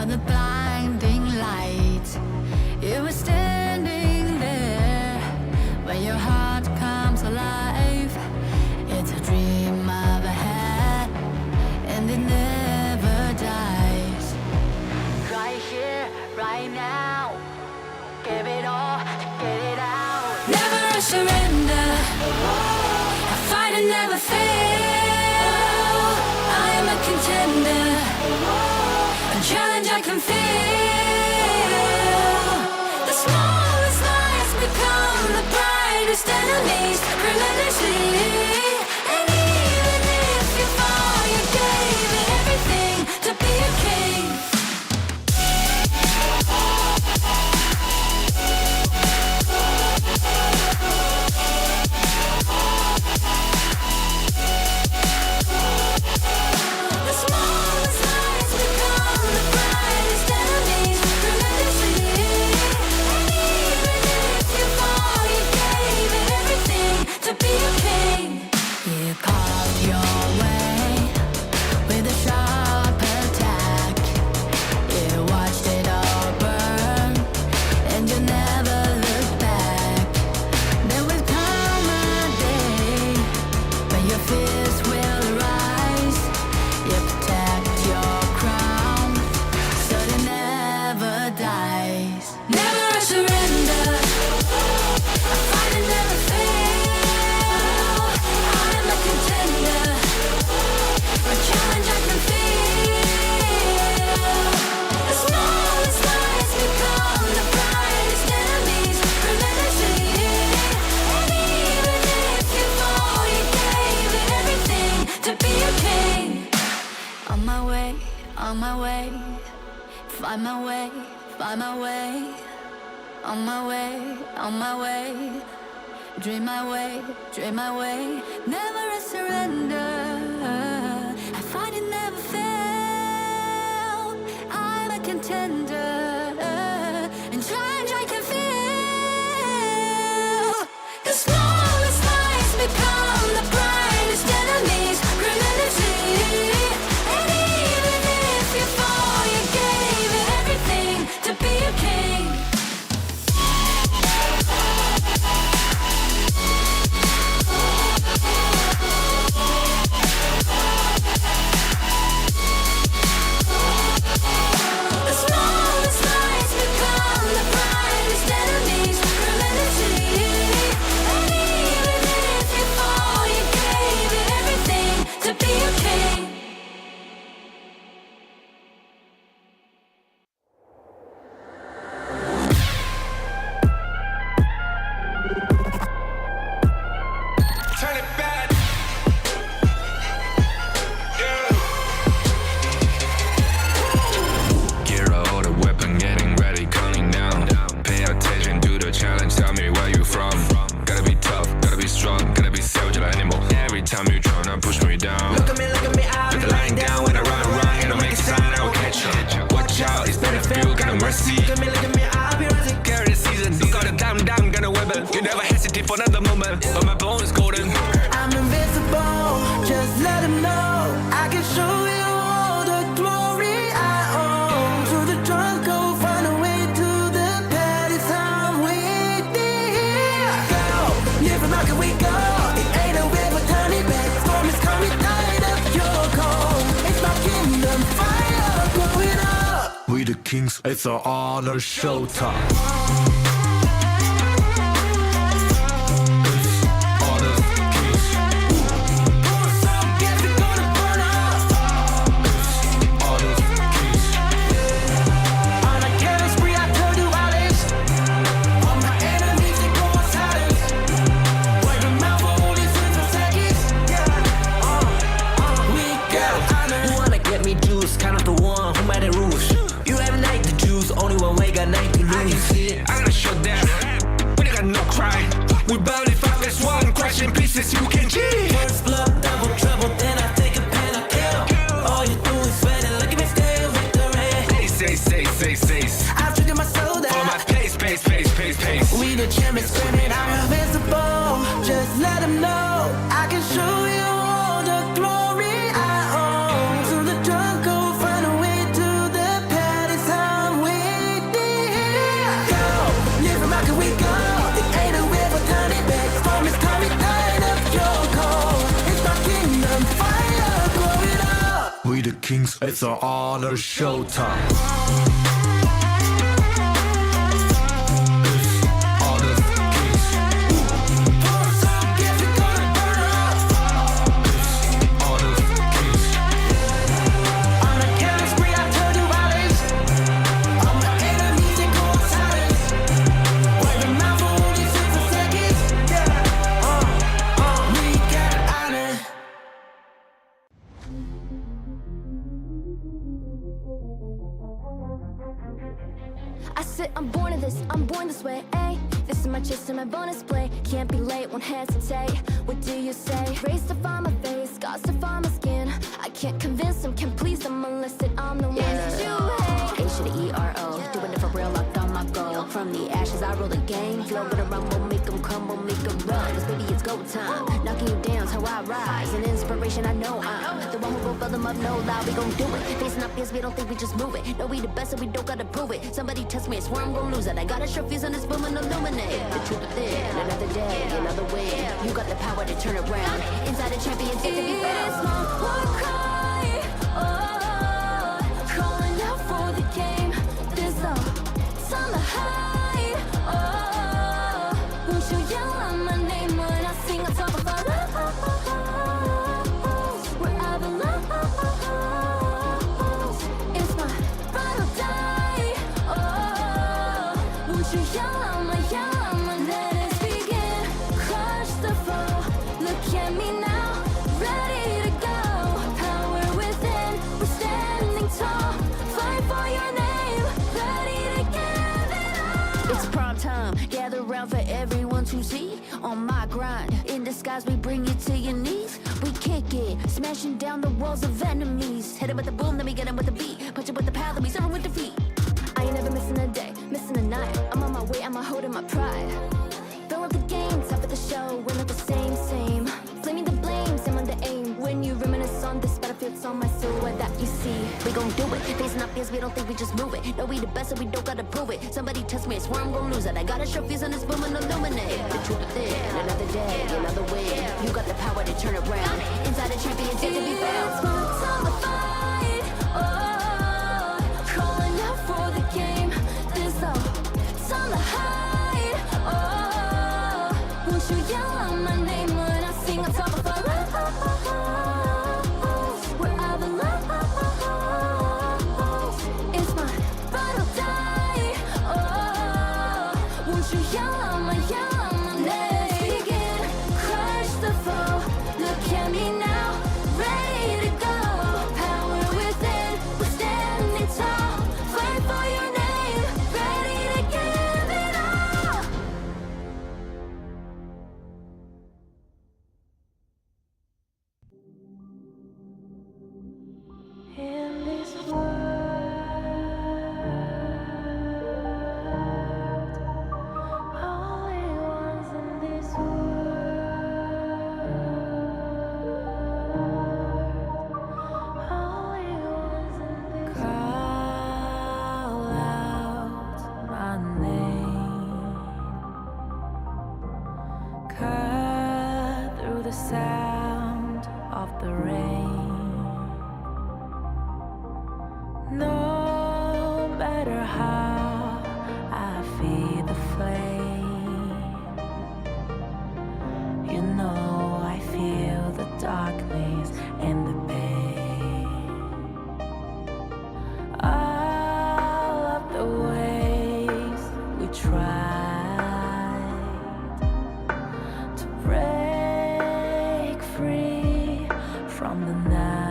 of the blinding light. You were standing there when your heart comes alive. It's a dream I've had, and it never dies. Right here, right now, give it all, get it out. Never a surrender, I fight and never fail. I am a contender, a challenge I can feel. The smallest lies become the brightest enemies, relentlessly. And even if you fall, you gave it everything to be a king. The smallest lies become the brightest enemies, relentlessly. And even if you fall, you gave it everything to be a king. You carved your way with a sharp attack. You watched it all burn, and you never looked back. There will come a day when your fears will rise. You protect your crown, so it never dies. Never a surrender, I fight and never fail. I'm a contender, a challenge I can feel. The smallest lies become the brightest enemies, relentlessly. And even if you fall, you gave it everything to be a king. On my way, on my way, find my way, find my way. On my way, on my way, dream my way, dream my way. Never a surrender, I fight and never fail. I'm a contender, and challenge I can feel. The smallest lies become the brightest enemies, relentlessly. And even if you fall, you gave it everything to be a king. The smallest lies become the brightest enemies, relentlessly. And even if you fall, you gave it everything to be a king. Turn it back. Gear out the weapon, getting ready, counting down. Pay attention to the challenge, tell me where you from. Gotta be tough, gotta be strong, gotta be savage like animal. Every time you tryna push me down. Look at me, I'll Put be the line down when I run around, and I make a sign, I will catch you. Watch out, it's better feel, got no mercy. Look at me, I'll be rising. Carry the season, you got a damn, got a weapon. You never hesitate for another moment, but my bone is golden. I'm invincible, just let him know. I can show you all the glory I own. To the drunk, go find a way to the party time with here. Go, different market we go. It ain't a river, tiny bed. Storm is coming, light up your cold. It's my kingdom, fire growing up. We the kings, it's our honor showtime. Honor kings, Some gas is gonna burn up. honor kings. On a killing spree, I told you violence. All my enemies, they go on silence. Wipe them out for only 6 seconds. We go. You wanna get me juice, kind of the one who made the rules. You have night to choose, only one way, got night to lose. I'm gonna show them. We got no cry. We barely fight as one, crash in pieces. You can G. First blood, double trouble, then I take a pen, I kill. All you do is sweat and look at me stay victory. Say. I've triggered my soul For down. my pace. We the champions screaming, I'm invincible. Just let them know I can show you all the glory I own. To the drunk, go find a way to the party kick kings, it's an honor showtime. I said I'm born of this, I'm born this way, ayy. This is my chest and my bonus play. Can't be late, won't hesitate. What do you say? Race to find my face, scars to find my skin. I can't convince them, can't please them unless that I'm the one that you hate. H to the E-R-O, doing it for real, locked on my goal. From the ashes, I roll the game. Flow with a rumble, make them crumble, make them run. Cause baby, it's go time. Knocking you down's how I rise. An inspiration, I know I'm the one who gon' fill them up, no lie, we gon' do it. Facing up fears, we don't think we just move it. No, we the best, so we don't gotta prove it. Somebody test me, I swear I'm gon' lose it. I got a sure fuse on this boom and illuminate. The truth within, another day, another win. You got the power to turn around. Inside a champion, yet to be found. It's my war cry, oh, calling out for the game. There's no time to hide, oh, won't you yell out my name when I sing on top of our lungs? We're out of lungs. It's my ride or die, oh, won't you yell out my let us begin. Crush the foe, look at me now, ready to go. Power within, we're standing tall. Fight for your name, ready to give it all. It's prom time, gather round for everyone to see. On my grind, in disguise we bring you to your knees. We kick it, smashing down the walls of enemies. Hit it with the boom, then we get him with the beat. Punch it with the power, then we serve him with defeat. I ain't never missing a day, missing a night. I'm on my way, I'm holding my pride. Fill up the game, top of the show, we're not the same. Blaming the blame, same on the aim. When you reminisce on this battlefield, it's on my silhouette that you see. We gon' do it, facing up fears, we don't think we just move it. No, we the best, so we don't gotta prove it. Somebody test me, I swear I'm gon' lose it. I got a sure fuse on this boom and illuminate. The truth within, another day, another win. You got the power to turn around. Inside a champion, yet to be found. It's my time to fight, oh, calling out for the game. There's no time to hide, oh, won't you yell out my name when I sing on top of our lungs? We're out of lungs. It's my ride or die, oh, won't you yell out my let us begin. Crush the foe, look at me now, ready to go. Power within, we're standing tall. Fight for your name, ready to give it all. In this world, only ones in this world, call out my name, cut through the sound of the rain. No matter how I feed the flame, you know I feel the darkness and the pain. All of the ways we tried to break free from the night,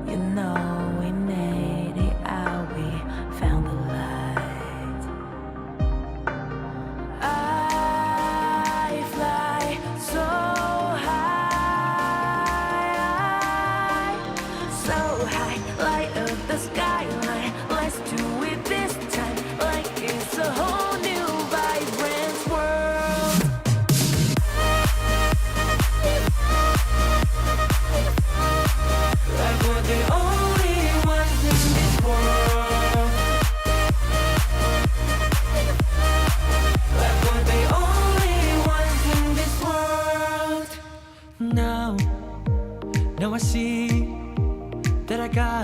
you know we never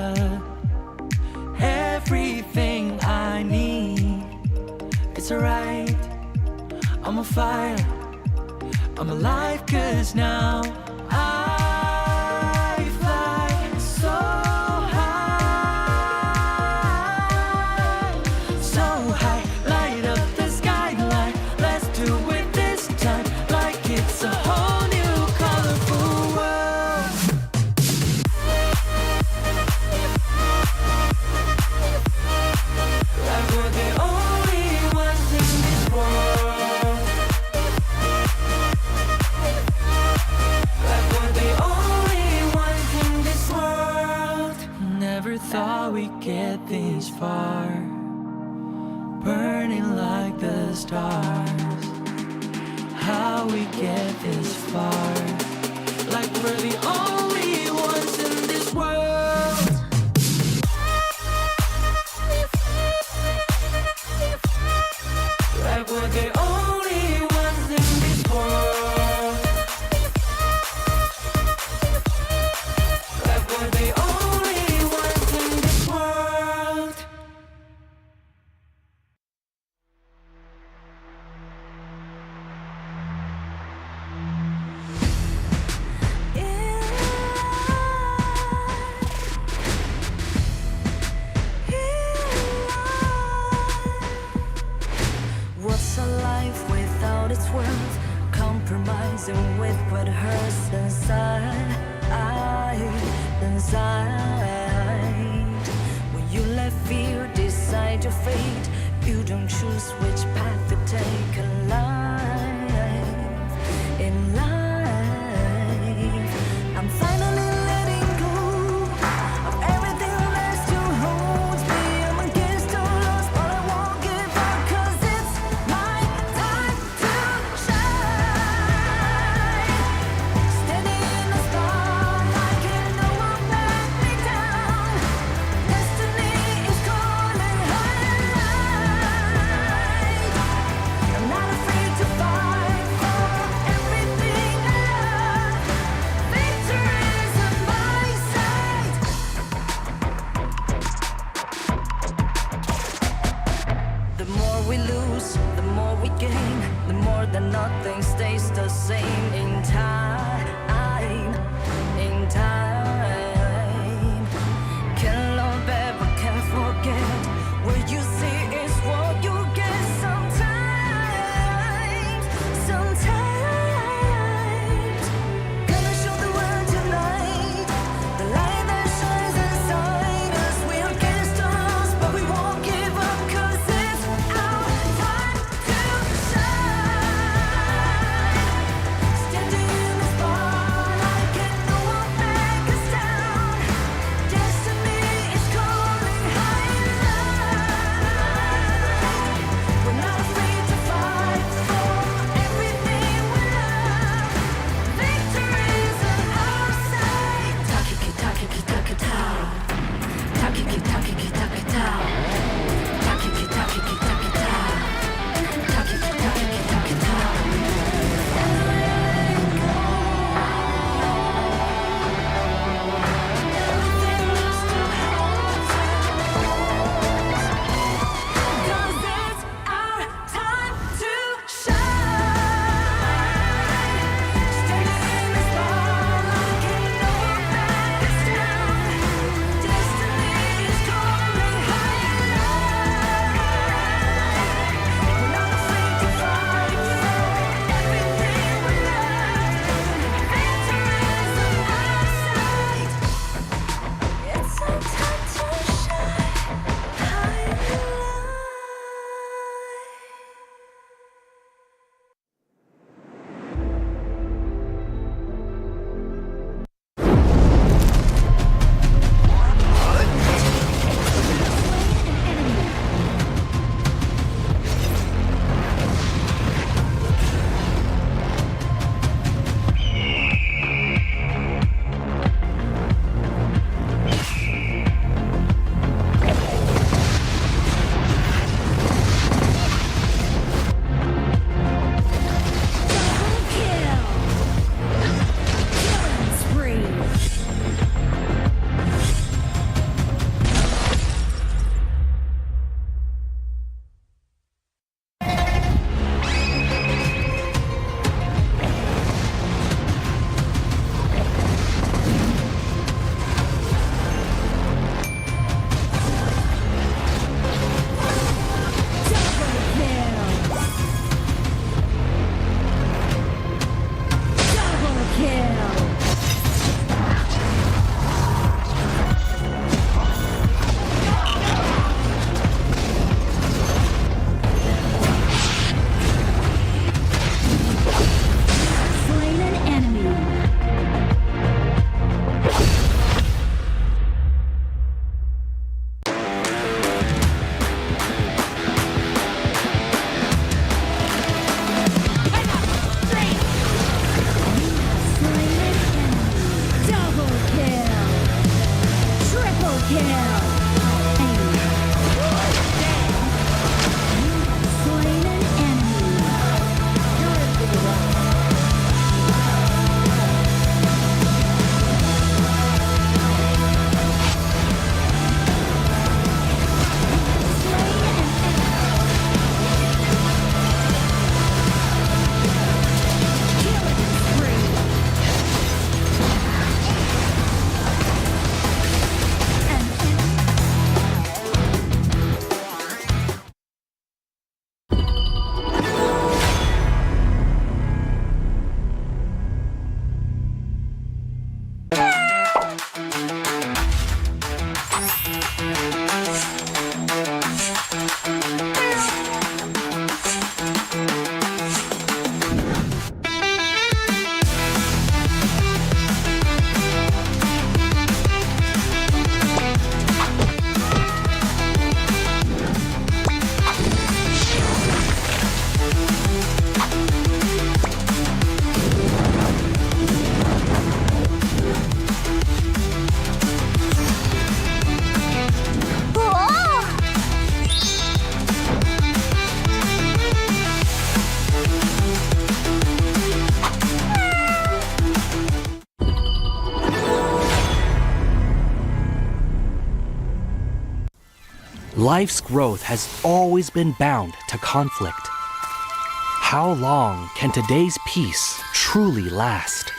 got everything I need. It's alright, I'm on fire, I'm alive, cause now I fly so high, so high. Light up the skyline, let's do it this time, like it's a whole new colorful world. Like we're the only ones in this world. Like we're the only ones in this world. Never thought we'd get this far, burning like the stars. How we get this far? Like we're the only ones in this world. Like we're the only ones in this world. Like we're the only ones in this world. What's a life without its worth? Compromising with what hurts inside, inside. When you let fear decide your fate, you don't choose which path to take in life. In life, I'm finally letting go of everything that still holds me. I'm against all odds, but I won't give up, 'cause it's my time to shine. Standing in the spotlight, and no one let me down. Destiny is calling high. I'm not afraid to fight for everything I love. Victory's on my side. The more we lose, the more we gain. The more that nothing stays the same. In time, in time. Can't love ever, can't forget. What you see is what you get. Sometimes, sometimes. Gonna show the world tonight, the light that shines inside us. We're against all odds, but we won't give up, 'cause it's our time to shine. Standing in Slain an enemy. Life's growth has always been bound to conflict. How long can today's peace truly last?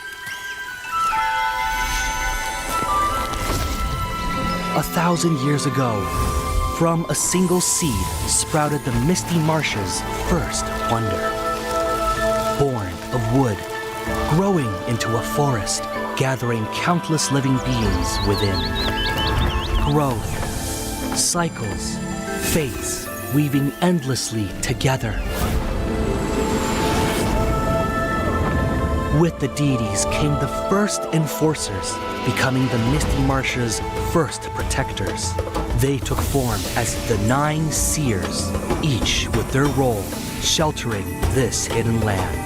1,000 years ago, from a single seed sprouted the misty marshes' first wonder. Born of wood, growing into a forest, gathering countless living beings within. Growth, cycles, fates, weaving endlessly together. With the deities came the first enforcers, becoming the Misty Marsh's first protectors. They took form as the 9 seers, each with their role sheltering this hidden land.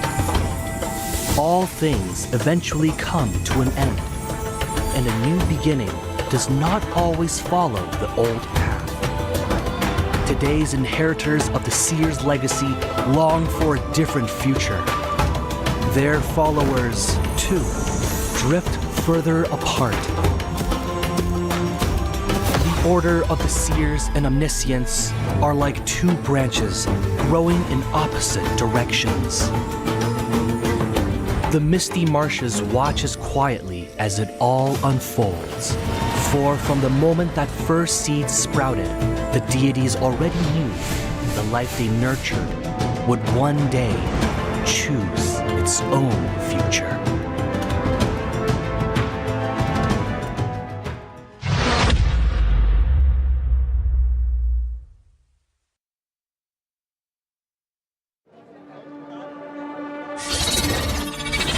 All things eventually come to an end, and a new beginning does not always follow the old path. Today's inheritors of the seer's legacy long for a different future. Their followers, too, drift further apart. The order of the seers and omniscients are like 2 branches growing in opposite directions. The Misty Marshes watches quietly as it all unfolds. For from the moment that first seed sprouted, the deities already knew the life they nurtured would one day choose its own future.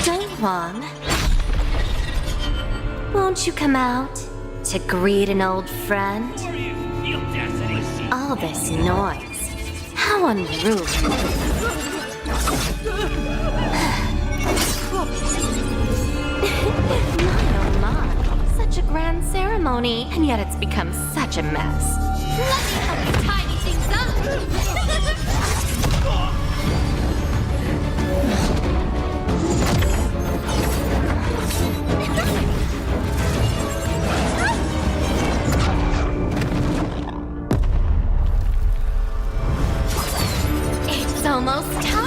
Dongwon, won't you come out to greet an old friend? All this noise, how unruly. My, such a grand ceremony, and yet it's become such a mess. Let me help you tidy things up. It's almost time.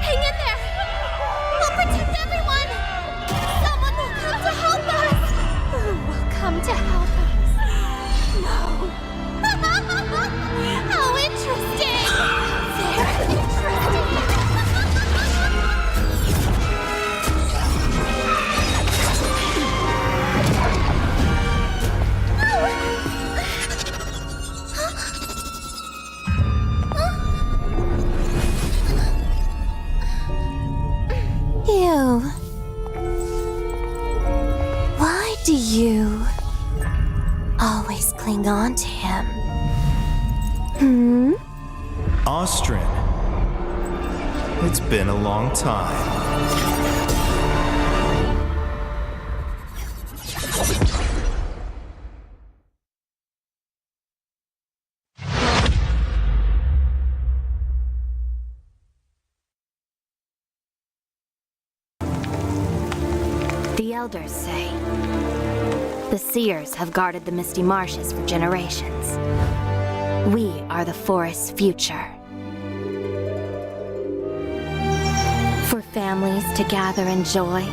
Hang in there. We'll protect everyone. Someone will come to help us. Who will come to help us? No. How interesting. Very interesting. You. Why do you always cling on to him? I Austrian. It's been a long time. The elders say the seers have guarded the misty marshes for generations. We are the forest's future. For families to gather in joy.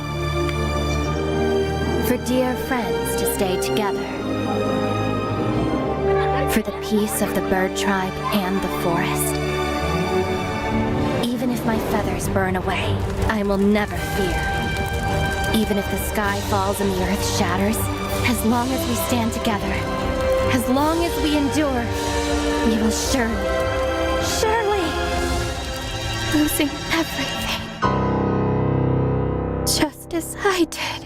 For dear friends to stay together. For the peace of the bird tribe and the forest. Even if my feathers burn away, I will never fear. Even if the sky falls and the earth shatters, as long as we stand together, as long as we endure, we will surely, losing everything. Just as I did.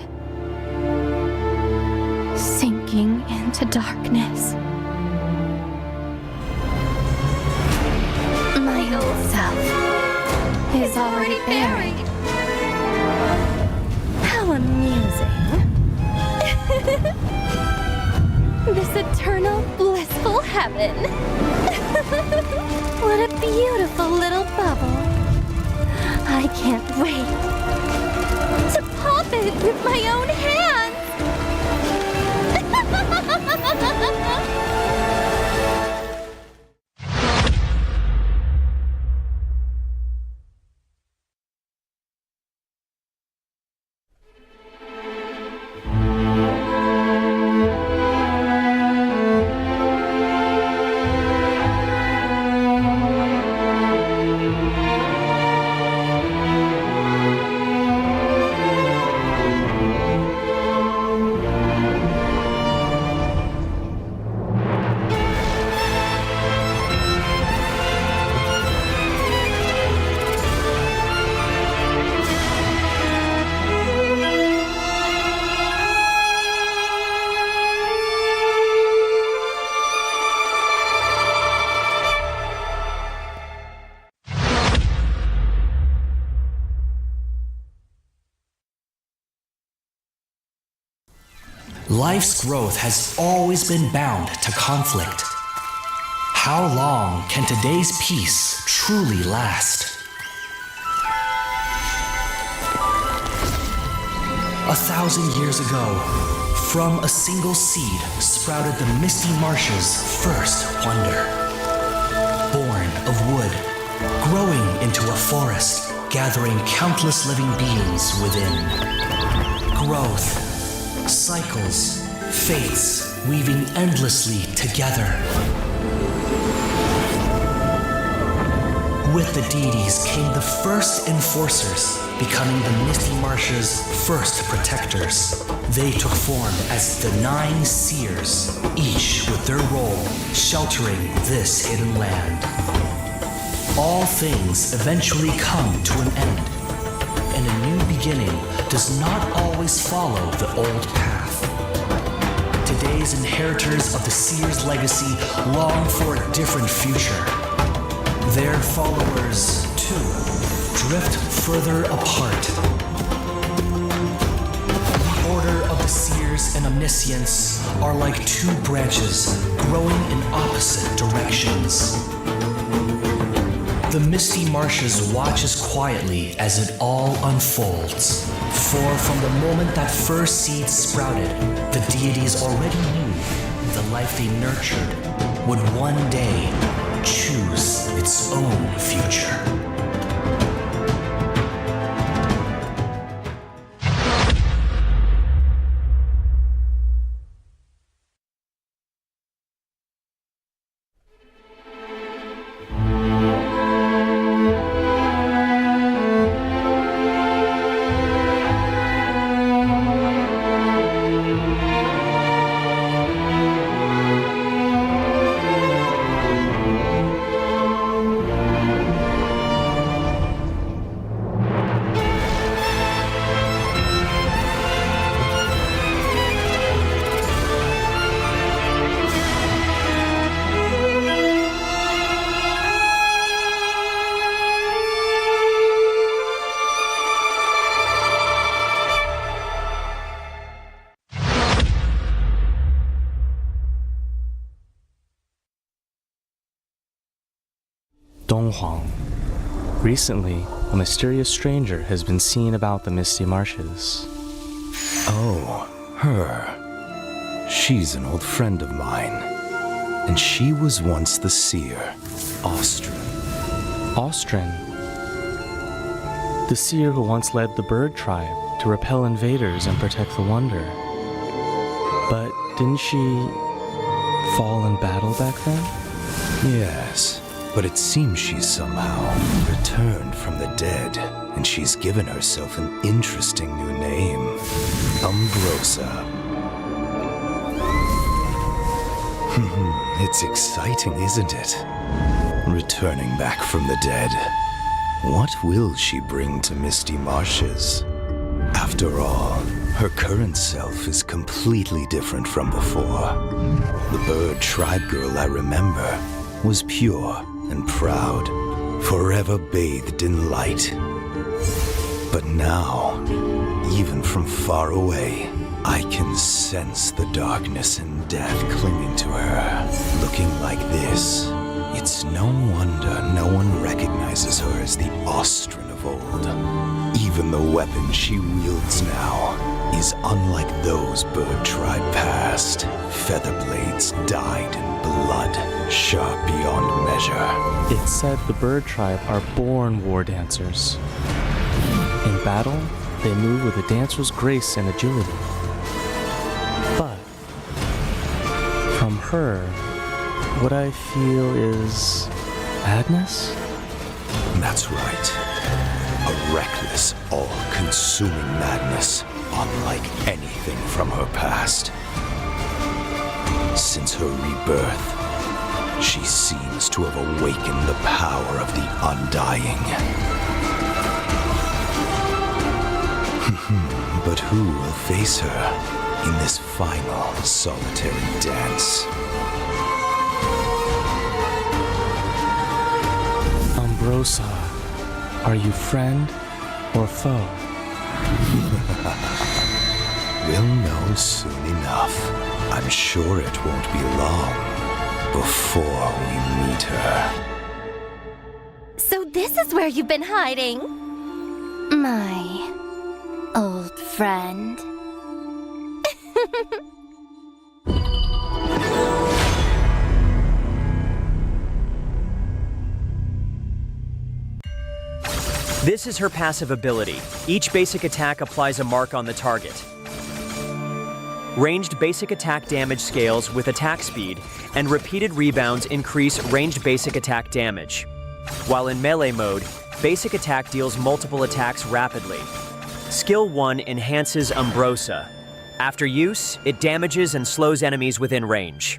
Sinking into darkness. My old self is already buried. How amusing. This eternal, blissful heaven. What a beautiful little bubble. I can't wait to pop it with my own hands. Life's growth has always been bound to conflict. How long can today's peace truly last? 1,000 years ago, from a single seed sprouted the misty marshes' first wonder. Born of wood, growing into a forest, gathering countless living beings within. Growth, cycles, fates weaving endlessly together. With the deities came the first enforcers, becoming the misty marshes' first protectors. They took form as the 9 seers, each with their role sheltering this hidden land. All things eventually come to an end, and a new beginning does not always follow the old path. Today's inheritors of the seer's legacy long for a different future. Their followers, too, drift further apart. The order of the seers and omniscients are like 2 branches growing in opposite directions. The misty marshes watches quietly as it all unfolds. For from the moment that first seed sprouted, the deities already knew the life they nurtured would one day choose its own future. Huang. Recently, a mysterious stranger has been seen about the Misty Marshes. Oh, her. She's an old friend of mine. And she was once the seer, Austrin. Austrin? The seer who once led the bird tribe to repel invaders and protect the Wonder. But didn't she fall in battle back then? Yes, but it seems she's somehow returned from the dead, and she's given herself an interesting new name, Umbrosa. It's exciting, isn't it? Returning back from the dead. What will she bring to Misty Marshes? After all, her current self is completely different from before. The bird tribe girl I remember was pure and proud, forever bathed in light. But now, even from far away, I can sense the darkness and death clinging to her. Looking like this, it's no wonder no one recognizes her as the Austrin of old. Even the weapon she wields now is unlike those bird tribe past. Feather blades dyed in blood, sharp beyond measure. It's said the bird tribe are born war dancers. In battle, they move with a dancer's grace and agility. But from her, what I feel is madness? That's right. A reckless, all-consuming madness, unlike anything from her past. Since her rebirth, she seems to have awakened the power of the Undying. But who will face her in this final, solitary dance? Umbrosa, are you friend or foe? We'll know soon enough. I'm sure it won't be long before we meet her. So this is where you've been hiding? My old friend. This is her passive ability. Each basic attack applies a mark on the target. Ranged basic attack damage scales with attack speed, and repeated rebounds increase ranged basic attack damage. While in melee mode, basic attack deals multiple attacks rapidly. Skill 1 enhances Umbrosa. After use, it damages and slows enemies within range.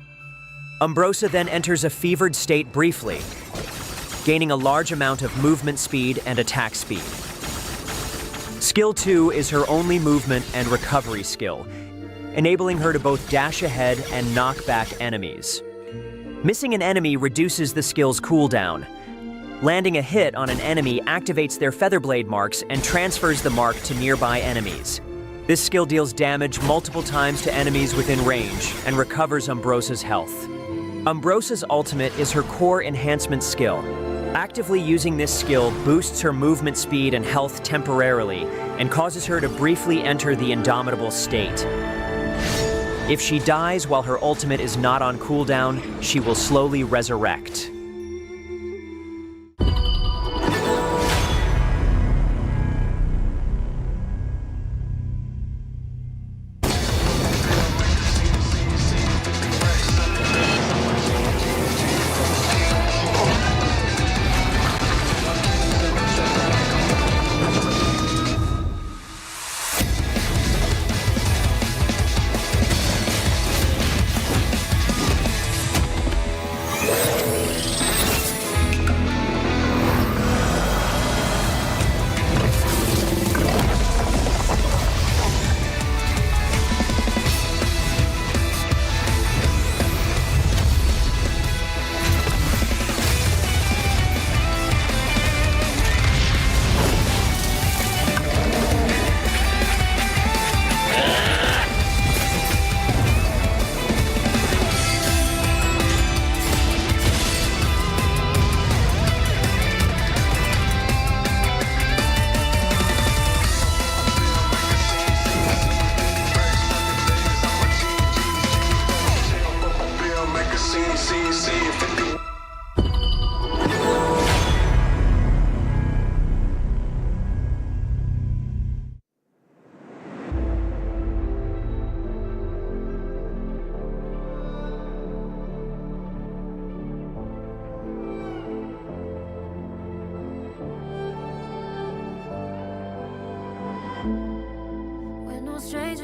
Umbrosa then enters a fevered state briefly, gaining a large amount of movement speed and attack speed. Skill 2 is her only movement and recovery skill, enabling her to both dash ahead and knock back enemies. Missing an enemy reduces the skill's cooldown. Landing a hit on an enemy activates their featherblade marks and transfers the mark to nearby enemies. This skill deals damage multiple times to enemies within range and recovers Umbrosa's health. Umbrosa's ultimate is her core enhancement skill. Actively using this skill boosts her movement speed and health temporarily and causes her to briefly enter the indomitable state. If she dies while her ultimate is not on cooldown, she will slowly resurrect.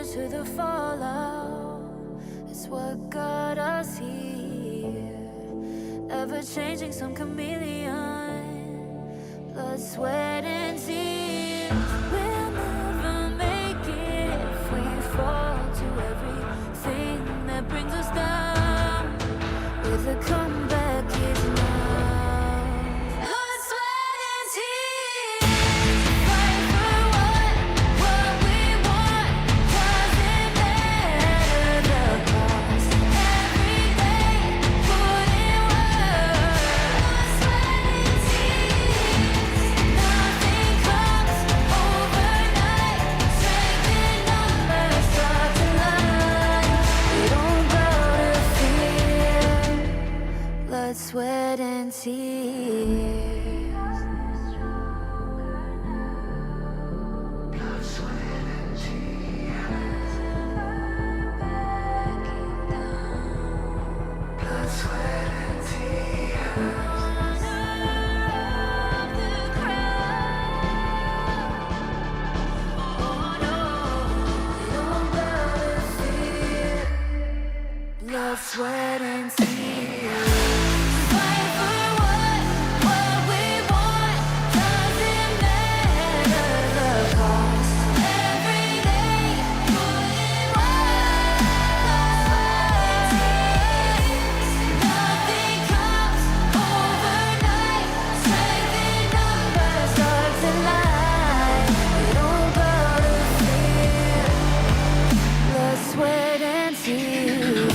closer to the fallout. It's what got us here. Ever changing, some chameleon. Blood, sweat, and tears. We'll never make it if we fall to everything that brings us down. With a comeback is now. Blood, sweat, and tears. Fight for what we want. Doesn't matter the cost. Every day, put in work. Blood, sweat, and tears. Nothing comes overnight. Strength in numbers start to line. We don't bow to fear. Blood, sweat, and tears. Blood, sweat, and tears. Fight for what we want. Doesn't matter the cost. Every day, put in work. Blood, sweat, and tears. Nothing comes overnight. Strength in numbers starts to line. We don't bow to fear. Blood, sweat, and tears.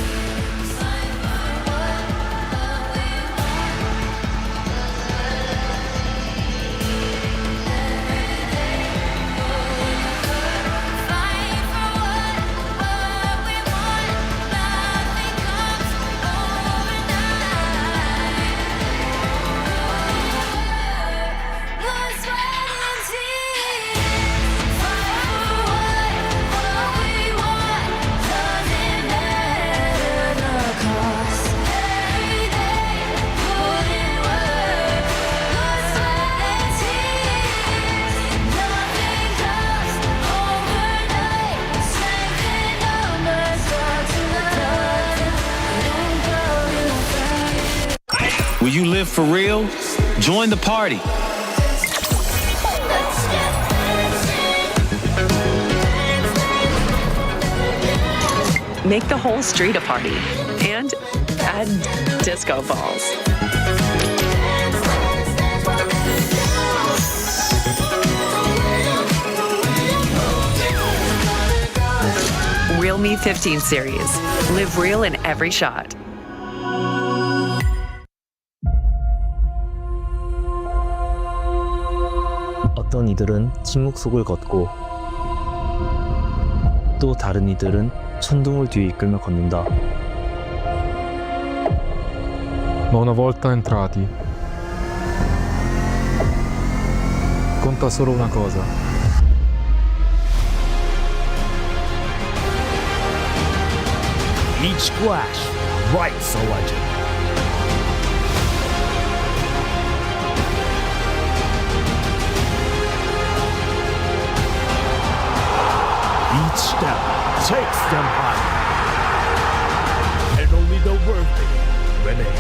Will you live for real? Join the party. Make the whole street a party and add disco balls. Real Me 15 series. Live real in every shot. 어떤 이들은 침묵 속을 걷고 또 다른 이들은 천둥을 뒤에 이끌며 걷는다. Ma una volta entrati, conta solo una cosa. Each splash writes a legend. Each step takes them higher. And only the worthy remain.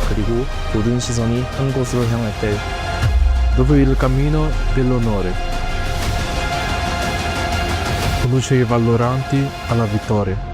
그리고 모든 시선이 한 곳으로 향할 때 Dove il cammino dell'onore conduce i valloranti alla vittoria.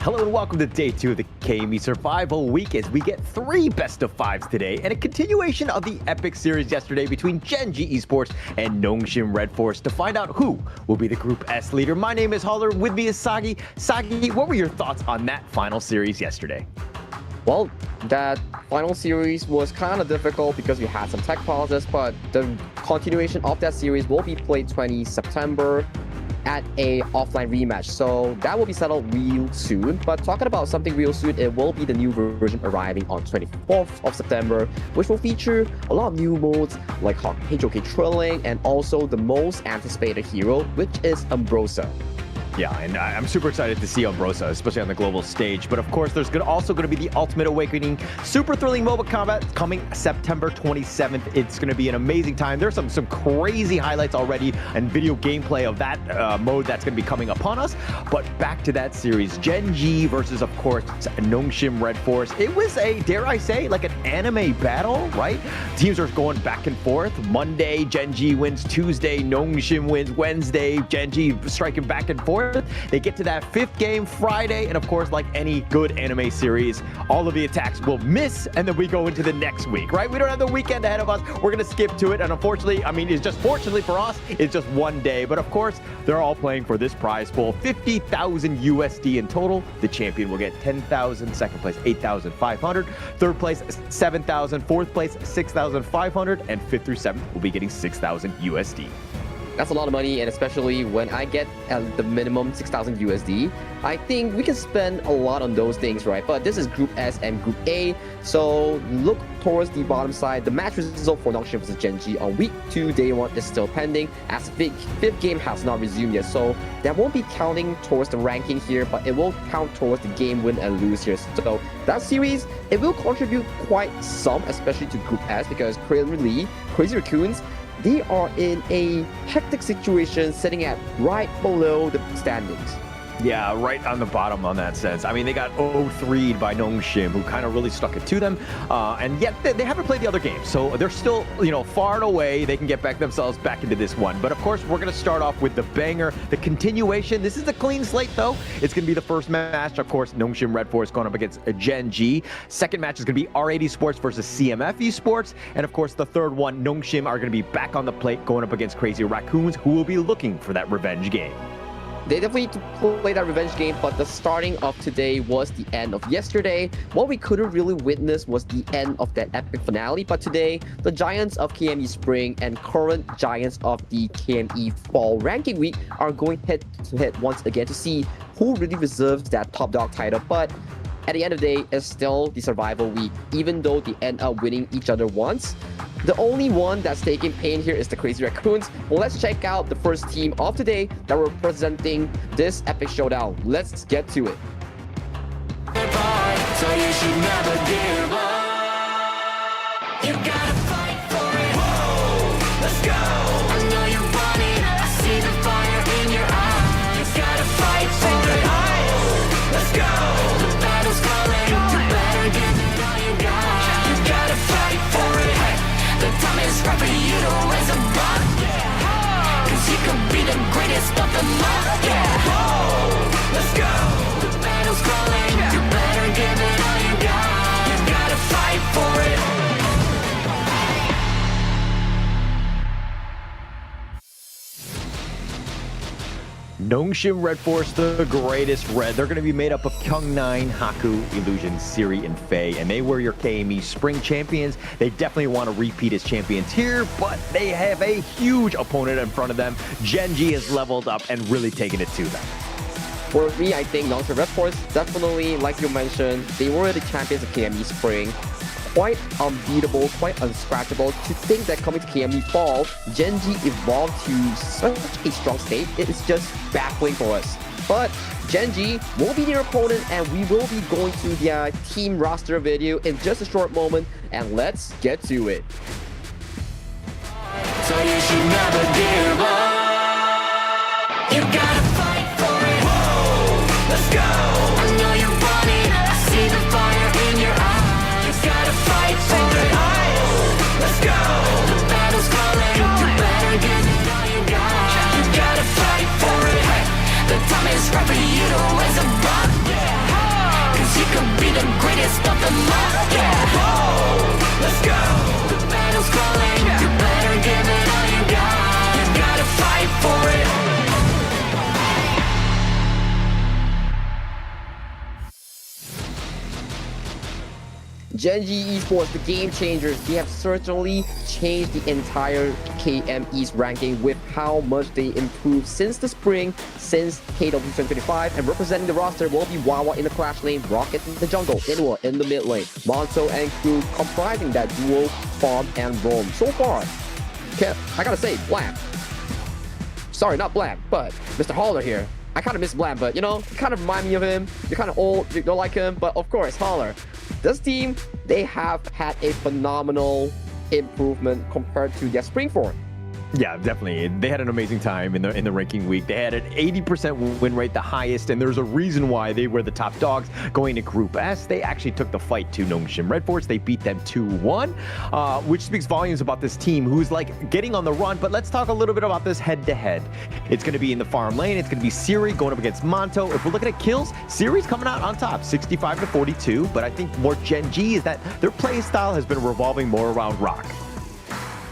Hello and welcome to day 2 of the KME Survival Week as we get 3 best of 5s today and a continuation of the epic series yesterday between Gen.G Esports and Nongshim RedForce to find out who will be the Group S leader. My name is Holler, with me is Sagi. Sagi, what were your thoughts on that final series yesterday? Well, that final series was kind of difficult because we had some tech pauses, but the continuation of that series will be played 20 September at a offline rematch, so that will be settled real soon. But talking about something real soon, it will be the new version arriving on 24th of September, which will feature a lot of new modes like HOK Trilling and also the most anticipated hero, which is Ambrosia. Yeah, and I'm super excited to see Ambrosia, especially on the global stage. But of course, there's also going to be the Ultimate Awakening Super Thrilling MOBA Combat coming September 27th. It's going to be an amazing time. There's some crazy highlights already and video gameplay of that mode that's going to be coming upon us. But back to that series, Gen.G versus, of course, Nongshim RedForce. It was a, dare I say, like an anime battle, right? Teams are going back and forth. Monday, Gen.G wins. Tuesday, Nongshim wins. Wednesday, Gen.G striking back and forth. They get to that 5th game Friday, and of course, like any good anime series, all of the attacks will miss, and then we go into the next week, right? We don't have the weekend ahead of us. We're gonna skip to it, and unfortunately, I mean, it's just fortunately for us, it's just one day. But of course, they're all playing for this prize pool, 50,000 USD in total. The champion will get 10,000, second place 8,500, third place 7,000, fourth place 6,500, and 5th through 7th will be getting 6,000 USD. That's a lot of money, and especially when I get at the minimum 6,000 USD, I think we can spend a lot on those things, right? But this is Group S and Group A, so look towards the bottom side. The match result for Nongshim versus Gen.G on week 2, day 1 is still pending, as the 5th game has not resumed yet, so that won't be counting towards the ranking here, but it will count towards the game win and lose here. So that series, it will contribute quite some, especially to Group S, because clearly, Crazy Raccoons, they are in a hectic situation sitting at right below the standings. Yeah, right on the bottom on that sense. I mean, they got 0-3'd by Nongshim, who kind of really stuck it to them. And yet they haven't played the other games. So they're still, far and away. They can get themselves back into this one. But of course, we're going to start off with the banger, the continuation. This is a clean slate, though. It's going to be the first match. Of course, Nongshim RedForce going up against Gen.G. Second match is going to be R8 Esports versus CMF Esports. And of course, the third one, Nongshim are going to be back on the plate going up against Crazy Raccoons, who will be looking for that revenge game. They definitely need to play that revenge game, but the starting of today was the end of yesterday. What we couldn't really witness was the end of that epic finale, but today, the Giants of KME Spring and current Giants of the KME Fall Ranking Week are going head-to-head once again to see who really deserves that top dog title. But at the end of the day, it's still the survival week, even though they end up winning each other once. The only one that's taking pain here is the Crazy Raccoons. Well, let's check out the first team of today that were representing this epic showdown. Let's get to it. So you should never give up. You gotta fight for it. Whoa, let's go. I know you want it. I see the fire in your eyes. You gotta fight for it. Let's go. The battle's calling. You better give it all you got. You gotta fight for it. The time is right for you to raise a bar. Cause you could be the greatest of them all. Let's go. The battle's calling. You better give it all you got. You gotta fight for it. Nongshim RedForce, the greatest red. They're going to be made up of Kyung9, Haku, Illusion, Siri, and Faye, and they were your KME Spring champions. They definitely want to repeat as champions here, but they have a huge opponent in front of them. Gen.G has leveled up and really taken it to them. For me, I think Nongshim RedForce, definitely, like you mentioned, they were the champions of KME Spring. Quite unbeatable, quite unscratchable. To think that coming to KME Fall, Gen.G evolved to such a strong state, it is just baffling for us. But Gen.G will be their opponent, and we will be going to their team roster video in just a short moment, and let's get to it. So you should never give up. You gotta fight for it. Whoa, let's go. I know you want it. I see the fire in your eyes. You gotta fight for it. Let's go. The battle's calling. You better give it all you got. You gotta fight for it. The time is right for you to raise a bar. Yeah, let's go. The battle's calling. You better give it all you got. You gotta fight for it. Gen.G Esports, the game changers, they have certainly changed the entire KME's ranking with how much they improved since the spring, since KW 2025, and representing the roster will be Wawa in the Clash lane, Rocket in the jungle, Inua in the mid lane, Monto and crew comprising that duo farm and roam. So far, I gotta say, Blam. Sorry, not Blam, but Mr. Holler here. I kind of miss Blam, but you know, you kind of remind me of him. You're kind of old, you don't like him, but of course, Holler. This team, they have had a phenomenal improvement compared to their spring form. Yeah, definitely. They had an amazing time in the ranking week. They had an 80% win rate, the highest, and there's a reason why they were the top dogs going to Group S. They actually took the fight to Nongshim RedForce. They beat them 2-1, which speaks volumes about this team who's like getting on the run. But let's talk a little bit about this head-to-head. It's going to be in the farm lane. It's going to be Siri going up against Monto. If we're looking at kills, Siri's coming out on top, 65-42. But I think more Gen.G is that their play style has been revolving more around Rock.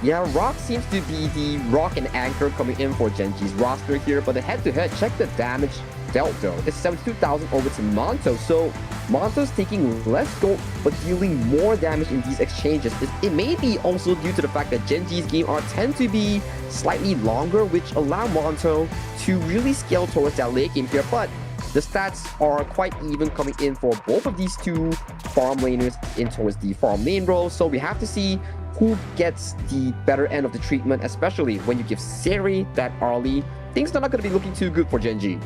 Yeah, Rock seems to be the rock and anchor coming in for Gen.G's roster here, but the head-to-head, check the damage dealt though. It's 72,000 over to Monto, so Monto's taking less gold but dealing more damage in these exchanges. It may be also due to the fact that Gen.G's game art tend to be slightly longer, which allow Monto to really scale towards that late game here, but the stats are quite even coming in for both of these two farm laners in towards the farm lane role, so we have to see who gets the better end of the treatment, especially when you give Siri that early. Things are not going to be looking too good for Gen.G.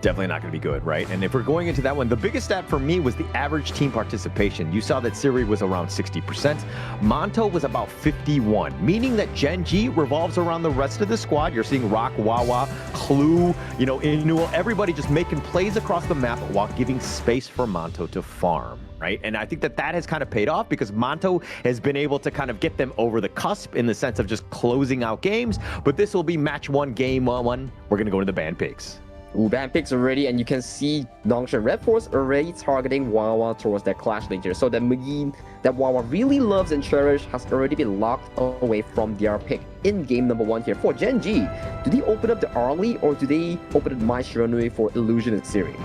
Definitely not going to be good, right? And if we're going into that one, the biggest stat for me was the average team participation. You saw that Siri was around 60%. Monto was about 51, meaning that Gen.G revolves around the rest of the squad. You're seeing Rock, Wawa, Clue, you know, Inua, everybody just making plays across the map while giving space for Monto to farm. Right? And I think that has kind of paid off because Monto has been able to kind of get them over the cusp in the sense of just closing out games. But this will be match one, game one. We're going to go to the ban picks. Ooh, ban picks already, and you can see Nongshim RedForce already targeting Wawa towards that Clash lane here. So the Mugin that Wawa really loves and cherishes has already been locked away from their pick in game number 1 here. For Gen.G, do they open up the early or do they open up my Shiranui for Illusion and Siri?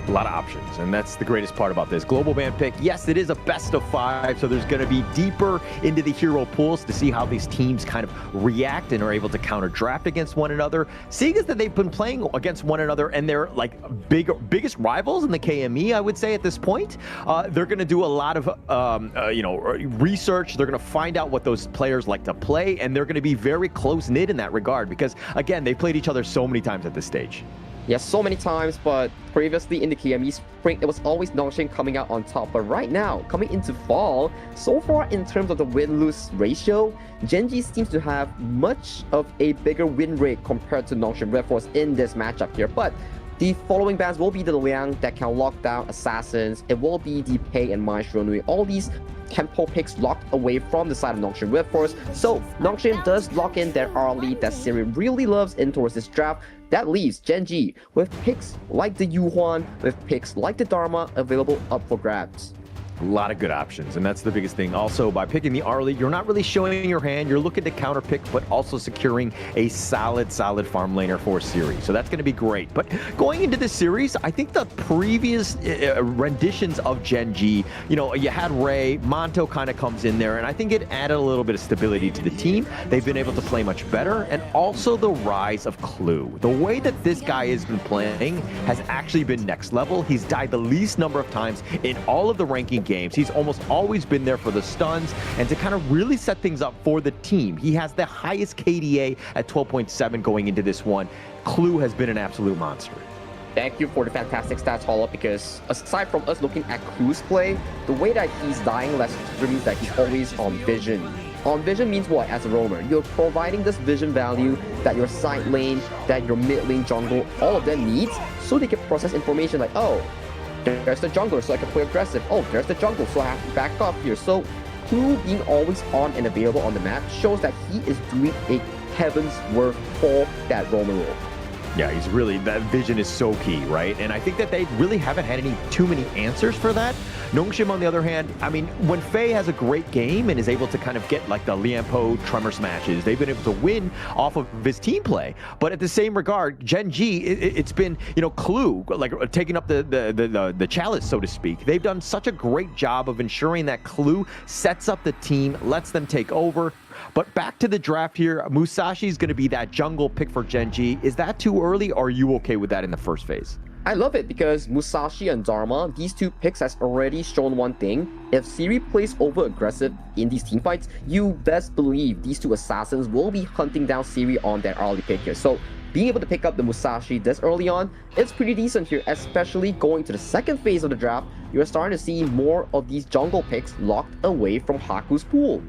A lot of options, and that's the greatest part about this global ban pick. Yes, it is a best of 5, so there's going to be deeper into the hero pools to see how these teams kind of react and are able to counter draft against one another. Seeing as that they've been playing against one another and they're like biggest rivals in the KME, I would say at this point, they're going to do a lot of research. They're going to find out what those players like to play, and they're going to be very close knit in that regard because again, they played each other so many times at this stage. Yes, so many times, but previously in the KME spring, it was always Nongshim coming out on top. But right now, coming into fall, so far in terms of the win-lose ratio, Gen.G seems to have much of a bigger win rate compared to Nongshim RedForce in this matchup here. But the following bans will be the Liang that can lock down assassins. It will be the Pei and Mai Shiranui. All these tempo picks locked away from the side of Nongshim RedForce. So Nongshim does lock in their early that Siri really loves in towards this draft. That leaves Gen.G with picks like the Yuhuan, with picks like the Dharma available up for grabs. A lot of good options, and that's the biggest thing. Also, by picking the early, you're not really showing your hand. You're looking to counter pick, but also securing a solid farm laner for Siri. So that's going to be great. But going into this series, I think the previous renditions of Gen.G, you know, you had Ray, Monto kind of comes in there, and I think it added a little bit of stability to the team. They've been able to play much better, and also the rise of Clue. The way that this guy has been playing has actually been next level. He's died the least number of times in all of the ranking games. He's almost always been there for the stuns and to kind of really set things up for the team. He has the highest KDA at 12.7 going into this one. Clue has been an absolute monster. Thank you for the fantastic stats, Holla, because aside from us looking at Clue's play, the way that he's dying less means that he's always on vision. On vision means what as a roamer? You're providing this vision value that your side lane, that your mid lane jungle, all of them needs, so they can process information like, oh, there's the jungler, so I can play aggressive. Oh, there's the jungle, so I have to back off here. So Clue being always on and available on the map shows that he is doing a heaven's worth for that roamer role. Yeah, he's really, that vision is so key, right? And I think that they really haven't had too many answers for that. Nongshim, on the other hand, I mean, when Faye has a great game and is able to kind of get like the Lianpo Tremor smashes, they've been able to win off of his team play. But at the same regard, Gen.G, it's been, you know, Clue, like taking up the chalice, so to speak. They've done such a great job of ensuring that Clue sets up the team, lets them take over. But back to the draft here, Musashi is going to be that jungle pick for Gen.G. Is that too early, or are you okay with that in the first phase? I love it because Musashi and Dharma, these two picks has already shown one thing. If Siri plays over aggressive in these team fights, you best believe these two assassins will be hunting down Siri on that early pick here. So being able to pick up the Musashi this early on, it's pretty decent here, especially going to the second phase of the draft. You're starting to see more of these jungle picks locked away from Haku's pool.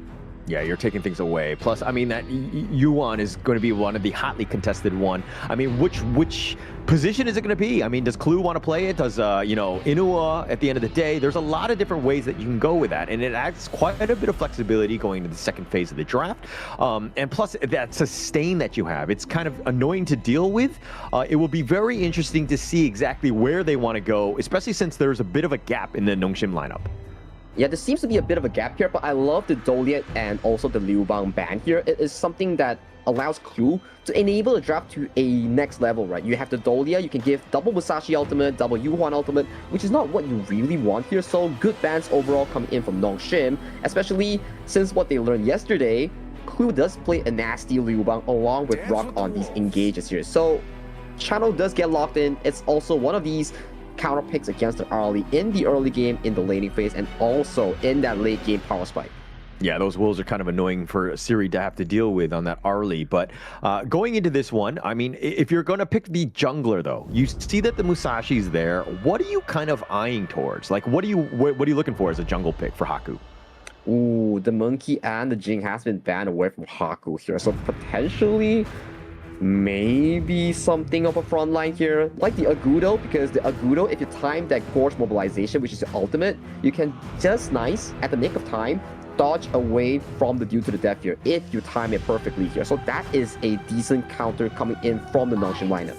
Yeah, you're taking things away. Plus, I mean, that Yuan is going to be one of the hotly contested one. I mean, which position is it going to be? I mean, does Clue want to play it? Does, you know, Inua at the end of the day? There's a lot of different ways that you can go with that. And it adds quite a bit of flexibility going into the second phase of the draft. And plus, that sustain that you have, it's kind of annoying to deal with. It will be very interesting to see exactly where they want to go, especially since there's a bit of a gap in the Nongshim lineup. Yeah, there seems to be a bit of a gap here, but I love the Doliet and also the Liu Bang ban here. It is something that allows Clue to enable the draft to a next level, right? You have the Dolia, you can give double Musashi ultimate, double Yuan ultimate, which is not what you really want here. So good bans overall coming in from Nongshim, especially since what they learned yesterday, Clue does play a nasty Liu Bang along with Rock on these engages here. So Channel does get locked in. It's also one of these counter picks against the early in the early game in the laning phase and also in that late game power spike. Yeah, those wolves are kind of annoying for Siri to have to deal with on that early. But going into this one, I mean, if you're going to pick the jungler, though, you see that the Musashi's there. What are you kind of eyeing towards? Like, what are you looking for as a jungle pick for Haku? Ooh, the Monkey and the Jing has been banned away from Haku here. So potentially, maybe something of a front line here, like the Agudo, because the Agudo, if you time that Gorge mobilization, which is the ultimate, you can just nice, at the nick of time, dodge away from the Due to the Death here, if you time it perfectly here. So that is a decent counter coming in from the Nongshim lineup.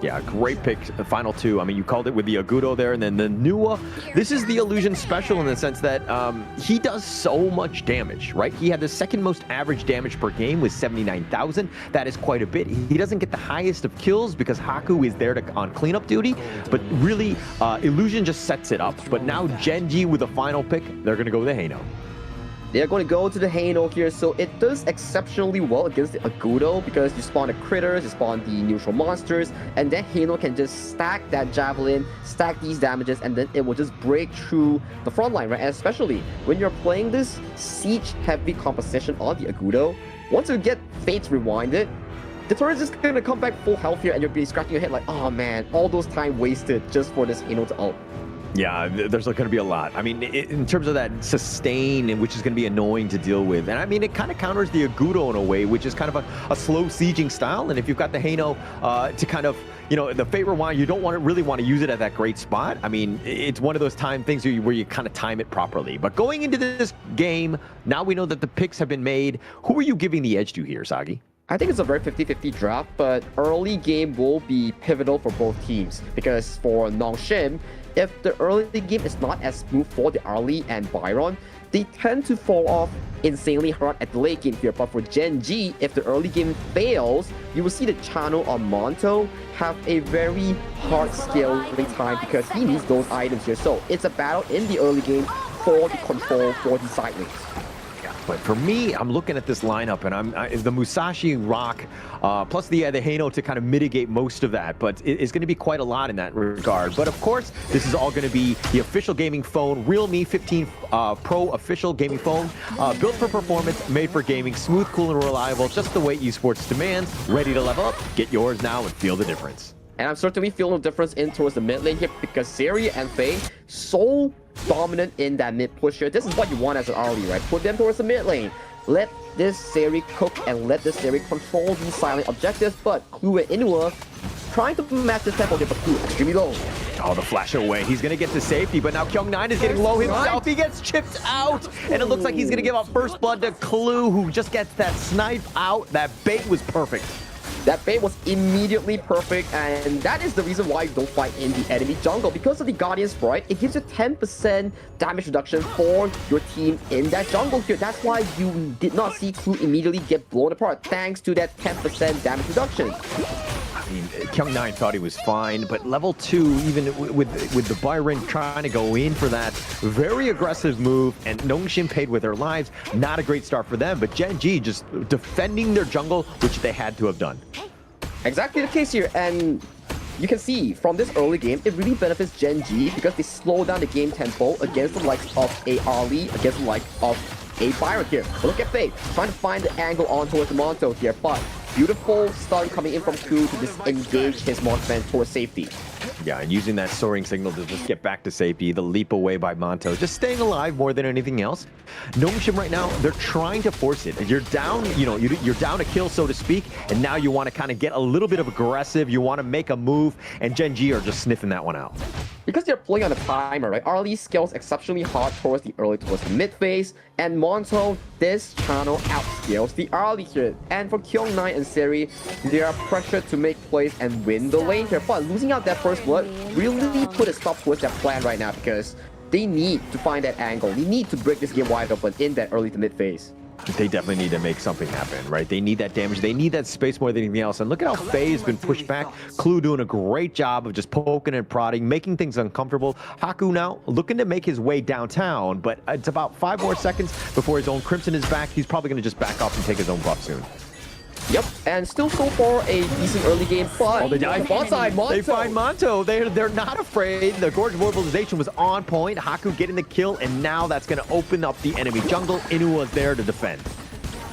Yeah, great pick, the final two. I mean, you called it with the Agudo there, and then the Nua. This is the illusion special in the sense that he does so much damage, right? He had the second most average damage per game with 79,000. That is quite a bit. He doesn't get the highest of kills because Haku is there on cleanup duty, but really, illusion just sets it up. But now Gen.G with the final pick, they're going to go with the Heino. They're going to go to the Heino here, so it does exceptionally well against the Agudo because you spawn the critters, you spawn the neutral monsters, and then Heino can just stack that javelin, stack these damages, and then it will just break through the front line, right? And especially when you're playing this siege-heavy composition on the Agudo, once you get Fates Rewinded, the turret's just going to come back full health here, and you'll be scratching your head like, oh man, all those time wasted just for this Heino to ult. Yeah, there's going to be a lot. I mean, in terms of that sustain, which is going to be annoying to deal with. And I mean, it kind of counters the Agudo in a way, which is kind of a slow sieging style. And if you've got the Heino to kind of, you know, the Fate Rewind, you don't really want to use it at that great spot. I mean, it's one of those things where you kind of time it properly. But going into this game, now we know that the picks have been made. Who are you giving the edge to here, Sagi? I think it's a very 50-50 draft, but early game will be pivotal for both teams because for Nongshim, if the early game is not as smooth for the early and Byron, they tend to fall off insanely hard at the late game here. But for Gen.G, if the early game fails, you will see the channel on Monto have a very hard scaling time because he needs those items here. So it's a battle in the early game for the control for the side lanes. But for me, I'm looking at this lineup, and the Musashi Rock, plus the Heino to kind of mitigate most of that. But it's going to be quite a lot in that regard. But of course, this is all going to be the official gaming phone, Realme 15 Pro official gaming phone, built for performance, made for gaming, smooth, cool, and reliable, just the way esports demands. Ready to level up? Get yours now and feel the difference. And I'm certainly feeling the difference in towards the mid lane here because Siri and Faye so dominant in that mid push here. This is what you want as an early, right? Put them towards the mid lane. Let this Siri cook and let this Siri control these silent objectives. But Clue and Inua trying to match the tempo here, but Clue extremely low. Oh, the flash away. He's going to get to safety, but now Kyung9 is getting low himself. He gets chipped out, and it looks like he's going to give up first blood to Clue, who just gets that snipe out. That bait was perfect. That bait was immediately perfect, and that is the reason why you don't fight in the enemy jungle. Because of the Guardian Sprite, it gives you 10% damage reduction for your team in that jungle here. That's why you did not see Crew immediately get blown apart, thanks to that 10% damage reduction. I mean, Kyung9 thought he was fine, but level 2, even with the Byron trying to go in for that very aggressive move, and Nongshim paid with their lives, not a great start for them, but Gen.G just defending their jungle, which they had to have done. Exactly the case here, and you can see from this early game, it really benefits Gen.G because they slow down the game tempo against the likes of a Ali, against the likes of a Byron here. But look at Faye, trying to find the angle on towards the Monto here, but beautiful stun coming in from Ku to disengage his marksman towards safety. Yeah, and using that soaring signal to just get back to safety, the leap away by Monto, just staying alive more than anything else. Nongshim right now, they're trying to force it. You're down, you know, you're down a kill, so to speak, and now you want to kind of get a little bit of aggressive, you want to make a move, and Gen.G are just sniffing that one out. Because they're playing on a timer, right? Arlie scales exceptionally hard towards the mid phase, and Monto, this channel outscales the Arlie here. And for Kyung9 and Seri, they are pressured to make plays and win the lane here. But losing out that first blood really put a stop towards their plan right now because they need to find that angle. They need to break this game wide open in that early to mid phase. They definitely need to make something happen, right? They need that damage. They need that space more than anything else. And look at how Faye has been pushed back. Clue doing a great job of just poking and prodding, making things uncomfortable. Haku now looking to make his way downtown, but it's about 5 more seconds before his own Crimson is back. He's probably going to just back off and take his own buff soon. Yep, and still so far a decent early game, but they find Monto. They're not afraid. The Gorge Mobilization was on point. Haku getting the kill, and now that's going to open up the enemy jungle. Inua's there to defend.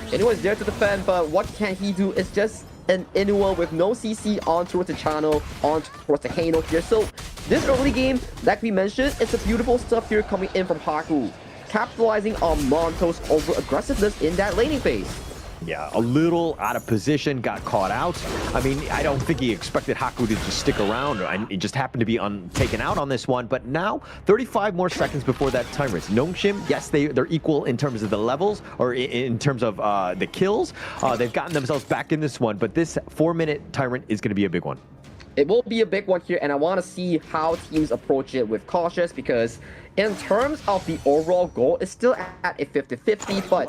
Inua's there to defend, but what can he do? It's just an Inua with no CC on towards the channel, on towards the Hano here. So this early game, like we mentioned, it's a beautiful stuff here coming in from Haku, capitalizing on Monto's over-aggressiveness in that laning phase. Yeah, a little out of position, got caught out. I mean, I don't think he expected Haku to just stick around. It just happened to be taken out on this one. But now, 35 more seconds before that timer. Nongshim, yes, they're equal in terms of the levels, or in terms of the kills. They've gotten themselves back in this one, but this 4-minute tyrant is going to be a big one. It will be a big one here, and I want to see how teams approach it with cautious, because in terms of the overall goal, it's still at a 50-50, but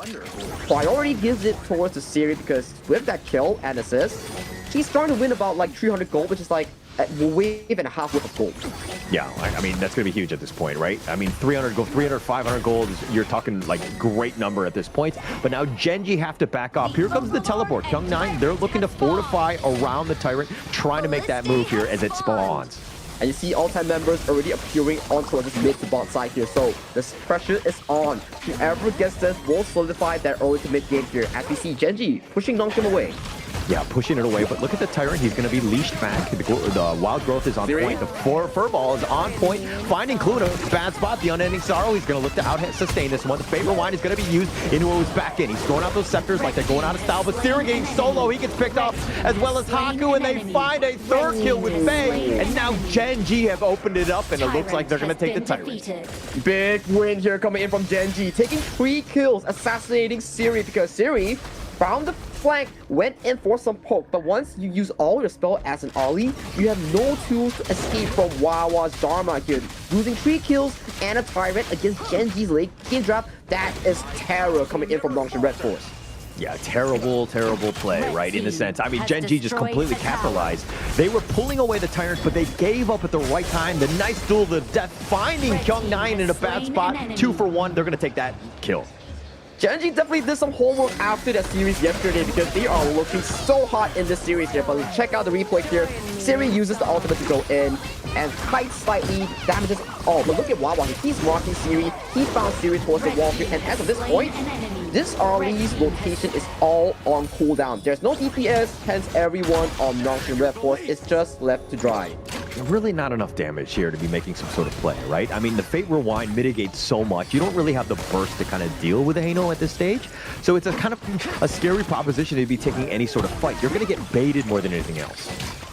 priority gives it towards the series because with that kill and assist, he's starting to win about like 300 gold, which is like a wave and a half worth of gold. Yeah, I mean, that's going to be huge at this point, right? I mean, 300 gold, 300, 500 gold, you're talking like great number at this point. But now Gen.G have to back off. Here comes the teleport. Kyung9, they're looking to fortify around the Tyrant, trying to make that move here as it spawns. And you see all-time members already appearing on towards this mid to bot side here. So this pressure is on. Whoever gets this will solidify that early to mid game here. As we see Gen.G pushing Nongshim away. Yeah, pushing it away, but look at the Tyrant. He's going to be leashed back. The Wild Growth is on point. The Furball is on point. Finding Clue in a bad spot. The Unending Sorrow, he's going to look to out-sustain this one. The Favorite Wine is going to be used. Inuo's back in. He's throwing out those scepters like they're going out of style, but Steering getting solo. He gets picked up, as well as Haku, and they find a third kill with Faye. And now Gen.G have opened it up, and it looks like they're going to take the Tyrant. Big win here coming in from Gen.G, taking 3 kills, assassinating Siri, because Siri found the flank, went in for some poke, but once you use all your spell as an Ollie, you have no tools to escape from Wawa's Dharma here. Losing 3 kills and a Tyrant against Gen.G's late game draft, that is terror coming in from Nongshim RedForce. Yeah, terrible play, right, in a sense. I mean, Gen.G just completely capitalized. They were pulling away the Tyrants, but they gave up at the right time. The nice duel to death, finding Kyung9 in a bad spot. 2 for 1, they're going to take that kill. Gen.G definitely did some homework after that series yesterday because they are looking so hot in this series here. But check out the replay here. Siri uses the ultimate to go in and kites slightly, damages all. But look at Wawa, he's marking Siri. He found Siri towards the wall here. And as of this point, this Arlie's rotation is all on cooldown. There's no DPS, hence everyone on Nongshim RedForce is just left to dry. Really not enough damage here to be making some sort of play, right? I mean, the Fate Rewind mitigates so much. You don't really have the burst to kind of deal with a Hano at this stage. So it's a kind of a scary proposition to be taking any sort of fight. You're going to get baited more than anything else.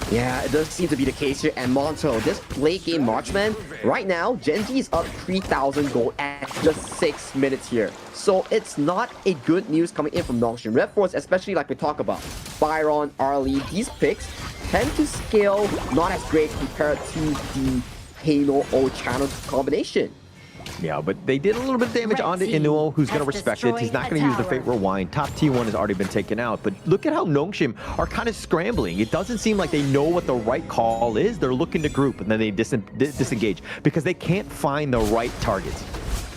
Yeah, it does seem to be the case here. And Monto, this late game marksman, right now, Gen.G is up 3,000 gold at just 6 minutes here. So it's not a good news coming in from Nongshim. RedForce, especially like we talk about, Byron, Arlie, these picks tend to scale not as great compared to the Halo O channel combination. Yeah, but they did a little bit of damage onto Inuo, who's going to respect it. He's not going to use the Fate Rewind. Top T1 has already been taken out, but look at how Nongshim are kind of scrambling. It doesn't seem like they know what the right call is. They're looking to group, and then they disengage because they can't find the right targets.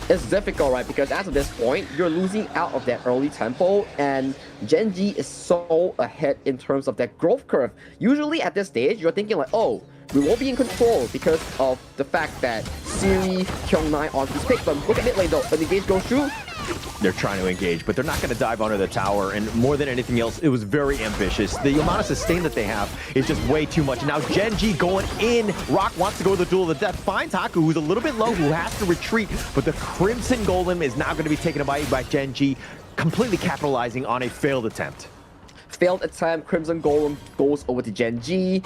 It's difficult, right? Because as of this point, you're losing out of that early tempo, and Gen.G is so ahead in terms of that growth curve. Usually at this stage, you're thinking like, oh, we won't be in control because of the fact that Siri, Kyung-Nai on this pick. But look at mid lane though, when the engage goes through, they're trying to engage, but they're not going to dive under the tower. And more than anything else, it was very ambitious. The amount of sustain that they have is just way too much. Now Gen.G going in. Rock wants to go to the duel of the death. Finds Haku, who's a little bit low, who has to retreat. But the Crimson Golem is now going to be taken away by Gen.G, completely capitalizing on a failed attempt. Failed attempt, Crimson Golem goes over to Gen.G.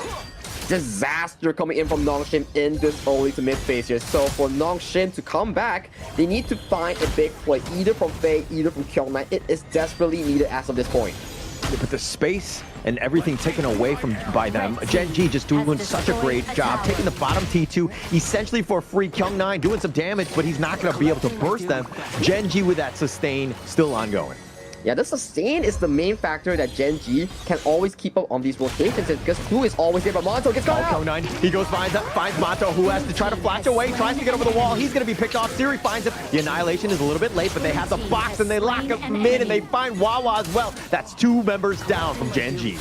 Disaster coming in from Nongshim in this early to mid phase here. So for Nongshim to come back, they need to find a big play, either from Faye, either from Kyung-Nai. It is desperately needed as of this point. But the space and everything taken away by them. Gen.G just doing such a great job, taking the bottom T2 essentially for free. Kyung-Nai doing some damage, but he's not going to be able to burst them. Gen.G with that sustain still ongoing. Yeah, the sustain is the main factor that Gen.G can always keep up on these rotations because Clue is always there, but Monto gets caught out. Kyung-Nai, he goes, finds Monto, who has to try to flash away, tries to get over the wall. He's going to be picked off. Siri finds him. The Annihilation is a little bit late, but they have the box and they lock up mid and they find Wawa as well. That's 2 members down from Gen.G.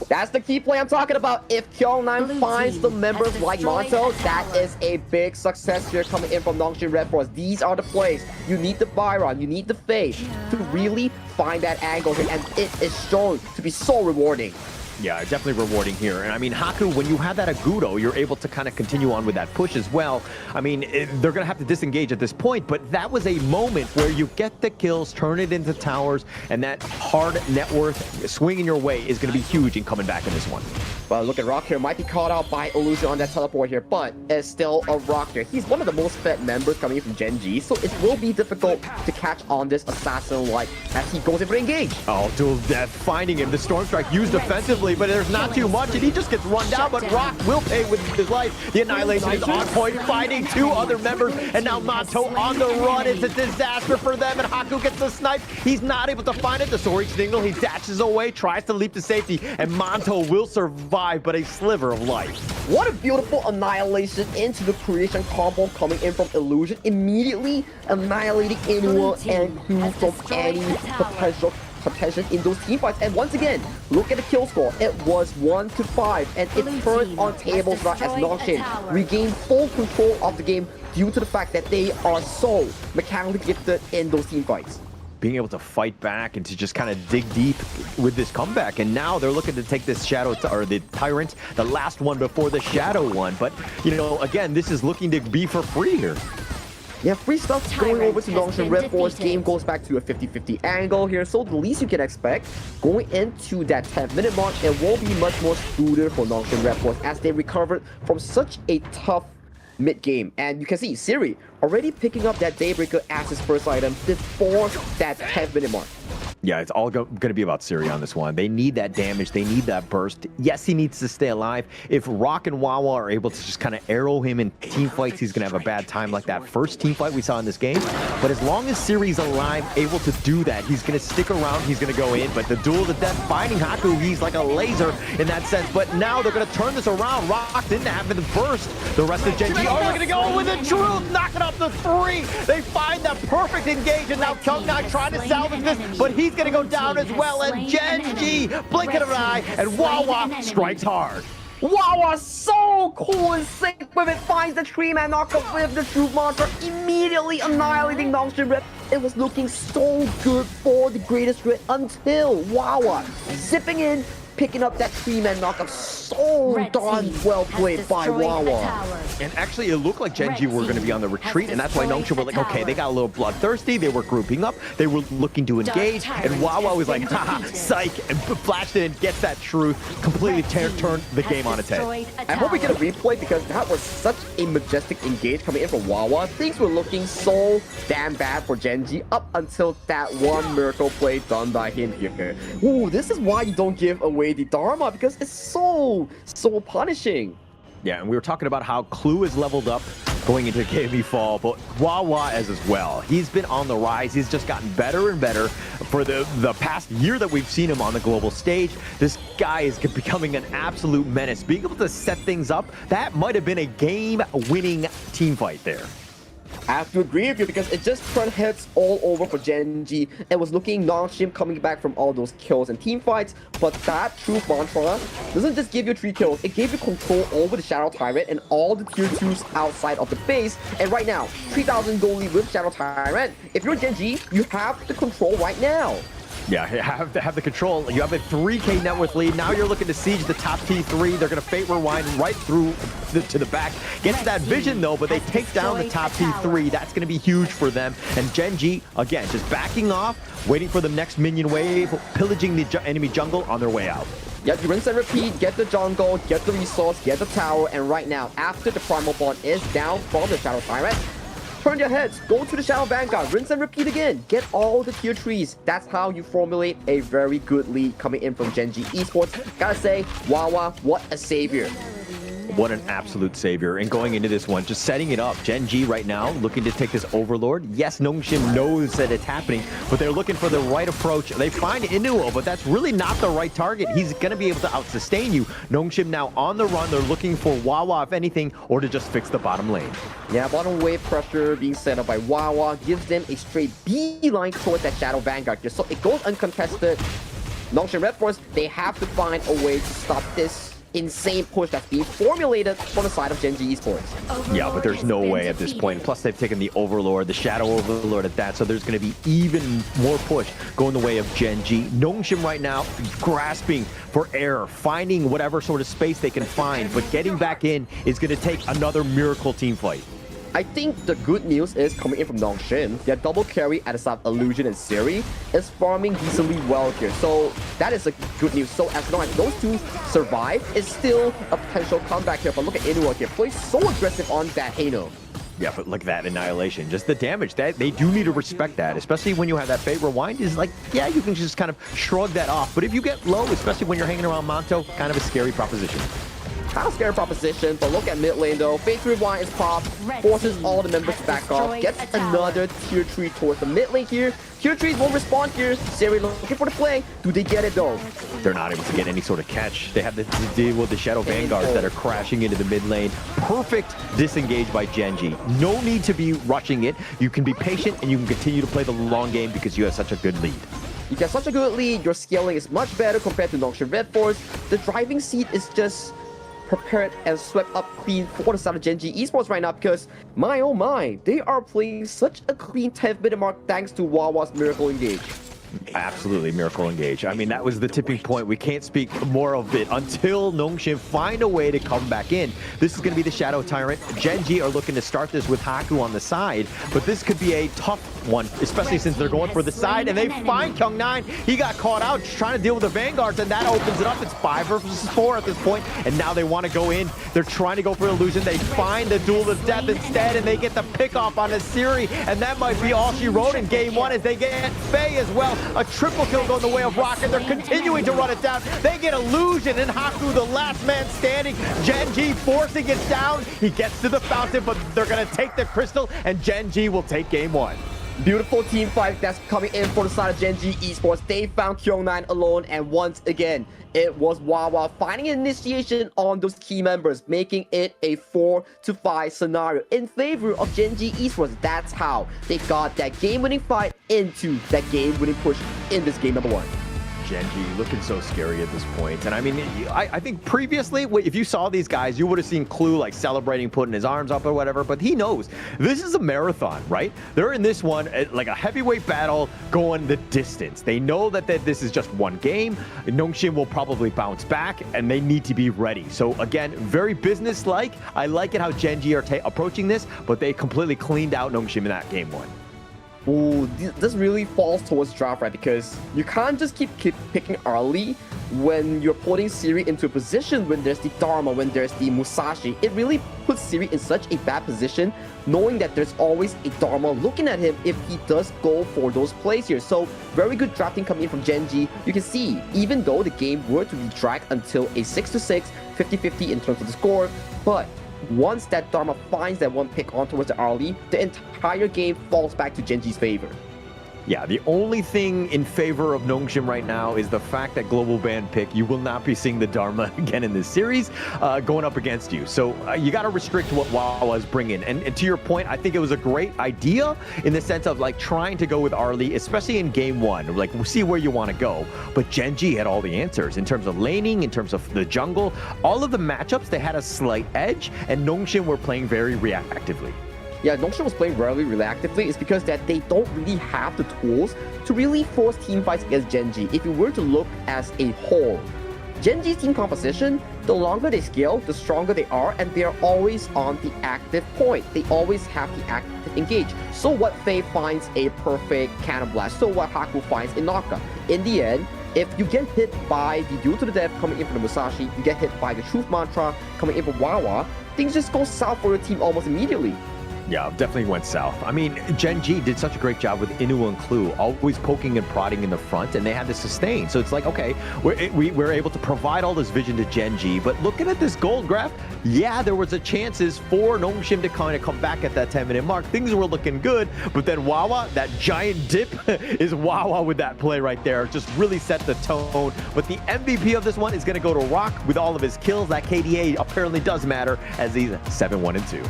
That's the key play I'm talking about. If Kyung-Nai finds the members like Monto, that is a big success here coming in from Nongshim RedForce. These are the plays. You need the Byron, you need the Faye to really find that angle here, and it is shown to be so rewarding. Yeah, definitely rewarding here. And I mean, Haku, when you have that Agudo, you're able to kind of continue on with that push as well. I mean, they're going to have to disengage at this point, but that was a moment where you get the kills, turn it into towers, and that hard net worth swinging your way is going to be huge in coming back in this one. Well, look at Rock here. Might be caught out by Illusion on that teleport here, but it's still a Rock here. He's one of the most fed members coming in from Gen.G, so it will be difficult to catch on this assassin like as he goes in for engage. Oh, dual death finding him. The Storm Strike used defensively, but there's not too much, and he just gets run down, but Rock will pay with his life. The Annihilation is on point, finding 2 other members, and now Monto on the run. It's a disaster for them, and Haku gets the snipe. He's not able to find it. The Soaring Signal, he dashes away, tries to leap to safety, and Monto will survive, but a sliver of life. What a beautiful Annihilation into the creation combo coming in from Illusion, immediately annihilating Inuo and Clue from any potential in those team fights. And once again, look at the kill score. It was 1-5, and it turned on tables right as Nongshim regained full control of the game due to the fact that they are so mechanically gifted in those team fights. Being able to fight back and to just kind of dig deep with this comeback. And now they're looking to take this Shadow, or the Tyrant, the last one before the Shadow one. But, you know, again, this is looking to be for free here. Yeah, free stuff going over to Nongshim RedForce. Game goes back to a 50-50 angle here. So the least you can expect going into that 10-minute mark, it will be much more smoother for Nongshim RedForce as they recovered from such a tough mid-game. And you can see Siri already picking up that Daybreaker as his first item before that 10-minute mark. Yeah, it's all going to be about Siri on this one. They need that damage. They need that burst. Yes, he needs to stay alive. If Rock and Wawa are able to just kind of arrow him in team fights, he's going to have a bad time like that first team fight we saw in this game. But as long as Siri's alive, able to do that, he's going to stick around. He's going to go in. But the duel to death, finding Haku, he's like a laser in that sense. But now they're going to turn this around. Rock didn't have the burst. The rest of Gen.G, oh, they're going to go with the truth, knocking off the 3. They find the perfect engage, and now Kyung-Nai trying to salvage this, but he's going to go down as well, and Gen.G, blink of an eye, and Wawa strikes hard. Wawa so cool and sick with it, finds the 3-man knockup with the Truth Monster, immediately annihilating Nongshim Red. It was looking so good for the greatest Red until Wawa zipping in, picking up that 3-man knockup. So darn well played by Wawa. And actually, it looked like Gen.G were going to be on the retreat, and that's why Nongshim were like, okay, they got a little bloodthirsty. They were grouping up. They were looking to engage, and Wawa was like, haha, psych, and flashed in, gets that truth, completely turned the game on its head. I hope we get a replay because that was such a majestic engage coming in from Wawa. Things were looking so damn bad for Gen.G up until that one miracle play done by him here. Ooh, this is why you don't give away the Dharma, because it's so punishing. Yeah, and we were talking about how Clue is leveled up going into KME Fall, but Wawa as well. He's been on the rise. He's just gotten better and better for the past year that we've seen him on the global stage. This guy is becoming an absolute menace. Being able to set things up, that might have been a game-winning team fight there. I have to agree with you because it just turned heads all over for Gen.G. It was looking Nongshim coming back from all those kills and team fights, but that truth mantra doesn't just give you 3 kills, it gave you control over the Shadow Tyrant and all the tier 2s outside of the base. And right now, 3,000 gold lead with Shadow Tyrant. If you're Gen.G, you have the control right now. Yeah, you have to have the control. You have a 3k net worth lead. Now you're looking to siege the top T3. They're going to Fate Rewind right through to the back. Gets that vision though, but they take down the top T3. That's going to be huge for them. And Gen.G, again, just backing off, waiting for the next minion wave, pillaging the enemy jungle on their way out. Yep, you rinse and repeat, get the jungle, get the resource, get the tower, and right now, after the Primal Bond is down from the Shadow Tyrant, turn your heads, go to the Shadow Vanguard, rinse and repeat again, get all the tier 3s. That's how you formulate a very good lead coming in from Gen.G Esports. Gotta say, Wawa, what a savior. What an absolute savior. And going into this one, just setting it up. Gen.G right now looking to take this Overlord. Yes, Nongshim knows that it's happening, but they're looking for the right approach. They find Inuo, but that's really not the right target. He's going to be able to out-sustain you. Nongshim now on the run. They're looking for Wawa, if anything, or to just fix the bottom lane. Yeah, bottom wave pressure being set up by Wawa gives them a straight beeline towards that Shadow Vanguard. So it goes uncontested. Nongshim RedForce, they have to find a way to stop this insane push that's being formulated from the side of Gen.G Esports. Yeah, but there's no way at this point. Plus, they've taken the Overlord, the Shadow Overlord at that, so there's going to be even more push going the way of Gen.G. Nongshim right now grasping for air, finding whatever sort of space they can find, but getting back in is going to take another miracle team fight. I think the good news is coming in from Nongshim. Their double carry at the side of Illusion and Siri is farming decently well here. So that is a good news. So as long as those two survive, it's still a potential comeback here. But look at Inuo here. Plays so aggressive on that Hano. Yeah, but look at that Annihilation. Just the damage. That they do need to respect that, especially when you have that Fate Rewind. Is like, yeah, you can just kind of shrug that off. But if you get low, especially when you're hanging around Monto, kind of a scary proposition. Kind of scary proposition, but look at mid lane though. Fate Rewind is popped, forces all the members to back off, gets another tier 3 towards the mid lane here. Tier 3s won't respond here. Siri looking for the play. Do they get it though? They're not able to get any sort of catch. They have to deal with the Shadow Vanguards that are crashing into the mid lane. Perfect disengage by Gen.G. No need to be rushing it. You can be patient and you can continue to play the long game because you have such a good lead. You get such a good lead, your scaling is much better compared to Nongshim RedForce. The driving seat is just prepared and swept up clean for the side of Gen.G Esports right now because, my oh my, they are playing such a clean 10th minute mark thanks to Wawa's Miracle Engage. Absolutely, Miracle Engage. I mean, that was the tipping point. We can't speak more of it until Nongshim find a way to come back in. This is going to be the Shadow Tyrant. Gen.G are looking to start this with Haku on the side, but this could be a tough one, especially since they're going for the side, and they find Kyung9. He got caught out trying to deal with the Vanguards, and that opens it up. It's 5 versus 4 at this point, and now they want to go in. They're trying to go for Illusion. They find the Duel of Death instead, and they get the pick off on a Siri, and that might be all she wrote in game 1 as they get Faye as well. A triple kill going the way of Rocket. They're continuing to run it down. They get Illusion, and Haku, the last man standing. Gen.G forcing it down. He gets to the fountain, but they're going to take the crystal, and Gen.G will take game 1. Beautiful team fight that's coming in for the side of Gen.G Esports. They found Kyung9 alone, and once again, it was Wawa finding initiation on those key members, making it a 4-5 scenario in favor of Gen.G Esports. That's how they got that game-winning fight into that game-winning push in this game number 1. Gen.G looking so scary at this point. And I mean, I think previously, if you saw these guys, you would have seen Clue like celebrating, putting his arms up or whatever, but he knows this is a marathon, right? They're in this one, like a heavyweight battle going the distance. They know that this is just one game. Nongshim will probably bounce back and they need to be ready. So again, very business-like. I like it how Gen.G are approaching this, but they completely cleaned out Nongshim in that game one. Ooh, this really falls towards draft, right? Because you can't just keep picking early when you're putting Siri into a position when there's the Dharma, when there's the Musashi. It really puts Siri in such a bad position, knowing that there's always a Dharma looking at him if he does go for those plays here. So very good drafting coming in from Gen.G. You can see, even though the game were to be dragged until a 6-6, 50-50 in terms of the score, but once that Dharma finds that one pick on towards the early, the entire game falls back to Gen.G's favor. Yeah, the only thing in favor of Nongshim right now is the fact that global ban pick, you will not be seeing the Dharma again in this series going up against you. So you got to restrict what Wawa's bringing. And to your point, I think it was a great idea in the sense of like trying to go with Arlie, especially in game one, like we'll see where you want to go. But Gen.G had all the answers in terms of laning, in terms of the jungle, all of the matchups, they had a slight edge, and Nongshim were playing very reactively. Yeah, Nongshim was playing very reactively. It's because that they don't really have the tools to really force team fights against Gen.G. If you were to look as a whole, Gen.G's team composition, the longer they scale, the stronger they are, and they are always on the active point. They always have the active engage. So what Faye finds a perfect cannon blast, so what Haku finds a knockup. In the end, if you get hit by the duel to the death coming in from the Musashi, you get hit by the truth mantra coming in from Wawa, things just go south for your team almost immediately. Yeah, definitely went south. I mean, Gen.G did such a great job with Inu and Clue, always poking and prodding in the front, and they had to sustain. So it's like, okay, we're able to provide all this vision to Gen.G, but looking at this gold graph, yeah, there was a chances for Nongshim to kind of come back at that 10-minute mark. Things were looking good, but then Wawa, that giant dip is Wawa with that play right there. Just really set the tone. But the MVP of this one is going to go to Rock with all of his kills. That KDA apparently does matter as he's 7-1-2.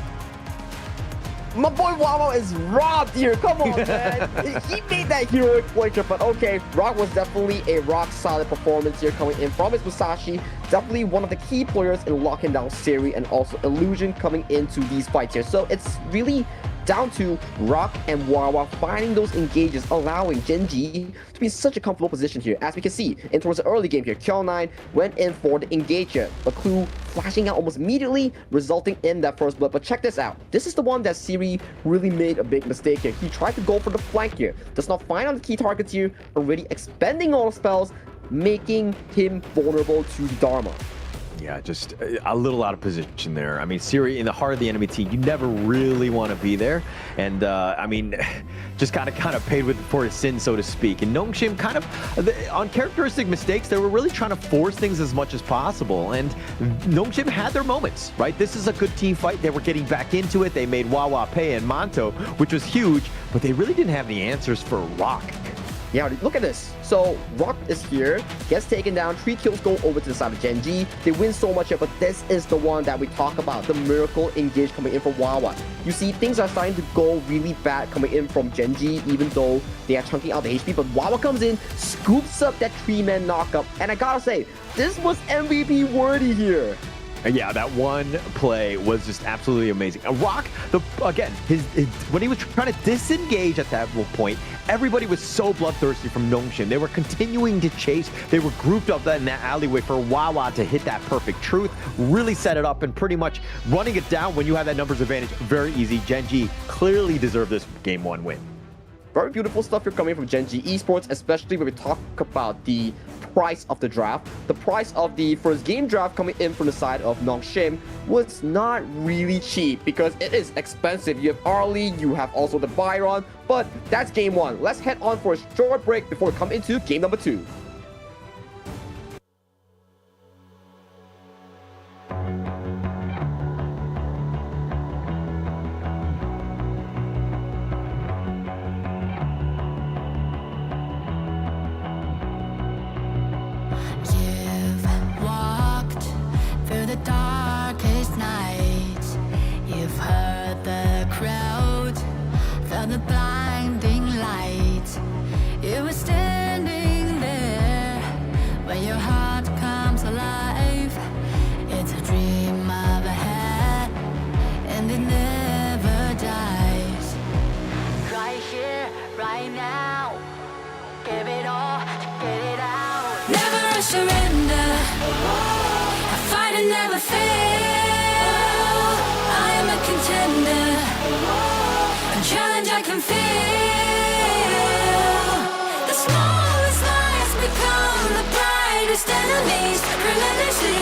My boy Wawa is robbed here. Come on, man. He made that heroic pointer, but okay. Rock was definitely a rock-solid performance here coming in from his Musashi. Definitely one of the key players in locking down Siri and also Illusion coming into these fights here. So it's really down to Rock and Wawa finding those engages, allowing Gen.G to be in such a comfortable position here. As we can see, in towards the early game here, Kel9 went in for the engage here, but Clue flashing out almost immediately, resulting in that first blood. But check this out. This is the one that Siri really made a big mistake here. He tried to go for the flank here, does not find on the key targets here, already expending all the spells, making him vulnerable to the Dharma. Yeah, just a little out of position there. I mean, Siri in the heart of the enemy team, you never really want to be there. And I mean, just kind of paid for his sin, so to speak. And Nongshim kind of, on characteristic mistakes, they were really trying to force things as much as possible. And Nongshim had their moments, right? This is a good team fight. They were getting back into it. They made Wawa pay and Manto, which was huge, but they really didn't have the answers for Rock. Yeah, look at this. So Rock is here, gets taken down, 3 kills go over to the side of Gen.G. They win so much here, but this is the one that we talk about, the miracle engage coming in from Wawa. You see, things are starting to go really bad coming in from Gen.G, even though they are chunking out the HP, but Wawa comes in, scoops up that 3-man knockup, and I gotta say, this was MVP worthy here. Yeah, that one play was just absolutely amazing. Rock, again, when he was trying to disengage at that point, everybody was so bloodthirsty from Nongshim. They were continuing to chase. They were grouped up in that alleyway for Wawa to hit that perfect truth, really set it up, and pretty much running it down when you have that numbers advantage, very easy. Gen.G clearly deserved this game 1 win. Very beautiful stuff here coming from Gen.G Esports, especially when we talk about the price of the draft. The price of the first game draft coming in from the side of Nongshim was not really cheap because it is expensive. You have Arlie, you have also the Byron, but that's game 1. Let's head on for a short break before we come into game number 2. You've walked through the darkest night. You've heard the crowd, felt the blinding light. You were standing there fail. I am a contender, a challenge I can feel. The smallest lies become the brightest enemies, relentlessly.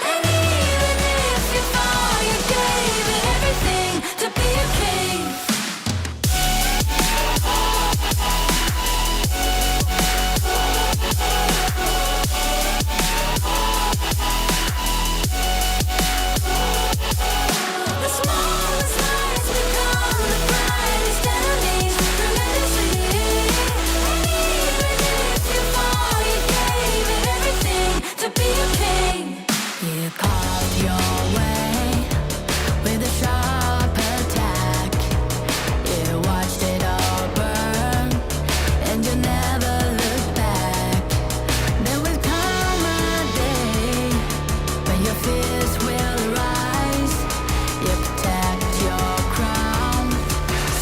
And even if you fall, you gave it everything to be a king. The smallest lies become the brightest enemies, relentlessly. And even if you fall, you gave it everything to be a king. You carved your way with a sharp attack. You watched it all burn, and you never looked back. There will come a day when your fears will rise. You protect your crown,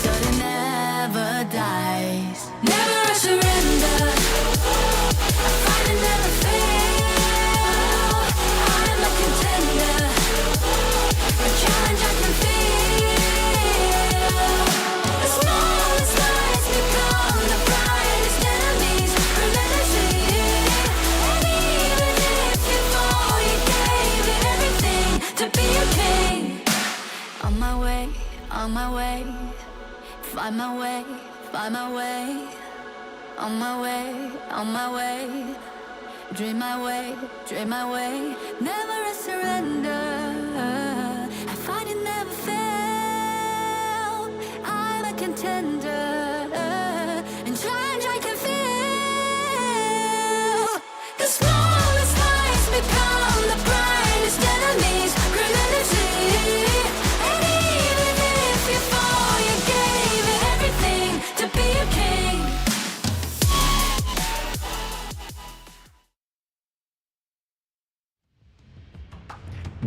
so it never dies. Never a surrender. I fight and never fail. I am a contender, a challenge I can feel. The smallest lies become the brightest enemies, relentlessly. And even if you fall, you gave it everything to be a king. On my way, on my way, find my way, find my way. On my way, on my way, dream my way, dream my way. Never a surrender. I fight and never fail. I'm a contender, and challenge I can feel. The smallest lies become the brightest enemies, relentlessly. And even if you fall, you gave it everything to be a king.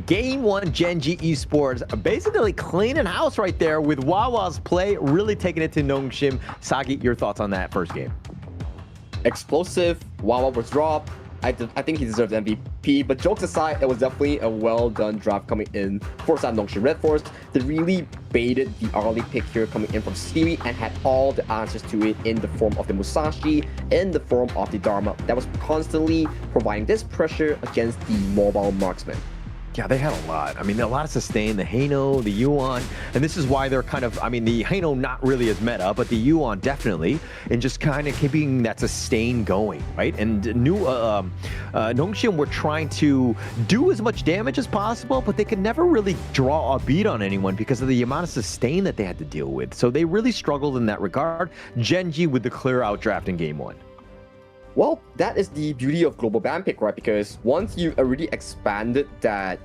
Game 1 Gen.G Esports basically cleaning house right there with Wawa's play really taking it to Nongshim. Sagi, your thoughts on that first game? Explosive. Wawa was dropped. I think he deserved MVP, but jokes aside, it was definitely a well-done draft coming in for side Nongshim RedForce. They really baited the early pick here coming in from Siri and had all the answers to it in the form of the Musashi, in the form of the Dharma that was constantly providing this pressure against the mobile marksman. Yeah, they had a lot. I mean, a lot of sustain, the Hano, the Yuan, and this is why they're kind of, I mean, the Hano not really as meta, but the Yuan definitely, and just kind of keeping that sustain going, right? And Nongshim were trying to do as much damage as possible, but they could never really draw a beat on anyone because of the amount of sustain that they had to deal with. So they really struggled in that regard. Gen.G with the clear out draft in game 1. Well, that is the beauty of global ban pick, right? Because once you've already expanded that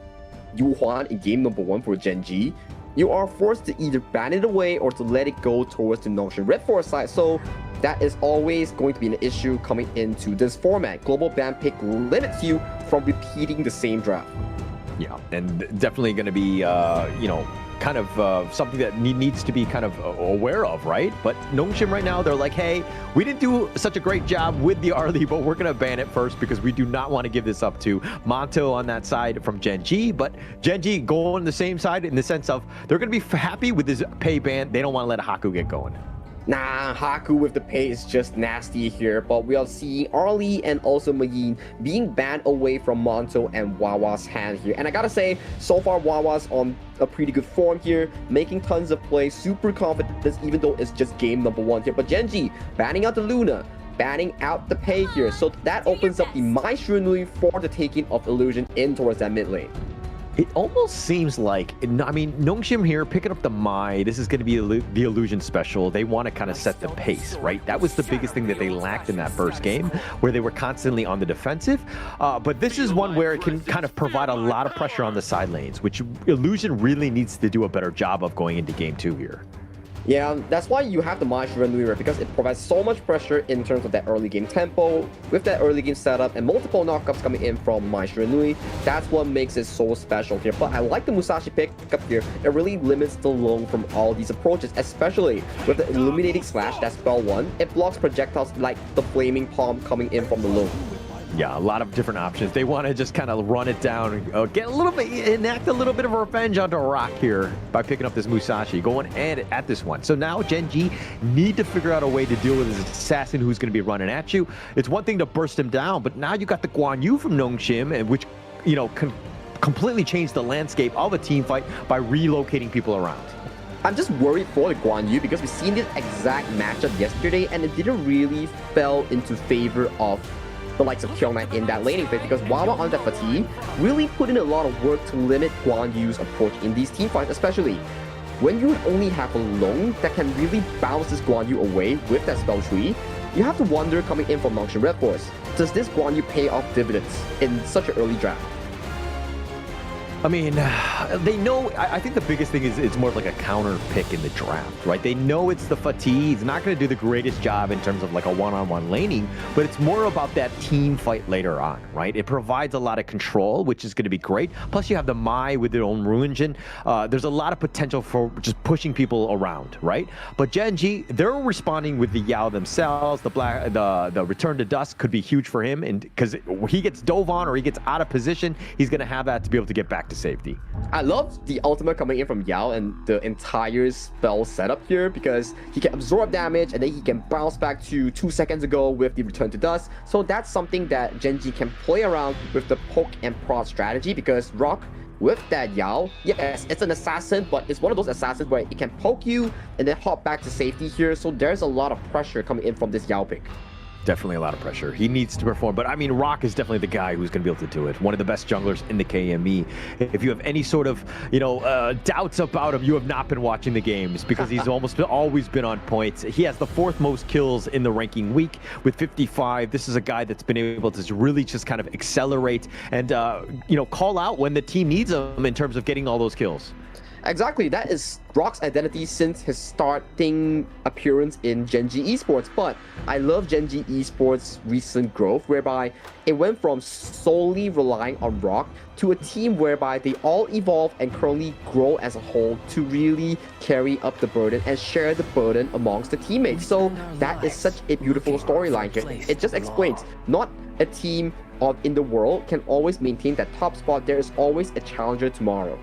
Yuan in game number 1 for Gen.G, you are forced to either ban it away or to let it go towards the Nongshim RedForce side. So that is always going to be an issue coming into this format. Global ban pick limits you from repeating the same draft. Yeah, and definitely going to be, kind of something that needs to be kind of aware of, right? But Nongshim right now, they're like, hey, we didn't do such a great job with the Arlie, but we're going to ban it first because we do not want to give this up to Monto on that side from Gen.G. But Gen.G go on the same side in the sense of they're going to be happy with this pay ban. They don't want to let Haku get going. Nah, Haku with the pay is just nasty here, but we are seeing Arlie and also Magin being banned away from Monto and Wawa's hand here. And I gotta say, so far Wawa's on a pretty good form here, making tons of plays, super confident, even though it's just game number 1 here. But Gen.G banning out the Luna, banning out the pay here, so that opens up the Mai Shiranui for the taking of Illusion in towards that mid lane. It almost seems like, I mean, Nongshim here picking up the Mai. This is going to be the Illusion special. They want to kind of set the pace, right? That was the biggest thing that they lacked in that first game, where they were constantly on the defensive. But this is one where it can kind of provide a lot of pressure on the side lanes, which Illusion really needs to do a better job of going into game 2 here. Yeah, that's why you have the Mai Shiranui, because it provides so much pressure in terms of that early game tempo, with that early game setup and multiple knockups coming in from Mai Shiranui. That's what makes it so special here. But I like the Musashi pickup here. It really limits the Long from all these approaches, especially with the Illuminating Slash, that's spell 1. It blocks projectiles like the Flaming Palm coming in from the Long. Yeah, a lot of different options. They want to just kind of run it down and get a little bit, enact a little bit of revenge onto Rock here by picking up this Musashi, going at this one. So now Gen.G need to figure out a way to deal with this assassin who's going to be running at you. It's one thing to burst him down, but now you got the Guan Yu from Nongshim, and which, you know, can completely change the landscape of a team fight by relocating people around. I'm just worried for the Guan Yu because we've seen this exact matchup yesterday, and it didn't really fell into favor of the likes of Kyungman in that laning phase, because Wawa on that fatigue really put in a lot of work to limit Guan Yu's approach in these team fights, especially when you only have a Long that can really bounce this Guan Yu away with that spell tree. You have to wonder, coming in from Nongshim RedForce, does this Guan Yu pay off dividends in such an early draft? I mean, they know, I think the biggest thing is it's more of like a counter pick in the draft, right? They know it's the fatigue. He's not going to do the greatest job in terms of like a one-on-one laning, but it's more about that team fight later on, right? It provides a lot of control, which is going to be great. Plus you have the Mai with their own Ruin Jin. There's a lot of potential for just pushing people around, right? But Gen.G, they're responding with the Yao themselves. The Return to Dust could be huge for him, and because he gets dove on or he gets out of position, he's going to have that to be able to get back to safety. I love the ultimate coming in from Yao and the entire spell setup here, because he can absorb damage and then he can bounce back to 2 seconds ago with the Return to Dust. So that's something that Gen.G can play around with the poke and prod strategy, because Rock with that Yao, yes, it's an assassin, but it's one of those assassins where it can poke you and then hop back to safety here. So there's a lot of pressure coming in from this Yao pick. Definitely a lot of pressure. He needs to perform, but I mean, Rock is definitely the guy who's going to be able to do it. One of the best junglers in the KME. If you have any sort of, doubts about him, you have not been watching the games, because he's always been on points. He has the 4th most kills in the ranking week with 55. This is a guy that's been able to really just kind of accelerate and, call out when the team needs him in terms of getting all those kills. Exactly, that is Rock's identity since his starting appearance in Gen.G Esports. But I love Gen.G Esports' recent growth, whereby it went from solely relying on Rock to a team whereby they all evolve and currently grow as a whole to really carry up the burden and share the burden amongst the teammates. So that is such a beautiful storyline here. It just explains, not a team in the world can always maintain that top spot. There is always a challenger tomorrow.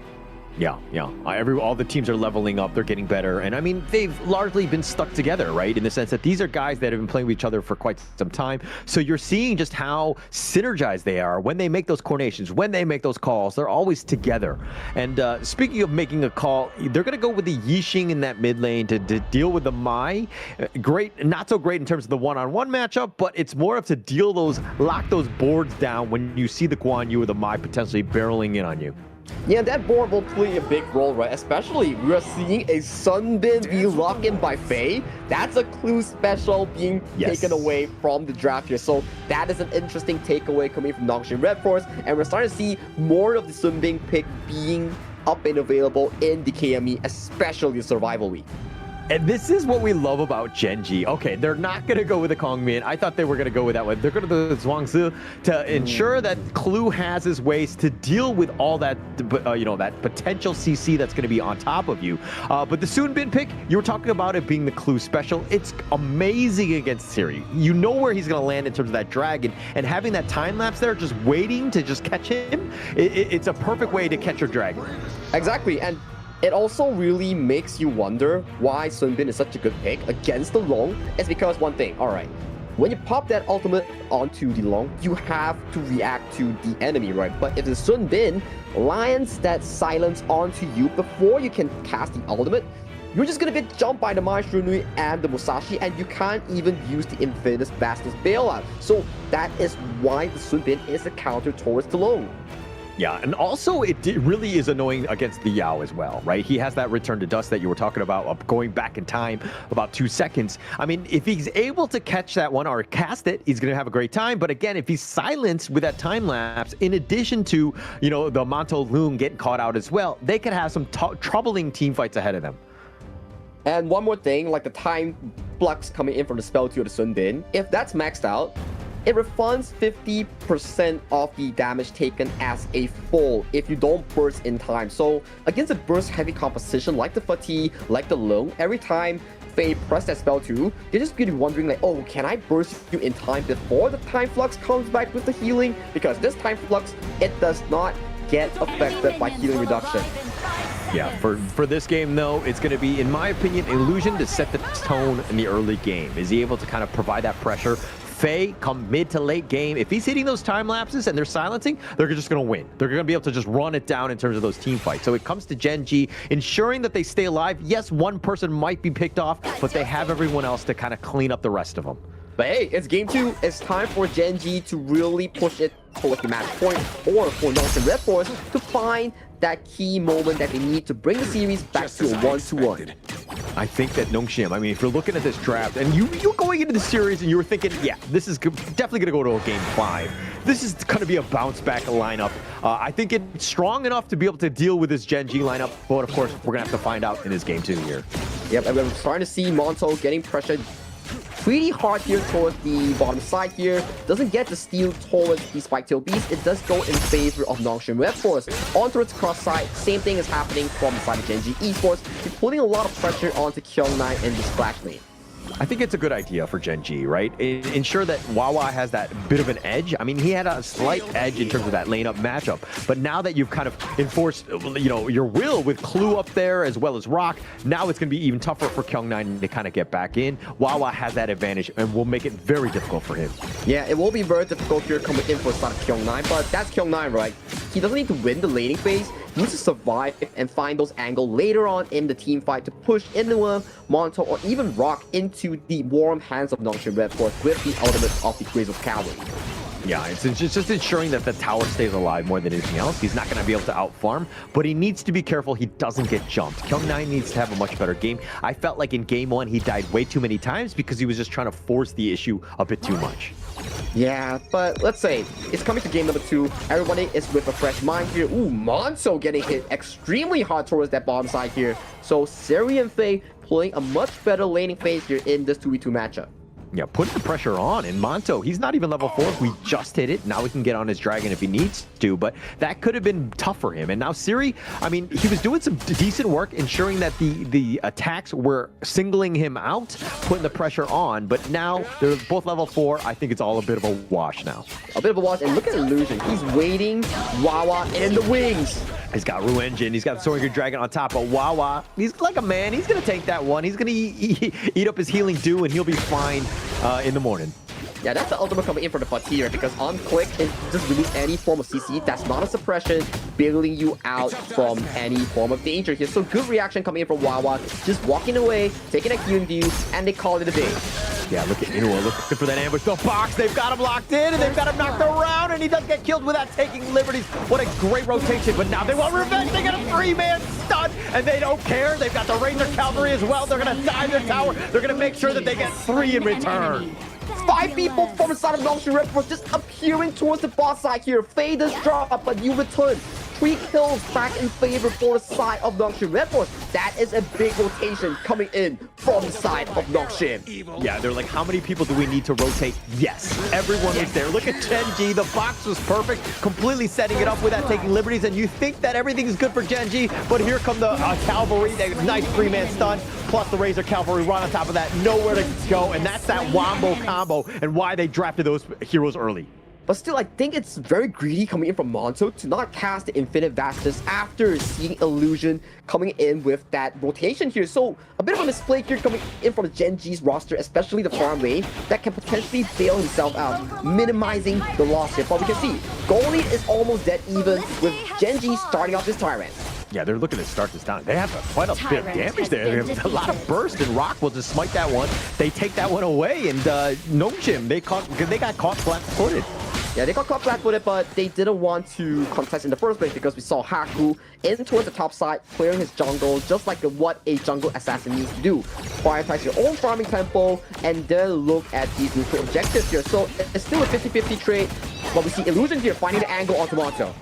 Yeah. All the teams are leveling up. They're getting better. And I mean, they've largely been stuck together, right? In the sense that these are guys that have been playing with each other for quite some time. So you're seeing just how synergized they are when they make those coordinations, when they make those calls. They're always together. And speaking of making a call, they're going to go with the Yixing in that mid lane to deal with the Mai. Great, not so great in terms of the one-on-one matchup, but it's more of to lock those boards down when you see the Guan Yu or the Mai potentially barreling in on you. Yeah, that board will play a big role, right? Especially we are seeing a Sunbin be locked in by Faye. That's a clue special being taken away from the draft here. So that is an interesting takeaway coming from Nongshim RedForce. And we're starting to see more of the Sunbin pick being up and available in the KME, especially Survival Week. And this is what we love about Gen.G. Okay, they're not going to go with the Kongmin. I thought they were going to go with that one. They're going to do the Zhuangzi to ensure that Clue has his ways to deal with all that, that potential CC that's going to be on top of you. But the Sunbin pick, you were talking about it being the Clue special. It's amazing against Siri. You know where he's going to land in terms of that dragon, and having that time lapse there, just waiting to just catch him, it's a perfect way to catch your dragon. Exactly, and it also really makes you wonder why Sunbin is such a good pick against the Long. It's because one thing, alright, when you pop that ultimate onto the Long, you have to react to the enemy, right? But if the Sunbin lands that silence onto you before you can cast the ultimate, you're just gonna get jumped by the Mai Shunui and the Musashi, and you can't even use the Infamous Bastards bailout. So that is why the Sunbin is a counter towards the Long. Yeah, and also it really is annoying against the Yao as well, right? He has that Return to Dust that you were talking about, going back in time about 2 seconds. I mean, if he's able to catch that one or cast it, he's going to have a great time. But again, if he's silenced with that time lapse, in addition to, the Manto Loon getting caught out as well, they could have some troubling team fights ahead of them. And one more thing, like the time flux coming in from the spell to the Sunbin, if that's maxed out, it refunds 50% of the damage taken as a full if you don't burst in time. So against a burst heavy composition like the Fatigue, like the Long, every time Faye press that spell too, they're just gonna be wondering like, oh, can I burst you in time before the time flux comes back with the healing? Because this time flux, it does not get affected by healing reduction. Yeah, for this game though, it's going to be, in my opinion, Illusion to set the tone in the early game. Is he able to kind of provide that pressure? Faye, come mid to late game, if he's hitting those time lapses and they're silencing, they're just going to win. They're going to be able to just run it down in terms of those team fights. So it comes to Gen.G, ensuring that they stay alive. Yes, one person might be picked off, but they have everyone else to kind of clean up the rest of them. But hey, it's game 2. It's time for Gen.G to really push it towards the match point, or for Nongshim RedForce to find that key moment that they need to bring the series back to a 1-1. I think that Nongshim, I mean, if you're looking at this draft and you're going into the series and you were thinking, yeah, this is definitely going to go to a game 5. This is going to be a bounce back lineup. I think it's strong enough to be able to deal with this Gen.G lineup, but of course, we're going to have to find out in this game 2 here. Yep, and we're starting to see Monto getting pressured pretty hard here towards the bottom side here. Doesn't get the steal towards the Spike-tail Beast. It does go in favor of Nongshim RedForce. On towards cross side, same thing is happening from the side of Gen.G Esports. He's putting a lot of pressure onto KME in this splash lane. I think it's a good idea for Gen.G, right? Ensure that Wawa has that bit of an edge. I mean, he had a slight edge in terms of that lane-up matchup, but now that you've kind of enforced, you know, your will with Clue up there as well as Rock, now it's going to be even tougher for KME to kind of get back in. Wawa has that advantage and will make it very difficult for him. Yeah, it will be very difficult here coming in for the start of KME, but that's KME, right? He doesn't need to win the laning phase. He needs to survive and find those angles later on in the team fight to push into Monto or even Rock into the warm hands of Nongshim RedForce with the ultimate of the Grace of Cavalry. Yeah, it's just ensuring that the tower stays alive more than anything else. He's not going to be able to outfarm, but he needs to be careful he doesn't get jumped. KME needs to have a much better game. I felt like in game 1, he died way too many times because he was just trying to force the issue a bit too much. Yeah, but let's say it's coming to game number 2. Everybody is with a fresh mind here. Ooh, Monto getting hit extremely hard towards that bottom side here. So Seri and Faye playing a much better laning phase here in this 2v2 matchup. Yeah, put the pressure on. And Monto, he's not even level 4. We just hit it. Now we can get on his dragon if he needs to, but that could have been tough for him. And now Seri, I mean, he was doing some decent work ensuring that the attacks were singling him out, putting the pressure on, but now they're both level 4. I think it's all a bit of a wash now. A bit of a wash, and look at Illusion. He's waiting Wawa in the wings. He's got Ru Engine, he's got Soaring Good Dragon on top, but Wawa, he's like a man. He's going to take that one. He's going to eat up his healing dew, and he'll be fine in the morning. Yeah, that's the ultimate coming in for the Fatir, because on click, it just remove any form of CC. That's not a suppression, bailing you out from any form of danger here. So good reaction coming in from Wawa, just walking away, taking a healing view, and they call it a day. Yeah, look at Inuo looking for that ambush. The box, they've got him locked in, and they've got him knocked around, and he does get killed without taking liberties. What a great rotation, but now they want revenge. They got a 3-man stun, and they don't care. They've got the Razor Cavalry as well. They're going to dive their tower. They're going to make sure that they get 3 in return. 5 people from the side of Nongshim RedForce just appearing towards the boss side here. Faye does drop, but you return. 3 kills back in favor for the side of Nongshim RedForce. That is a big rotation coming in from the side of Nongshim. Yeah, they're like, how many people do we need to rotate? Yes, everyone was there. Look at Gen.G. The box was perfect, completely setting it up without taking liberties, and you think that everything is good for Gen.G, but here come the Cavalry, nice 3-man stun, plus the Razor Cavalry right on top of that, nowhere to go, and that's that Wombo combo, and why they drafted those heroes early. But still, I think it's very greedy coming in from Monto to not cast the Infinite Vastus after seeing Illusion coming in with that rotation here. So a bit of a misplay here coming in from the Gen.G's roster, especially the farm lane, that can potentially bail himself out, minimizing the loss here. But we can see, goal lead is almost dead even with Gen.G starting off this Tyrant. Yeah, they're looking to start this down. They have quite a bit of damage there. They have a lot of burst, and Rock will just smite that one. They take that one away, and Nongshim, they got caught flat-footed. Yeah, they got caught flat-footed, but they didn't want to contest in the first place because we saw Haku in towards the top side, clearing his jungle, just like what a jungle assassin needs to do. Prioritize your own farming tempo, and then look at these neutral objectives here. So it's still a 50-50 trade, but we see Illusion here finding the angle onto Monto.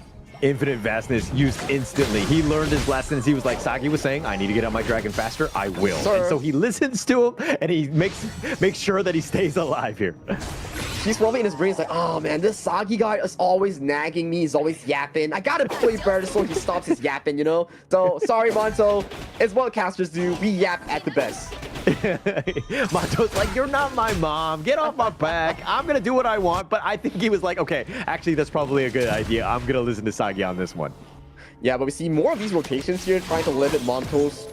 Infinite Vastness used instantly. He learned his lessons. He was like, Sagi was saying, I need to get on my dragon faster. I will. Sir. And so he listens to him, and he makes sure that he stays alive here. He's probably in his brain, he's like, oh man, this Sagi guy is always nagging me. He's always yapping. I gotta play better so he stops his yapping, you know? So, sorry, Monto. It's what casters do. We yap at the best. Monto's like, you're not my mom. Get off my back. I'm going to do what I want. But I think he was like, okay, actually, that's probably a good idea. I'm going to listen to Sagi on this one. Yeah, but we see more of these rotations here, trying to limit Monto's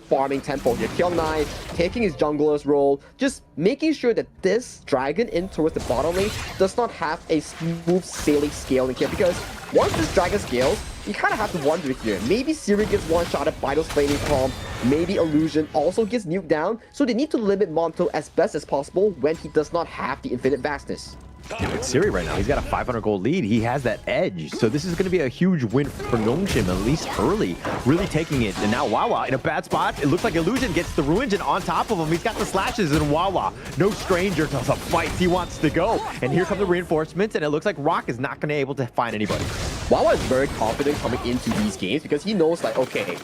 farming tempo here. KM9 taking his jungler's role, just making sure that this dragon in towards the bottom lane does not have a smooth sailing scaling here, because once this dragon scales, you kind of have to wonder here. Maybe Siri gets one-shotted by those flaming palm, maybe Illusion also gets nuked down, so they need to limit Monto as best as possible when he does not have the infinite vastness. Yeah, with Siri right now, he's got a 500 gold lead. He has that edge. So this is going to be a huge win for Nongshim, at least early. Really taking it. And now Wawa in a bad spot. It looks like Illusion gets the Ruin Engine on top of him. He's got the slashes, and Wawa, no stranger to the fights. He wants to go. And here come the reinforcements, and it looks like Rock is not going to be able to find anybody. Wawa is very confident coming into these games because he knows, like, okay,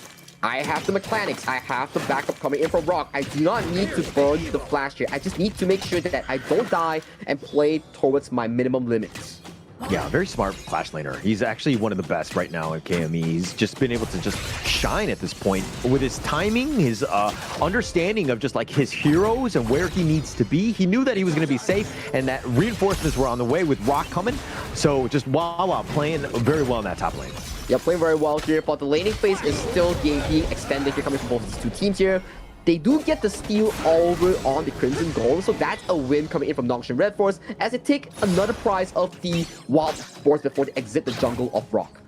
I have the mechanics, I have the backup coming in from Rock. I do not need to burn the flash here. I just need to make sure that I don't die and play towards my minimum limits. Yeah, very smart flash laner. He's actually one of the best right now at KME. He's just been able to just shine at this point with his timing, his understanding of just like his heroes and where he needs to be. He knew that he was going to be safe and that reinforcements were on the way with Rock coming. So just Wawa playing very well in that top lane. Yeah, playing very well here, but the laning phase is still being extended here coming from both these two teams here. They do get the steal over on the Crimson Golem, so that's a win coming in from Nongshim RedForce as they take another prize of the Wild Force before they exit the jungle of Rock.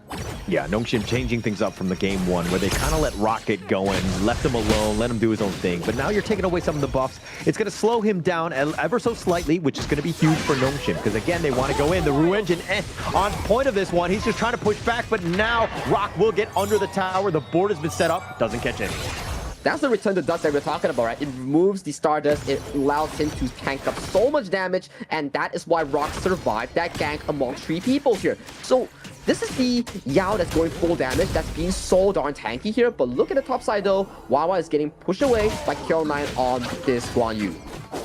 Yeah, Nongshim changing things up from the game one where they kind of let Rock get going, left him alone, let him do his own thing. But now you're taking away some of the buffs. It's going to slow him down ever so slightly, which is going to be huge for Nongshim because, again, they want to go in. The Ru Engine on point of this one. He's just trying to push back, but now Rock will get under the tower. The board has been set up. Doesn't catch it. That's the return to dust that we're talking about, right? It removes the Stardust, it allows him to tank up so much damage, and that is why Rock survived that gank amongst 3 people here. So this is the Yao that's going full damage, that's being so darn tanky here, but look at the top side though, Wawa is getting pushed away by KM9 on this Guan Yu.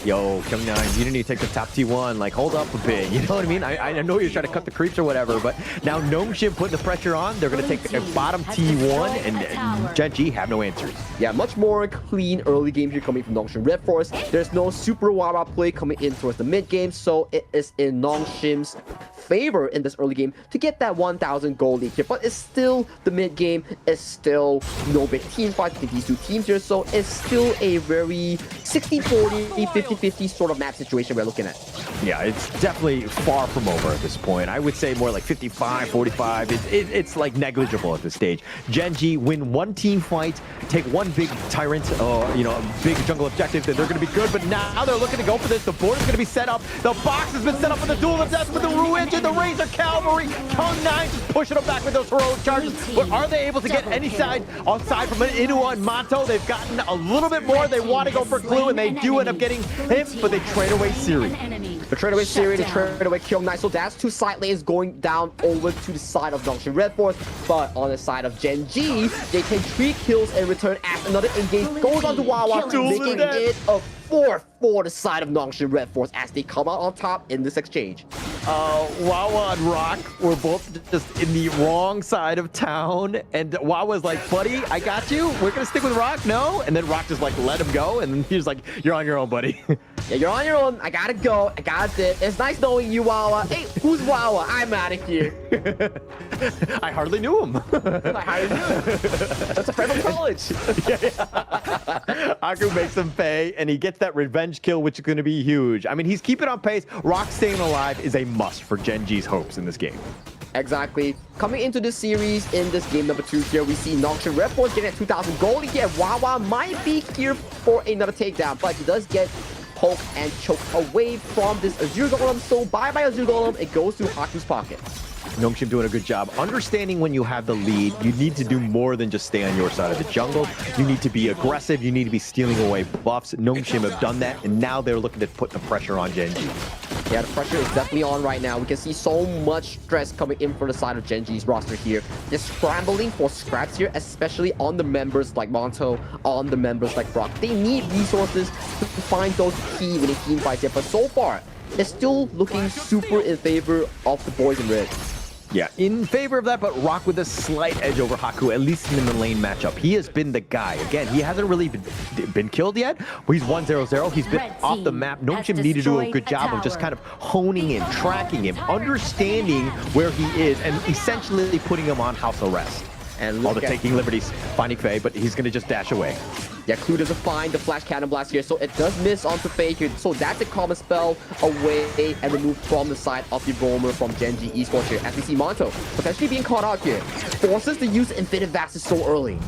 Yo, KM9, you didn't need to take the top T1. Like, hold up a bit. You know what I mean? I know you're trying to cut the creeps or whatever, but now Nongshim putting the pressure on. They're going to take a bottom T1, and Gen.G have no answers. Yeah, much more clean early game here coming from Nongshim RedForce. There's no super Wawa play coming in towards the mid game, so it is in Nongshim's favor in this early game to get that 1,000 gold lead here. But it's still, the mid game is still no big team fight between these two teams here, so it's still a very 60-40, 50-50 sort of map situation we're looking at. Yeah, it's definitely far from over at this point. I would say more like 55-45. It's like negligible at this stage. Gen.G win one team fight, take one big tyrant, you know, a big jungle objective, that they're going to be good, but now they're looking to go for this. The board is going to be set up. The box has been set up for the duel of death with the Ru Engine, the Razor Cavalry. KM9 just pushing them back with those heroic charges, but are they able to get any side aside from Inua and Monto? They've gotten a little bit more. They want to go for Clue, and they do end up getting him, but they trade away Siri. They trade away Siri, they trade away KM9, so that's 2 side lanes going down over to the side of Nongshim RedForce, but on the side of Gen.G, they take 3 kills in return as another engage goes on to Wawa, making it a 4 for the side of Nongshim RedForce as they come out on top in this exchange. Wawa and Rock were both just in the wrong side of town, and Wawa's like, buddy, I got you. We're gonna stick with Rock, no? And then Rock just like let him go, and then he's like, you're on your own, buddy. Yeah, you're on your own. I gotta go. I got it. It's nice knowing you, Wawa. Hey, who's Wawa? I'm out of here. I hardly knew him. I hardly knew him. That's a friend from college. Aku makes him pay, and he gets that revenge kill, which is going to be huge. I mean, he's keeping on pace. Rock staying alive is a must for Gen.G's hopes in this game. Exactly. Coming into this series, in this game number 2 here, we see Nongshim RedForce getting at 2,000 gold. Yeah, Wawa might be here for another takedown, but he does get poke and choke away from this Azure Golem. So bye-bye Azure Golem. It goes to Haku's pocket. Nongshim doing a good job. Understanding when you have the lead, you need to do more than just stay on your side of the jungle. You need to be aggressive. You need to be stealing away buffs. Nongshim have done that, and now they're looking to put the pressure on Gen.G. Yeah, the pressure is definitely on right now. We can see so much stress coming in for the side of Gen.G's roster here. They're scrambling for scraps here, especially on the members like Monto, on the members like Brock. They need resources to find those key winning team fights here, but so far, it's still looking super in favor of the boys in red. Yeah, in favor of that, but Rock with a slight edge over Haku, at least in the lane matchup. He has been the guy. Again, he hasn't really been killed yet. He's 1-0-0. He's been off the map. Nongshim needed to do a good job of just kind of honing him, tracking him, understanding where he is, and essentially putting him on house arrest. And All the taking liberties, finding Faye, but he's going to just dash away. Yeah, Clue doesn't find the Flash Cannon Blast here, so it does miss onto Faye here. So that's a common spell away and removed from the side of the roamer from Gen.G Esports here. As we see Monto potentially being caught out here. Forces to use Infinite Vaxes so early.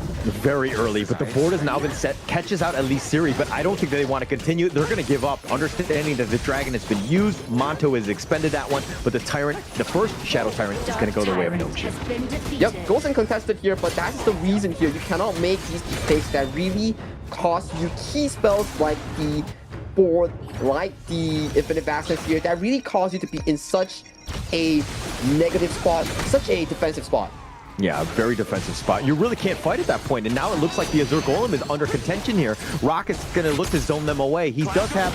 Very early, but the board has now been set. Catches out at least Siri, but I don't think that they want to continue. They're going to give up, understanding that the Dragon has been used. Monto has expended that one, but the Tyrant, the first Shadow Tyrant, is going to go the way of Nongshim. Yep, goes uncontested here, but that's the reason here. You cannot make these mistakes that really cost you key spells like the board, like the Infinite Vaxes here, that really cause you to be in such a negative spot, such a defensive spot. Yeah, a very defensive spot. You really can't fight at that point, and now it looks like the Azure Golem is under contention here. Rocket's going to look to zone them away. He does have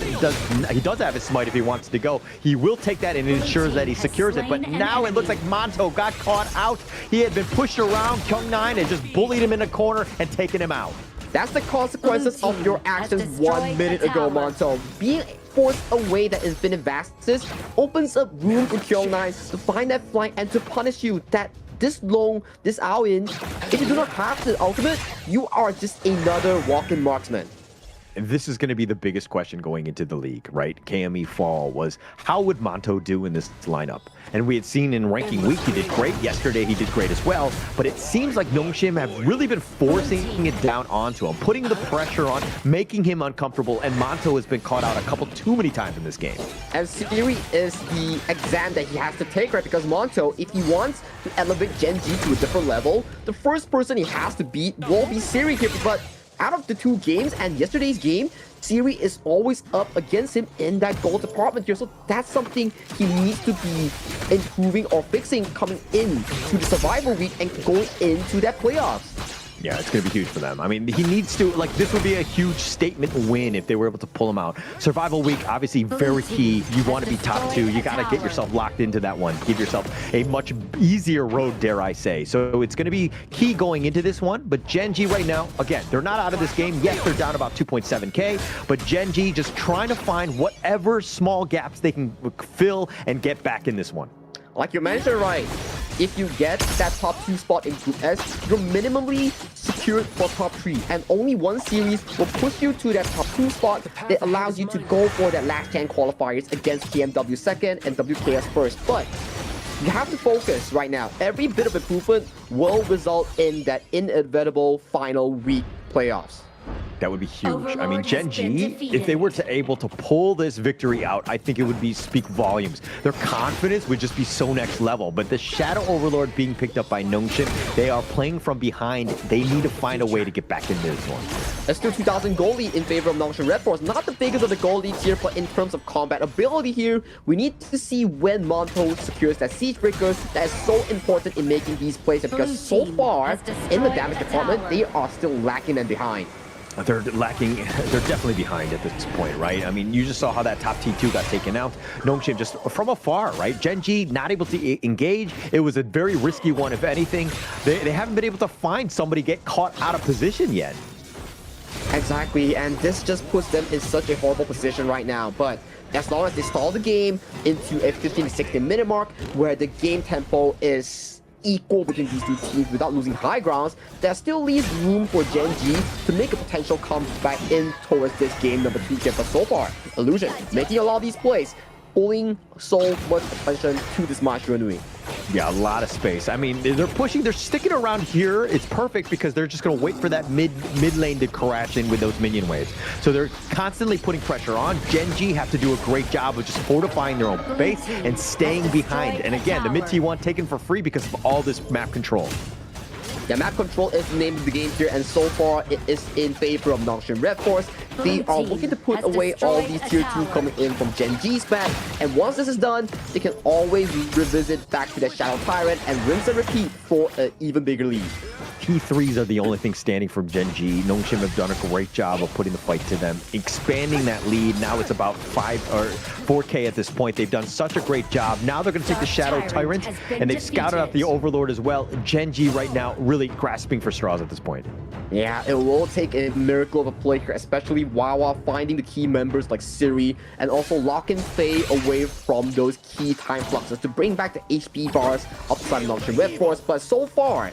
his smite if he wants to go. He will take that and ensures that he secures it, but now it looks like Monto got caught out. He had been pushed around. Kyung9 had just bullied him in a corner and taken him out. That's the consequences of your actions 1 minute ago, Monto. Being forced away that Infinite Vaxes opens up room for Kyung9 to find that flank and to punish you. That this long, this hour in, if you do not have the ultimate, you are just another walking marksman. And this is going to be the biggest question going into the league, right? KME fall was, how would Monto do in this lineup? And we had seen in ranking week, he did great. Yesterday, he did great as well. But it seems like Nongshim have really been forcing it down onto him, putting the pressure on, making him uncomfortable. And Monto has been caught out a couple too many times in this game. And Siri is the exam that he has to take, right? Because Monto, if he wants to elevate Gen.G to a different level, the first person he has to beat will be Siri here. But out of the two games and yesterday's game, Siri is always up against him in that goal department here. So that's something he needs to be improving or fixing coming into the survival week and going into that playoffs. Yeah, it's going to be huge for them. I mean, he needs to, like, this would be a huge statement win if they were able to pull him out. Survival week, obviously very key. You want to be top 2. You got to get yourself locked into that one. Give yourself a much easier road, dare I say. So it's going to be key going into this one. But Gen.G right now, again, they're not out of this game. Yes, they're down about 2.7K. But Gen.G just trying to find whatever small gaps they can fill and get back in this one. Like you mentioned, right? If you get that top 2 spot in Group S, you're minimally secured for top 3. And only one series will push you to that top 2 spot that allows you to go for that last chance qualifiers against KMW second and WKS first. But you have to focus right now. Every bit of improvement will result in that inevitable final week playoffs. That would be huge. I mean, Gen.G, if they were able to pull this victory out, I think it would speak volumes. Their confidence would just be so next level. But the Shadow Overlord being picked up by Nongshim, they are playing from behind. They need to find a way to get back into this one. Let's do 2,000 goal lead in favor of Nongshim RedForce. Not the biggest of the goal leads here, but in terms of combat ability here, we need to see when Monto secures that Siege Breaker that is so important in making these plays. Because so far, in the damage department, they are still lacking and behind. They're lacking, they're definitely behind at this point, right? I mean, you just saw how that top T2 got taken out. Nongshim just from afar, right? Gen.G not able to engage. It was a very risky one, if anything. They haven't been able to find somebody get caught out of position yet. Exactly, and this just puts them in such a horrible position right now. But as long as they stall the game into a 15 to 16 minute mark, where the game tempo is equal between these two teams without losing high grounds, there still leaves room for Gen.G to make a potential comeback in towards this game number 2 here. But so far, Illusion making a lot of these plays, pulling so much attention to this match Renui. Yeah, a lot of space. I mean, they're pushing, they're sticking around here. It's perfect because they're just going to wait for that mid lane to crash in with those minion waves. So they're constantly putting pressure on. Gen.G have to do a great job of just fortifying their own base and staying behind. And again, the mid T1 taken for free because of all this map control. Yeah, map control is the name of the game here, and so far it is in favor of Nongshim RedForce. They are looking to put away all these tier 2 coming in from Gen.G's back, and once this is done, they can always revisit back to their Shadow Tyrant and rinse and repeat for an even bigger lead. T3s are the only thing standing from Gen.G. Nongshim have done a great job of putting the fight to them, expanding that lead. Now it's about 5 or 4K at this point. They've done such a great job. Now they're going to take the Shadow Tyrant, and they've scouted out the Overlord as well. Gen.G right now really grasping for straws at this point. Yeah, it will take a miracle of a play here, especially Wawa finding the key members like Siri and also locking Faye away from those key time fluxes to bring back the HP bars upside Nongshim RedForce. But so far,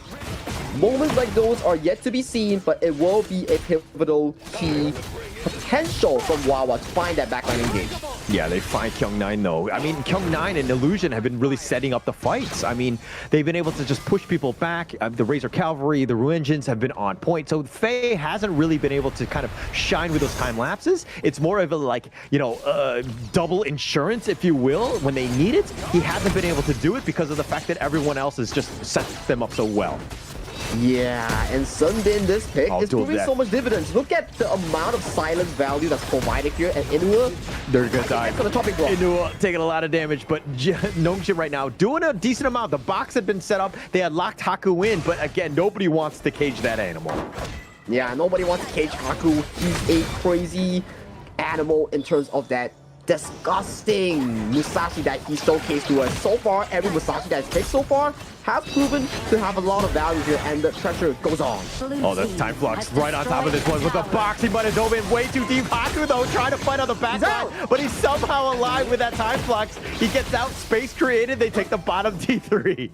moments like those are yet to be seen, but it will be a pivotal key potential from Wawa to find that backline engage. Yeah, they find Kyung9 though. I mean, Kyung9 and Illusion have been really setting up the fights. I mean, they've been able to just push people back. The Razor Cavalry, the Ruinjins have been on point. So Faye hasn't really been able to kind of shine with those time lapses. It's more of a like, you know, double insurance, if you will, when they need it. He hasn't been able to do it because of the fact that everyone else has just set them up so well. Yeah, and Sunbin, this pick is proving so much dividends. Look at the amount of silence value that's provided here, and Inua, they're gonna die. On the topic block. Inua taking a lot of damage, but Nongshim right now doing a decent amount. The box had been set up. They had locked Haku in, but again, nobody wants to cage that animal. Yeah, nobody wants to cage Haku. He's a crazy animal in terms of that disgusting Musashi that he showcased to us. So far, every Musashi that's picked so far has proven to have a lot of value here, and the pressure goes on. Oh, that's time flux right on top of this one with the box. He might have dove in way too deep. Haku, though, trying to fight on the back line, but he's somehow alive with that time flux. He gets out, space created, they take the bottom T3.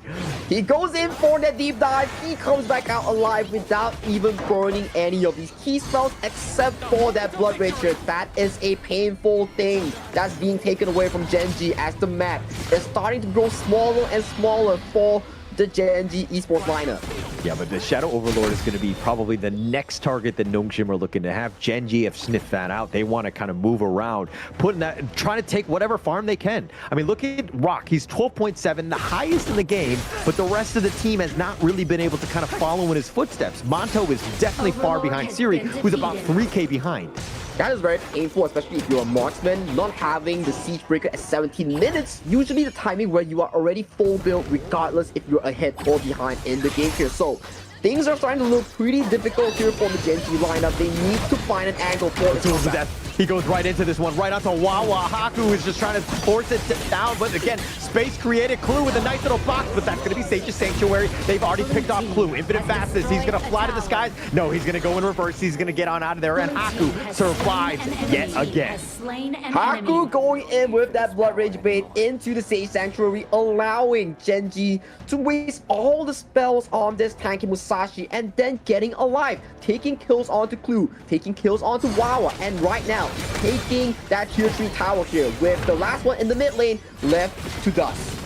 He goes in for that deep dive. He comes back out alive without even burning any of these key spells except for that Blood Rage here. That is a painful thing that's being taken away from Gen.G as the map is starting to grow smaller and smaller for the Gen.G Esports lineup. Yeah, but the Shadow Overlord is going to be probably the next target that Nongshim are looking to have. Gen.G have sniffed that out. They want to kind of move around, putting that, trying to take whatever farm they can. I mean, look at Rock. He's 12.7, the highest in the game, but the rest of the team has not really been able to kind of follow in his footsteps. Monto is definitely far behind Siri, who's about 3K behind. That is very painful, especially if you're a marksman. Not having the siege breaker at 17 minutes, usually the timing where you are already full build regardless if you're ahead or behind in the game here. So things are starting to look pretty difficult here for the Gen.G lineup. They need to find an angle for it. He goes right into this one, right onto Wawa. Haku is just trying to force it down, but again, space created. Clue with a nice little box, but that's going to be Sage's Sanctuary. They've already picked off Clue. Infinite fastness. He's going to fly to the skies. No, he's going to go in reverse. He's going to get on out of there, and Haku survives yet again. Haku going in with that Blood Rage bait into the Sage Sanctuary, allowing Gen.G to waste all the spells on this tanky Musashi and then getting alive, taking kills onto Clue, taking kills onto Wawa, and right now taking that tier 3 tower here with the last one in the mid lane left to dust.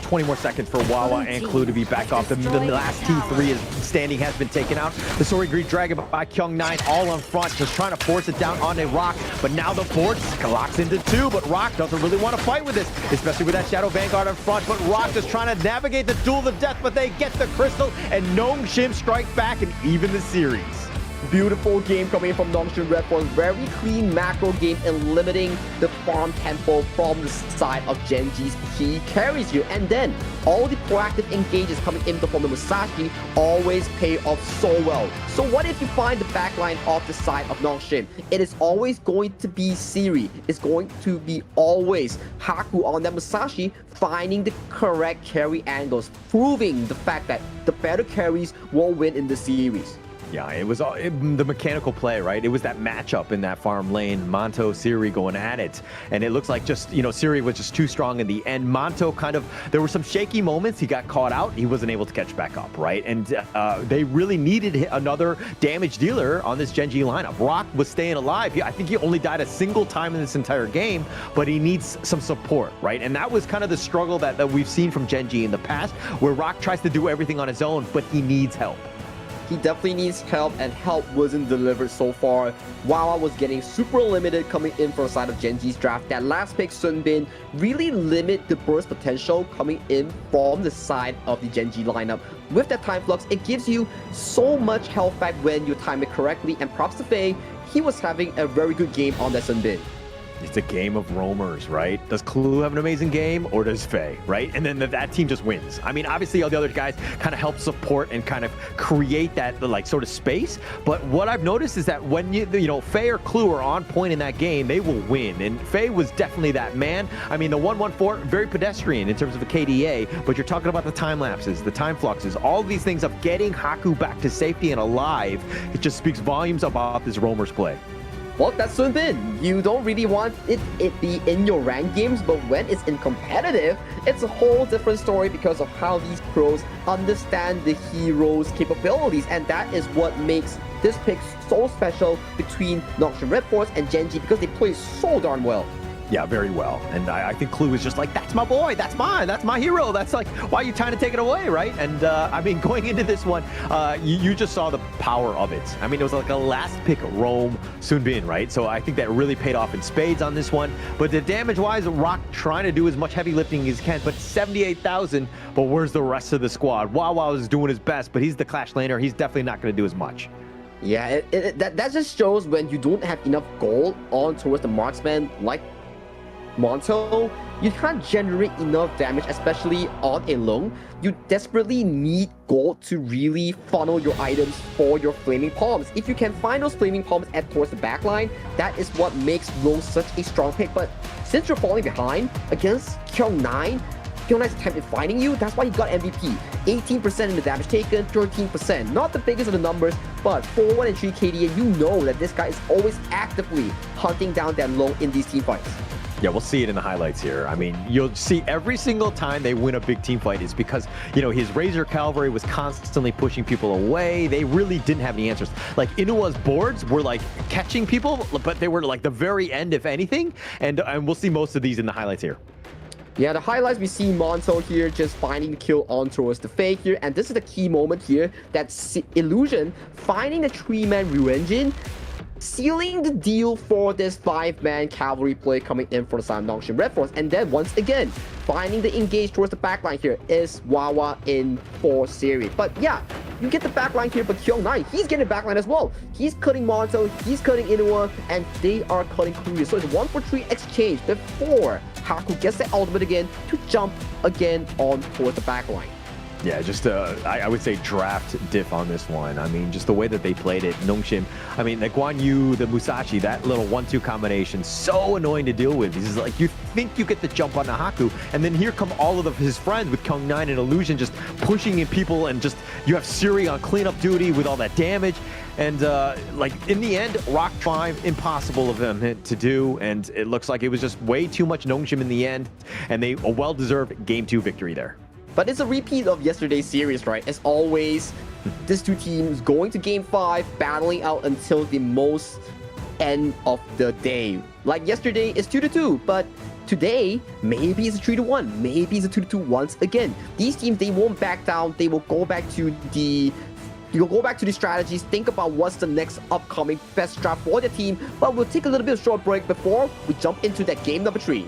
20 more seconds for Wawa and Clue to be back off. The last T3 is standing has been taken out. The Soaring Greed Dragon by Kyung9 all on front, just trying to force it down on a Rock. But now the force locks into 2, but Rock doesn't really want to fight with this, especially with that Shadow Vanguard in front. But Rock is trying to navigate the duel of death, but they get the crystal, and Nongshim strikes back and even the series. Beautiful game coming from Nongshim RedForce. Very clean macro game in limiting the farm tempo from the side of Gen.G's key carries here. And then all the proactive engages coming in from the Musashi always pay off so well. So what if you find the backline off the side of Nongshim? It is always going to be Siri. It's going to be always Haku on that Musashi, finding the correct carry angles, proving the fact that the better carries will win in the series. Yeah, it was the mechanical play, right? It was that matchup in that farm lane, Monto, Siri going at it. And it looks like just, you know, Siri was just too strong in the end. Monto kind of, there were some shaky moments. He got caught out. He wasn't able to catch back up, right? And they really needed another damage dealer on this Gen.G lineup. Rock was staying alive. I think he only died a single time in this entire game, but he needs some support, right? And that was kind of the struggle that we've seen from Gen.G in the past, where Rock tries to do everything on his own, but he needs help. He definitely needs help, and help wasn't delivered so far. Wawa was getting super limited coming in from the side of Gen.G's draft. That last pick, Sun Bin, really limit the burst potential coming in from the side of the Gen.G lineup. With that time flux, it gives you so much health back when you time it correctly, and props to Faye, he was having a very good game on that Sun Bin. It's a game of roamers, right? Does Clue have an amazing game, or does Faye, right? And then that team just wins. I mean, obviously all the other guys kind of help support and kind of create that like sort of space. But what I've noticed is that when you know, Faye or Clue are on point in that game, they will win. And Faye was definitely that man. I mean, the 114, very pedestrian in terms of a KDA, but you're talking about the time lapses, the time fluxes, all these things of getting Haku back to safety and alive. It just speaks volumes about this roamers play. Well, that's Sun Bin. You don't really want it be in your ranked games, but when it's in competitive, it's a whole different story because of how these pros understand the hero's capabilities, and that is what makes this pick so special between Nongshim, RedForce, and Gen.G, because they play so darn well. Yeah, very well. And I think Clue is just like, that's my boy, that's mine, that's my hero. That's like, why are you trying to take it away, right? And I mean, going into this one, you just saw the power of it. I mean, it was like a last pick roam Sun Bin, right? So I think that really paid off in spades on this one. But the damage-wise, Rock trying to do as much heavy lifting as he can, but 78,000, but where's the rest of the squad? Wawa is doing his best, but he's the Clash laner. He's definitely not going to do as much. Yeah, that just shows when you don't have enough gold on towards the marksman like Monto, you can't generate enough damage, especially on a Lung. You desperately need gold to really funnel your items for your Flaming Palms. If you can find those Flaming Palms towards the backline, that is what makes Lung such a strong pick. But since you're falling behind against Kyung9, Kyung9's attempt at fighting you, that's why he got MVP. 18% in the damage taken, 13%. Not the biggest of the numbers, but 4-1 and 3 KDA, you know that this guy is always actively hunting down that Lung in these team fights. Yeah, we'll see it in the highlights here. I mean, you'll see every single time they win a big team fight is because, you know, his Razor Cavalry was constantly pushing people away. They really didn't have any answers. Like, Inua's boards were, like, catching people, but they were, like, the very end, if anything. And we'll see most of these in the highlights here. Yeah, the highlights, we see Monto here just finding the kill on towards the Fake here. And this is the key moment here, that Illusion finding the 3-man Ryu Engine, sealing the deal for this 5-man cavalry play coming in for the side of Nongshim RedForce. And then once again, finding the engage towards the backline here is Wawa in 4 series. But yeah, you get the backline here, but Kyung9, he's getting backline as well. He's cutting Monto, he's cutting Inua, and they are cutting Kuya. So it's a 1-for-3 exchange before Haku gets the ultimate again to jump again on towards the backline. Yeah, just I would say draft diff on this one. I mean, just the way that they played it. Nongshim, I mean, the Guan Yu, the Musashi, that little 1-2 combination, so annoying to deal with. He's like, you think you get the jump on the Haku, and then here come all of his friends with Kyung9 and Illusion just pushing in people, and just, you have Siri on cleanup duty with all that damage. And like, in the end, Rock 5, impossible of them to do, and it looks like it was just way too much Nongshim in the end, and a well-deserved Game 2 victory there. But it's a repeat of yesterday's series, right? As always, these two teams going to Game 5, battling out until the most end of the day. Like yesterday, it's 2-2, but today, maybe it's a 3-1, maybe it's a 2-2 once again. These teams, they won't back down, they will go back to the strategies, think about what's the next upcoming best strat for the team, but we'll take a little bit of short break before we jump into that game number 3.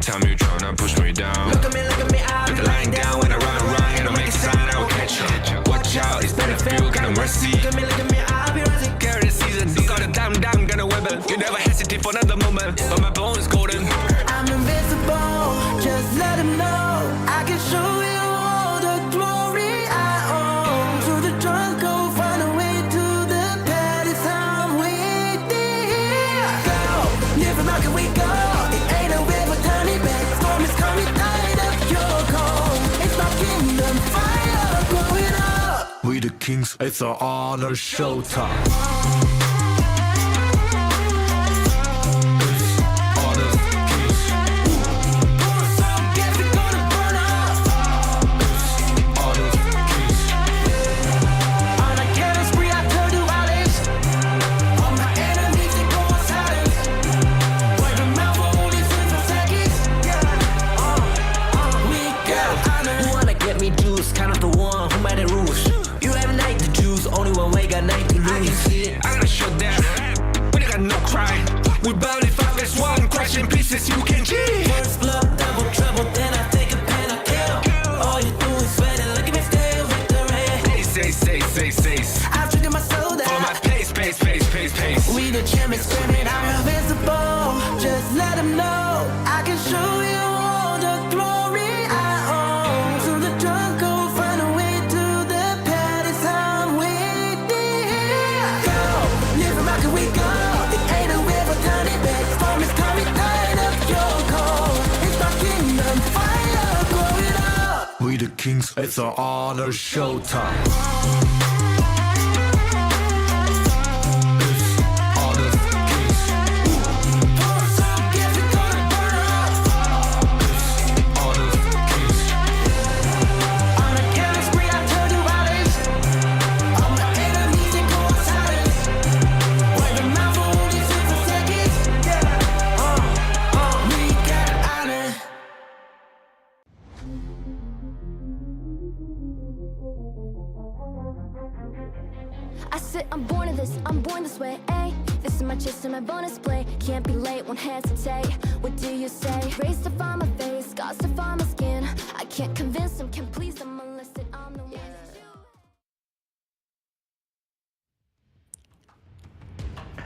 Time you tryna push me down. Look at me, I'll be lying down. When I run around, it'll make a sign, I will catch you. Watch out, it's better feel, get no mercy. Look at me, I'll be rising. Carry the season, you got a damn, gonna weapon. You never hesitate for another moment, but my bone is golden. I'm invincible, just let them know. I can show you all the glory I own. To the drunk, go find a way to the palace. I'm waiting. Go, never mind, can we go? We the kings, it's an honor showtime. smash in pieces, you can G. First blood, double trouble, then I take a pen, I kill. All you do is sweat and look at me still victory. Say. I've drinking my soda. For my pace. We the champions screaming, I'm invincible. Just let them know I can show you all the glory I own. To the drunk, go find a way to the Paris I'm waiting. Go, live and rock and we go. It ain't a river, turning back. Storm is coming, tired of your cold. It's my kingdom, fire, grow it up. We the kings, it's our honor showtime. I said I'm born of this, I'm born this way, ayy. This is my chest and my bonus play. Can't be late, won't hesitate. What do you say? Race to find my face, scars to find my skin. I can't convince them, can't please them unless that I'm the one.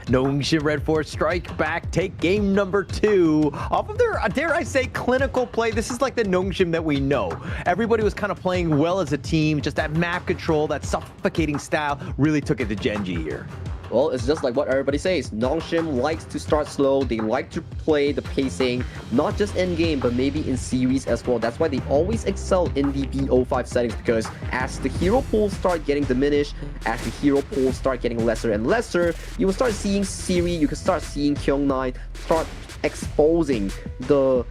Nongshim RedForce strike back, take game number 2 off of their, dare I say, clinical play. This is like the Nongshim that we know. Everybody was kind of playing well as a team, just that map control, that suffocating style really took it to Gen.G here. Well, it's just like what everybody says. Nongshim likes to start slow. They like to play the pacing, not just in game, but maybe in series as well. That's why they always excel in the BO5 settings, because as the hero pools start getting diminished, as the hero pools start getting lesser and lesser, you will start seeing Siri, you can start seeing Kyung9 start exposing the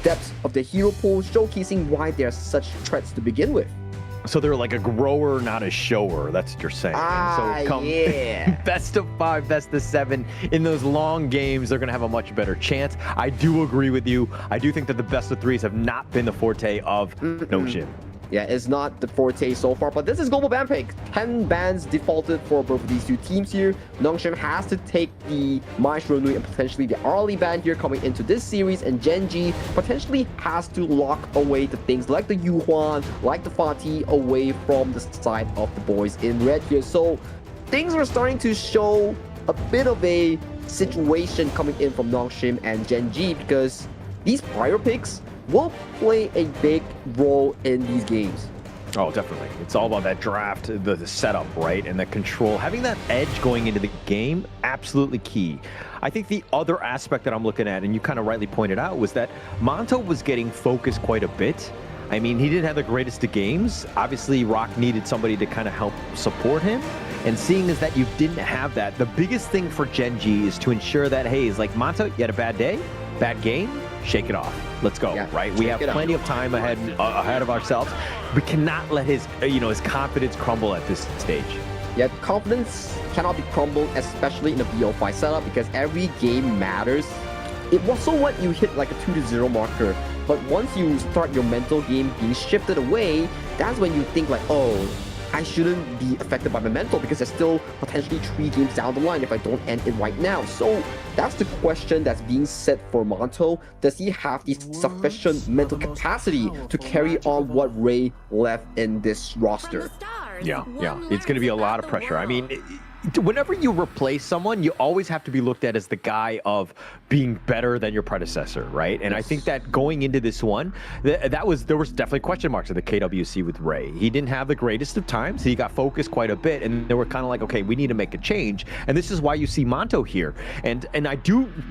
depths of the hero pool, showcasing why they're such threats to begin with. So they're like a grower, not a shower. That's what you're saying. So come yeah. best of 5, best of 7. In those long games, they're going to have a much better chance. I do agree with you. I do think that the best of 3s have not been the forte of Nongshim. Yeah, it's not the forte so far, but this is global ban pick. 10 bans defaulted for both of these two teams here. Nongshim has to take the Maestro Nui and potentially the early ban here coming into this series, and Gen.G potentially has to lock away the things like the Yuhuan, like the Fatih away from the side of the boys in red here. So things are starting to show a bit of a situation coming in from Nongshim and Gen.G, because these prior picks will play a big role in these games. Oh, definitely. It's all about that draft, the setup, right? And the control. Having that edge going into the game, absolutely key. I think the other aspect that I'm looking at, and you kind of rightly pointed out, was that Monto was getting focused quite a bit. I mean, he didn't have the greatest of games. Obviously, Rock needed somebody to kind of help support him. And seeing as that you didn't have that, the biggest thing for Gen.G is to ensure that, hey, it's like, Monto, you had a bad day, bad game, shake it off. Let's go, right? We have plenty of time ahead of ourselves. We cannot let his, his confidence crumble at this stage. Yeah, confidence cannot be crumbled, especially in a BO5 setup, because every game matters. It was so what you hit like a 2-0 marker, but once you start your mental game being shifted away, that's when you think like, oh, I shouldn't be affected by my mental, because there's still potentially 3 games down the line if I don't end it right now. So that's the question that's being set for Monto. Does he have the sufficient mental capacity to carry on what Ray left in this roster? Yeah. It's going to be a lot of pressure. I mean, whenever you replace someone, you always have to be looked at as the guy of being better than your predecessor, right? And I think that going into this one, there was definitely question marks at the KWC with Ray. He didn't have the greatest of times. He got focused quite a bit, and they were kind of like, okay, we need to make a change. And this is why you see Monto here. And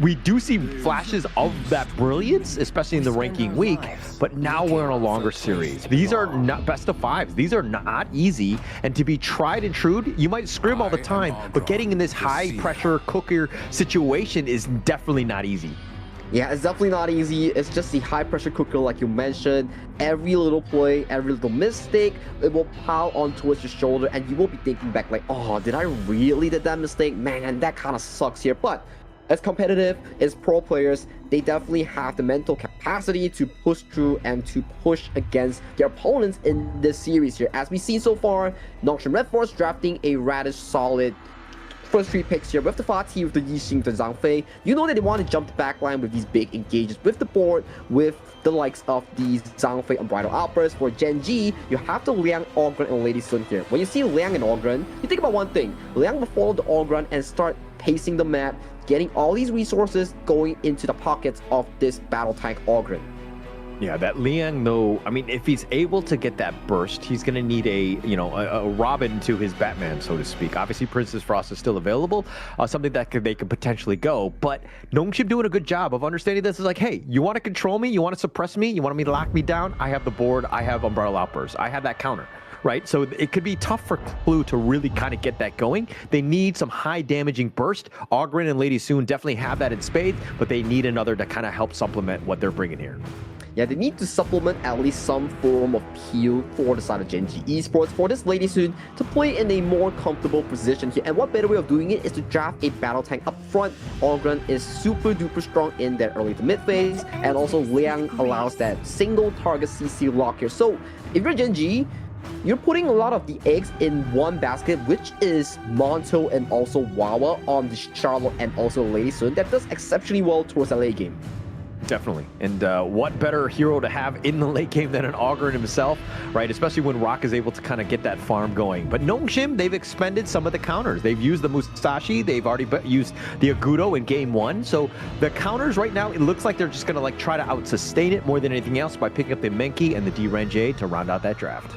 we do see flashes of that brilliance, especially in the ranking week. But now we're in a longer series. These are not best of 5s. These are not easy. And to be tried and true, you might scrim all the time. But getting in this high pressure cooker situation is definitely not easy. Yeah, it's definitely not easy. It's just the high pressure cooker like you mentioned. Every little play, every little mistake, it will pile on towards your shoulder, and you will be thinking back like, oh, did I really did that mistake? Man, that kind of sucks here. But as competitive as pro players, they definitely have the mental capacity to push through and to push against their opponents in this series here. As we've seen so far, Nongshim RedForce drafting a rather solid first 3 picks here with the Fatih, with the Yixing, the Zhang Fei. You know that they want to jump the backline with these big engages with the board, with the likes of the Zhang Fei Unbridled Outburst. For Gen.G, you have the Liang, Ogren, and Lady Sun here. When you see Liang and Ogren, you think about one thing. Liang will follow the Ogren and start pacing the map, getting all these resources going into the pockets of this battle tank Ogren. Yeah, that Liang, though, I mean, if he's able to get that burst, he's going to need a Robin to his Batman, so to speak. Obviously, Princess Frost is still available, something that they could potentially go. But Nongshim doing a good job of understanding this is like, hey, you want to control me? You want to suppress me? You want me to lock me down? I have the board. I have Unbridled Outburst. I have that counter. Right, so it could be tough for Clue to really kind of get that going. They need some high damaging burst. Ogren and Lady Soon definitely have that in spades, but they need another to kind of help supplement what they're bringing here. Yeah, they need to supplement at least some form of peel for the side of Gen.G Esports for this Lady Soon to play in a more comfortable position here. And what better way of doing it is to draft a battle tank up front. Ogren is super duper strong in that early to mid phase, and also Liang allows that single target CC lock here. So if you're Gen.G, you're putting a lot of the eggs in one basket, which is Monto and also Wawa on the Charlotte and also Lady Soon. That does exceptionally well towards the late game. Definitely. And what better hero to have in the late game than an Ogren himself, right? Especially when Rock is able to kind of get that farm going. But Nongshim, they've expended some of the counters. They've used the Musashi. They've already used the Agudo in game 1. So the counters right now, it looks like they're just going to like try to out-sustain it more than anything else by picking up the Menki and the Gen.G to round out that draft.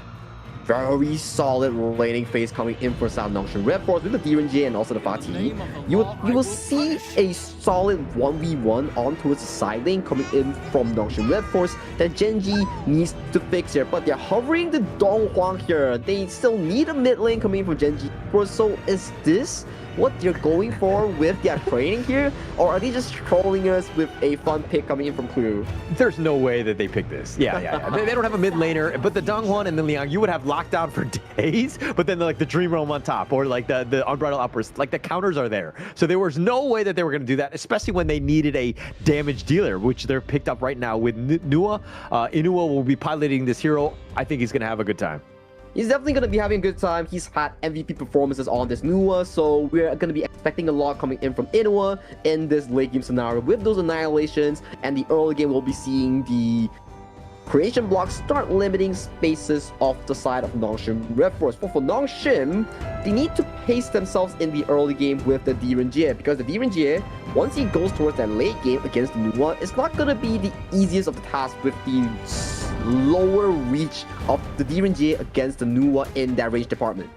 Very solid laning phase coming in for South Nongshim RedForce with the Gen.G and also the Fatih. You will see a solid 1v1 on towards the side lane coming in from Nongshim RedForce that Gen.G needs to fix here. But they're hovering the Dong Huang here. They still need a mid lane coming in from Gen.G. So is this what they're going for with their training here? Or are they just trolling us with a fun pick coming in from Clue? There's no way that they pick this. Yeah. They don't have a mid laner, but the Donghuan and the Liang, you would have lockdown for days, but then like the Dream Realm on top, or like the Unbridled Outburst, like the counters are there. So there was no way that they were going to do that, especially when they needed a damage dealer, which they're picked up right now with Nua. Inua will be piloting this hero. I think he's going to have a good time. He's definitely going to be having a good time. He's had MVP performances on this Nua, so we're going to be expecting a lot coming in from Inua in this late game scenario with those annihilations, and the early game we'll be seeing the creation blocks start limiting spaces off the side of Nongshim RedForce. But for Nongshim, they need to pace themselves in the early game with the Gen.G, because the Gen.G, once he goes towards that late game against the Nua, it's not going to be the easiest of the task with the lower reach of the Gen.G against the Nua in that range department.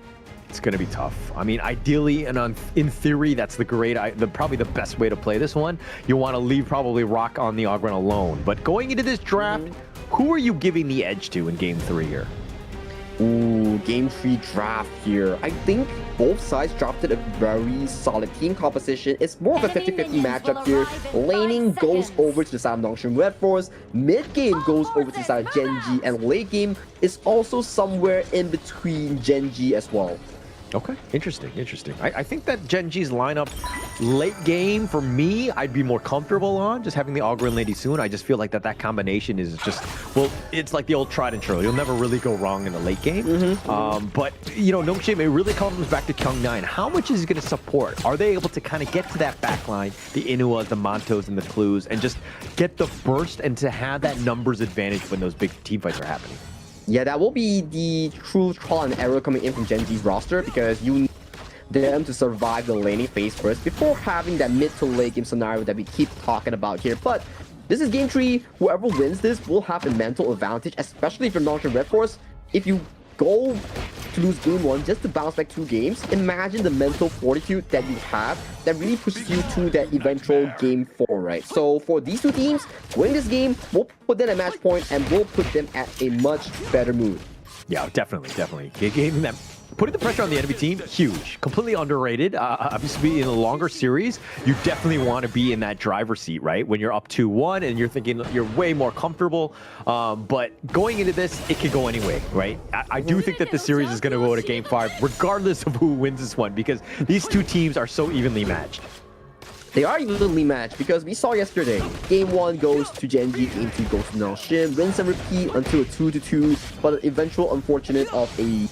It's going to be tough. I mean, ideally and in theory, that's probably the best way to play this one. You want to leave probably Rock on the Ogren alone. But going into this draft, who are you giving the edge to in game 3 here? Ooh, game 3 draft here. I think both sides drafted a very solid team composition. It's more of a 50-50 matchup here. Laning goes over to the side of Nongshim RedForce. Mid game goes over to the side of Gen.G, and late game is also somewhere in between Gen.G as well. Okay, interesting. I think that Gen.G's lineup late game, for me, I'd be more comfortable on, just having the Augur and Lady Soon. I just feel like that combination is just, well, it's like the old tried and true. You'll never really go wrong in the late game. But, you know, Nongshim, it really comes back to Kyung9. How much is he going to support? Are they able to kind of get to that back line, the Inuas, the Montos, and the Clues, and just get the burst and to have that numbers advantage when those big team fights are happening? Yeah, that will be the true trial and error coming in from Gen.G's roster, because you need them to survive the laning phase first before having that mid to late game scenario that we keep talking about here. But this is game 3. Whoever wins this will have a mental advantage, especially if you're Nongshim RedForce. If you go to lose game 1 just to bounce back 2 games, imagine the mental fortitude that you have that really pushes you to that eventual game 4, right? So for these 2 teams, winning this game will put them at match point and will put them at a much better mood. Yeah, definitely. Giving them, putting the pressure on the enemy team, huge. Completely underrated. Obviously, in a longer series, you definitely want to be in that driver's seat, right? When you're up 2-1 and you're thinking you're way more comfortable. But going into this, it could go anyway, right? I do think that the series is going to go to game 5, regardless of who wins this one, because these 2 teams are so evenly matched. They are evenly matched, because we saw yesterday, game 1 goes to Gen.G, game 2 goes to Nongshim, rinse and repeat until a 2-2, but an eventual unfortunate of a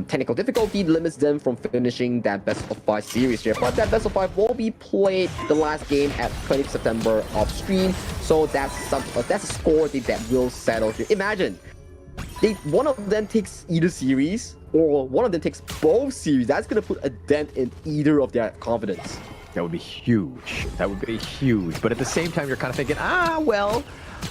technical difficulty limits them from finishing that best of 5 series here. But that best of 5 will be played the last game at 20th September off stream. So that's a score that will settle here. Imagine one of them takes either series or one of them takes both series. That's gonna put a dent in either of their confidence. That would be huge. That would be huge. But at the same time, you're kind of thinking, well,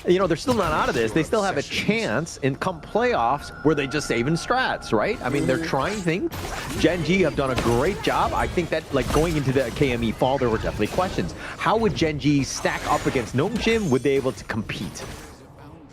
you know, they're still not out of this. They still have a chance in come playoffs where they just saving strats, right? I mean, they're trying things. Gen.G have done a great job. I think that, like, going into the KME fall, there were definitely questions. How would Gen.G stack up against Nongshim? Would they be able to compete?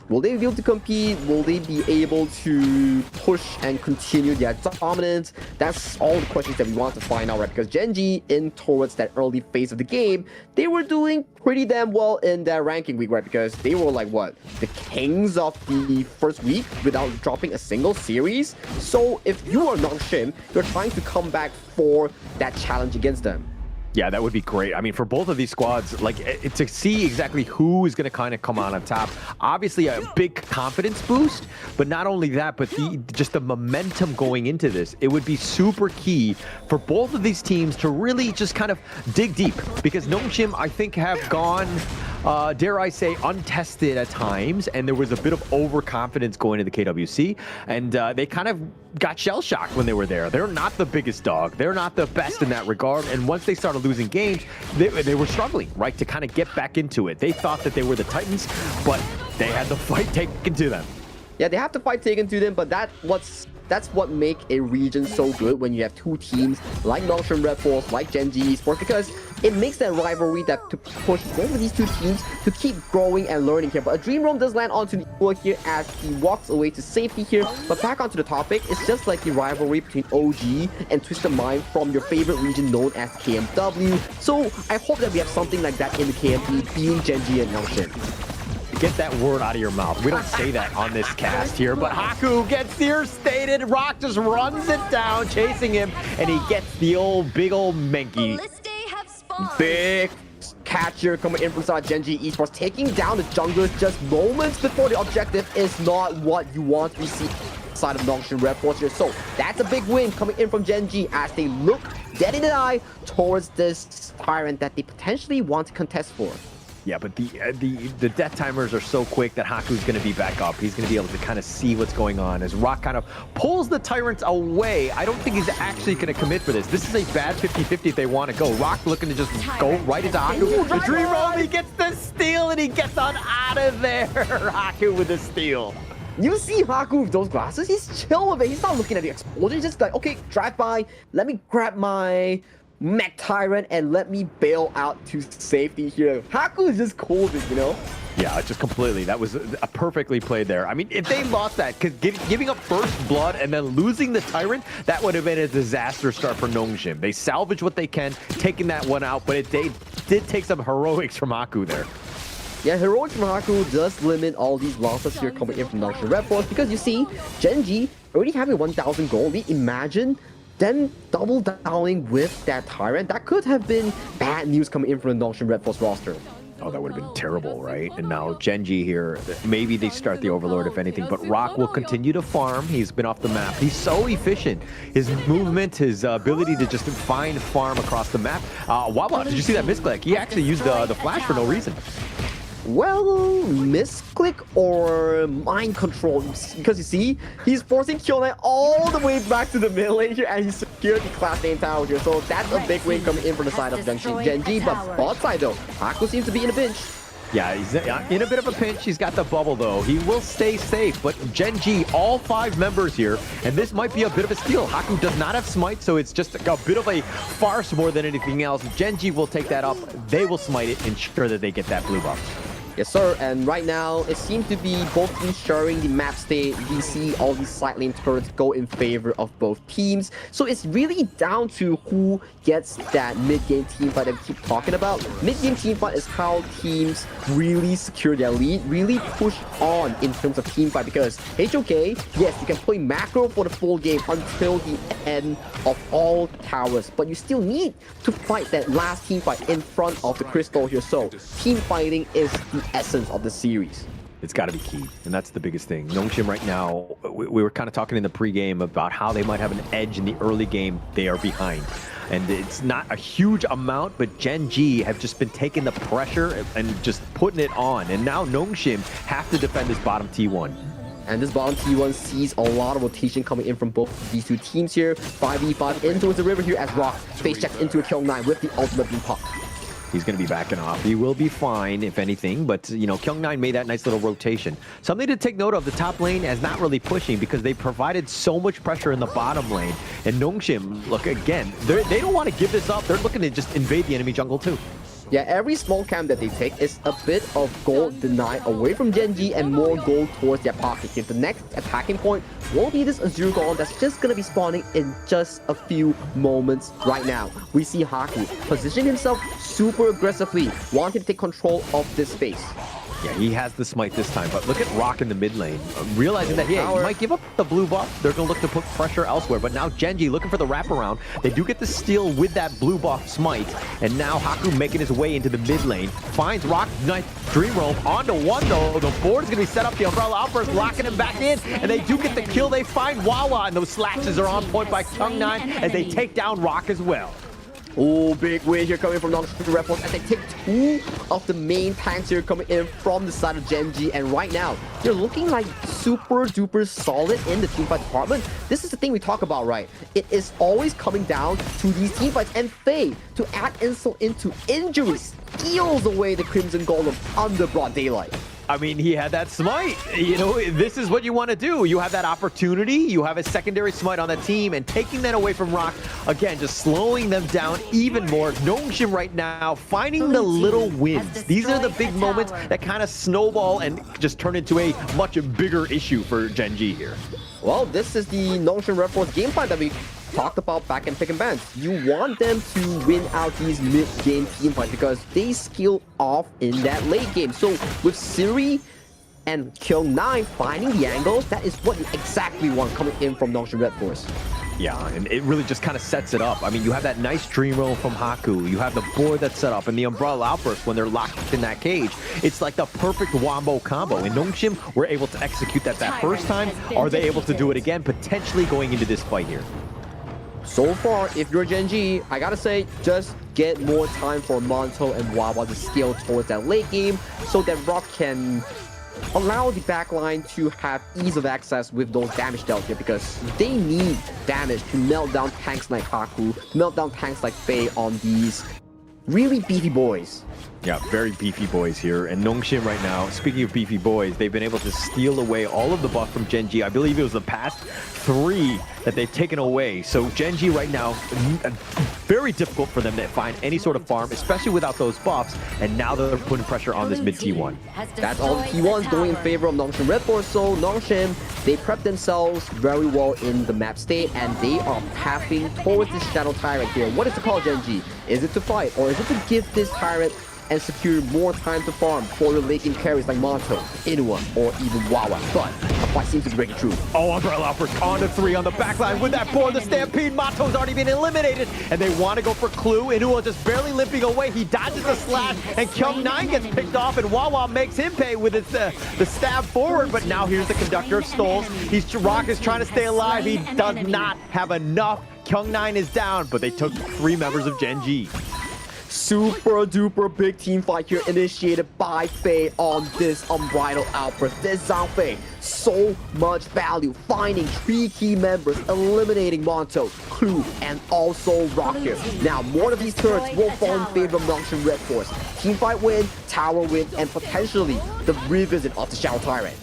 Will they be able to compete? Will they be able to push and continue their dominance? That's all the questions that we want to find out, right? Because Gen.G, in towards that early phase of the game, they were doing pretty damn well in their ranking week, right? Because they were like, what? The kings of the first week without dropping a single series. So if you are Nongshim, you're trying to come back for that challenge against them. Yeah, that would be great. I mean, for both of these squads, like, to see exactly who is going to kind of come out on top. Obviously, a big confidence boost, but not only that, but just the momentum going into this. It would be super key for both of these teams to really just kind of dig deep, because Nongshim, I think, have gone, dare I say, untested at times, and there was a bit of overconfidence going into the KWC, and they kind of got shell-shocked when they were there. They're not the biggest dog. They're not the best in that regard, and once they started losing games, they were struggling, right, to kind of get back into it. They thought that they were the Titans, but they had the fight taken to them. Yeah, they have the fight taken to them, but that's what make a region so good when you have two teams like Nongshim RedForce, like Gen.G Esports, because it makes that rivalry that to push both of these two teams to keep growing and learning here. But a Dream Roam does land onto the floor here as he walks away to safety here. But back onto the topic, it's just like the rivalry between OG and Twisted Mind from your favorite region known as KMW. So I hope that we have something like that in the KME, being Gen.G and Nongshim. Get that word out of your mouth. We don't say that on this cast here, but Haku gets devastated. Rock just runs it down, chasing him, and he gets the big old Menki. Big catcher coming in from side Gen.G Esports, taking down the junglers just moments before the objective is not what you want to see side of Nongshim RedForce here. So that's a big win coming in from Gen.G as they look dead in the eye towards this Tyrant that they potentially want to contest for. Yeah, but the death timers are so quick that Haku's going to be back up. He's going to be able to kind of see what's going on as Rock kind of pulls the Tyrants away. I don't think he's actually going to commit for this. This is a bad 50-50 if they want to go. Rock looking to just go right into Haku. The Dream Roam, he gets the steal and he gets on out of there. Haku with the steal. You see Haku with those glasses, he's chill with it. He's not looking at the explosion. He's just like, okay, drive by, let me grab my Mech Tyrant and let me bail out to safety here. Haku is just cool with it, you know? Yeah, just completely. That was a perfectly played there. I mean, if they lost that, because giving up first blood and then losing the Tyrant, that would have been a disaster start for Nongshim. They salvage what they can, taking that one out, but they did take some heroics from Haku there. Yeah, heroics from Haku does limit all these losses here coming in from Nongshim RedForce, because you see, Gen.G already having 1,000 gold lead. Imagine then double downing with that Tyrant. That could have been bad news coming in from the Nongshim RedForce roster. Oh, that would have been terrible, right? And now Gen.G here, maybe they start the Overlord if anything, but Rock will continue to farm. He's been off the map. He's so efficient. His movement, his ability to just find farm across the map. Wawa, did you see that misclick? He actually used the flash for no reason. Well, misclick or mind control, because you see, he's forcing Kyo9 all the way back to the mid lane here, and he's secured the class name tower here, so that's a big win coming in from the side of Gen.G, but bot side though, Haku seems to be in a pinch. Yeah, he's in a bit of a pinch. He's got the bubble though. He will stay safe, but Gen.G, all 5 members here, and this might be a bit of a steal. Haku does not have smite, so it's just a bit of a farce more than anything else. Gen.G will take that up. They will smite it, ensure that they get that blue buff. Yes, sir. And right now, it seems to be both ensuring the map state. We see all these side lane turrets go in favor of both teams. So it's really down to who gets that mid-game teamfight that we keep talking about. Mid-game teamfight is how teams really secure their lead, really push on in terms of teamfight. Because HOK, yes, you can play macro for the full game until the end of all towers. But you still need to fight that last teamfight in front of the crystal here. So team fighting is the essence of the series. It's got to be key, and that's the biggest thing. Nongshim right now, we were kind of talking in the pregame about how they might have an edge in the early game. They are behind. And it's not a huge amount, but Gen.G have just been taking the pressure and just putting it on. And now Nongshim have to defend this bottom T1. And this bottom T1 sees a lot of rotation coming in from both these two teams here. 5v5 in towards the river here as Rock face checks into a Kyung9 with the ultimate beam pop. He's going to be backing off. He will be fine, if anything, but, you know, Kyung9 made that nice little rotation. Something to take note of, the top lane is not really pushing because they provided so much pressure in the bottom lane. And Nongshim, look, again, they don't want to give this up. They're looking to just invade the enemy jungle, too. Yeah, every small camp that they take is a bit of gold denied away from Gen.G and more gold towards their pocket. If the next attacking point won't be this Azure Golem that's just going to be spawning in just a few moments right now. We see Haku position himself super aggressively, wanting to take control of this space. Yeah, he has the smite this time, but look at Rock in the mid lane. Realizing that, yeah, he might give up the blue buff. They're going to look to put pressure elsewhere, but now Gen.G looking for the wraparound. They do get the steal with that blue buff smite, and now Haku making his way into the mid lane. Finds Rock, nice Dream Roam, onto one though. The board is going to be set up, the Umbrella Outburst locking him back in, and they do get the kill. They find Wawa, and those slashes are on point by Kyung9 as they take down Rock as well. Oh, big win here coming from Nongshim RedForce as they take two of the main tanks here coming in from the side of Gen.G. And right now, they're looking like super duper solid in the teamfight department. This is the thing we talk about, right? It is always coming down to these teamfights, and Faye, to add insult into injury, steals away the Crimson Golem under broad daylight. I mean, he had that smite. You know, this is what you want to do. You have that opportunity. You have a secondary smite on the team, and taking that away from Rock, again, just slowing them down even more. Nongshim right now finding the little wins. These are the big moments that kind of snowball and just turn into a much bigger issue for Gen.G here. Well, this is the Nongshim RedForce game plan that we talked about back in Pick and Bans. You want them to win out these mid-game team fights because they skill off in that late game. So with Siri and Kyung9 finding the angles, that is what you exactly want coming in from Nongshim RedForce. Yeah, and it really just kind of sets it up. I mean, you have that nice Dream Roll from Haku. You have the board that's set up, and the Umbrella Outburst when they're locked in that cage. It's like the perfect wombo combo. And Nongshim were able to execute that first time. Are they able to do it again, potentially going into this fight here? So far, if you're Gen.G, I gotta say, just get more time for Monto and Wawa to scale towards that late game so that Rock can allow the backline to have ease of access with those damage dealt here, because they need damage to melt down tanks like Haku, to melt down tanks like Faye on these really beefy boys. Yeah, very beefy boys here. And Nongshim right now, speaking of beefy boys, they've been able to steal away all of the buff from Gen.G. I believe it was the past 3 that they've taken away. So Gen.G right now, very difficult for them to find any sort of farm, especially without those buffs. And now they're putting pressure on this mid T1. That's all the T1s going in favor of Nongshim RedForce. So Nongshim, they prep themselves very well in the map state, and they are pathing towards this Shadow Tyrant here. What is the call, Gen.G? Is it to fight, or is it to give this Tyrant and secure more time to farm for your late game carries like Monto, Inua, or even Wawa? But the fight seems to be breaking through. Oh, Umbrella Outburst on to 3 on the backline with that board. The Stampede, Monto's already been eliminated, and they want to go for Clue. Inua just barely limping away. He dodges the slash, and Kyung9 gets picked off, and Wawa makes him pay with his, the stab forward. But now here's the Conductor of Stoles. Rock is trying to stay alive. He does not have enough. Kyung9 is down, but they took 3 members of Gen.G. Super duper big team fight here initiated by Faye on this Unbridled Outburst. This Zhang Fei, so much value, finding 3 key members, eliminating Monto, Clue, and also Rock here. Now, more of these turrets will fall in favor of Nongshim RedForce. Teamfight win, tower win, and potentially the revisit of the Shadow Tyrant.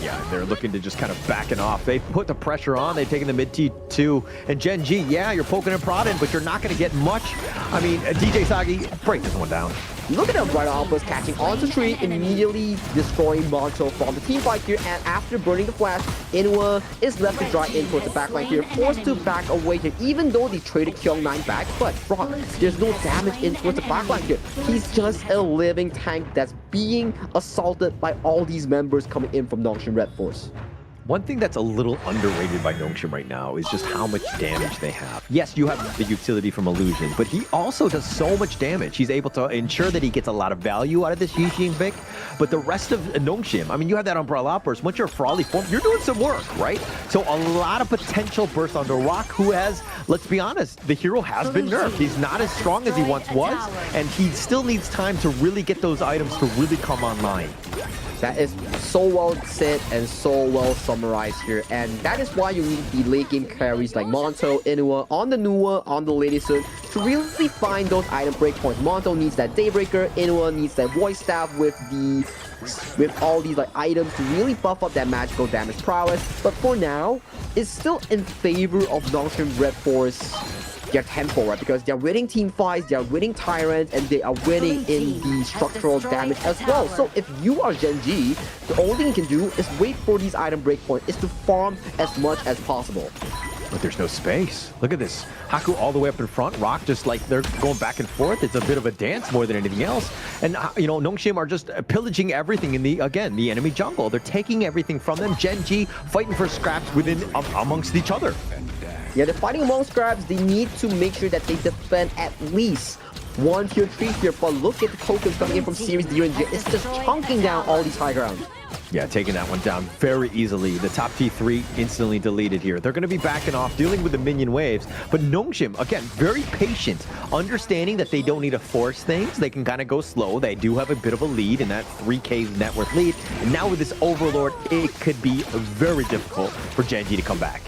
Yeah, they're looking to just kind of backing off. They put the pressure on. They've taken the mid T2. And Gen.G, yeah, you're poking and prodding, but you're not going to get much. I mean, DJ Sagi, break this one down. Look at Umbrella Outburst catching onto tree, immediately destroying Monto from the team fight here, and after burning the flash, Inua is left to dry in towards the backline here, forced to back away here, even though they traded Kyung9 back. But Rock, there's no damage in towards the backline here. He's just a living tank that's being assaulted by all these members coming in from Nongshim RedForce. One thing that's a little underrated by Nongshim right now is just how much damage they have. Yes, you have the utility from Illusion, but he also does so much damage. He's able to ensure that he gets a lot of value out of this Yixing Vic, but the rest of Nongshim, I mean, you have that Umbrella Outburst. Once you're Frawley form, you're doing some work, right? So a lot of potential burst onto Rock, who has, let's be honest, the hero has been nerfed. He's not as strong as he once was, and he still needs time to really get those items to really come online. That is so well said and so well summarized here, and that is why you need the late game carries like Monto, Inua, on the Nua, on the Lady Sun to really find those item breakpoints. Monto needs that Daybreaker, Inua needs that Voice Staff with all these like items to really buff up that magical damage prowess. But for now, it's still in favor of Nongshim RedForce. Their tempo, right? Because they're winning team fights, they're winning Tyrants, and they are winning in the structural damage as well. So if you are Gen.G, the only thing you can do is wait for these item breakpoints, is to farm as much as possible. But there's no space. Look at this. Haku all the way up in front. Rock just like they're going back and forth. It's a bit of a dance more than anything else. And, you know, Nongshim are just pillaging everything in the enemy jungle. They're taking everything from them. Gen.G fighting for scraps within amongst each other. Yeah, they're fighting among scraps. They need to make sure that they defend at least 1 tier 3 here. But look at the tokens coming in from Series D and G. It's just chunking down all these high ground. Yeah, taking that one down very easily. The top T3 instantly deleted here. They're going to be backing off, dealing with the minion waves. But Nongshim, again, very patient, understanding that they don't need to force things. They can kind of go slow. They do have a bit of a lead in that 3K net worth lead. And now with this Overlord, it could be very difficult for Gen.G to come back.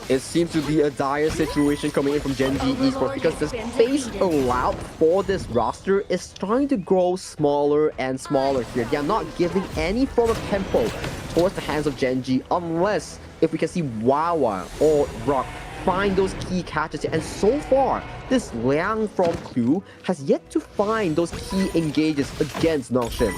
It seems to be a dire situation coming in from Gen.G Esports because the space allowed for this roster is starting to grow smaller and smaller here. They are not giving any form of tempo towards the hands of Gen.G unless if we can see Wawa or Rock find those key catches here. And so far, this Liang from Clue has yet to find those key engages against Nongshim.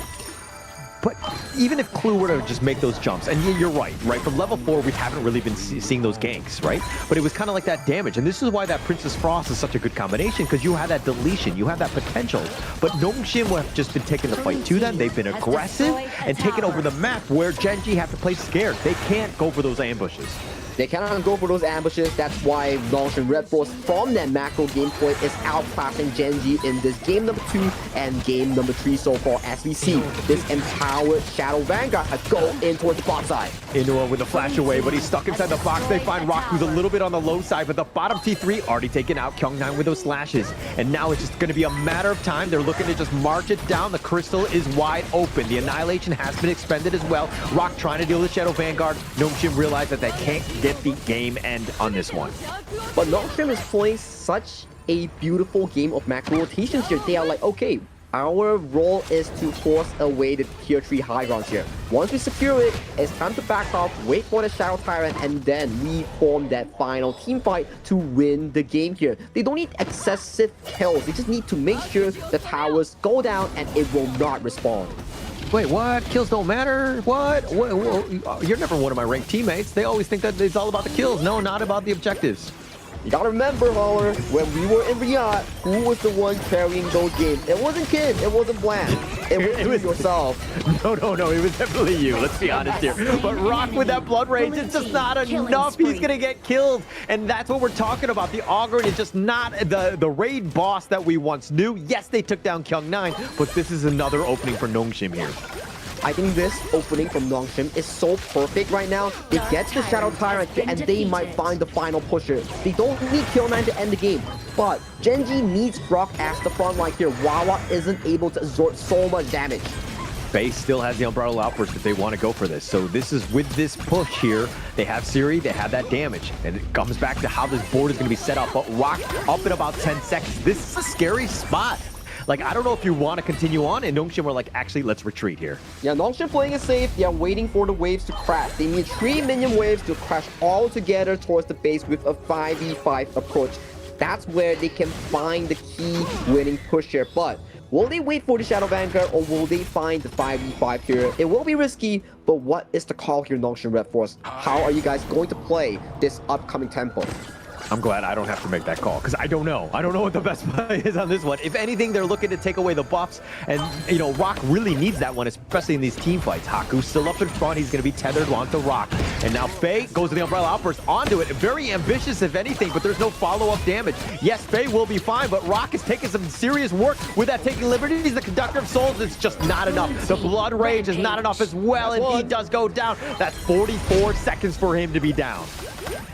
But even if Clue were to just make those jumps, and you're right? From level 4, we haven't really been seeing those ganks, right? But it was kind of like that damage, and this is why that Princess Frost is such a good combination, because you have that deletion, you have that potential. But Nongshim have just been taking the fight to them. They've been aggressive and taking over the map where Gen.G have to play scared. They can't go for those ambushes. They cannot go for those ambushes. That's why Nongshim RedForce from that macro game point is outclassing Gen.G in this game number 2 and game number 3 so far, as we see this empowered Shadow Vanguard go in towards the bot side. Inua with a flash away, but he's stuck inside the box. They find Rock, who's a little bit on the low side, but the bottom T3 already taken out. Kyung9 with those slashes. And now it's just going to be a matter of time. They're looking to just march it down. The crystal is wide open. The Annihilation has been expended as well. Rock trying to deal with Shadow Vanguard. Nongshim realize that they can't get the game end on this one. But Nongshim is playing such a beautiful game of macro rotations here. They are like, okay, our role is to force away the tier 3 high grounds here. Once we secure it, it's time to back off, wait for the Shadow Tyrant, and then we form that final team fight to win the game here. They don't need excessive kills. They just need to make sure the towers go down and it will not respawn. Wait, what? Kills don't matter? What? You're never one of my ranked teammates. They always think that it's all about the kills. No, not about the objectives. You gotta remember, Holler, when we were in Riyadh, who was the one carrying those games? It wasn't Kid, it wasn't Bland. It was yourself. No, it was definitely you. Let's be honest here. But Rock with that Blood Rage, it's just not enough. He's gonna get killed. And that's what we're talking about. The Augury is just not the raid boss that we once knew. Yes, they took down Kyung9, but this is another opening for Nongshim here. I think this opening from Nongshim is so perfect right now. They get the Shadow Tyrant and they might find the final pusher. They don't need Kyung9 to end the game, but Gen.G needs Rock as the front line here. Wawa isn't able to absorb so much damage. Base still has the Umbrella Outburst if they want to go for this. So this is with this push here. They have Siri, they have that damage. And it comes back to how this board is going to be set up. But Rock up in about 10 seconds. This is a scary spot. Like, I don't know if you want to continue on, and Nongshim were like, actually, let's retreat here. Yeah, Nongshim playing it safe. They are waiting for the waves to crash. They need 3 minion waves to crash all together towards the base with a 5v5 approach. That's where they can find the key winning push here. But will they wait for the Shadow Vanguard, or will they find the 5v5 here? It will be risky, but what is the call here, Nongshim RedForce? How are you guys going to play this upcoming tempo? I'm glad I don't have to make that call because I don't know. I don't know what the best play is on this one. If anything, they're looking to take away the buffs, and you know, Rock really needs that one, especially in these team fights. Haku's still up in front. He's going to be tethered onto Rock, and now Faye goes to the Umbrella Outburst onto it. Very ambitious, if anything, but there's no follow-up damage. Yes, Faye will be fine, but Rock is taking some serious work with that taking liberties. The Conductor of Souls is just not enough. The Blood Rage is not enough as well, and he does go down. That's 44 seconds for him to be down.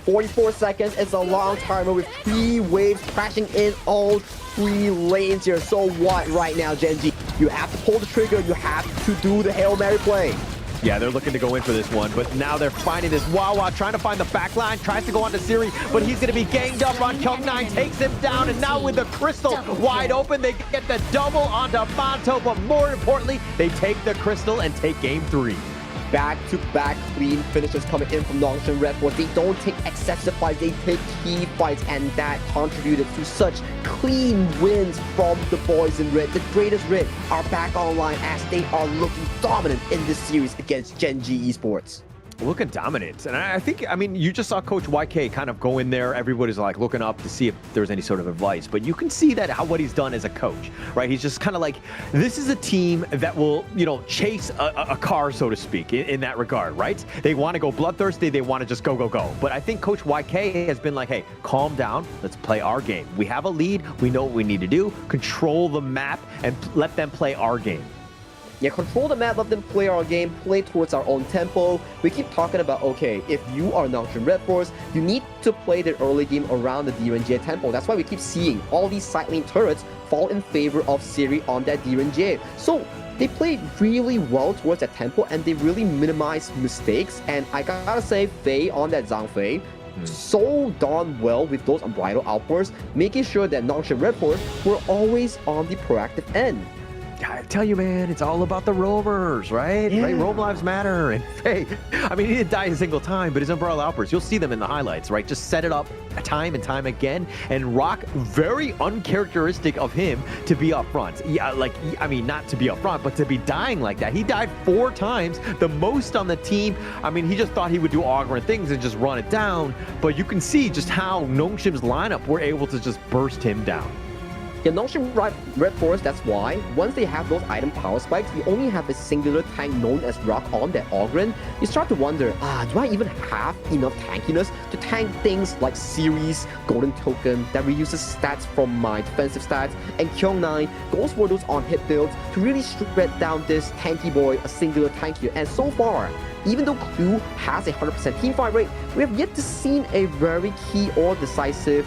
44 seconds, it's a long timer with 3 waves crashing in all 3 lanes here. So what right now, Gen.G? You have to pull the trigger, you have to do the Hail Mary play. Yeah, they're looking to go in for this one, but now they're finding this Wawa, trying to find the back line, tries to go on to Siri, but he's going to be ganged up on Kyung9, takes him down, and now with the Crystal wide open, they get the double onto Banto, but more importantly, they take the Crystal and take game 3. Back-to-back clean finishes coming in from Nongshim RedForce. They don't take excessive fights, they take key fights, and that contributed to such clean wins from the boys in red. The greatest red are back online as they are looking dominant in this series against Gen.G Esports. Looking dominant, and I think, I mean, you just saw Coach YK kind of go in there. Everybody's like looking up to see if there's any sort of advice, but you can see that what he's done as a coach, right? He's just kind of like, this is a team that will, you know, chase a car, so to speak, in that regard, right? They want to go bloodthirsty, they want to just go. But I think Coach YK has been like, hey, calm down, let's play our game. We have a lead, we know what we need to do, control the map, and let them play our game. Yeah, control the map, let them play our game, play towards our own tempo. We keep talking about, okay, if you are Nongshim RedForce, you need to play the early game around the Gen.G tempo. That's why we keep seeing all these side lane turrets fall in favor of Siri on that Gen.G. So they played really well towards that tempo, and they really minimized mistakes. And I gotta say, Faye on that Zhang Fei, so darn well with those unbridled outbursts, making sure that Nongshim RedForce were always on the proactive end. I tell you, man, it's all about the roamers, right? Yeah. Right? Roam lives matter. And hey, I mean, he didn't die a single time, but his Umbrella Outbursts, you'll see them in the highlights, right? Just set it up time and time again. And Rock, very uncharacteristic of him to be up front. Yeah, like, I mean, not to be up front, but to be dying like that. He died 4 times, the most on the team. I mean, he just thought he would do Ogre things and just run it down. But you can see just how Nongshim's lineup were able to just burst him down. Yeah, Nongshim RedForce, that's why, once they have those item power spikes, you only have a singular tank known as Rock on that Ogren. You start to wonder, do I even have enough tankiness to tank things like Series, Golden Token, that reuses stats from my defensive stats, and Kyung9 goes for those on-hit builds to really shred down this tanky boy, a singular tank here. And so far, even though Clue has a 100% teamfight rate, we have yet to see a very key or decisive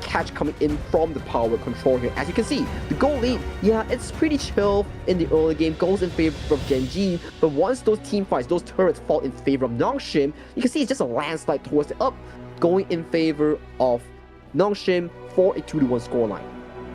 catch coming in from the power control here. As you can see, the gold lead, yeah, it's pretty chill in the early game, goes in favor of Gen.G, but once those team fights, those turrets fall in favor of Nongshim, you can see it's just a landslide towards the up, going in favor of Nongshim for a 2-1 scoreline.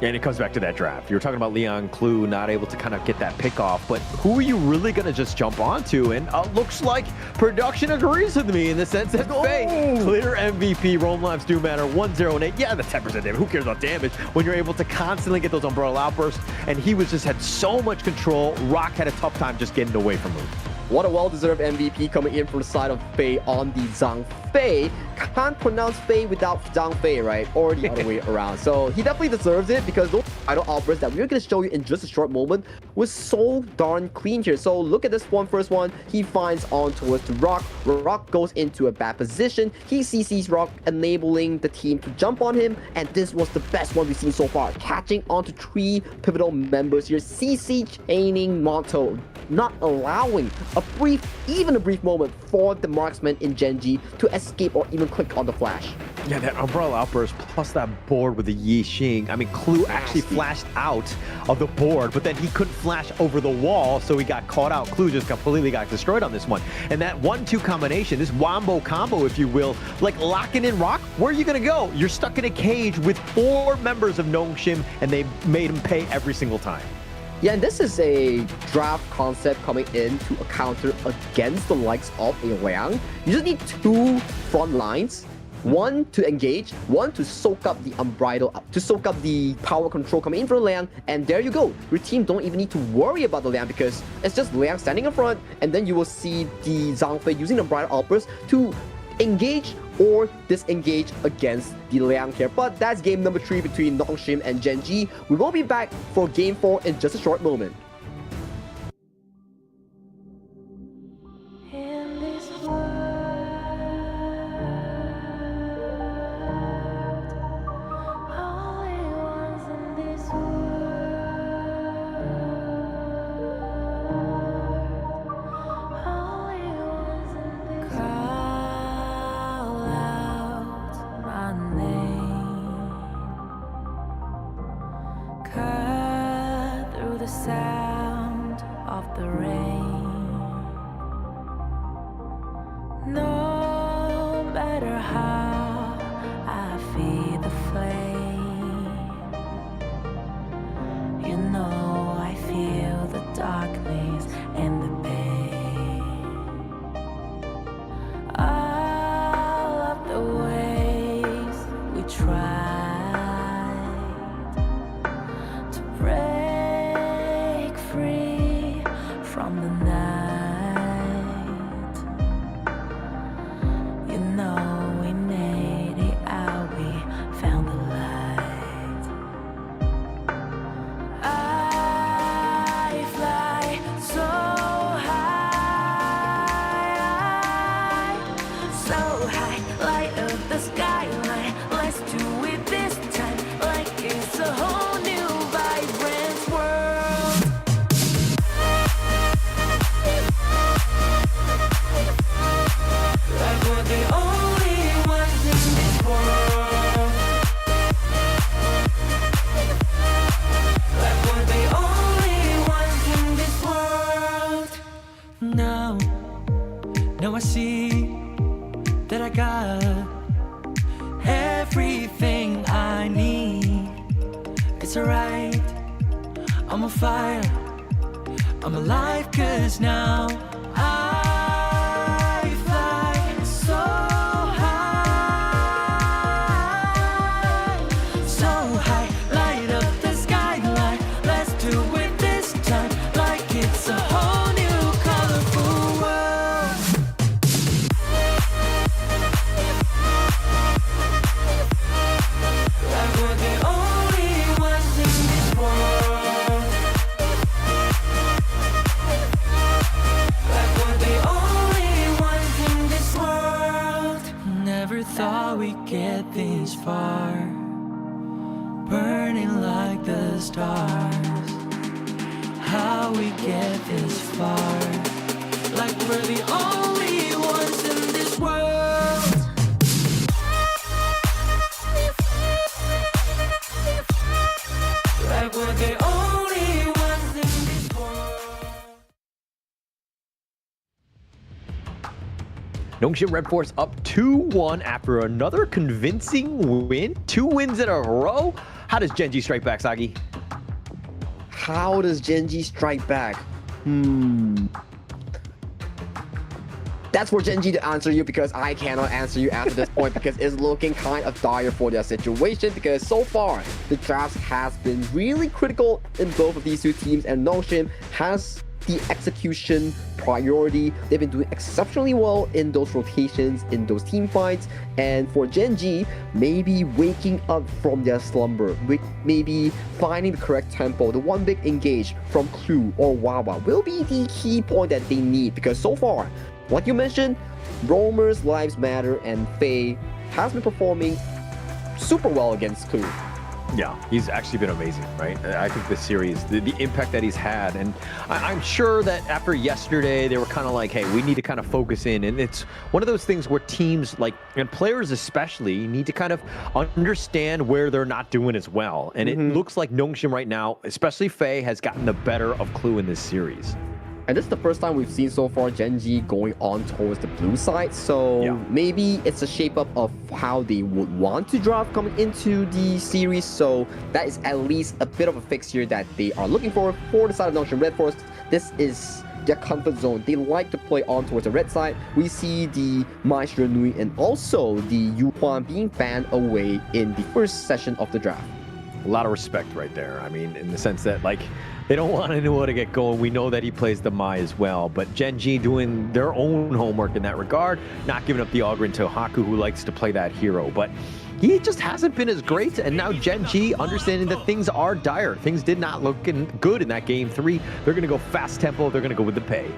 And it comes back to that draft. You were talking about Leon Clue not able to kind of get that pick off, but who are you really going to just jump onto? And looks like production agrees with me in the sense that Faye, clear MVP, roam lives do matter, 1-0-8. Yeah, the 10% damage. Who cares about damage when you're able to constantly get those Umbrella Outbursts? And he just had so much control. Rock had a tough time just getting away from him. What a well-deserved MVP coming in from the side of Faye on the Zhang Fei. Can't pronounce Faye without Zhang Fei, right? Or the other way around. So he definitely deserves it because those idle outbursts that we're going to show you in just a short moment was so darn clean here. So look at this one, first one. He finds on towards the Rock. Rock goes into a bad position. He CCs Rock, enabling the team to jump on him. And this was the best one we've seen so far. Catching onto 3 pivotal members here. CC chaining Monto, not allowing even a brief moment for the marksman in Gen.G to escape or even click on the flash. Yeah, that Umbrella Outburst plus that board with the Yi Xing. I mean, Clue actually flashed out of the board, but then he couldn't flash over the wall, so he got caught out. Clue just completely got destroyed on this one. And that 1-2 combination, this wombo combo, if you will, like locking in Rock, where are you going to go? You're stuck in a cage with 4 members of Nongshim, and they made him pay every single time. Yeah, and this is a draft concept coming in to a counter against the likes of a Liang. You just need 2 front lines. 1 to engage, 1 to soak up the unbridled, to soak up the power control coming in from Liang, and there you go. Your team don't even need to worry about the Liang because it's just Liang standing in front, and then you will see the Zhang Fei using the unbridled outburst to engage or disengage against the Liang here. But that's game number 3 between Nongshim and Gen.G. We will be back for game 4 in just a short moment. In this world, only ones in this call out my name, cut through the sound of the rain. No matter how I feed the flame, you know I feel the darkness and the pain. All of the ways we tried to break free from the night, you know we made it out, we found the light. I fly so high, light up the skyline. Let's do it this time, like it's a whole new vibrant world. Like we're the only ones in this world. Like we're the only ones in this world. Now I see that I got everything I need. It's alright, I'm on fire, I'm alive, 'cause now I fly so high, light up the skyline. Let's do it this time, like it's a whole new colorful world. Like we're the only ones in this world. Like we're the only ones in this world. Never thought we'd get this far, burning like the stars. How we get this far, like we're the only ones in this world. Like we're the only ones in this world. Nongshim RedForce up 2-1 after another convincing win. 2 wins in a row. How does Gen.G strike back, Sagi? How does Gen.G strike back? That's for Gen.G to answer you, because I cannot answer you after this point, because it's looking kind of dire for their situation, because so far the draft has been really critical in both of these two teams, and Nongshim has the execution priority. They've been doing exceptionally well in those rotations, in those team fights, and for Gen.G, maybe waking up from their slumber, maybe finding the correct tempo, the one big engage from Clue or Wawa will be the key point that they need, because so far, like you mentioned, Roamer's Lives Matter and Faye has been performing super well against Clue. Yeah, he's actually been amazing, right? I think this series, the impact that he's had, and I'm sure that after yesterday, they were kind of like, hey, we need to kind of focus in, and it's one of those things where teams, like, and players especially, need to kind of understand where they're not doing as well, and it looks like Nongshim right now, especially Faye, has gotten the better of Clue in this series. And this is the first time we've seen so far Gen.G going on towards the blue side, so maybe it's a shape up of how they would want to draft coming into the series, so that is at least a bit of a fix here that they are looking for the side of Nongshim RedForce. This is their comfort zone. They like to play on towards the red side. We see the Maestro Nui and also the Yu Huan being banned away in the first session of the draft. A lot of respect right there. I mean, in the sense that, like, They don't want anyone to get going. We know that he plays the Mai as well, but Gen.G doing their own homework in that regard, not giving up the Ogren to Haku, who likes to play that hero. But he just hasn't been as great, and now Gen.G understanding that things are dire. Things did not look good in that game 3. They're going to go fast tempo. They're going to go with the pay.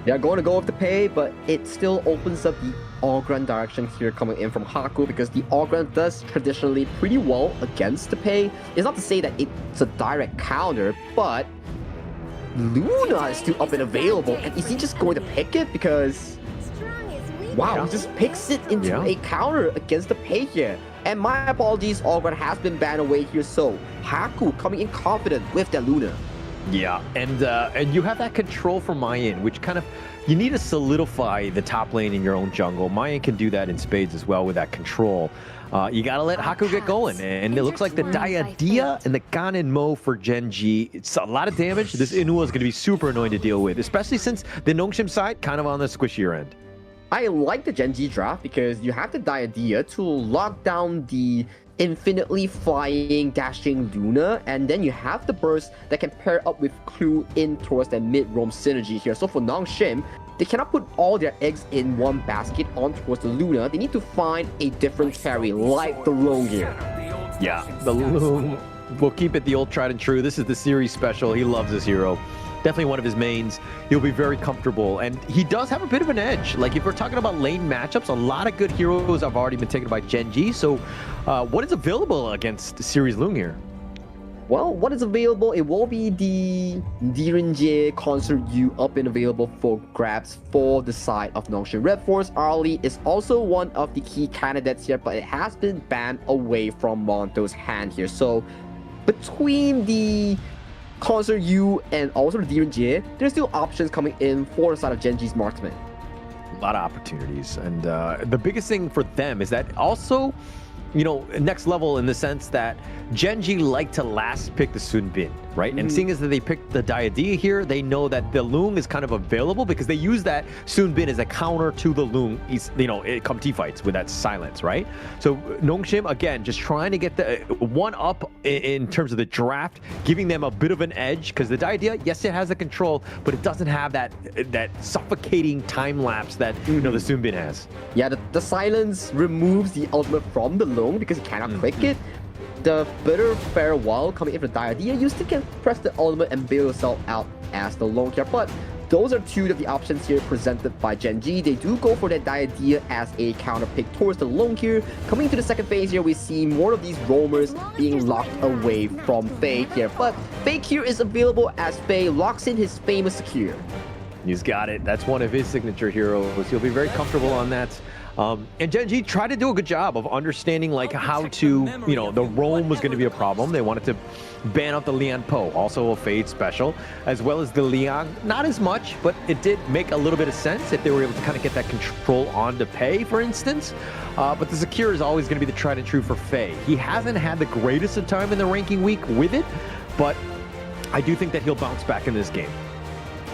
They're going to go with the pay, but it still opens up the Ogren direction here coming in from Haku, because the Ogren does traditionally pretty well against the pay. It's not to say that it's a direct counter, but Luna is still up and available, and is he just going to pick it? Because wow, he just picks it into a counter against the pay here. And my apologies, Ogren has been banned away here, so Haku coming in confident with that Luna. Yeah, and you have that control from Mayan, which kind of, you need to solidify the top lane in your own jungle. Mayan can do that in spades as well with that control. You gotta let Haku get going, and it looks like the Diadea and the Ganon Mo for Gen.G. It's a lot of damage. This Inua is gonna be super annoying to deal with, especially since the Nongshim side kind of on the squishier end. I like the Gen.G draft because you have the Diadea to lock down the infinitely flying, dashing Luna, and then you have the burst that can pair up with Clue in towards that mid-roam synergy here. So for Nongshim, they cannot put all their eggs in one basket on towards the Luna. They need to find a different carry, like the Lone here. Yeah, the Loom. We'll keep it the old tried and true. This is the series special. He loves this hero. Definitely one of his mains. He'll be very comfortable, and he does have a bit of an edge. Like, if we're talking about lane matchups, a lot of good heroes have already been taken by Gen.G. So what is available against Series Loon here? Well, what is available? It will be the Gen.G Concert U up and available for grabs for the side of Nongshim. RedForce Arlie is also one of the key candidates here, but it has been banned away from Monto's hand here. So between the Concert U and also the Gen.G, there's still options coming in for the side of Gen.G's marksman. A lot of opportunities, and the biggest thing for them is that also, you know, next level in the sense that Gen.G like to last pick the Sun Bin, right? And seeing as that they picked the Diadea here, they know that the Loong is kind of available because they use that Sun Bin as a counter to the Loong. You know, it come T-fights with that silence, right? So Nongshim, again, just trying to get the one up in terms of the draft, giving them a bit of an edge, because the Diadea, yes, it has the control, but it doesn't have that suffocating time lapse that, you know, the Sun Bin has. Yeah, the silence removes the ultimate from the Loong because it cannot click it. The bitter farewell coming in from the Diadea, you still can press the ultimate and bail yourself out as the Lone here. But those are two of the options here presented by Gen.G. They do go for that Diadea as a counter pick towards the Lone here. Coming to the second phase here, we see more of these roamers being locked away from Faye here. But Faye here is available as Faye locks in his famous secure. He's got it. That's one of his signature heroes. He'll be very comfortable on that. And Gen.G tried to do a good job of understanding like how to, you know, the roam was going to be a problem. They wanted to ban out the Lian Po, also a Fade special, as well as the Liang. Not as much, but it did make a little bit of sense if they were able to kind of get that control on to Pei, for instance. But the Secure is always going to be the tried and true for Faye. He hasn't had the greatest of time in the ranking week with it, but I do think that he'll bounce back in this game.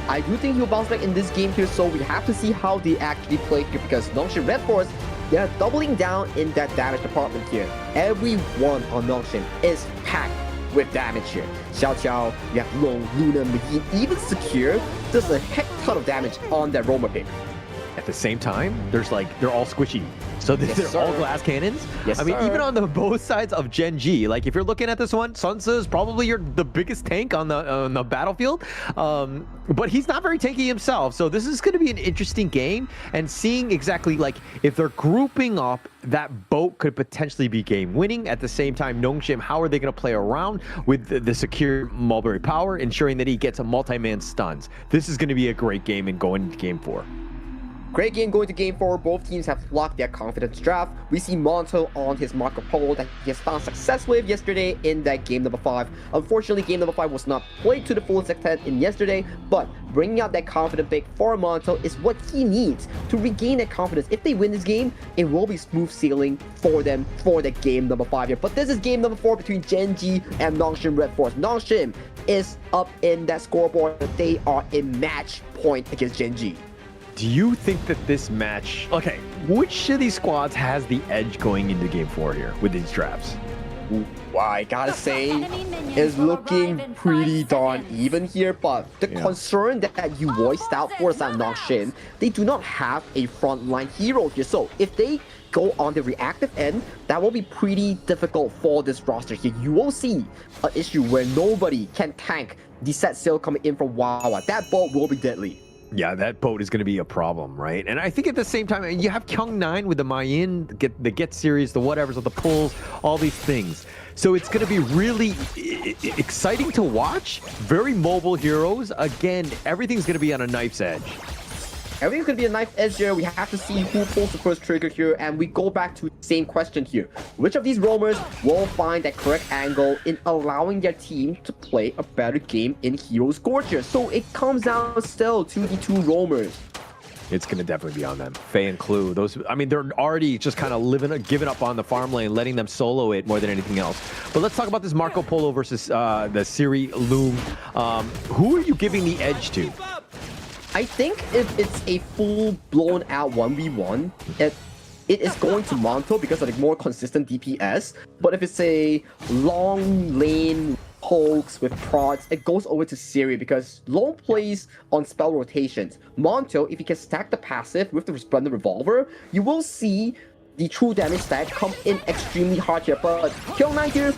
I do think he'll bounce back in this game here, so we have to see how they actually play here, because Nongshim RedForce, they're doubling down in that damage department here. Everyone on Nongshim is packed with damage here. Xiao Xiao, you have Long, Luna, McGee, even Secure, there's a heck ton of damage on that Roamer pick. At the same time, there's like, they're all squishy. So they're all glass cannons. Yes, I mean, even on the both sides of Gen.G, like if you're looking at this one, Sunsa is probably the biggest tank on the battlefield. But he's not very tanky himself. So this is going to be an interesting game, and seeing exactly like if they're grouping up, that boat could potentially be game winning. At the same time, Nongshim, how are they going to play around with the Secure Mulberry Power, ensuring that he gets a multi-man stuns? This is going to be a great game and going into game 4. Great game going to game 4. Both teams have locked their confidence draft. We see Monto on his Marco Polo that he has found success with yesterday in that game number 5. Unfortunately, game number 5 was not played to the full extent in yesterday, but bringing out that confident pick for Monto is what he needs to regain that confidence. If they win this game, it will be smooth sailing for them for the game number 5 here. But this is game number 4 between Gen.G and Nongshim RedForce. Nongshim is up in that scoreboard. They are in match point against Gen.G. Do you think that this match, okay, which of these squads has the edge going into game 4 here with these drafts? I gotta say, is looking pretty darn even here, but the concern that you voiced out for Nongshim, they do not have a frontline hero here. So if they go on the reactive end, that will be pretty difficult for this roster here. You will see an issue where nobody can tank the set sail coming in from Wawa. That boat will be deadly. Yeah, that boat is going to be a problem, right? And I think at the same time, you have Kyung9 with the Mayin, the get series, the whatevers of the pulls, all these things. So it's going to be really exciting to watch. Very mobile heroes. Again, everything's going to be on a knife's edge. Everything's going to be a knife edge here. We have to see who pulls the first trigger here. And we go back to the same question here. Which of these roamers will find that correct angle in allowing their team to play a better game in Hero Scorcher? So it comes down still to the two roamers. It's going to definitely be on them. Faye and Clue, those, I mean, they're already just kind of giving up on the farm lane, letting them solo it more than anything else. But let's talk about this Marco Polo versus the Siri Loom. Who are you giving the edge to? I think if it's a full-blown out 1v1, it is going to Monto because of the more consistent DPS. But if it's a long lane pokes with prods, it goes over to Siri because Lone plays on spell rotations. Monto, if he can stack the passive with the Resplendent Revolver, you will see the true damage stack come in extremely hard here. But Kyung9 here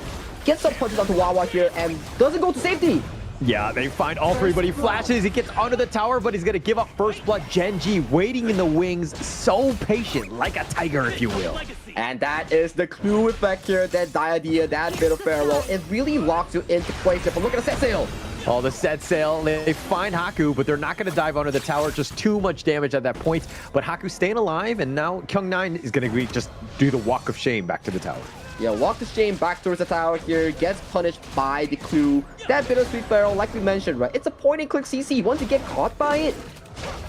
gets some punches onto Wawa here and doesn't go to safety. Yeah, they find all three, but he flashes, he gets under the tower, but he's gonna give up first blood. Gen.G waiting in the wings, so patient, like a tiger, if you will. And that is the clue effect here, that Diadea, that bit of Pharaoh. It really locks you into place. If I look at the set sail. Oh, the set sail, they find Haku, but they're not gonna dive under the tower, just too much damage at that point. But Haku's staying alive, and now Kyung9 is gonna just do the walk of shame back to the tower. Yeah, walk the shame back towards the tower here, gets punished by the clue. That bittersweet Pharaoh, like we mentioned, right? It's a point-and-click CC. Once you get caught by it,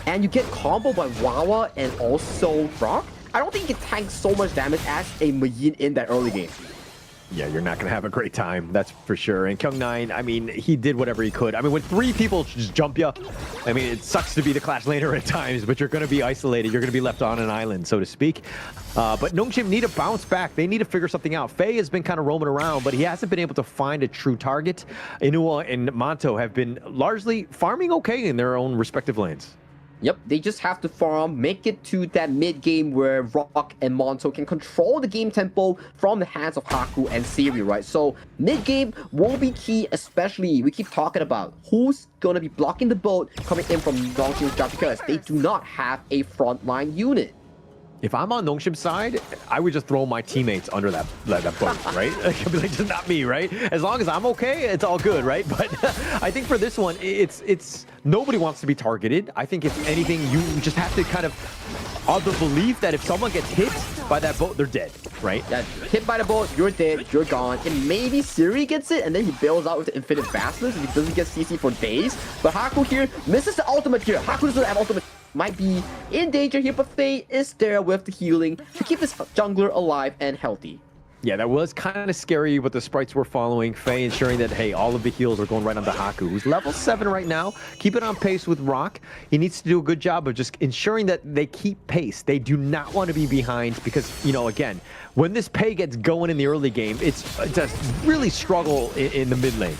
and you get comboed by Wawa and also Rock, I don't think you can tank so much damage as a Mayin in that early game. Yeah, you're not going to have a great time, that's for sure. And Kyung9, I mean, he did whatever he could. I mean, when three people just jump you, I mean, it sucks to be the Clash laner at times, but you're going to be isolated. You're going to be left on an island, so to speak. But Nongshim need to bounce back. They need to figure something out. Faye has been kind of roaming around, but he hasn't been able to find a true target. Inua and Monto have been largely farming okay in their own respective lanes. Yep, they just have to farm, make it to that mid-game where Rock and Monto can control the game tempo from the hands of Haku and Siri, right? So mid-game will be key, especially we keep talking about who's going to be blocking the boat coming in from Nongshim's job because they do not have a frontline unit. If I'm on Nongshim's side, I would just throw my teammates under that boat, right? I'd be like, just not me, right? As long as I'm okay, it's all good, right? But I think for this one, it's nobody wants to be targeted. I think if anything, you just have to kind of the belief that if someone gets hit by that boat, they're dead, right? Yeah, hit by the boat, you're dead, you're gone. And maybe Siri gets it, and then he bails out with the Infinite Basilisk, and he doesn't get CC for days. But Haku here misses the ultimate here. Haku doesn't have ultimate. Might be in danger here, but Faye is there with the healing to keep his jungler alive and healthy. Yeah, that was kind of scary, but the sprites were following. Faye ensuring that, hey, all of the heals are going right onto Haku, who's level 7 right now. Keep it on pace with Rock. He needs to do a good job of just ensuring that they keep pace. They do not want to be behind because, you know, again, when this pay gets going in the early game, it's just really struggle in the mid lane.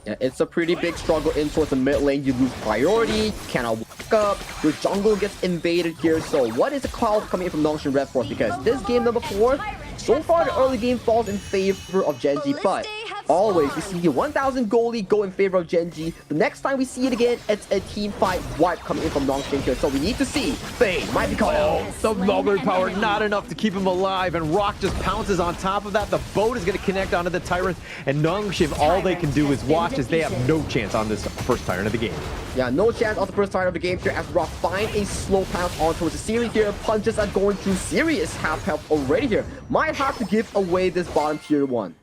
Yeah, it's a pretty big struggle in towards the mid lane. You lose priority, cannot walk up, your jungle gets invaded here. So what is the call coming in from Nongshim RedForce? Because this game number 4, so far the early game falls in favor of Gen.G, but always we see the 1000 goalie go in favor of Gen.G. The next time we see it again, it's a team fight wipe coming in from Nongshim here. So we need to see Faye might be called. Oh, the Mulberry power not enough to keep him alive, and Rock just pounces on top of that. The boat is going to connect onto the Tyrant, and Nongshim, all they can do is watch as they have no chance on this first Tyrant of the game. Yeah, no chance on the first Tyrant of the game here as Rock find a slow pounce on towards the Siri here. Punches are going through. Siri is half health already here. Might have to give away this bottom tier 1.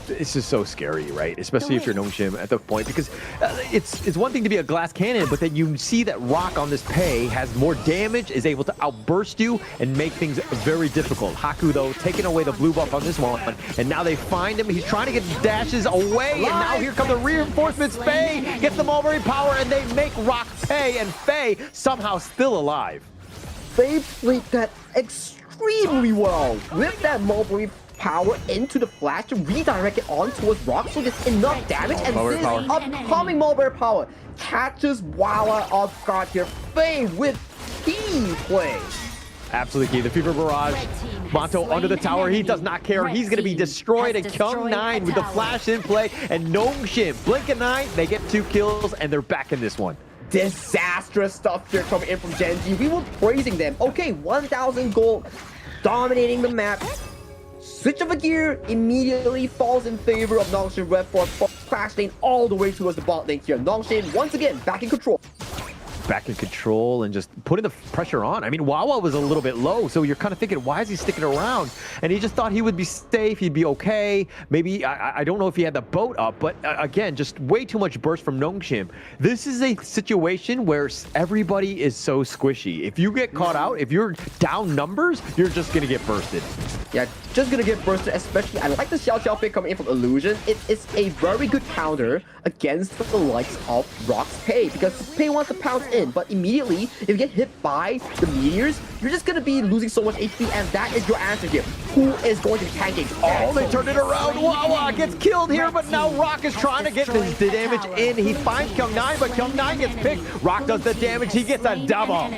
It's just so scary, right? Especially if you're Nongshim at the point, because it's one thing to be a glass cannon, but then you see that Rock on this pay has more damage, is able to outburst you and make things very difficult. Haku, though, taking away the blue buff on this one, and now they find him. He's trying to get dashes away, and now here come the reinforcements. Faye gets the Mulberry power, and they make Rock pay, and Faye somehow still alive. Faye played that extremely well with that Mulberry power into the flash to redirect it on towards Rock, so there's enough damage, and this upcoming mulberry power catches Wawa off guard here. Faye with key play. Absolutely key. The Fever Barrage. Monto under the tower. He does not care. He's going to be destroyed. And Kyung9 with the flash in play. And Nongshim, blink an eye. They get 2 kills, and they're back in this one. Disastrous stuff here coming in from Gen.G. We were praising them. Okay, 1,000 gold, dominating the map. Switch of a gear immediately falls in favor of Nongshim RedForce. Crash lane all the way towards the bot lane here. Nongshim once again back in control. Back in control and just putting the pressure on. I mean, Wawa was a little bit low, so you're kind of thinking, why is he sticking around? And he just thought he would be safe, he'd be okay. Maybe, I don't know if he had the boat up, but again, just way too much burst from Nongshim. This is a situation where everybody is so squishy. If you get caught out, if you're down numbers, you're just going to get bursted. Yeah, just going to get bursted, especially, I like the Xiao Xiao pick coming in from Illusion. It is a very good counter against the likes of Rock's Pei, because Pei wants to pounce in, but immediately, if you get hit by the meteors, you're just going to be losing so much HP, and that is your answer here. Who is going to be tanking? Oh, they turned it around. Wawa gets killed here, but now Rock is trying to get the damage in. He finds Kyung9, but Kyung9 gets picked. Rock does the damage. He gets a double.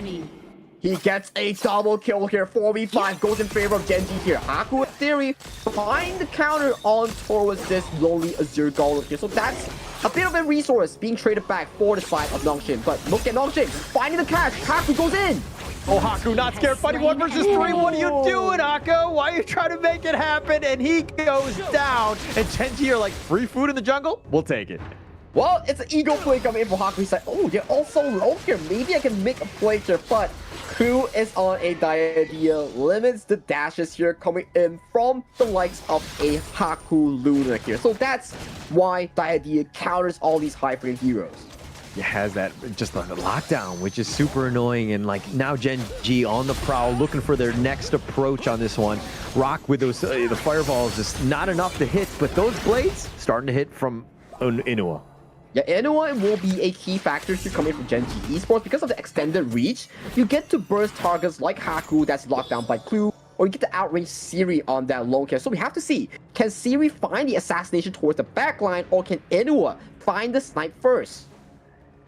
He gets a double kill here. 4v5 goes in favor of Gen.G here. Haku, in theory, find the counter on towards this lonely Azure Golem here. So that's a bit of a resource being traded back for the side of Nongshim. But look at Nongshim finding the cash. Haku goes in. Oh, Haku not scared, fighting 1 versus 3. What are you doing, Haku? Why are you trying to make it happen? And he goes down. And Gen.G are like, free food in the jungle? We'll take it. Well, it's an ego play coming in for Haku. He's like, oh, they're all so low here. Maybe I can make a play here. But Crew is on a Diadea, limits the dashes here coming in from the likes of a Haku Luna here. So that's why Diadea counters all these high freaking heroes. It has that just the lockdown, which is super annoying. And like now Gen.G on the prowl, looking for their next approach on this one. Rock with those the fireballs, just not enough to hit, but those blades starting to hit from Inua. Yeah, Inua will be a key factor here coming from Gen.G Esports because of the extended reach. You get to burst targets like Haku that's locked down by Clue, or you get to outrange Siri on that lone kill. So we have to see, can Siri find the assassination towards the backline, or can Inua find the snipe first?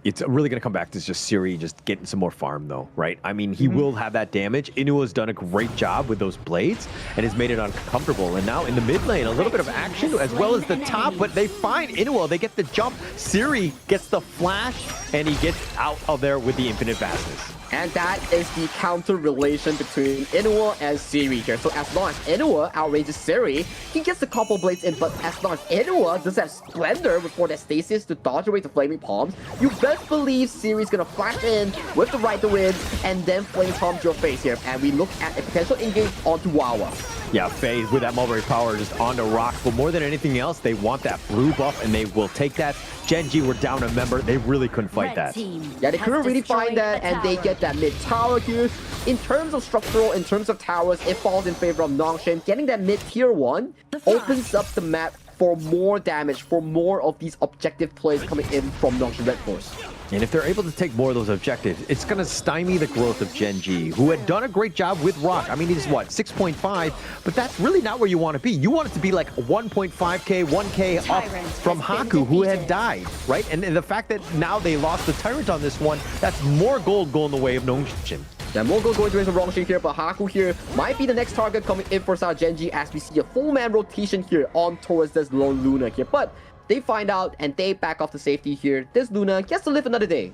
It's really going to come back to just Siri just getting some more farm, though, right? I mean, he will have that damage. Inua's done a great job with those blades and has made it uncomfortable. And now in the mid lane, a little bit of action as well as the top, but they find Inua. They get the jump. Siri gets the flash, and he gets out of there with the infinite vastness. And that is the counter relation between Inua and Siri here. So as long as Inua outranges Siri, he gets the couple blades in, but as long as Inua does have Splendor before that stasis to dodge away the Flaming Palms, you best believe Siri's gonna flash in with the right to win, and then Flaming Palm to your face here. And we look at a potential engage onto Wawa. Yeah, Faye with that mulberry power just onto Rock, but more than anything else, they want that blue buff, and they will take that. Gen.G were down a member. They really couldn't fight that. Yeah, they couldn't really find that, and they get that mid tower here. In terms of structural, in terms of towers, it falls in favor of Nongshim. Getting that mid tier 1 opens up the map for more damage, for more of these objective plays coming in from Nongshim RedForce. And if they're able to take more of those objectives, it's going to stymie the growth of Gen.G, who had done a great job with Rock. I mean, he's what, 6.5? But that's really not where you want to be. You want it to be like 1.5k, 1k up from Haku, who had died, right? And the fact that now they lost the Tyrant on this one, that's more gold going the way of Nongshim. Yeah, more gold going towards the wrong shape here, but Haku here might be the next target coming in for Gen.G as we see a full man rotation here on towards this lone Luna here. But they find out and they back off the safety here. This Luna gets to live another day.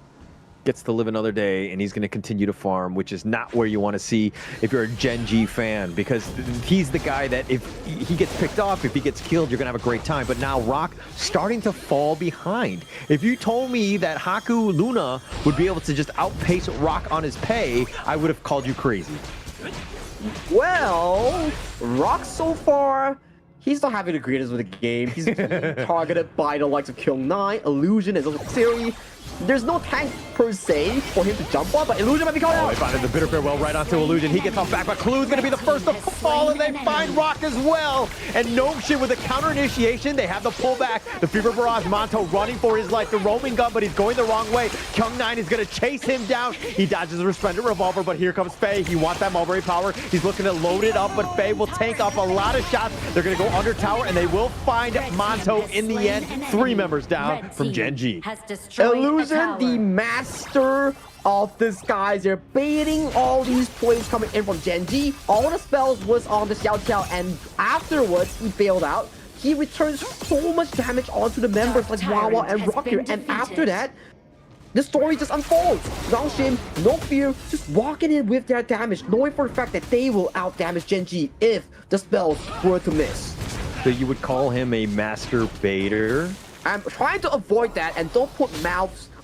Gets to live another day, and he's going to continue to farm, which is not where you want to see if you're a Gen.G fan, because he's the guy that if he gets picked off, if he gets killed, you're going to have a great time. But now Rock starting to fall behind. If you told me that Haku Luna would be able to just outpace Rock on his pay, I would have called you crazy. Well, Rock so far, he's not having the greatest with the game. He's being targeted by the likes of Kyung9, Illusion, as well as Siri. There's no tank per se for him to jump on, but Illusion might be caught out. They find the bitter farewell right onto Illusion. He gets off back, but Clue's going to be the first to fall, and they find Rock as well. And Nongshim with a counter initiation. They have the pullback. The Fever Barrage Monto running for his life. The roaming gun, but he's going the wrong way. Kyung9 is going to chase him down. He dodges the Resplendent Revolver, but here comes Faye. He wants that Mulberry Power. He's looking to load it up, but Faye will tank off a lot of shots. They're going to go under tower, and they will find Monto in the end. 3 members down from Gen.G. Illusion, the master of the skies. They're baiting all these plays coming in from Gen.G. All the spells was on the Xiao Qiao, and afterwards he bailed out. He returns so much damage onto the members like Wawa and Rock here, and after that, the story just unfolds. Nongshim, no fear, just walking in with their damage, knowing for a fact that they will out-damage Gen.G if the spells were to miss. So you would call him a master baiter? I'm trying to avoid that and don't put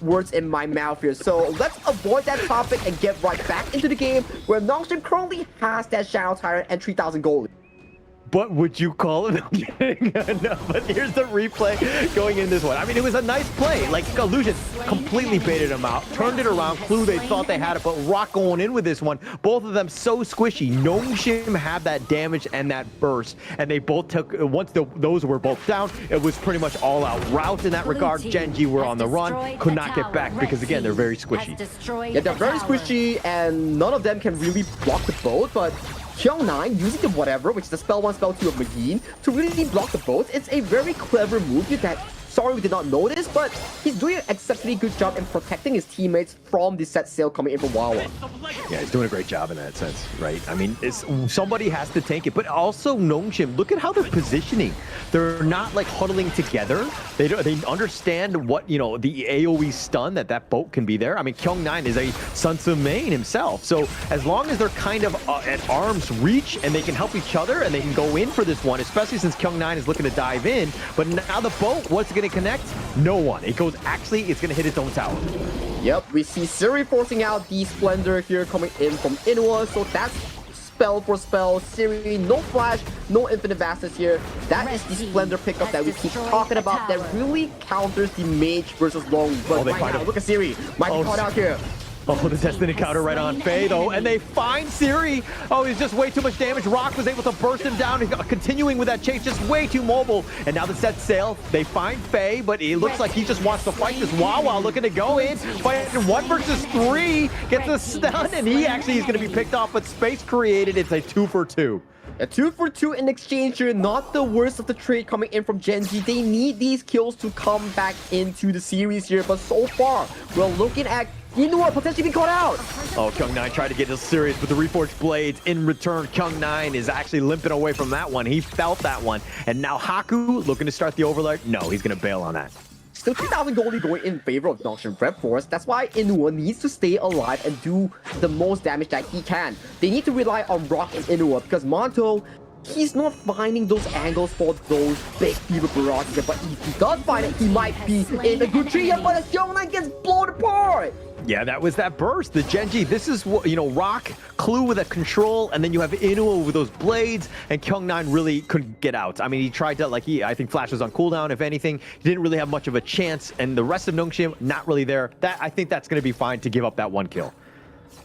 words in my mouth here. So let's avoid that topic and get right back into the game where Nongshim currently has that Shadow Tyrant and 3,000 gold. But would you call him? No, but here's the replay going in this one. I mean, it was a nice play. Like, Illusion completely baited him out, turned it around. Clue, they thought they had it, but Rock going in with this one. Both of them so squishy. Nongshim had that damage and that burst, and they both took, once those were both down, it was pretty much all out rout in that regard. Gen.G were on the run, could not get back because, again, they're very squishy. Yeah, they're very squishy, and none of them can really block the boat, but Kyung9 using the whatever, which is the spell 1, spell 2 of Magin, to really block the boat. It's a very clever move that, sorry we did not notice, but he's doing an exceptionally good job in protecting his teammates from the set sail coming in from Wawa. Yeah, he's doing a great job in that sense, right? I mean, somebody has to tank it, but also Nongshim, look at how they're positioning. They're not like huddling together. They understand what, you know, the AoE stun that boat can be there. I mean, Kyung9 is a Sun Tzu main himself, so as long as they're kind of at arm's reach and they can help each other and they can go in for this one, especially since Kyung9 is looking to dive in, but now the boat, what's it going to connect? No one. It goes, actually, it's going to hit its own tower. Yep, we see Siri forcing out the Splendor here coming in from Inua, so that's spell for spell. Siri, no flash, no infinite vastness here. That is the Splendor pickup that we keep talking about that really counters the mage versus long. But right now, look at Siri. Might be caught out here. Oh, the Destiny counter right on Faye, though, and they find Siri. Oh, he's just way too much damage. Rock was able to burst him down, continuing with that chase, just way too mobile. And now the set sail, they find Faye, but it looks like he just wants to fight this Wawa, looking to go in, fighting 1 versus 3, gets a stun, and he actually is going to be picked off, but space created. It's a 2 for 2. A 2 for 2 in exchange here, not the worst of the trade coming in from Gen.G. They need these kills to come back into the series here, but so far, we're looking at Inua potentially being caught out. Oh, Kyung9 tried to get this serious with the Reforged Blades. In return, Kyung9 is actually limping away from that one. He felt that one. And now Haku looking to start the Overlord. No, he's going to bail on that. Still 3,000 gold going in favor of Nongshim RedForce. That's why Inua needs to stay alive and do the most damage that he can. They need to rely on Rock and Inua because Monto, he's not finding those angles for those big Fever Barrages. But if he does find it, he might be in a good tree. But the Kyung9 gets blown apart. Yeah, that was that burst. The Gen.G, this is what, you know, Rock, Clue with a control, and then you have Inua with those blades, and Kyung9 really couldn't get out. I mean, he tried to, like, I think Flash was on cooldown, if anything. He didn't really have much of a chance, and the rest of Nongshim, not really there. I think that's going to be fine to give up that 1 kill.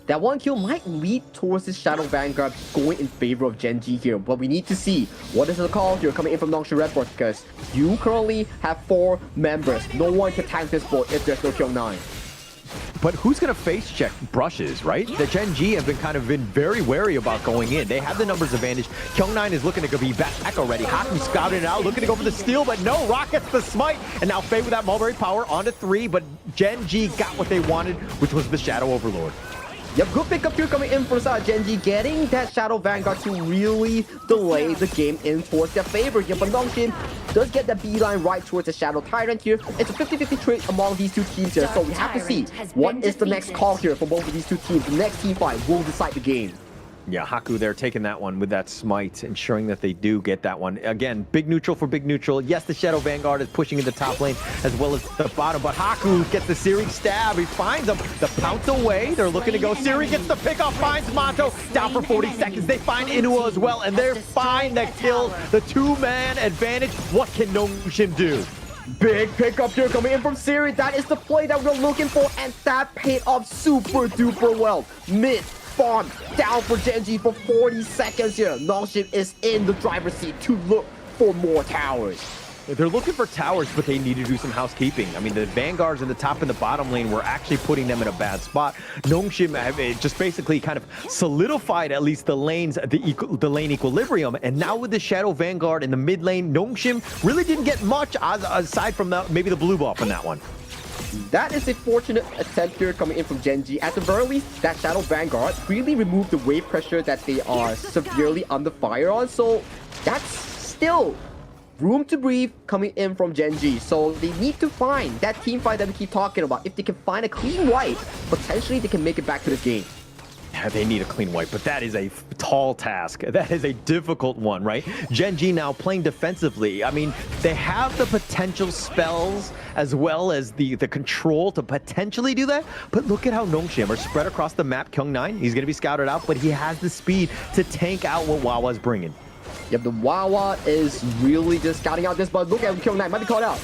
That 1 kill might lead towards this Shadow Vanguard going in favor of Gen.G here, but we need to see what is the call here coming in from Nongshim RedForce because you currently have 4 members. No one can tank this boat if there's no Kyung9. But who's going to face check Brushes, right? The Gen.G have been very wary about going in. They have the numbers advantage. Kyung9 is looking to be back already. Haku scouted it out, looking to go for the steal, but no, Rock gets the smite. And now Faye with that Mulberry Power onto 3, but Gen.G got what they wanted, which was the Shadow Overlord. Yep, good pickup here coming in for Gen.G, getting that Shadow Vanguard to really delay the game in towards their favor here. But Nongshim does get the beeline right towards the Shadow Tyrant here. It's a 50-50 trade among these two teams here, so we have to see what is the next call here for both of these two teams. The next team fight will decide the game. Yeah, Haku there taking that one with that smite, ensuring that they do get that one. Again, big neutral for big neutral. Yes, the Shadow Vanguard is pushing in the top lane as well as the bottom, but Haku gets the Siri stab. He finds him. The pounce away. They're looking to go. Siri gets the pickoff, finds Monto. Down for 40 seconds. They find Inua as well, and they're fine. That kill, the 2-man advantage. What can Nongshim do? Big pickup here coming in from Siri. That is the play that we're looking for, and that paid off super duper well. Mid farm down for Gen.G for 40 seconds here. Nongshim is in the driver's seat to look for more towers. They're looking for towers, but they need to do some housekeeping. I mean, the Vanguards in the top and the bottom lane were actually putting them in a bad spot. Nongshim just basically kind of solidified at least the lanes, the lane equilibrium. And now with the Shadow Vanguard in the mid lane, Nongshim really didn't get much aside from maybe the blue buff in that one. That is a fortunate attempt here coming in from Gen.G. At the very least, that Shadow Vanguard really removed the wave pressure that they are severely under fire on. So that's still room to breathe coming in from Gen.G. So they need to find that team fight that we keep talking about. If they can find a clean wipe, potentially they can make it back to the game. Yeah, they need a clean wipe, but that is a tall task. That is a difficult one, right? Gen.G now playing defensively. I mean, they have the potential spells as well as the control to potentially do that, but look at how Nongshim are spread across the map. Kyung9, he's going to be scouted out, but he has the speed to tank out what Wawa's bringing. Yep, the Wawa is really just scouting out this, but look at Kyung9, might be caught out.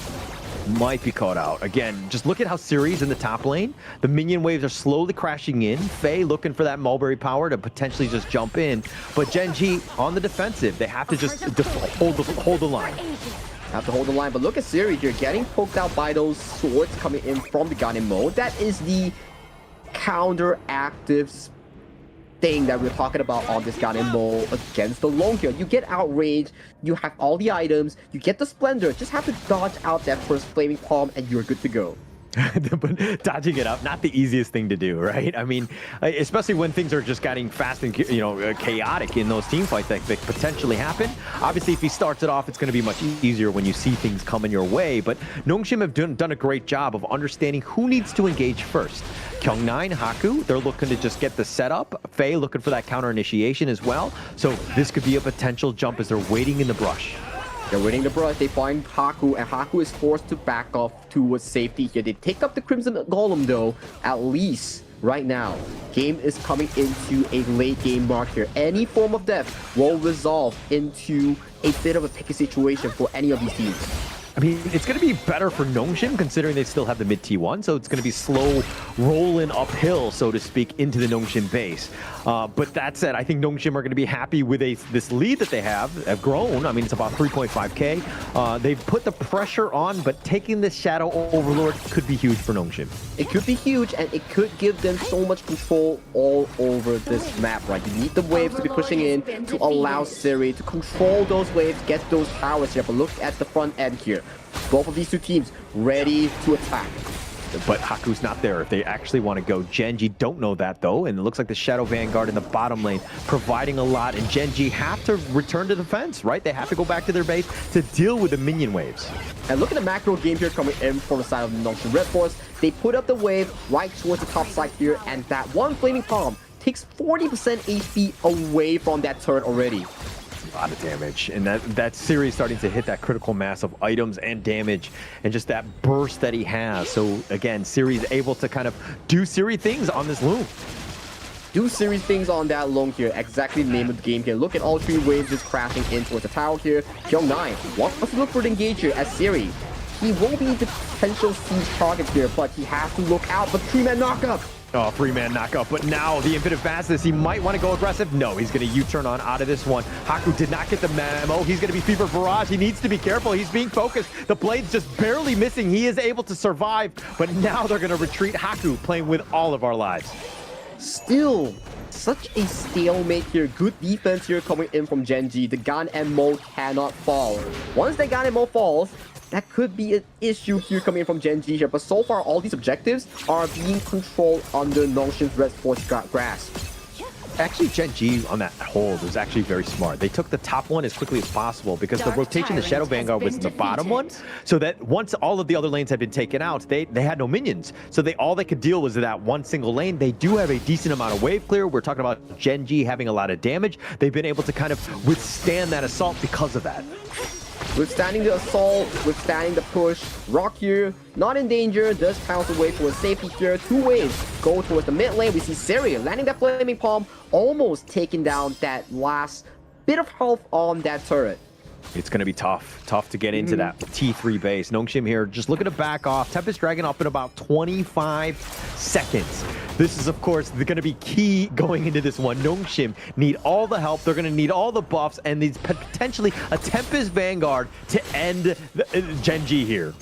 Might be caught out. Again, just look at how Siri's in the top lane. The minion waves are slowly crashing in. Faye looking for that mulberry power to potentially just jump in. But Gen.G on the defensive. They have to just hold the line. Have to hold the line, but look at Siri here, getting poked out by those swords coming in from the Ganem mode. That is the counteractive thing that we're talking about on this Ganem mode against the Long here. You get outraged, you have all the items, you get the Splendor, just have to dodge out that first Flaming Palm and you're good to go. But dodging it up, not the easiest thing to do, right? I mean, especially when things are just getting fast and chaotic in those team fights that potentially happen. Obviously, if he starts it off, it's going to be much easier when you see things coming your way. But Nongshim have done a great job of understanding who needs to engage first. Kyung9, Haku, they're looking to just get the setup. Faye looking for that counter initiation as well. So this could be a potential jump as they're waiting in the brush. They're waiting the brush, they find Haku, and Haku is forced to back off towards safety here. They take up the Crimson Golem though, at least right now. Game is coming into a late game mark here. Any form of death will resolve into a bit of a picky situation for any of these teams. I mean, it's going to be better for Nongshim considering they still have the mid T1, so it's going to be slow rolling uphill, so to speak, into the Nongshim base. But that said, I think Nongshim are going to be happy with this lead that they have grown. I mean, it's about 3.5k. They've put the pressure on, but taking this Shadow Overlord could be huge for Nongshim. It could be huge, and it could give them so much control all over this map, right? You need the waves to be pushing in to allow Siri to control those waves, get those towers here. But look at the front end here. Both of these two teams ready to attack. But Haku's not there if they actually want to go. Gen.G don't know that though, and it looks like the Shadow Vanguard in the bottom lane providing a lot, and Gen.G have to return to defense, right? They have to go back to their base to deal with the minion waves. And look at the macro game here coming in from the side of the Nongshim RedForce. They put up the wave right towards the top side here, and that one Flaming Palm takes 40% HP away from that turret already. A lot of damage, and that series starting to hit that critical mass of items and damage and just that burst that he has. So again, Siri's able to kind of do Siri things on this loom. Do Siri things on that loom here, exactly the name of the game here. Look at all three waves just crashing in towards the tower here. Kyung9 wants to look for the engage here as Siri. He will be the potential siege target here, but he has to look out for 3-man knockup. Oh, 3-man knockup, but now the infinite fastness, he might want to go aggressive. No, he's going to U-turn on out of this one. Haku did not get the memo. He's going to be Fever Barrage. He needs to be careful. He's being focused. The blade's just barely missing. He is able to survive, but now they're going to retreat. Haku playing with all of our lives. Still, such a stalemate here. Good defense here coming in from Gen.G. The Ganem mode cannot fall. Once the Ganem mode falls, that could be an issue here coming in from Gen.G here, but so far all these objectives are being controlled under Nongshim's RedForce grasp. Actually, Gen.G on that hold was actually very smart. They took the top one as quickly as possible because the rotation, the Shadow Vanguard was in the bottom one, so that once all of the other lanes had been taken out, they had no minions. So all they could deal was that one single lane. They do have a decent amount of wave clear. We're talking about Gen.G having a lot of damage. They've been able to kind of withstand that assault because of that. Withstanding the assault, withstanding the push. Rock here, not in danger, does pounce away towards safety here. Two waves go towards the mid lane. We see Siri landing that Flaming Palm, almost taking down that last bit of health on that turret. It's going to be tough to get into that T3 base. Nongshim here just looking to back off. Tempest Dragon up in about 25 seconds. This is, of course, going to be key going into this one. Nongshim need all the help. They're going to need all the buffs and needs potentially a Tempest Vanguard to end Gen.G here.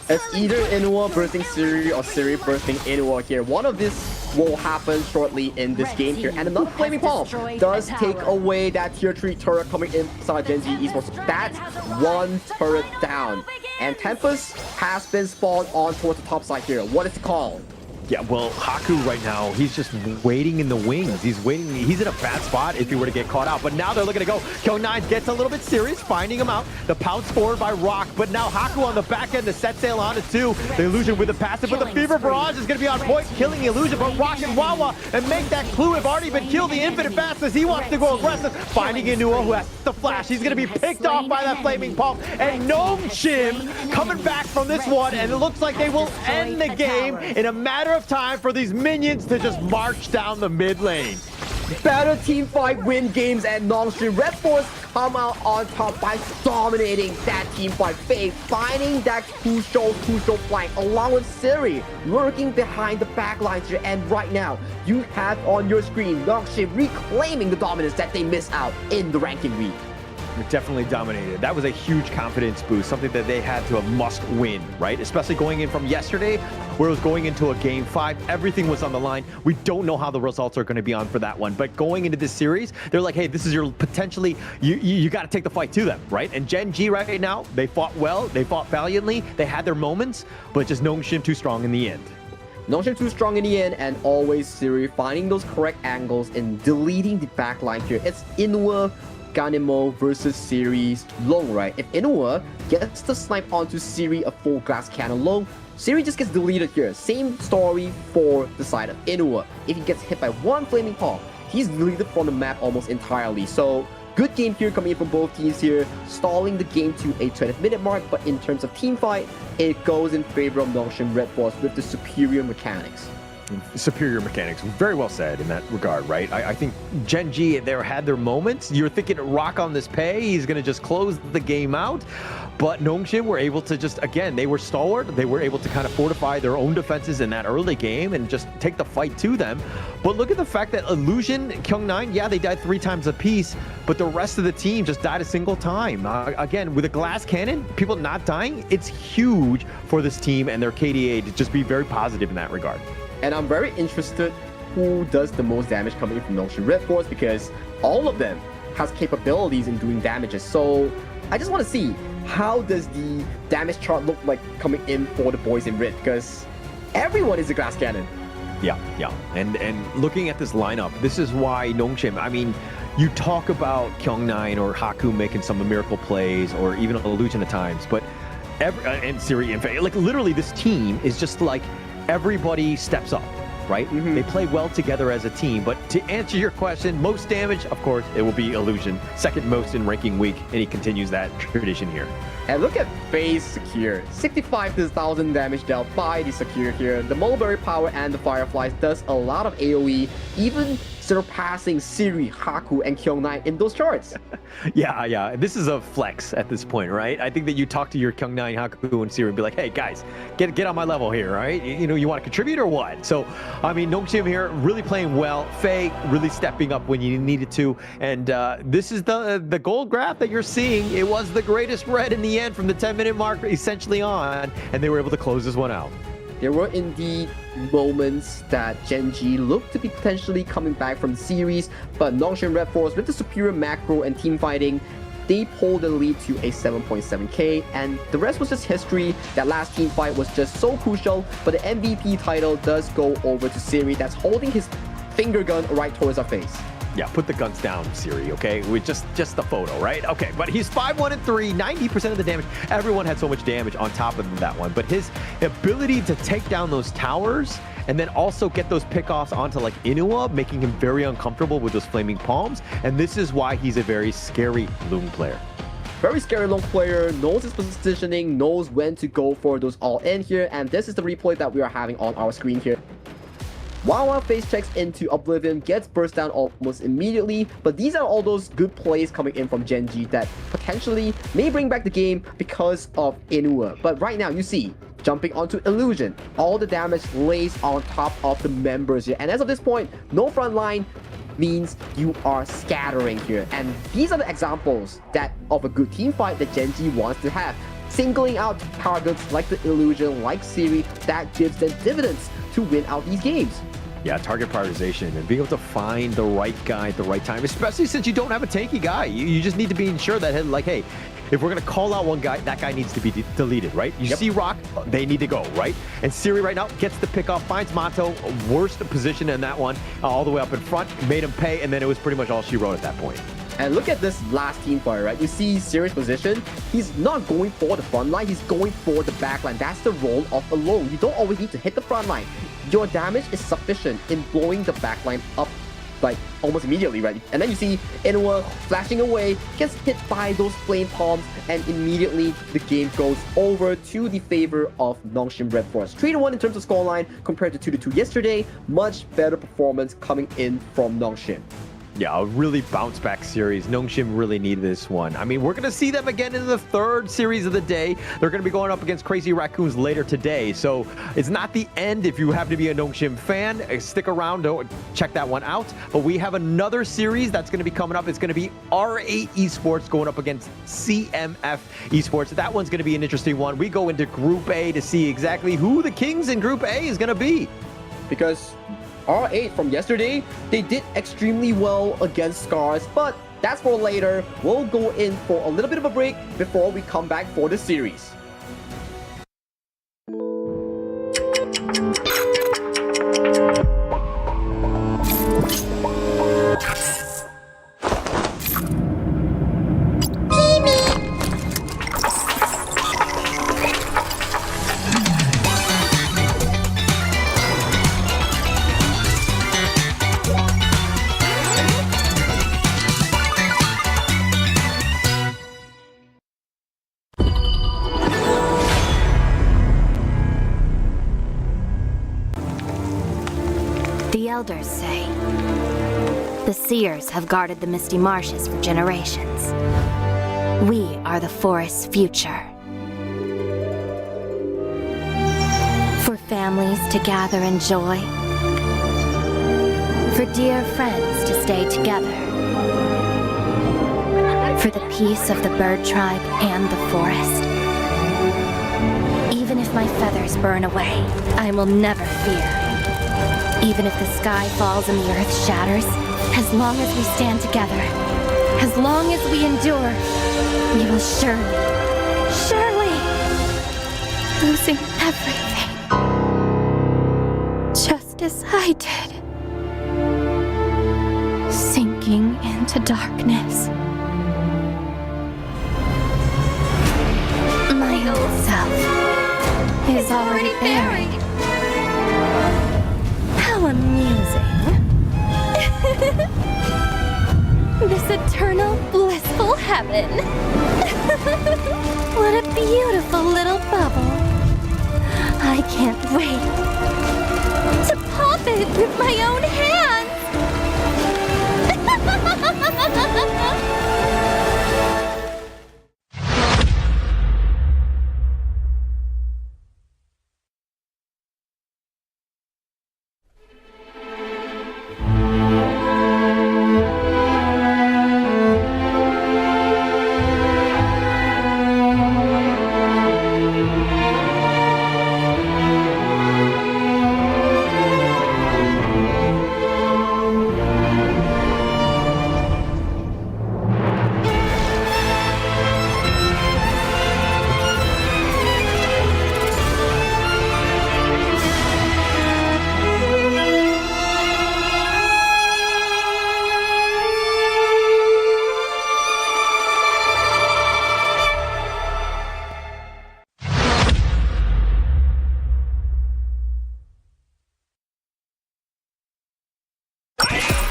It's either Inuwa bursting Siri or Siri bursting Inuwa here. One of this will happen shortly in this game here. And another Flaming Palm does take away that tier 3 turret coming inside Gen.G Esports. That's one turret down. And Tempest has been spawned on towards the top side here. What is it called? Yeah, well, Haku right now, he's just waiting in the wings. He's waiting. He's in a bad spot if he were to get caught out. But now they're looking to go. Kyung9 gets a little bit serious, finding him out. The pounce forward by Rock. But now Haku on the back end, the set sail on it too. The Illusion with the passive, but the Fever Barrage is going to be on point, killing the Illusion. But Rock and Wawa and make that clue have already been killed. The Infinite Fastness, he wants to go aggressive. Finding Inuwa, who has the flash. He's going to be picked off by that Flaming Palm. And Nongshim coming back from this one. And it looks like they will end the game in a matter of time for these minions to just march down the mid lane. Better team fight win games and Nongshim. RedForce come out on top by dominating that team fight. Faye finding that crucial flank along with Siri lurking behind the back lines here. And right now, you have on your screen Nongshim reclaiming the dominance that they missed out in the ranking week. Definitely dominated. That was a huge confidence boost, something that they had to a must win, right? Especially going in from yesterday, where it was going into a game 5, everything was on the line. We don't know how the results are going to be on for that one, but going into this series, they're like, hey, this is your potentially, you got to take the fight to them, right? And Gen.G right now, they fought well, they fought valiantly, they had their moments, but just Nongshim too strong in the end. Nongshim too strong in the end, and always Siri finding those correct angles and deleting the backline here. It's Inuwa Ganemo versus Siri's Long, right? If Inuwa gets the snipe onto Siri a full glass cannon Long, Siri just gets deleted here. Same story for the side of Inuwa. If he gets hit by one Flaming Palm, he's deleted from the map almost entirely. So good game here coming in from both teams here, stalling the game to a 20th-minute mark, but in terms of team fight, it goes in favor of Nongshim RedForce with the superior mechanics. Superior mechanics. Very well said in that regard, right? I think Gen.G, they had their moments. You're thinking Rock on this pay, he's going to just close the game out. But Nongshim were able to just, again, they were stalwart. They were able to kind of fortify their own defenses in that early game and just take the fight to them. But look at the fact that Illusion, Kyung9, yeah, they died 3 times apiece, but the rest of the team just died a single time. Again, with a glass cannon, people not dying, it's huge for this team and their KDA to just be very positive in that regard. And I'm very interested who does the most damage coming in from Nongshim RedForce, because all of them has capabilities in doing damages. So I just want to see how does the damage chart look like coming in for the boys in red, because everyone is a glass cannon. Yeah. And looking at this lineup, this is why Nongshim, I mean, you talk about Kyung9 or Haku making some miracle plays or even Illusion at times, but and Siri, in fact, like literally this team is just like everybody steps up, right? They play well together as a team. But to answer your question, most damage, of course, it will be Illusion. Second most in ranking week, and he continues that tradition here. And look at Faye's Secure. 65,000 damage dealt by the Secure here. The Mulberry Power and the Fireflies does a lot of AoE, even surpassing Siri, Haku, and Kyung9 in those charts. Yeah. This is a flex at this point, right? I think that you talk to your Kyung9, Haku, and Siri and be like, hey, guys, get on my level here, right? You know, you want to contribute or what? So, I mean, Nongshim here really playing well. Faye really stepping up when you needed to. And this is the gold graph that you're seeing. It was the greatest red in the end from the 10-minute mark essentially on, and they were able to close this one out. There were indeed moments that Gen.G looked to be potentially coming back from the series, but Nongshim RedForce with the superior macro and team fighting, they pulled the lead to a 7.7k, and the rest was just history. That last team fight was just so crucial, but the MVP title does go over to Siri, that's holding his finger gun right towards our face. Yeah, put the guns down, Siri, okay? With just the photo, right? Okay, but he's 5-1-3, 90% of the damage. Everyone had so much damage on top of that one, but his ability to take down those towers and then also get those pickoffs onto like Inuwa, making him very uncomfortable with those Flaming Palms, and this is why he's a very scary Loom player. Very scary long player, knows his positioning, knows when to go for those all-in here, and this is the replay that we are having on our screen here. Wawa face checks into Oblivion, gets burst down almost immediately, but these are all those good plays coming in from Gen.G that potentially may bring back the game because of Inua. But right now, you see, jumping onto Illusion, all the damage lays on top of the members here. And as of this point, no front line means you are scattering here. And these are the examples of a good team fight that Gen.G wants to have. Singling out targets like the Illusion, like Siri, that gives them dividends to win out these games. Yeah, target prioritization and being able to find the right guy at the right time, especially since you don't have a tanky guy. You just need to be sure that, like, hey, if we're going to call out one guy, that guy needs to be deleted, right? You see Rock, they need to go, right? And Siri right now gets the pick off, finds Mato, worst position in that one, all the way up in front, made him pay, and then it was pretty much all she wrote at that point. And look at this last team fight, right? You see Siri's position. He's not going for the front line, he's going for the back line. That's the role of Alone. You don't always need to hit the front line. Your damage is sufficient in blowing the back line up like almost immediately, right? And then you see Inua flashing away, gets hit by those flame palms, and immediately the game goes over to the favor of Nongshim RedForce. 3-1 in terms of scoreline compared to 2-2 yesterday. Much better performance coming in from Nongshim. Yeah, a really bounce back series. Nongshim really needed this one. I mean, we're going to see them again in the third series of the day. They're going to be going up against Crazy Raccoons later today. So it's not the end if you happen to be a Nongshim fan. Stick around, check that one out. But we have another series that's going to be coming up. It's going to be R8 Esports going up against CMF Esports. That one's going to be an interesting one. We go into Group A to see exactly who the Kings in Group A is going to be. Because R8 from yesterday, they did extremely well against Scars, but that's for later. We'll go in for a little bit of a break before we come back for the series. The elders say the seers have guarded the misty marshes for generations. We are the forest's future. For families to gather in joy. For dear friends to stay together. For the peace of the bird tribe and the forest. Even if my feathers burn away, I will never fear. Even if the sky falls and the earth shatters, as long as we stand together, as long as we endure, we will surely, losing everything. Just as I did. Sinking into darkness. My old self is already buried. How amusing. This eternal, blissful heaven. What a beautiful little bubble. I can't wait to pop it with my own hands.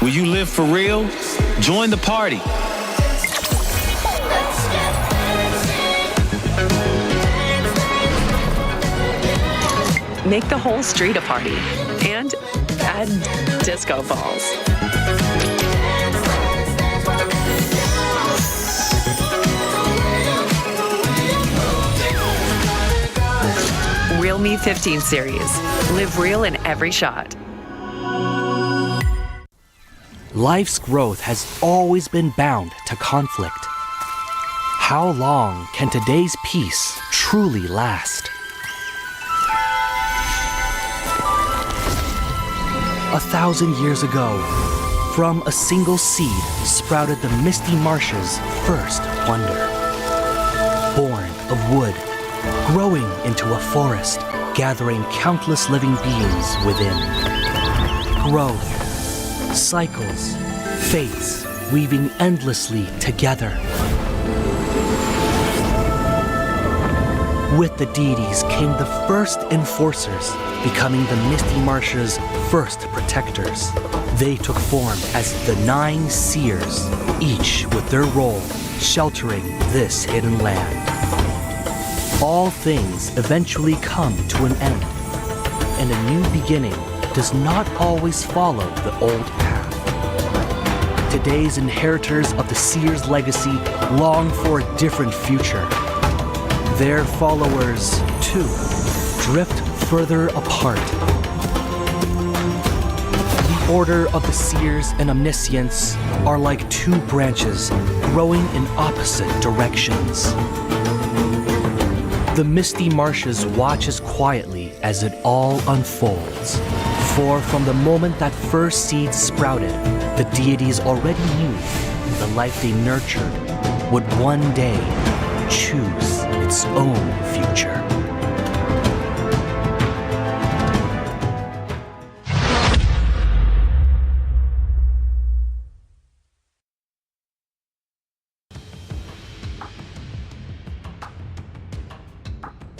Will you live for real? Join the party. Make the whole street a party and add add disco balls. Realme 15 series. Live real in every shot. Life's growth has always been bound to conflict. How long can today's peace truly last? 1,000 years ago, from a single seed sprouted the Misty Marsh's first wonder. Born of wood, growing into a forest, gathering countless living beings within. Growth, cycles, fates weaving endlessly together. With the deities came the first enforcers, becoming the Misty Marsh's first protectors. They took form as the 9 seers, each with their role sheltering this hidden land. All things eventually come to an end, and a new beginning does not always follow the old path. Today's inheritors of the seer's legacy long for a different future. Their followers, too, drift further apart. The Order of the Seers and Omniscients are like 2 branches growing in opposite directions. The Misty Marshes watches quietly as it all unfolds. For from the moment that first seed sprouted, the deities already knew the life they nurtured would one day choose its own future.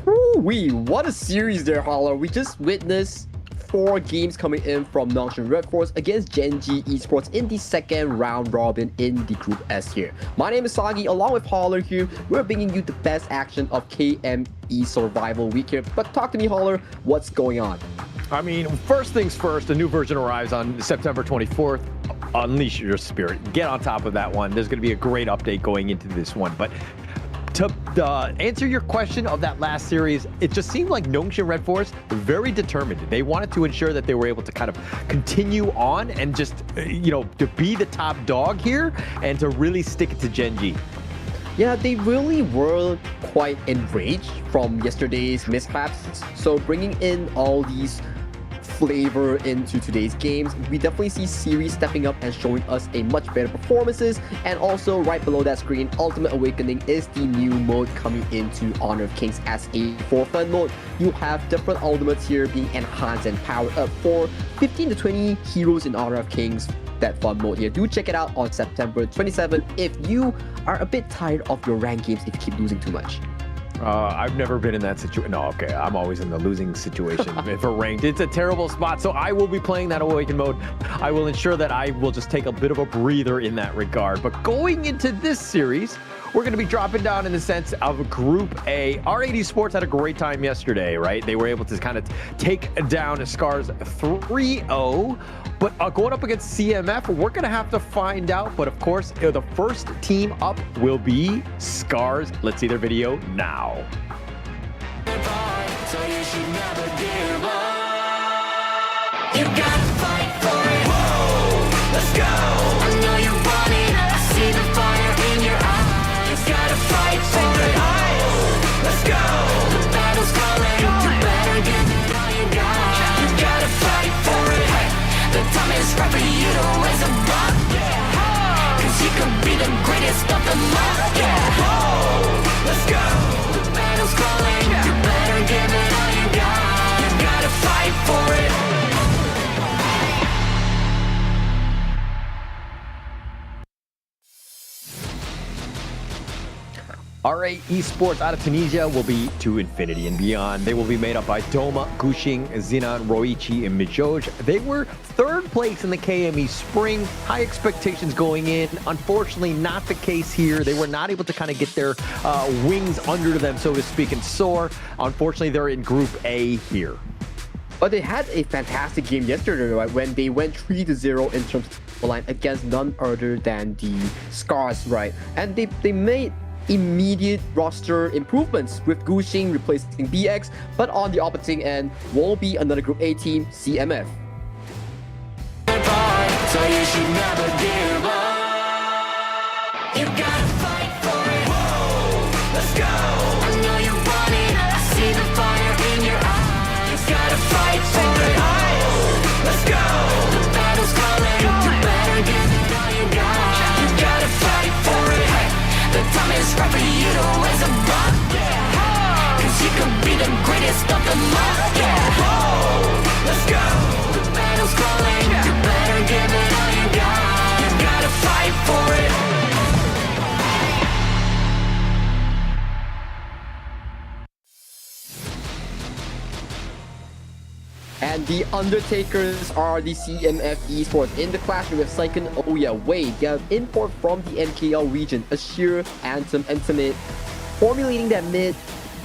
Ooh-wee, what a series there, Holler. We just witnessed 4 games coming in from Nongshim RedForce against Gen.G Esports in the second round robin in the Group S here. My name is Sagi, along with Holler here. We're bringing you the best action of KME Survival Week here. But talk to me, Holler, what's going on? I mean, first things first, a new version arrives on September 24th. Unleash your spirit. Get on top of that one. There's going to be a great update going into this one. But to answer your question of that last series, it just seemed like Nongshim RedForce were very determined. They wanted to ensure that they were able to kind of continue on and just, to be the top dog here and to really stick it to Gen.G. Yeah, they really were quite enraged from yesterday's mishaps. So bringing in all these flavor into today's games, we definitely see series stepping up and showing us a much better performances. And also right below that screen, Ultimate Awakening is the new mode coming into Honor of Kings as a for fun mode. You have different ultimates here being enhanced and powered up for 15 to 20 heroes in Honor of Kings. That fun mode here. Do check it out on September 27th if you are a bit tired of your ranked games if you keep losing too much. I've never been in that situation. No, okay. I'm always in the losing situation for ranked. It's a terrible spot. So I will be playing that Awaken mode. I will ensure that I will just take a bit of a breather in that regard. But going into this series, we're going to be dropping down in the sense of Group A. R8 Esports had a great time yesterday, right? They were able to kind of take down Scars 3-0. But going up against CMF, we're going to have to find out. But of course, the first team up will be Scars. Let's see their video now. So you should never give up. You gotta fight for it. Whoa, let's go. I know you want it. I see the fire in your eyes. You gotta fight for it. Let's go. The battle's calling. You better give it all you got. You gotta fight for it. The time is right for you to raise a bar. Cause you could be the greatest of them all. Let's go. The battle's calling. You better give it all you got. You gotta fight for it. R8 Esports out of Tunisia will be to infinity and beyond. They will be made up by Doma, Gushing, Zinan, Roichi, and Mijoj. They were 3rd place in the KME Spring. High expectations going in. Unfortunately, not the case here. They were not able to kind of get their wings under them, so to speak, and soar. Unfortunately, they're in Group A here. But they had a fantastic game yesterday, right? When they went 3-0 in terms of line against none other than the Scars, right? And they made immediate roster improvements with Gushing replacing BX, but on the opposite end will be another Group A team, CMF. So you should never give up. You gotta fight for it. Whoa, let's go. I know you want it. I see the fire in your eyes. You gotta fight for it. Let's go. The battle's calling. You better give it all you got. You gotta fight for it. The time is right for you to raise a bar. Cause you could be the greatest of them all. Let's go. The battle's calling. You better give it all you got. You gotta fight for it. And the Undertakers are the CMF Esports in the clash with second Oya Wei. They have import from the NKL region, Ashir, Anthem, and Timid, formulating that mid,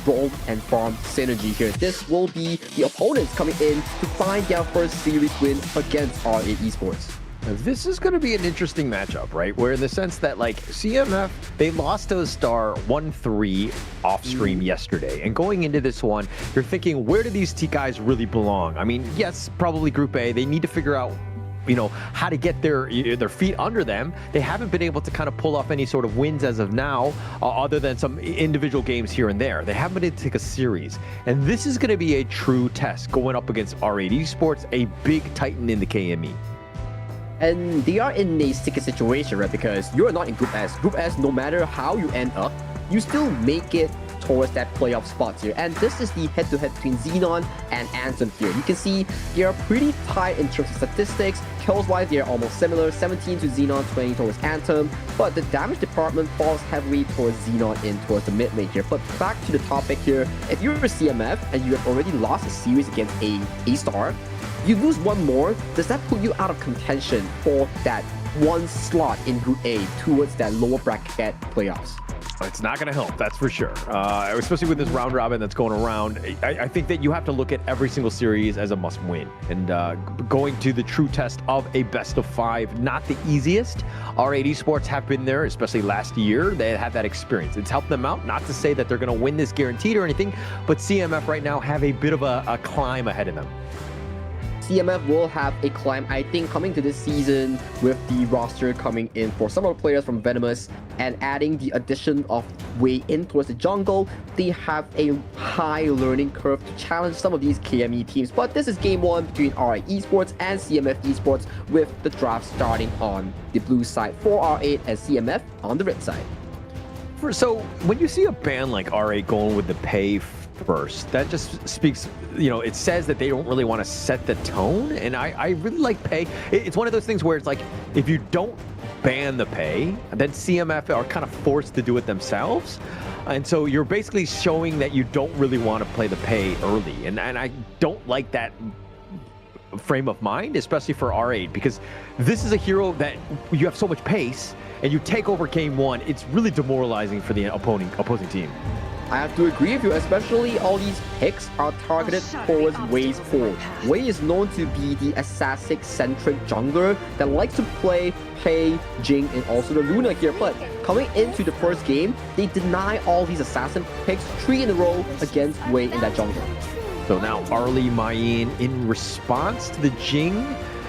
Bold, and Farm synergy here. This will be the opponents coming in to find their first series win against R8 Esports. This is going to be an interesting matchup, right? Where in the sense that, like, CMF, they lost to a Star 1-3 off stream yesterday. And going into this one, you're thinking, where do these guys really belong? I mean, yes, probably Group A. They need to figure out, you know, how to get their feet under them. They haven't been able to kind of pull off any sort of wins as of now, other than some individual games here and there. They haven't been able to take a series. And this is going to be a true test going up against R8 Esports, a big titan in the KME. And they are in a sticky situation, right? Because you're not in Group S. Group S, no matter how you end up, you still make it towards that playoff spot here. And this is the head-to-head between Xenon and Anthem here. You can see they are pretty tight in terms of statistics. Kills-wise, they are almost similar, 17 to Xenon, 20 towards Anthem. But the damage department falls heavily towards Xenon in towards the mid lane here. But back to the topic here, if you're a CMF and you have already lost a series against a star, you lose one more, does that put you out of contention for that one slot in Group A towards that lower bracket playoffs? It's not going to help, that's for sure. Especially with this round robin that's going around. I think that you have to look at every single series as a must win. And going to the true test of a best of 5, not the easiest. R8 Esports have been there, especially last year. They had that experience. It's helped them out. Not to say that they're going to win this guaranteed or anything, but CMF right now have a bit of a climb ahead of them. CMF will have a climb, I think, coming to this season with the roster coming in for some of the players from Venomous and adding the addition of Wei in towards the jungle. They have a high learning curve to challenge some of these KME teams. But this is game 1 between R8 Esports and CMF Esports, with the draft starting on the blue side for R8 and CMF on the red side. So when you see a band like R8 going with the pay first, that just speaks, you know, it says that they don't really want to set the tone. And I really like pay. It's one of those things where it's like, if you don't ban the pay, then CMF are kind of forced to do it themselves. And so you're basically showing that you don't really want to play the pay early. And I don't like that frame of mind, especially for R8, because this is a hero that you have so much pace and you take over game 1. It's really demoralizing for the opposing team. I have to agree with you, especially all these picks are targeted towards Wei's core. Wei is known to be the assassin-centric jungler that likes to play Pei, Jing, and also the Luna here. But coming into the first game, they deny all these assassin picks 3 in a row against Wei in that jungle. So now Arlie Mayin in response to the Jing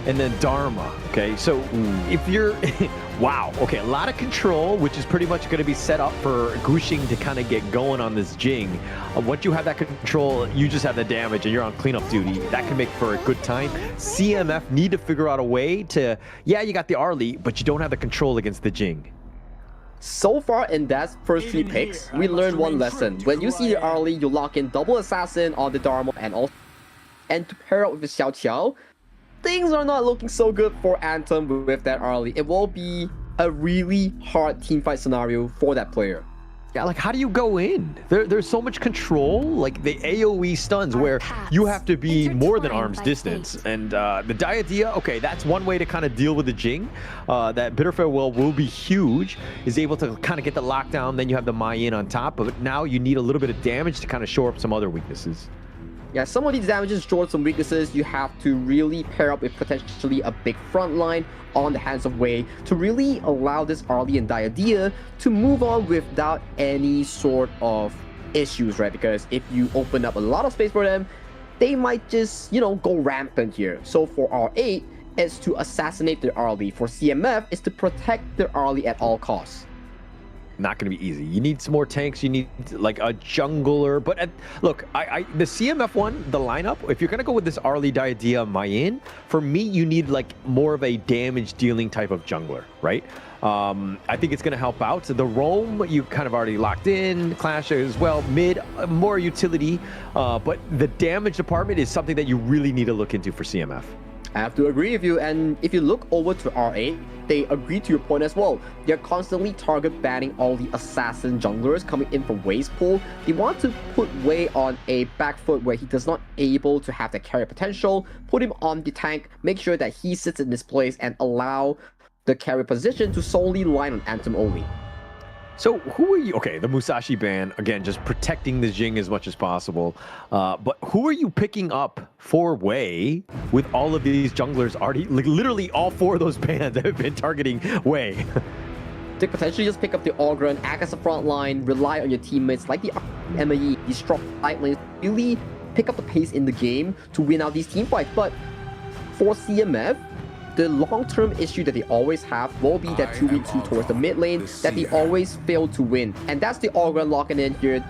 and then Dharma. Okay, so if you're wow, okay, a lot of control, which is pretty much going to be set up for Gushing to kind of get going on this Jing. Once you have that control, you just have the damage and you're on cleanup duty. That can make for a good time. CMF need to figure out a way to, yeah, you got the Arlie, but you don't have the control against the Jing. So far in that first 3 picks, we learned one lesson. When you see the Arlie, you lock in double assassin on the Dharma and to pair up with the Xiao Qiao, things are not looking so good for Anthem with that Arlie. It will be a really hard teamfight scenario for that player. Yeah, like, how do you go in? There's so much control, like the AoE stuns where you have to be more than arm's distance. And the Diadea, okay, that's one way to kind of deal with the Jing. That Bitter Farewell will be huge, is able to kind of get the lockdown, then you have the Mayin on top, but now you need a little bit of damage to kind of shore up some other weaknesses. Yeah, some of these damages showed some weaknesses. You have to really pair up with potentially a big front line on the hands of Wei to really allow this Arlie and Diadea to move on without any sort of issues, right? Because if you open up a lot of space for them, they might just, go rampant here. So for R8, it's to assassinate their Arlie. For CMF, it's to protect their Arlie at all costs. Not going to be easy. You need some more tanks. You need like a jungler. But look, the CMF one, the lineup, if you're going to go with this Arlie, Diadea, Mayin, for me, you need like more of a damage dealing type of jungler, right? I think it's going to help out. So the roam, you kind of already locked in. Clash as well. Mid, more utility. But the damage department is something that you really need to look into for CMF. I have to agree with you, and if you look over to R8, they agree to your point as well. They're constantly target banning all the assassin junglers coming in from Wei's pool. They want to put Wei on a back foot where he does not able to have the carry potential, put him on the tank, make sure that he sits in this place and allow the carry position to solely line on Anthem only. So who are you? Okay, the Musashi ban, again, just protecting the Jing as much as possible. But who are you picking up for Wei with all of these junglers already? Like, literally all 4 of those bans have been targeting Wei. To potentially just pick up the Ogrun, act as a front line, rely on your teammates like the KME, these strong side lanes, really pick up the pace in the game to win out these team fights. But for CMF, the long-term issue that they always have will be that 2v2 towards the mid lane that they always fail to win. And that's the Ogrun locking in here.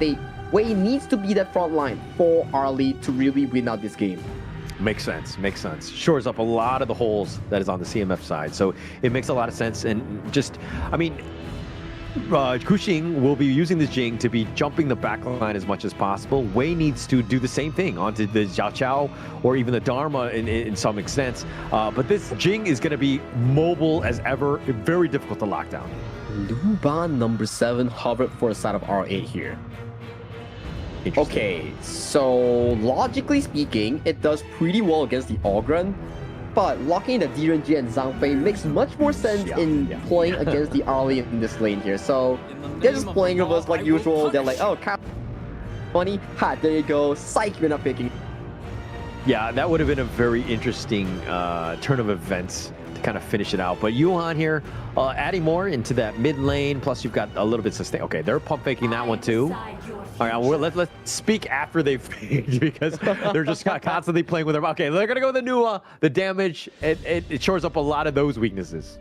Wei needs to be that front line for Arlie to really win out this game. Makes sense, makes sense. Shores up a lot of the holes that is on the CMF side. So it makes a lot of sense. And just, I mean, Kuxing will be using the Jing to be jumping the back line as much as possible. Wei needs to do the same thing onto the Xiao Qiao or even the Dharma in some extent. But this Jing is going to be mobile as ever, very difficult to lock down. Luban number 7 hovered for the side of R8 here. Okay, so logically speaking, it does pretty well against the Ogrun. But locking the Gen.G and Zhang Fei makes much more sense in playing against the Arlie in this lane here. So they're just playing with us like usual. They're like, oh, money, ha, there you go. Psych, you're not picking. Yeah, that would have been a very interesting turn of events to kind of finish it out. But Yuan here, adding more into that mid lane. Plus, you've got a little bit sustain. Okay, they're pump faking that one too. All right, well, let's speak after they've faked because they're just constantly playing with them. Okay, they're gonna go with the Nua. The damage, it shores up a lot of those weaknesses.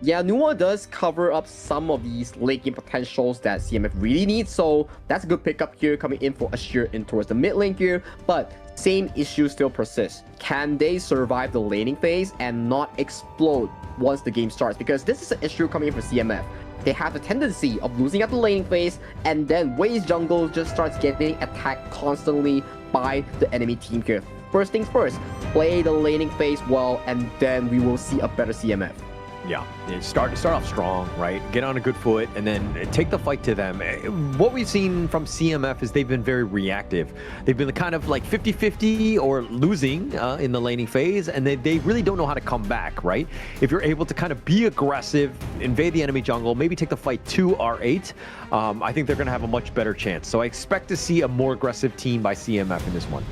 Yeah, Nua does cover up some of these late game potentials that CMF really needs, so that's a good pickup here coming in for Ashir in towards the mid lane here, but same issue still persists. Can they survive the laning phase and not explode once the game starts? Because this is an issue coming in for CMF. They have a tendency of losing at the laning phase, and then Wei's jungle just starts getting attacked constantly by the enemy team here. First things first, play the laning phase well, and then we will see a better CMF. Yeah, start off strong, right? Get on a good foot and then take the fight to them. What we've seen from CMF is they've been very reactive. They've been kind of like 50-50 or losing in the laning phase, and they really don't know how to come back, right? If you're able to kind of be aggressive, invade the enemy jungle, maybe take the fight to R8, I think they're going to have a much better chance. So I expect to see a more aggressive team by CMF in this one.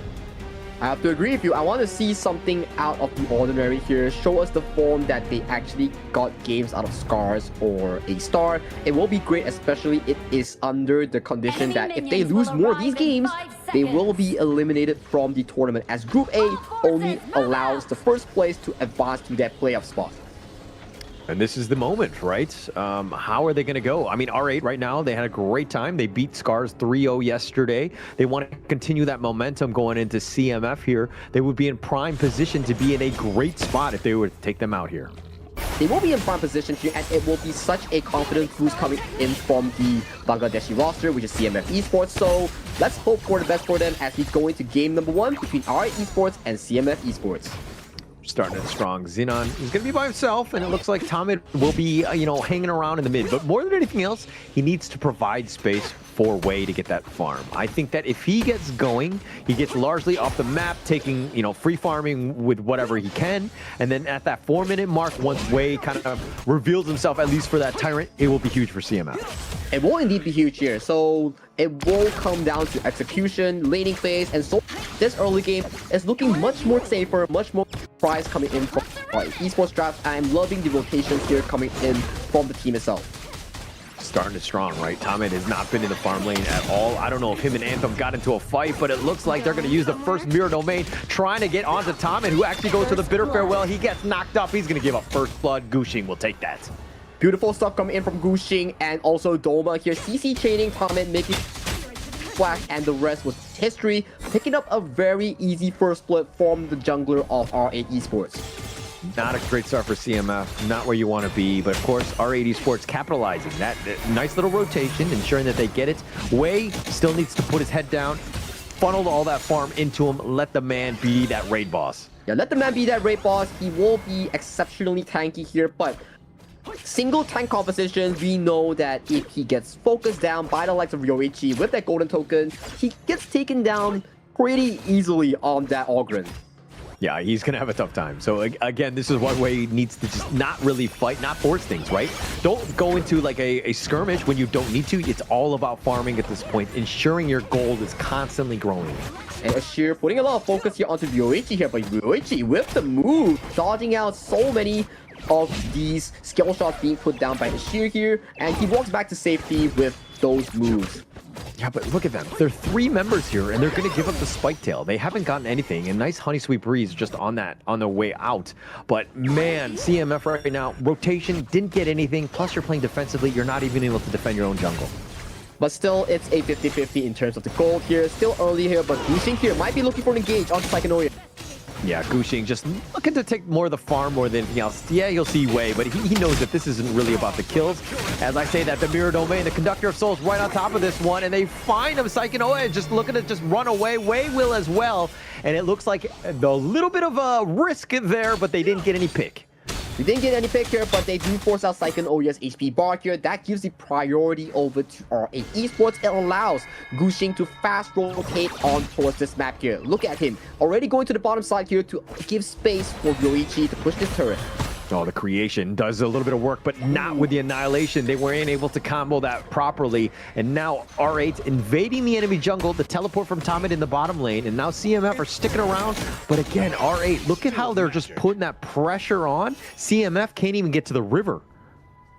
I have to agree with you. I want to see something out of the ordinary here. Show us the form that they actually got games out of Scars or a Star. It will be great, especially it is under the condition that if they lose more of these games, they will be eliminated from the tournament, as Group A only allows the first place to advance to that playoff spot. And this is the moment, right? How are they going to go? I mean, R8 right now, they had a great time. They beat Scars 3-0 yesterday. They want to continue that momentum going into CMF here. They would be in prime position to be in a great spot if they were to take them out here. They will be in prime position here, and it will be such a confident boost coming in from the Bangladeshi roster, which is CMF Esports. So let's hope for the best for them as we go into game number 1 between R8 Esports and CMF Esports. Starting it strong. Xenon is going to be by himself, and it looks like Tomit will be, hanging around in the mid. But more than anything else, he needs to provide space for Wei to get that farm. I think that if he gets going, he gets largely off the map, taking, free farming with whatever he can. And then at that 4-minute mark, once Wei kind of reveals himself, at least for that Tyrant, it will be huge for CMF. It will indeed be huge here. So it will come down to execution, laning phase, and so this early game is looking much more safer, much more prize coming in from Esports draft. I'm loving the rotations here coming in from the team itself. Starting it strong, right? Tomit has not been in the farm lane at all. I don't know if him and Anthem got into a fight, but it looks like they're going to use the first mirror domain, trying to get onto Tomit, who actually goes to the bitter farewell. He gets knocked up. He's going to give up first blood. Gushing will take that. Beautiful stuff coming in from Gushing and also Doma here. CC chaining Tomit, making flash, and the rest was history. Picking up a very easy first blood from the jungler of R8 Esports. Not a great start for CMF, not where you want to be, but of course R8 Esports capitalizing that nice little rotation, ensuring that they get it. Wei still needs to put his head down, funnel all that farm into him, let the man be that raid boss. Yeah, let the man be that raid boss. He will be exceptionally tanky here, but single tank composition, we know that if he gets focused down by the likes of Yoichi with that golden token, he gets taken down pretty easily on that Ogren. Yeah, he's going to have a tough time. So again, this is one way he needs to just not really fight, not force things, right? Don't go into like a skirmish when you don't need to. It's all about farming at this point, ensuring your gold is constantly growing. And Ashir putting a lot of focus here onto Yoichi here, but Yoichi with the move, dodging out so many of these skill shots being put down by Ashir here, and he walks back to safety with those moves. Yeah, but look at them. There are 3 members here, and they're going to give up the spike tail. They haven't gotten anything. A nice honey sweet breeze just on their way out. But man, CMF right now, rotation, didn't get anything. Plus, you're playing defensively. You're not even able to defend your own jungle. But still, it's a 50-50 in terms of the gold here. Still early here, but Gushing here might be looking for an engage on Psychonoia. Yeah, Gushing just looking to take more of the farm more than anything else. Yeah, you'll see Wei, but he knows that this isn't really about the kills. As I say that, the Mirror Domain, the Conductor of Souls right on top of this one, and they find him, Psychonoia, just looking to just run away. Wei will as well, and it looks like a little bit of a risk there, but they didn't get any pick. We didn't get any pick here, but they do force out Psychonoia's HP bar here. That gives the priority over to R8 Esports. It allows Gushing to fast rotate on towards this map here. Look at him, already going to the bottom side here to give space for Yoichi to push this turret. Oh, the creation does a little bit of work, but not with the annihilation. They weren't able to combo that properly. And now R8 invading the enemy jungle, the teleport from Tomit in the bottom lane, and now CMF are sticking around. But again, R8, look at how they're just putting that pressure on. CMF can't even get to the river.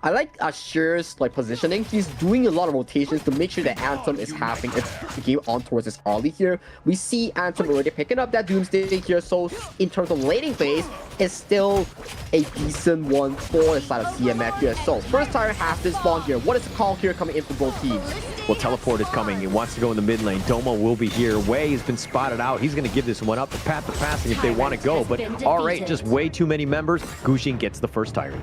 I like Ashir's positioning. He's doing a lot of rotations to make sure that Anthem is having its game on towards his early here. We see Anthem already picking up that Doomsday here, so in terms of laning phase, it's still a decent one for the side of CMF here. So first tire has been spawned here. What is the call here coming in from both teams? Well, teleport is coming. He wants to go in the mid lane. Doma will be here. Wei has been spotted out. He's going to give this one up. The path to passing if they want to go, but R8 just way too many members. Gushing gets the first tire.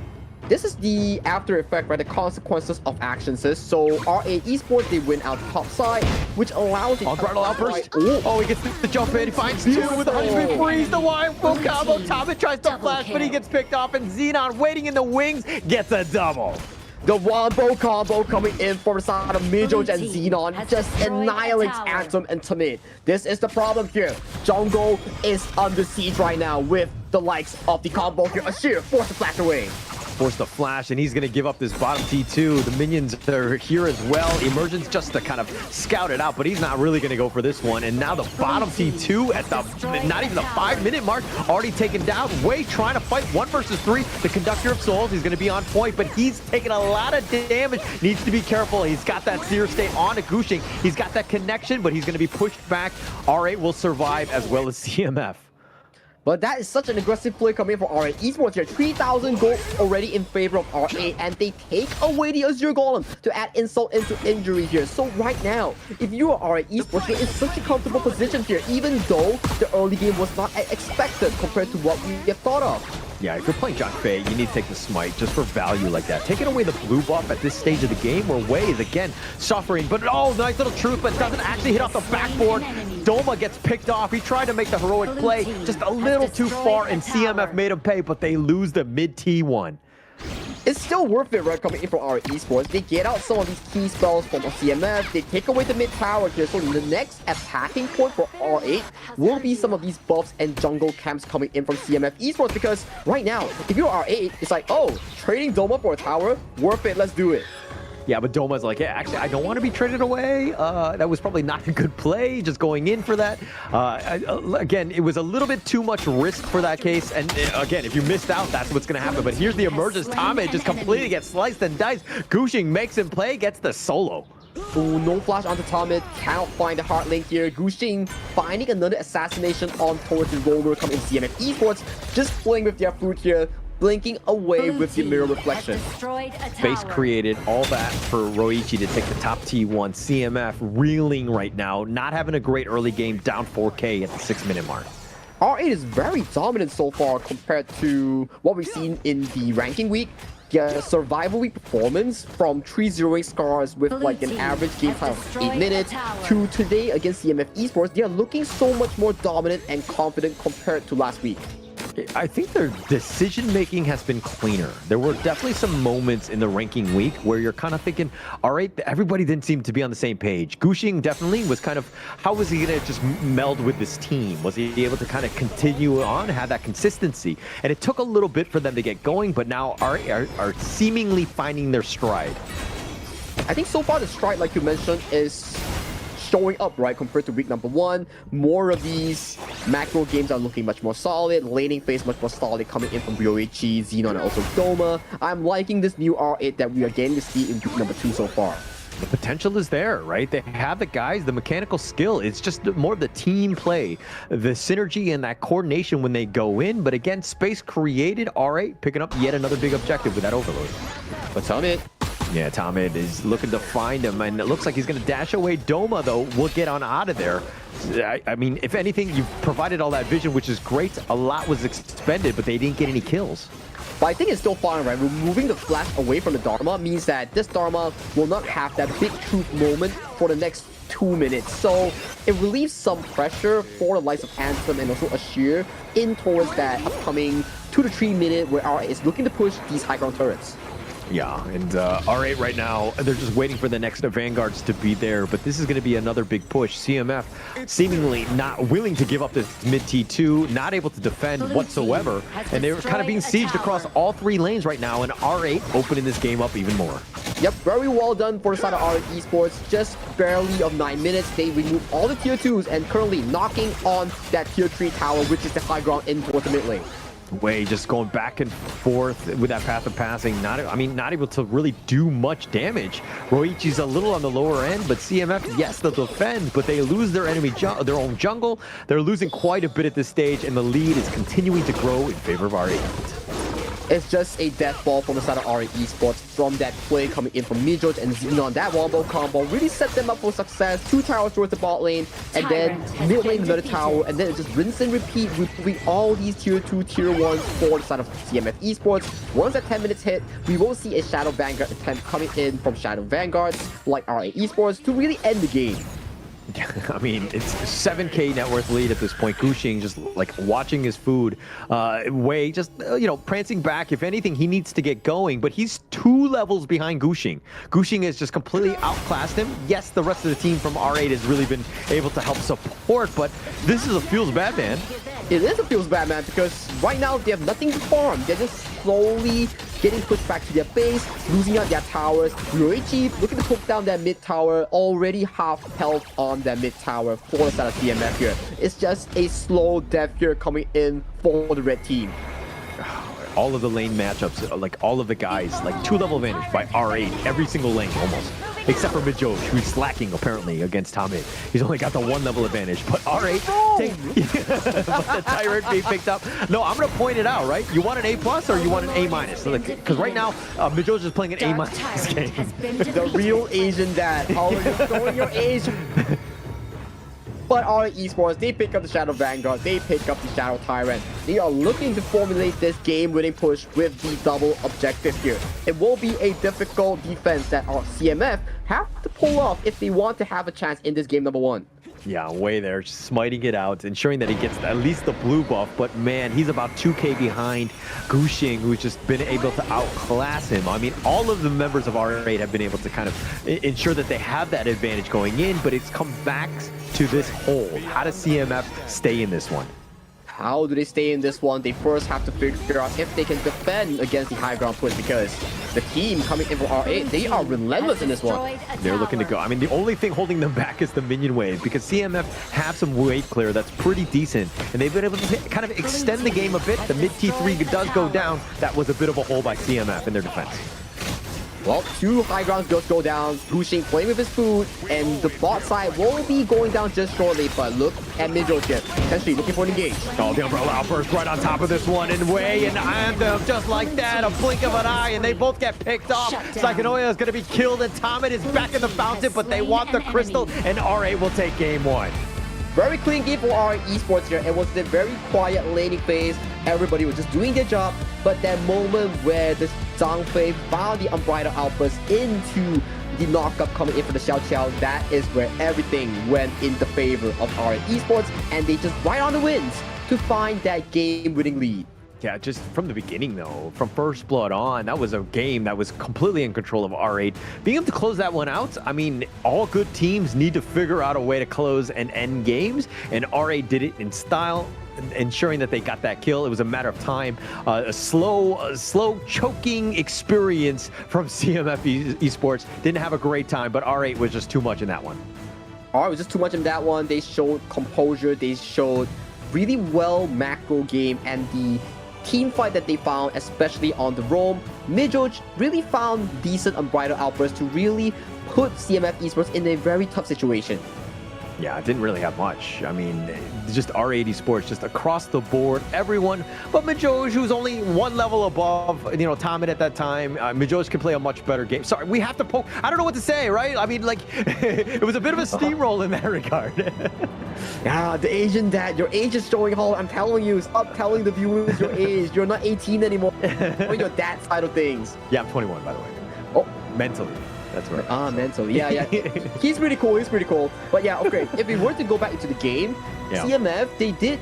This is the after effect, right? The consequences of actions. So R8 Esports, they win out top side, which allows the Throttle outburst. Oh, he gets the jump in. He finds 2 with a 100 freeze. The wide full combo. Tomit tries to flash, but he gets picked off. And Xenon waiting in the wings gets a double. The Wombo combo coming in from the side of Midge and Xenon just annihilates Anthem and Tomit. This is the problem here. Jungle is under siege right now with the likes of the combo here. Ashir forced to flash away. Force the flash, and he's going to give up this bottom T2. The minions are here as well. Emergence just to kind of scout it out, but he's not really going to go for this one. And now the bottom T2 at the not even the 5-minute mark, already taken down. Wei trying to fight 1 versus 3. The Conductor of Souls, he's going to be on point, but he's taking a lot of damage. Needs to be careful. He's got that Seer State on to Gushing. He's got that connection, but he's going to be pushed back. R8 will survive as well as CMF. But that is such an aggressive play coming from R8 Esports here. 3,000 gold already in favor of R8, and they take away the Azure Golem to add insult into injury here. So right now, if you are R8 Esports, you're in such a comfortable position here, even though the early game was not expected compared to what we have thought of. Yeah, if you're playing John Fei, you need to take the smite just for value like that. Taking away the blue buff at this stage of the game where Wei is again suffering, but oh, nice little truth, but doesn't actually hit off the backboard. Doma gets picked off. He tried to make the heroic play just a little too far, and CMF made him pay, but they lose the mid T1. It's still worth it, right, coming in from R8 Esports. They get out some of these key spells from CMF. They take away the mid tower here. So the next attacking point for R8 will be some of these buffs and jungle camps coming in from CMF Esports. Because right now, if you're R8, it's like, oh, trading Doma for a tower, worth it, let's do it. Yeah, but Doma's like, yeah, actually, I don't want to be traded away. That was probably not a good play, just going in for that. Again, it was a little bit too much risk for that case. And again, if you missed out, that's what's going to happen. But here's the emergence. Tame just completely gets sliced and diced. Gushing makes him play, gets the solo. Ooh, no flash onto Tomit. Cannot find the hard lane here. Gushing finding another assassination on towards the roller coming in CMF Esports. Just playing with their food here. Blinking away with the mirror reflection. Space created all that for Roichi to take the top T1. CMF reeling right now, not having a great early game, down 4K at the 6-minute mark. R8 is very dominant so far compared to what we've seen in the ranking week. The survival week performance from 3-0ing Scars with like an average game time of 8 minutes to today against CMF Esports, they are looking so much more dominant and confident compared to last week. I think their decision-making has been cleaner. There were definitely some moments in the ranking week where you're kind of thinking, all right, everybody didn't seem to be on the same page. Gushing definitely was kind of, how was he going to just meld with this team? Was he able to kind of continue on, have that consistency? And it took a little bit for them to get going, but now are seemingly finding their stride. I think so far the stride, like you mentioned, is showing up, right, compared to week number 1. More of these macro games are looking much more solid. Laning phase much more solid coming in from Ryoichi, Xenon, and also Doma. I'm liking this new R8 that we are getting to see in week number 2 so far. The potential is there, right? They have the guys, the mechanical skill. It's just more of the team play, the synergy and that coordination when they go in. But again, space created, R8 picking up yet another big objective with that overload. But Tomit. Yeah, Tomit is looking to find him, and it looks like he's going to dash away. Doma, though, will get on out of there. I mean, if anything, you've provided all that vision, which is great. A lot was expended, but they didn't get any kills. But I think it's still fine, right? Removing the flash away from the Dharma means that this Dharma will not have that big truth moment for the next 2 minutes. So it relieves some pressure for the likes of Anthem and also Ashir in towards that upcoming 2 to 3 minute where R8 is looking to push these high ground turrets. Yeah, and R8 right now, they're just waiting for the next Vanguards to be there, but this is going to be another big push. CMF seemingly not willing to give up this mid T2, not able to defend whatsoever, and they're kind of being sieged across all 3 lanes right now, and R8 opening this game up even more. Yep, very well done for the side of R8 Esports. Just barely of 9 minutes, they remove all the tier 2s and currently knocking on that tier 3 tower, which is the high ground in towards the mid lane. Way just going back and forth with that path of passing, not able to really do much damage. Roichi's a little on the lower end, but CMF, yes, they'll defend, but they lose their their own jungle. They're losing quite a bit at this stage, and the lead is continuing to grow in favor of R8. It's just a death ball from the side of R8 Esports from that play coming in from Mijoj and Xenon. That wombo combo really set them up for success. 2 towers towards the bot lane, and then mid lane another tower, and then it's just rinse and repeat, removing all these tier 2, tier 1s for the side of CMF Esports. Once that 10 minutes hit, we will see a Shadow Vanguard attempt coming in from Shadow Vanguards like R8 Esports to really end the game. I mean, it's 7K net worth lead at this point. Gushing just like watching his food, Wei just, prancing back. If anything, he needs to get going, but he's 2 levels behind Gushing. Gushing has just completely outclassed him. Yes, the rest of the team from R8 has really been able to help support, but this is a feels bad man. It is a feels bad man because right now they have nothing to farm. They're just slowly getting pushed back to their base, losing out their towers. Ryoichi looking to poke down that mid tower, already half health on that mid tower for the side of CMF here. It's just a slow death here coming in for the red team. All of the lane matchups, like all of the guys, like 2-level advantage by R8, every single lane almost. Except for Mijoj, who's slacking apparently against Tame. He's only got the 1-level advantage, but R8, but the Tyrant being picked up. No, I'm going to point it out, right? You want an A+ or you want an A-? So because right now, Mijoj is playing an A- this game. The real Asian dad. Oh, you're throwing your age. But R8 Esports, they pick up the Shadow Vanguard, they pick up the Shadow Tyrant. They are looking to formulate this game-winning push with the double objective here. It will be a difficult defense that our CMF have to pull off if they want to have a chance in this game number 1. Yeah, Wei there, smiting it out, ensuring that he gets at least the blue buff, but man, he's about 2K behind Gushing, who's just been able to outclass him. I mean, all of the members of R8 have been able to kind of ensure that they have that advantage going in, but it's come back to this hold. How does CMF stay in this one? how do they stay in this one? They first have to figure out if they can defend against the high ground push, because the team coming in for R8, they are relentless in this one. They're looking to go. I mean, the only thing holding them back is the minion wave, because CMF have some wave clear that's pretty decent, and they've been able to kind of extend the game a bit. The mid T3 does go down. That was a bit of a hole by CMF in their defense. Well, 2 high grounds just go down. Gushing playing with his food, and the bot side will be going down just shortly. But look at Midro's here, potentially looking for an engage. Oh, the Umbrella Outburst right on top of this one, and Wei and Anthem just like that, a blink of an eye, and they both get picked off. Psychonoia is going to be killed, and Tomet is back in the fountain, but they want the crystal, and R8 will take game 1. Very clean game for our esports here. It was a very quiet laning phase. Everybody was just doing their job. But that moment where the Zhang found the Unbridled Outburst into the knockup coming in for the Xiao Qiao, that is where everything went in the favor of our esports. And they just right on the wins to find that game-winning lead. Yeah, just from the beginning, though, from first blood on, that was a game that was completely in control of R8. Being able to close that one out, I mean, all good teams need to figure out a way to close and end games, and R8 did it in style, ensuring that they got that kill. It was a matter of time. A slow choking experience from CMF Esports. Didn't have a great time, but R8 was just too much in that one. R8 was just too much in that one. They showed composure. They showed really well macro game, and the team fight that they found, especially on the roam, Midroch really found decent Unbridled Outbursts to really put CMF Esports in a very tough situation. Yeah, it didn't really have much. I mean, just R8 Esports, just across the board, everyone. But Midroch, who's only one level above, Tomet at that time. Midroch can play a much better game. Sorry, we have to poke. I don't know what to say, right? I mean, like, it was a bit of a steamroll in that regard. Yeah, the Asian dad, your age is showing, Hall. I'm telling you, stop telling the viewers your age. You're not 18 anymore. On your dad side of things. Yeah, I'm 21, by the way. Oh, mentally. That's right. Mentally. Yeah. He's pretty cool. But yeah, okay. If we were to go back into the game, CMF, they did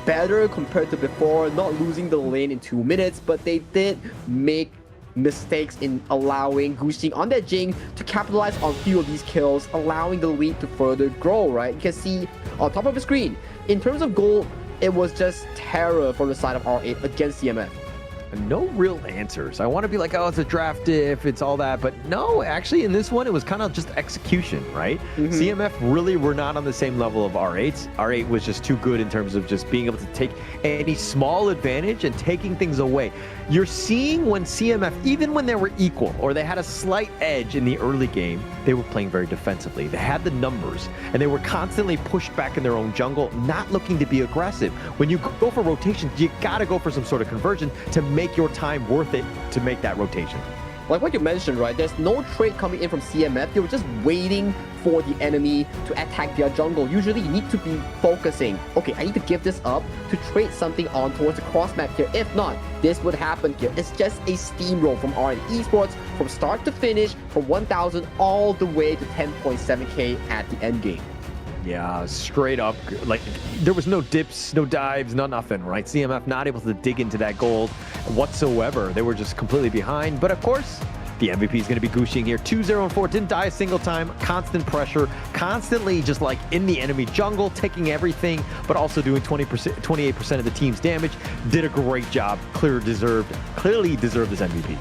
better compared to before, not losing the lane in 2 minutes, but they did make mistakes in allowing Gushing on that Jing to capitalize on few of these kills, allowing the lead to further grow, right? You can see on top of the screen, in terms of goal, it was just terror from the side of R8 against CMF. No real answers. I want to be like, oh, it's a draft diff, it's all that, but no, actually in this one, it was kind of just execution, right? CMF really were not on the same level of R8. R8 was just too good in terms of just being able to take any small advantage and taking things away. You're seeing when CMF, even when they were equal or they had a slight edge in the early game, they were playing very defensively. They had the numbers and they were constantly pushed back in their own jungle, not looking to be aggressive. When you go for rotations, you got to go for some sort of conversion to make your time worth it to make that rotation. Like what you mentioned, right? There's no trade coming in from CMF. They were just waiting for the enemy to attack their jungle. Usually you need to be focusing. Okay, I need to give this up to trade something on towards the cross map here. If not, this would happen here. It's just a steamroll from RN Esports from start to finish, from 1,000 all the way to 10.7k at the end game. Yeah, straight up, like, there was no dips, no dives, no nothing, right? CMF not able to dig into that gold whatsoever. They were just completely behind. But of course, the MVP is going to be Gushing here. 2-0-4, didn't die a single time. Constant pressure, constantly just like in the enemy jungle, taking everything, but also doing 28% of the team's damage. Did a great job. Clearly deserved this MVP.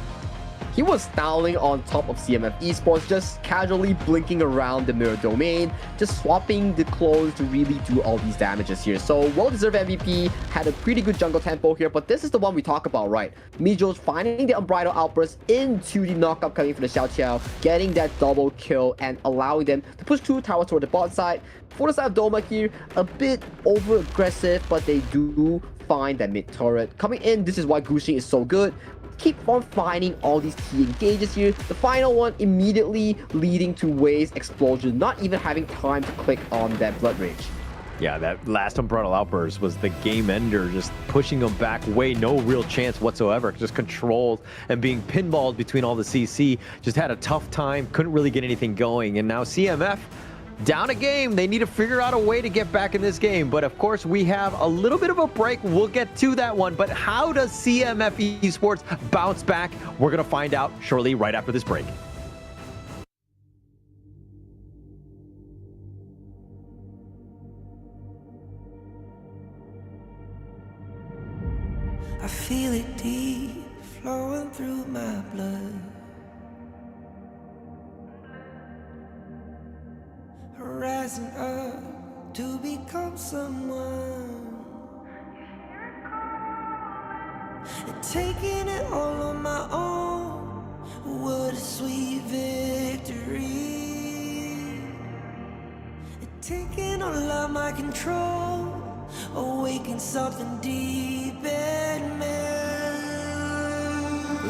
He was styling on top of CMF Esports, just casually blinking around the mirror domain, just swapping the clothes to really do all these damages here. So well-deserved MVP, had a pretty good jungle tempo here, but this is the one we talk about, right? Midroch finding the Unbridled Outburst into the knockup coming for the Xiao Qiao, getting that double kill and allowing them to push 2 towers toward the bot side. For the side of Doma here, a bit over-aggressive, but they do find that mid turret. Coming in, this is why Gushing is so good. Keep on finding all these key engages here. The final one immediately leading to Wei's explosion, not even having time to click on that Blood Rage. Yeah, that last Unbridled Outburst was the game ender, just pushing them back. Wei, no real chance whatsoever, just controlled and being pinballed between all the CC. Just had a tough time, couldn't really get anything going. And now CMF, down a game. They need to figure out a way to get back in this game. But of course, we have a little bit of a break. We'll get to that one. But how does CMF Esports bounce back? We're going to find out shortly right after this break. blood. Rising up to become someone, and taking it all on my own. What a sweet victory. And taking all of my control, awaken something deep in me.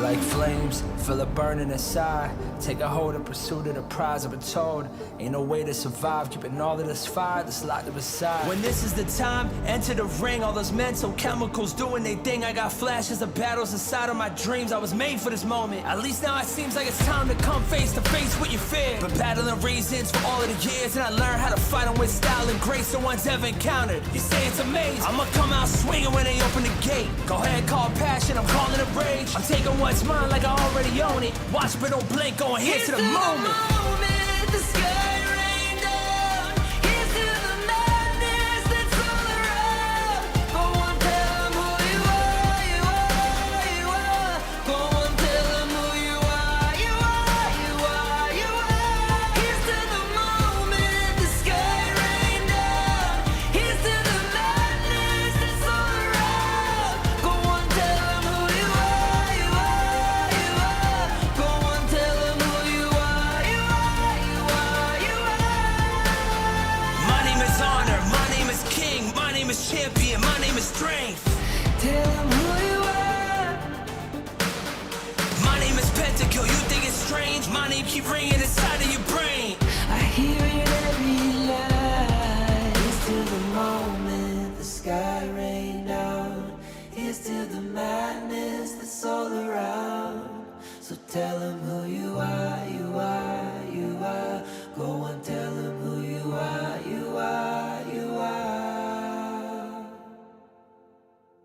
Like flames, feel it burning inside. Take a hold of pursuit of the prize. I've been told ain't no way to survive, keeping all of this fire that's locked up aside. When this is the time, enter the ring. All those mental chemicals doing their thing. I got flashes of battles inside of my dreams. I was made for this moment. At least now it seems like it's time to come face to face with your fear. Been battling reasons for all of the years, and I learned how to fight them with style and grace no one's ever encountered. You say it's amazing, I'ma come out swinging when they open the gate. Go ahead, call passion, I'm calling it rage. I'm taking what's mine like I already own it. Watch but don't blink, going here to the moment. The sky rain down. Here's to the madness that's all around. Go on, tell them who you are, you are, you are. Go on, tell them who you are, you are, you are, you are. Here's to the moment, the sky rain down. Here's to the madness that's all around. Go on, tell them who you are, you are, you are. Go on, tell them who you are, you are, you are, you are. My name is honor, my name is king, my name is champion, my name is strength. Tell them who you are. My name is Pentakill, you think it's strange? My name keep ringing inside of your brain. I hear it every line. Here's to the moment the sky rain down. Here's to the madness that's all around. So tell them who you are, you are, you are. Go on, tell them who you are, you are, you are.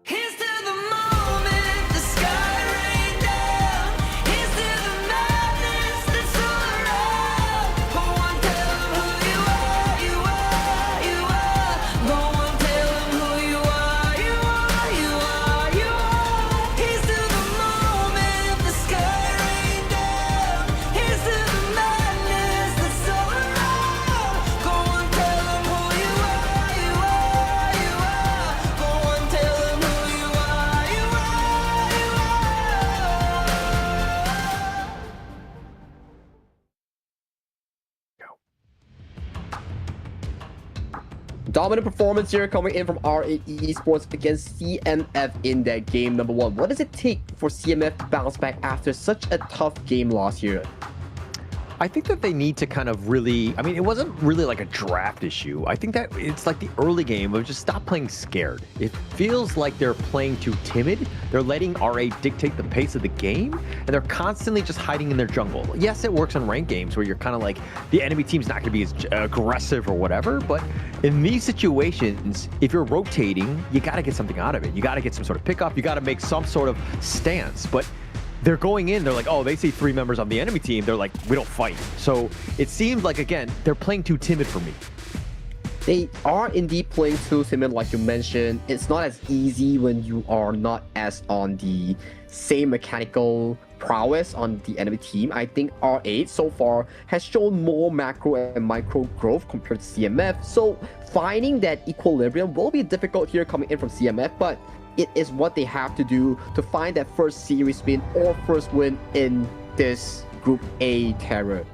Here's to the moment the sky rain down. Here's to the madness that's all around. Go on, tell them who you are, you are, you are. Go on, tell them who you are, you are, you are, you are. Here's to the moment the sky rain down. Here's to the madness that's all around. Go on, tell them who you are, you are, you are. Go on, tell them who you are, you are, you Dominant performance here coming in from R8 Esports against CMF in that game number 1. What does it take for CMF to bounce back after such a tough game last year? I think that they need to kind of really, I mean, it wasn't really like a draft issue. I think that it's like the early game of just stop playing scared. It feels like they're playing too timid. They're letting R8 dictate the pace of the game, and they're constantly just hiding in their jungle. Yes, it works in ranked games where you're kind of like, the enemy team's not going to be as aggressive or whatever, but in these situations, if you're rotating, you got to get something out of it. You got to get some sort of pickup. You got to make some sort of stance, but they're going in, they're like, oh, they see 3 members on the enemy team. They're like, we don't fight. So it seems like, again, they're playing too timid for me. They are indeed playing too timid, like you mentioned. It's not as easy when you are not as on the same mechanical prowess on the enemy team. I think R8 so far has shown more macro and micro growth compared to CMF. So finding that equilibrium will be difficult here coming in from CMF, but it is what they have to do to find that first series win or first win in this Group A terror.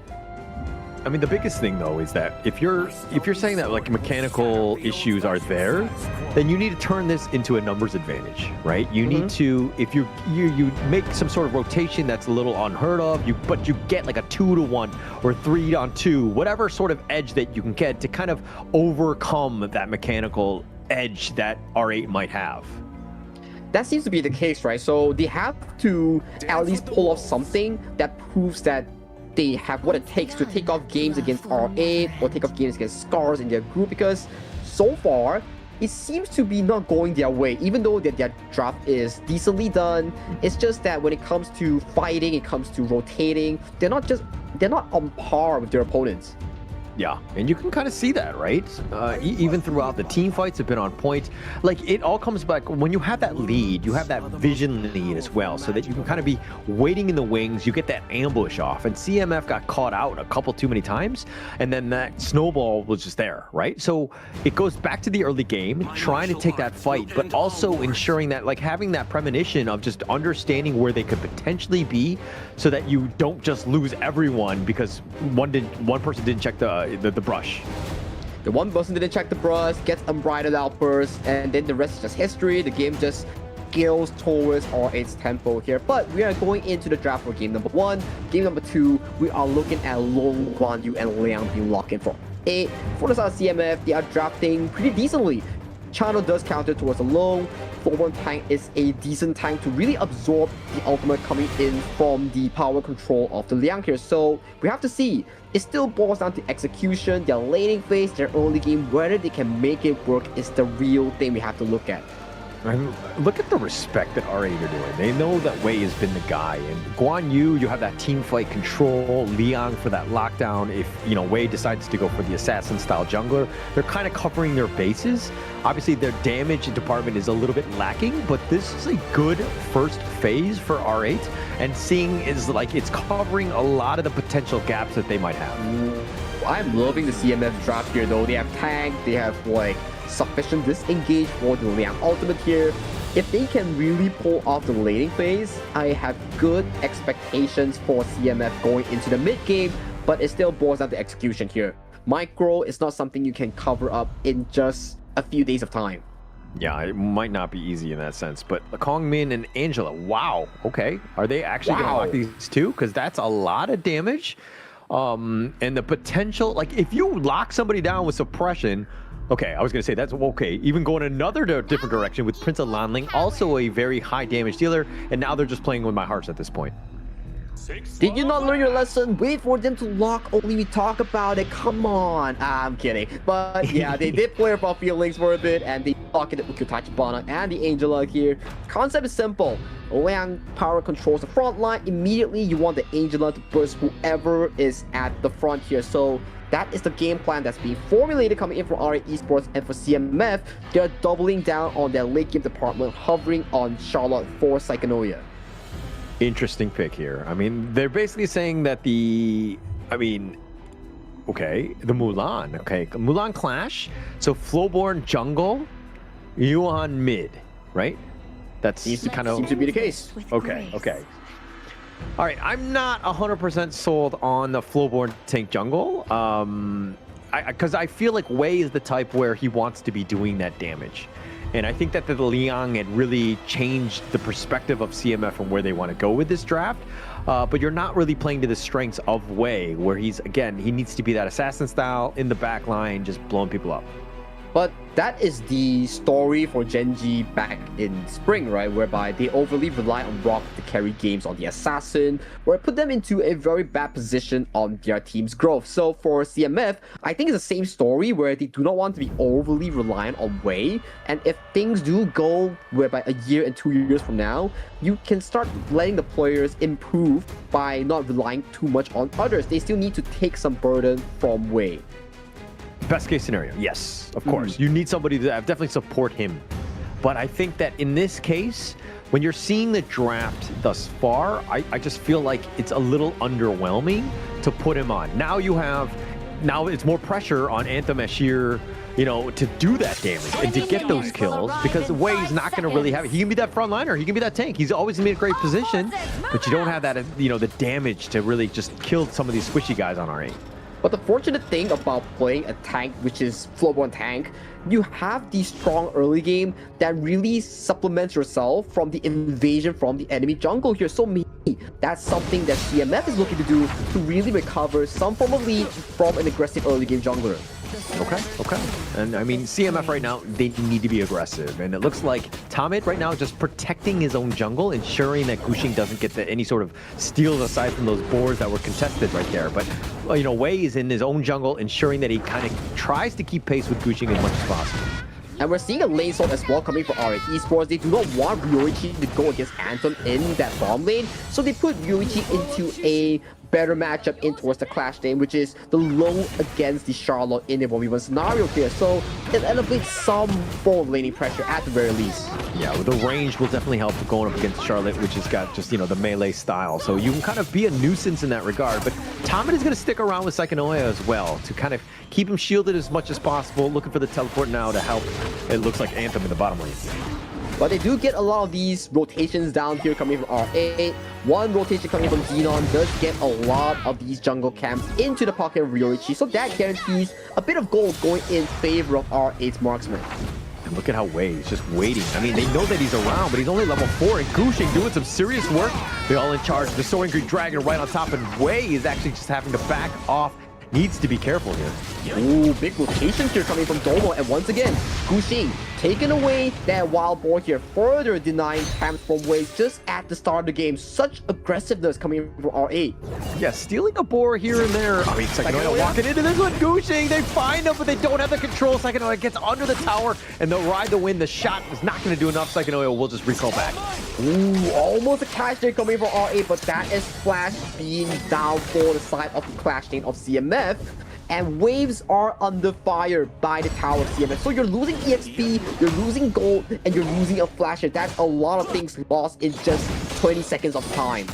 I mean, the biggest thing though is that if you're saying that like mechanical issues are there, then you need to turn this into a numbers advantage, right? You need to, if you make some sort of rotation that's a little unheard of, but you get like a 2-to-1 or 3-on-2, whatever sort of edge that you can get to kind of overcome that mechanical edge that R8 might have. That seems to be the case, right? So they have to at least pull off something that proves that they have what it takes to take off games against R8 or take off games against Scars in their group, because so far it seems to be not going their way, even though their draft is decently done. It's just that when it comes to fighting, it comes to rotating, they're not on par with their opponents. Yeah, and you can kind of see that, right? Even throughout the team fights have been on point. Like, it all comes back when you have that lead, you have that vision lead as well, so that you can kind of be waiting in the wings, you get that ambush off. And CMF got caught out a couple too many times, and then that snowball was just there, right? So it goes back to the early game, trying to take that fight, but also ensuring that, like, having that premonition of just understanding where they could potentially be, so that you don't just lose everyone because one person didn't check the brush. The one person didn't check the brush, gets unbridled outburst, and then the rest is just history. The game just scales towards R8's tempo here. But we are going into the draft for game number 1. Game number 2, we are looking at Long, Guan Yu, and Liang being locked in for 8. For the side of CMF, they are drafting pretty decently. Channel does counter towards the Long. Floorborne tank is a decent tank to really absorb the ultimate coming in from the power control of the Liang here. So we have to see. It still boils down to execution, their laning phase, their early game, whether they can make it work is the real thing we have to look at. Look at the respect that R8 are doing. They know that Wei has been the guy. And Guan Yu, you have that team fight control. Liang for that lockdown. If, you know, Wei decides to go for the assassin-style jungler, they're kind of covering their bases. Obviously, their damage department is a little bit lacking, but this is a good first phase for R8. And seeing is like it's covering a lot of the potential gaps that they might have. I'm loving the CMF draft here, though. They have tank, they have, like, sufficient disengage for the Liang ultimate here. If they can really pull off the laning phase, I have good expectations for CMF going into the mid game, but it still boils down to execution here. Micro is not something you can cover up in just a few days of time. Yeah, it might not be easy in that sense, but Kongmin and Angela, wow, okay. Are they actually going to lock these two? Because that's a lot of damage. And the potential, like, if you lock somebody down with suppression, okay, I was going to say that's okay. Even going another different direction with Prince of Lanling, also a very high damage dealer, and now they're just playing with my hearts at this point. Did you not learn your lesson? Wait for them to lock, only we talk about it. Come on. I'm kidding. But yeah, they did play about feelings for a bit, and they lock it with Tachibana and the Angela here. Concept is simple. Liang power controls the front line. Immediately, you want the Angela to burst whoever is at the front here. So that is the game plan that's being formulated coming in from RA Esports, and for CMF, they're doubling down on their late game department, hovering on Charlotte for Psychonoia. Interesting pick here. I mean, they're basically saying that the Mulan, Mulan Clash. So Flowborn jungle, Yuan mid, right? That's kind of seems to be the case. Okay. All right, I'm not 100% sold on the Flowborn tank jungle. Because I feel like Wei is the type where he wants to be doing that damage. And I think that the Liang had really changed the perspective of CMF from where they want to go with this draft. But you're not really playing to the strengths of Wei, where he needs to be that assassin style in the back line, just blowing people up. But that is the story for Gen.G back in spring, right? Whereby they overly rely on Rock to carry games on the assassin, where it put them into a very bad position on their team's growth. So for CMF, I think it's the same story where they do not want to be overly reliant on Wei. And if things do go whereby a year and 2 years from now, you can start letting the players improve by not relying too much on others. They still need to take some burden from Wei. Best case scenario, yes, of course. You need somebody to definitely support him. But I think that in this case, when you're seeing the draft thus far, I just feel like it's a little underwhelming to put him on. Now it's more pressure on Anthem Ashir, to do that damage and to get those kills, because Wei's not going to really have it. He can be that front liner, he can be that tank. He's always going to be in a great position, but you don't have that, the damage to really just kill some of these squishy guys on R8. But the fortunate thing about playing a tank, which is Flowborn tank, you have the strong early game that really supplements yourself from the invasion from the enemy jungle here. So maybe that's something that CMF is looking to do to really recover some form of lead from an aggressive early game jungler. Okay. And I mean, CMF right now, they need to be aggressive. And it looks like Tamid right now just protecting his own jungle, ensuring that Gushing doesn't get any sort of steals aside from those boards that were contested right there. But, Wei is in his own jungle, ensuring that he kind of tries to keep pace with Gushing as much as possible. And we're seeing a lane swap as well coming from RA Esports. They do not want Ryoichi to go against Anthem in that bottom lane, so they put Ryoichi into a better matchup in towards the Clash lane, which is the low against the Charlotte in a 1v1 scenario here. So it elevates some form of laning pressure at the very least. Yeah, well, the range will definitely help going up against Charlotte, which has got just, the melee style. So you can kind of be a nuisance in that regard. But Tommen is going to stick around with Psychonoia as well to kind of keep him shielded as much as possible, looking for the teleport now to help. It looks like Anthem in the bottom lane. But they do get a lot of these rotations down here coming from R8. One rotation coming from Xenon does get a lot of these jungle camps into the pocket of Ryoichi, so that guarantees a bit of gold going in favor of R8's marksman. And look at how Wei is just waiting. I mean, they know that he's around, but he's only level 4, and Gushing doing some serious work. They're all in charge. The Soaring Great Dragon right on top, and Wei is actually just having to back off. Needs to be careful here. Ooh, big rotation here coming from Domo, and once again, Gushing taking away that wild boar here, further denying camps from Wei just at the start of the game. Such aggressiveness coming from R8. Yeah, stealing a boar here and there. I mean, Psychonoia walking into this one. Gushing, they find him, but they don't have the control. Psychonoia gets under the tower, and they'll ride the win. The shot is not going to do enough. Psychonoia will just recall back. Ooh, almost a catch there coming from R8, but that is Flash being down for the side of the Clash lane of CMF. And waves are under fire by the tower of CMF. So you're losing EXP, you're losing gold, and you're losing a flasher. That's a lot of things lost in just 20 seconds of time.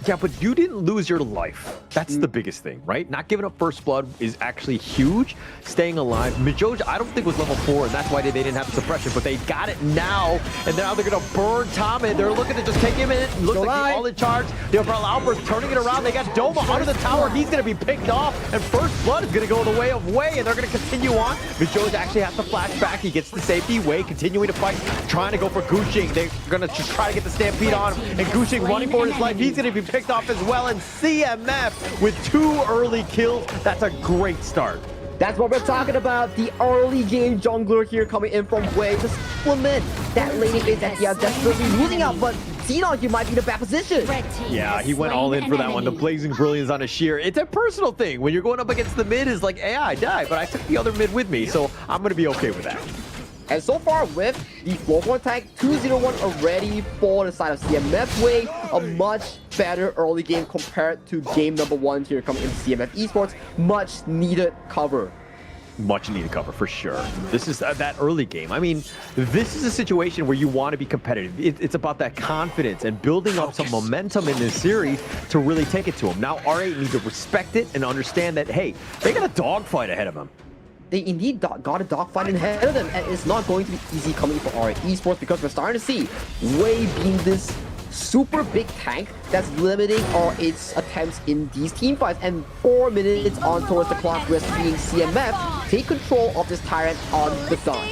Yeah, but you didn't lose your life. That's the biggest thing, right? Not giving up first blood is actually huge. Staying alive. Mijoj, I don't think was level 4, and that's why they didn't have suppression, but they got it now, and now they're going to burn Tommen. They're looking to just take him in. Looks like he's all in charge. The Umbrella Outburst turning it around. They got Doma under the tower. He's going to be picked off, and first blood is going to go the way of Wei, and they're going to continue on. Mijoj actually has to flash back. He gets the safety. Wei continuing to fight, trying to go for Gushing. They're going to just try to get the stampede on him, and Gushing running for his life. He's going to be picked off as well, and CMF with 2 early kills. That's a great start. That's what we're talking about. The early game jungler here coming in from Wei to supplement that laning phase that they are desperately losing out, but Xenon here might be in a bad position. Yeah, he went all in for that one. The Blazing Brilliance on a sheer. It's a personal thing. When you're going up against the mid, it's like, hey, I died, but I took the other mid with me, so I'm going to be okay with that. And so far with the Floorborn tank, 2-0-1 already for the side of CMF. Wei, a much better early game compared to game number 1 here coming into CMF Esports. Much needed cover. Much needed cover for sure. This is that early game. I mean, this is a situation where you want to be competitive. It's about that confidence and building up some momentum in this series to really take it to them. Now, R8 need to respect it and understand that, hey, they got a dogfight ahead of them. They indeed got a dogfight ahead of them, and it's not going to be easy coming for R8 Esports because we're starting to see Wei being this super big tank that's limiting R8's attempts in these team fights. And 4 minutes on towards the clock, we're seeing CMF take control of this Tyrant on the dot.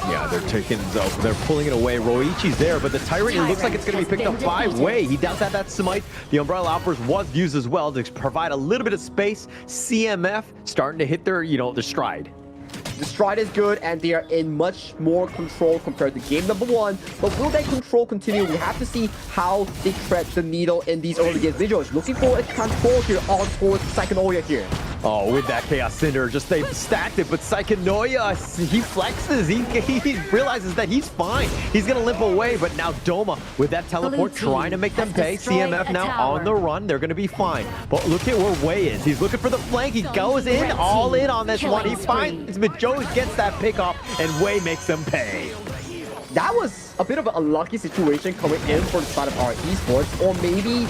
Yeah, they're pulling it away. Ryoichi's there, but the Tyrant, it looks like it's going to be picked up by Wei. He does have that smite. The Umbrella Outburst was used as well to provide a little bit of space. CMF starting to hit their, their stride. The stride is good, and they are in much more control compared to game number 1. But will that control continue? We have to see how they thread the needle in these early games. Mijoj looking for a control here on towards Psychonoia here. Oh, with that Chaos Cinder, just they stacked it, but Psychonoia, he flexes. He realizes that he's fine. He's going to limp away, but now Doma with that teleport trying to make them pay. CMF now on the run. They're going to be fine. But look at where Wei is. He's looking for the flank. He goes in, all in on this one. He finds Mijoj, gets that pick off, and Wei makes them pay. That was a bit of a lucky situation coming in for the side of our Esports, or maybe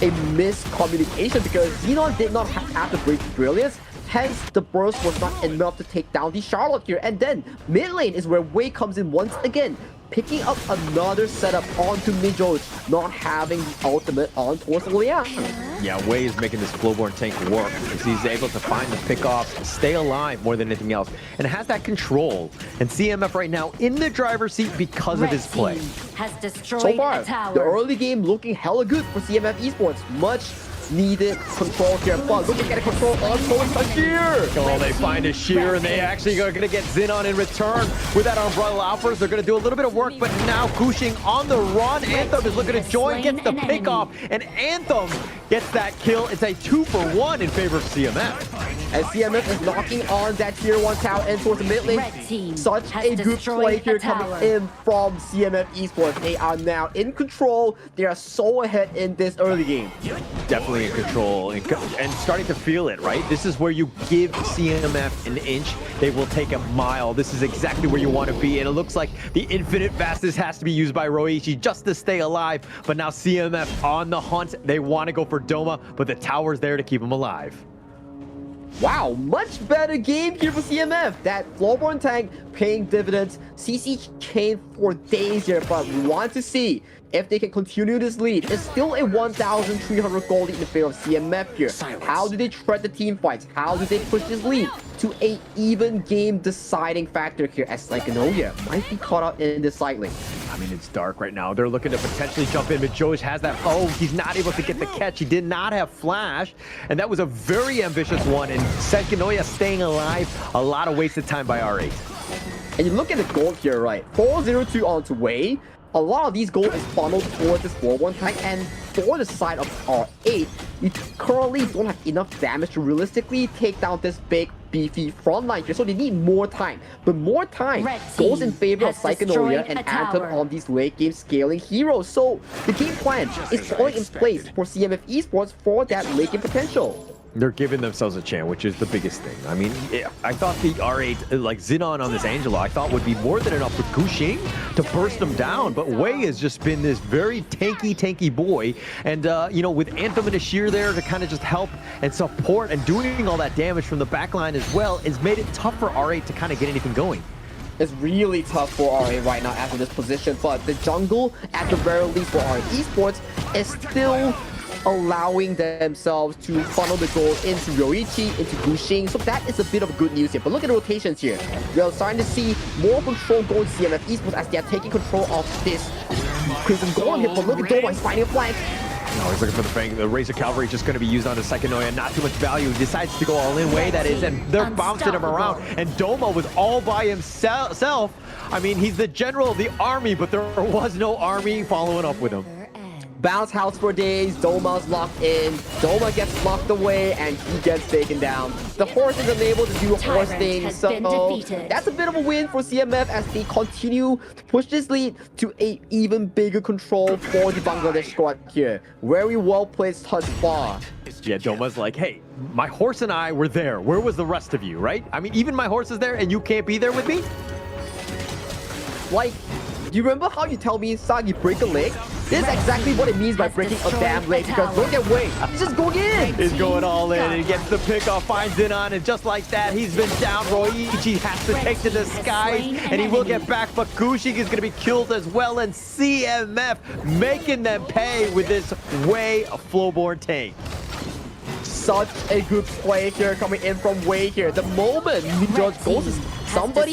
a miscommunication because Xenon did not have the Break Brilliance. Hence, the burst was not enough to take down the Charlotte here. And then mid lane is where Wei comes in once again, picking up another setup onto Mijoj, not having the ultimate on towards Liang. Yeah, Wei is making this Flowborn tank work because he's able to find the pickoffs, stay alive more than anything else, and has that control. And CMF right now in the driver's seat because of his play. So far, the early game looking hella good for CMF Esports. Much needed control here, but looking at a control on towards the sheer. Oh, they find a sheer, and they actually are going to get Xenon in return with that Umbrella Outburst. They're going to do a little bit of work, but now Gushing on the run. Anthem is looking to join, gets the pick off, and Anthem gets that kill. It's a 2-for-1 in favor of CMF. As CMF is knocking on that tier 1 tower and towards the mid lane. Such a good play here coming in from CMF Esports. They are now in control. They are so ahead in this early game. Definitely in control and starting to feel it, right? This is where you give CMF an inch, they will take a mile. This is exactly where you want to be, and it looks like the infinite fastness has to be used by Roichi just to stay alive, but now CMF on the hunt. They want to go for Doma, but the tower's there to keep him alive. Wow, much better game here for CMF. That floorborne tank paying dividends. CC chain for days here, but we want to see if they can continue this lead. It's still a 1,300 gold lead in favor of CMF here. How do they tread the team fights? How do they push this lead to a even game deciding factor here, as Psychonoia might be caught out in this side lane? I mean, it's dark right now. They're looking to potentially jump in, but Joe has that. Oh, he's not able to get the catch. He did not have flash, and that was a very ambitious one. And Psychonoia staying alive, a lot of wasted time by R8. And you look at the gold here, right? 402 onto Wei. A lot of these gold is funneled towards this 4-1 tank, and for the side of R8, you currently don't have enough damage to realistically take down this big, beefy front line here, so they need more time. But more time goes in favor of Psychonoia and Anthem on these late game scaling heroes. So the game plan is falling in place for CMF Esports for that late game potential. They're giving themselves a chance, which is the biggest thing. I mean, I thought the R8, like Xenon on this Angela, I thought would be more than enough for Gushing to burst them down, but Wei has just been this very tanky boy, and you know, with Anthem and Ashir there to kind of just help and support and doing all that damage from the backline as well, has made it tough for R8 to kind of get anything going. It's really tough for RA right now after this position, but the jungle, at the very least for RA Esports, is still allowing themselves to funnel the goal into Ryoichi, into Gushing, so that is a bit of good news here. But look at the rotations here. We are starting to see more control going to CMF Esports as they are taking control of this Crimson Golem here, but look at Doma, he's finding a flank. No, he's looking for the fang. The Razor Cavalry is just going to be used on the Psychonoia. Not too much value. He decides to go all in way, that is, and they're bouncing him around. And Doma was all by himself. I mean, he's the general of the army, but there was no army following up with him. Bounce house for days, Doma's locked in, Doma gets locked away, and he gets taken down. The horse is unable to do horse things, so that's a bit of a win for CMF as they continue to push this lead to an even bigger control for the Bangladesh squad here. Very well played thus far. Yeah, Doma's like, hey, my horse and I were there. Where was the rest of you, right? I mean, even my horse is there and you can't be there with me? Like, do you remember how you tell me, Sagi, break a leg? This is exactly what it means by breaking a damn leg, because look at Wei. He's just going in. He's going all in, and he gets the pickoff, finds it on, and just like that, he's been down. Roichi has to take to the skies, and he will get back, but Gushing is going to be killed as well, and CMF making them pay with this Wei Flowborn tank. Such a good play here coming in from Wei here. The moment Ninja goes to somebody,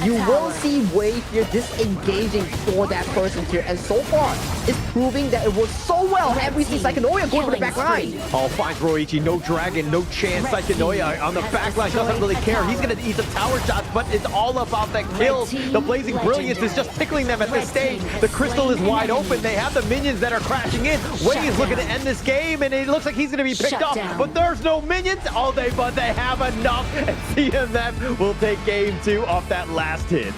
you will see Wei here disengaging for that person here. And so far, it's proving that it works so well. Every Psychonoia going for the back line. Oh, finds Roichi. No dragon, no chance. Psychonoia on the back line doesn't really care. He's going to eat the tower shots, but it's all about the kills. The Blazing Brilliance is just tickling them at this stage. The crystal is wide open. They have the minions that are crashing in. Wei is looking to end this game, and it looks like he's going to be picked off. But there's no minions. Oh, but they have enough. And CMF will take game 2 off that last hit.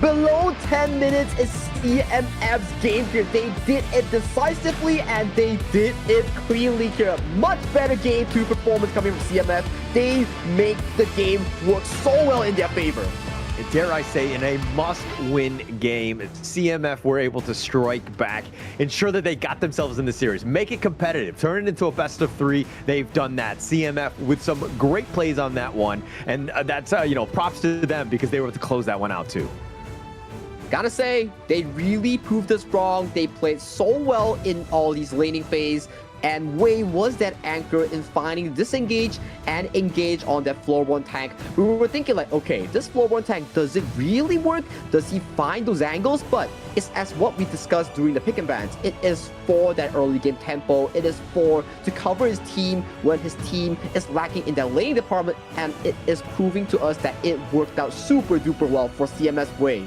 Below 10 minutes is CMF's game here. They did it decisively and they did it cleanly here. Much better game 2 performance coming from CMF. They make the game work so well in their favor. Dare I say, in a must-win game, CMF were able to strike back, ensure that they got themselves in the series, make it competitive, turn it into a best-of-3. They've done that. CMF with some great plays on that one, and that's you know, props to them because they were able to close that one out too. Gotta say, they really proved us wrong. They played so well in all these laning phase. And Wei was that anchor in finding disengage and engage on that floorborne tank. We were thinking like, okay, this floorborne tank, does it really work? Does he find those angles? But it's as what we discussed during the pick and bans. It is for that early game tempo. It is for to cover his team when his team is lacking in that lane department. And it is proving to us that it worked out super duper well for CMS Wei.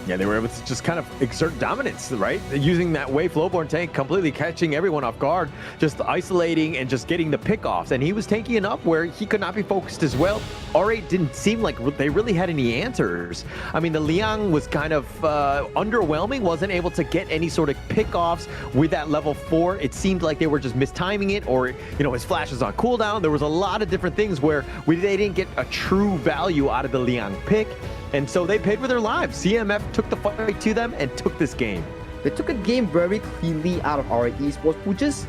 Yeah, they were able to just kind of exert dominance, right? Using that Wave Flowborn tank, completely catching everyone off guard, just isolating and just getting the pickoffs. And he was tanky enough where he could not be focused as well. R8 didn't seem like they really had any answers. I mean, the Liang was kind of underwhelming, wasn't able to get any sort of pickoffs with that level 4. It seemed like they were just mistiming it, or, you know, his flash was on cooldown. There was a lot of different things where they didn't get a true value out of the Liang pick. And so they paid with their lives. CMF took the fight to them and took this game. They took a game very cleanly out of our Esports, who just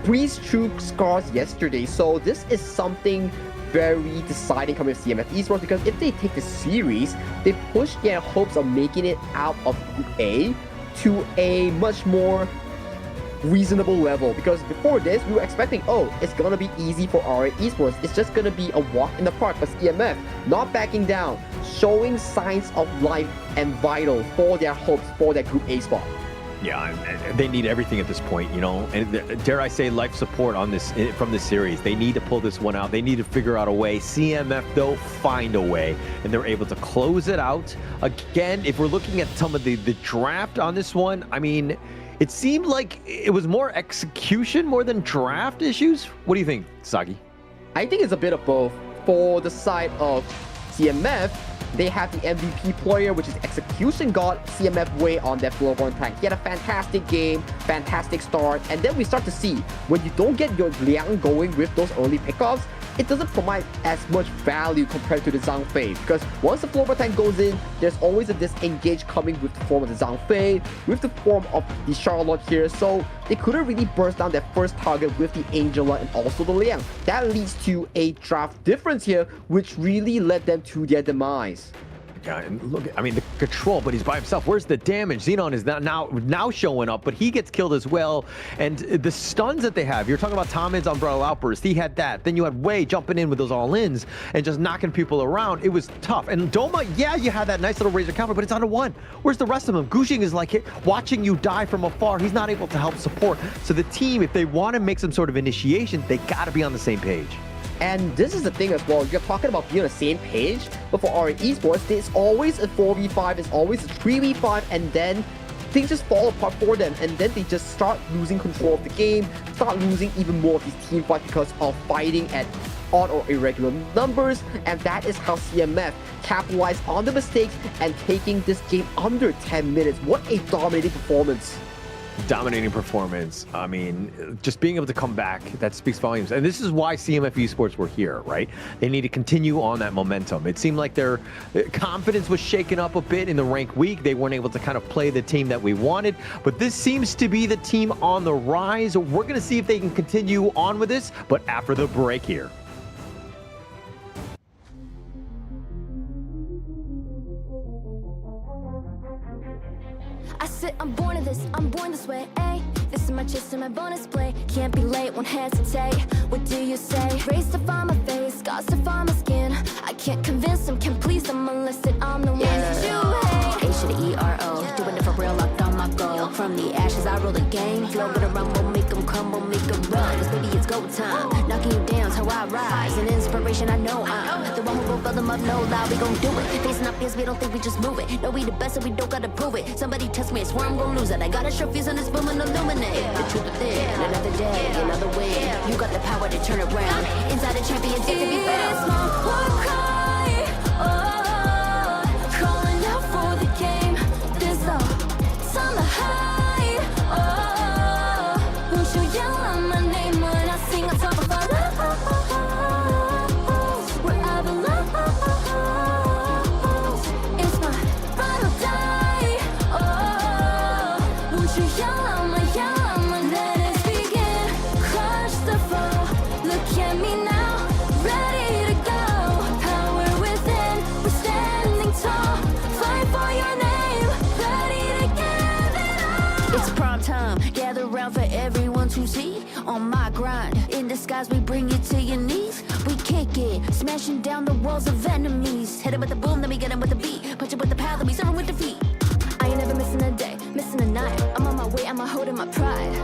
breezed through scars yesterday. So this is something very deciding coming with CMF Esports, because if they take the series, they push their hopes of making it out of Group A to a much more reasonable level. Because before this, we were expecting, oh, it's gonna be easy for our Esports. It's just gonna be a walk in the park. But CMF not backing down, showing signs of life and vital for their hopes for their Group A spot. Yeah, and they need everything at this point, you know, and dare I say life support on this from this series. They need to pull this one out. They need to figure out a way. CMF, though, find a way, and they're able to close it out. Again, if we're looking at some of the draft on this one, I mean, it seemed like it was more execution more than draft issues. What do you think, Sagi? I think it's a bit of both. For the side of CMF, they have the MVP player, which is Execution God, CMF way on that Flowborn tank. He had a fantastic game, fantastic start, and then we start to see when you don't get your Liang going with those early pickoffs, it doesn't provide as much value compared to the Zhang Fei, because once the Flowborn tank goes in, there's always a disengage coming with the form of the Zhang Fei, with the form of the Charlotte here, so they couldn't really burst down that first target with the Angela and also the Liang. That leads to a draft difference here, which really led them to their demise. Yeah, and look, I mean, the control, but he's by himself. Where's the damage? Xenon is now showing up, but he gets killed as well. And the stuns that they have, you're talking about Tommen's Umbrella Outburst. He had that. Then you had Wei jumping in with those all-ins and just knocking people around. It was tough. And Doma, yeah, you had that nice little razor counter, but it's on a 1. Where's the rest of them? Guxing is like watching you die from afar. He's not able to help support. So the team, if they want to make some sort of initiation, they got to be on the same page. And this is the thing as well, you're talking about being on the same page, but for our Esports, there's always a 4v5, it's always a 3v5, and then things just fall apart for them, and then they just start losing control of the game, start losing even more of these team fights because of fighting at odd or irregular numbers, and that is how CMF capitalized on the mistakes and taking this game under 10 minutes. What a dominating performance. Dominating performance. I mean, just being able to come back, that speaks volumes. And this is why CMF Esports were here, right? They need to continue on that momentum. It seemed like their confidence was shaken up a bit in the rank week. They weren't able to kind of play the team that we wanted, but this seems to be the team on the rise. We're going to see if they can continue on with this, but after the break here. I said I'm born of this, I'm born this way, ayy. This is my chest and my bonus play. Can't be late, won't hesitate. What do you say? Race to find my face, scars to find my skin. I can't convince them, can't please them unless that I'm the one that you hate. H to the E-R-O, doing it for real, locked on my goal. From the ashes, I roll the game. Flow with a rumble, make them crumble, make them run. Cause baby, it's go time. Knocking you down's how I rise. An inspiration, I know I'm the one who will fill them up, no lie, we gon' do it. Facing our fears, we don't think we just move it. No, we the best, and we don't gotta prove it. Somebody test me, I swear I'm gon' lose it. I got a sure fuse on this boom and illuminate. The truth within, another day, another win. You got the power to turn around. Inside a champion, still to be found. It's my war cry, oh, calling out for the game. There's no time to hide, oh, won't you yell out my name when I sing on top of our lungs? Wherever lost, it's my ride or die, oh, won't you yell out my let us begin. Crush the foe, look at me now, ready to go. Power within, we're standing tall. Fight for your name, ready to give it all. It's prom time, gather round for everyone to see. On my grind, in disguise we bring you to your knees. We kick it, smashing down the walls of enemies. Hit it with the boom, then we get him with the beat. Punch it with the power, then we serve him with defeat. I ain't never missing a day, missing a night. I'm on my way, I'm holding my pride.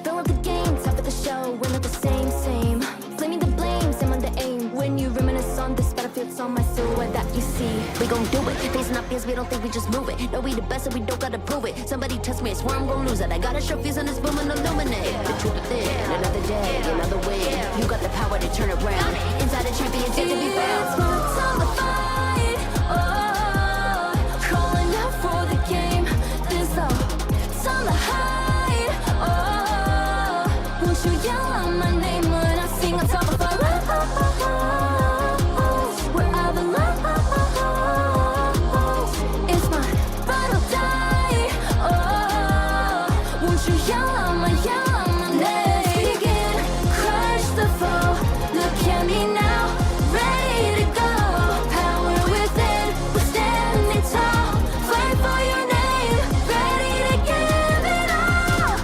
Fill up the game, top of the show, we're not the same. Flaming the blame, same on the aim. When you reminisce on this battlefield, fits on my silhouette that you see. We gon' do it. Facing our fears, we don't think we just move it. No, we the best and we don't gotta prove it. Somebody test me, I swear I'm gon' lose it. I got a show fuse in this room and illuminate. The truth within, another day, another win. You got the power to turn around. Inside a champion's yet to be found. It's my time to fight. Oh, calling out for the game. There's no time to hide. Oh, won't you yell out my name when I sing on top of a where I belong. It's my ride or die. Oh, won't you yell out my name? Let's begin. Crush the foe. Look at me now, ready to go. Power within, we're standing tall. Fight for your name, ready to give it all.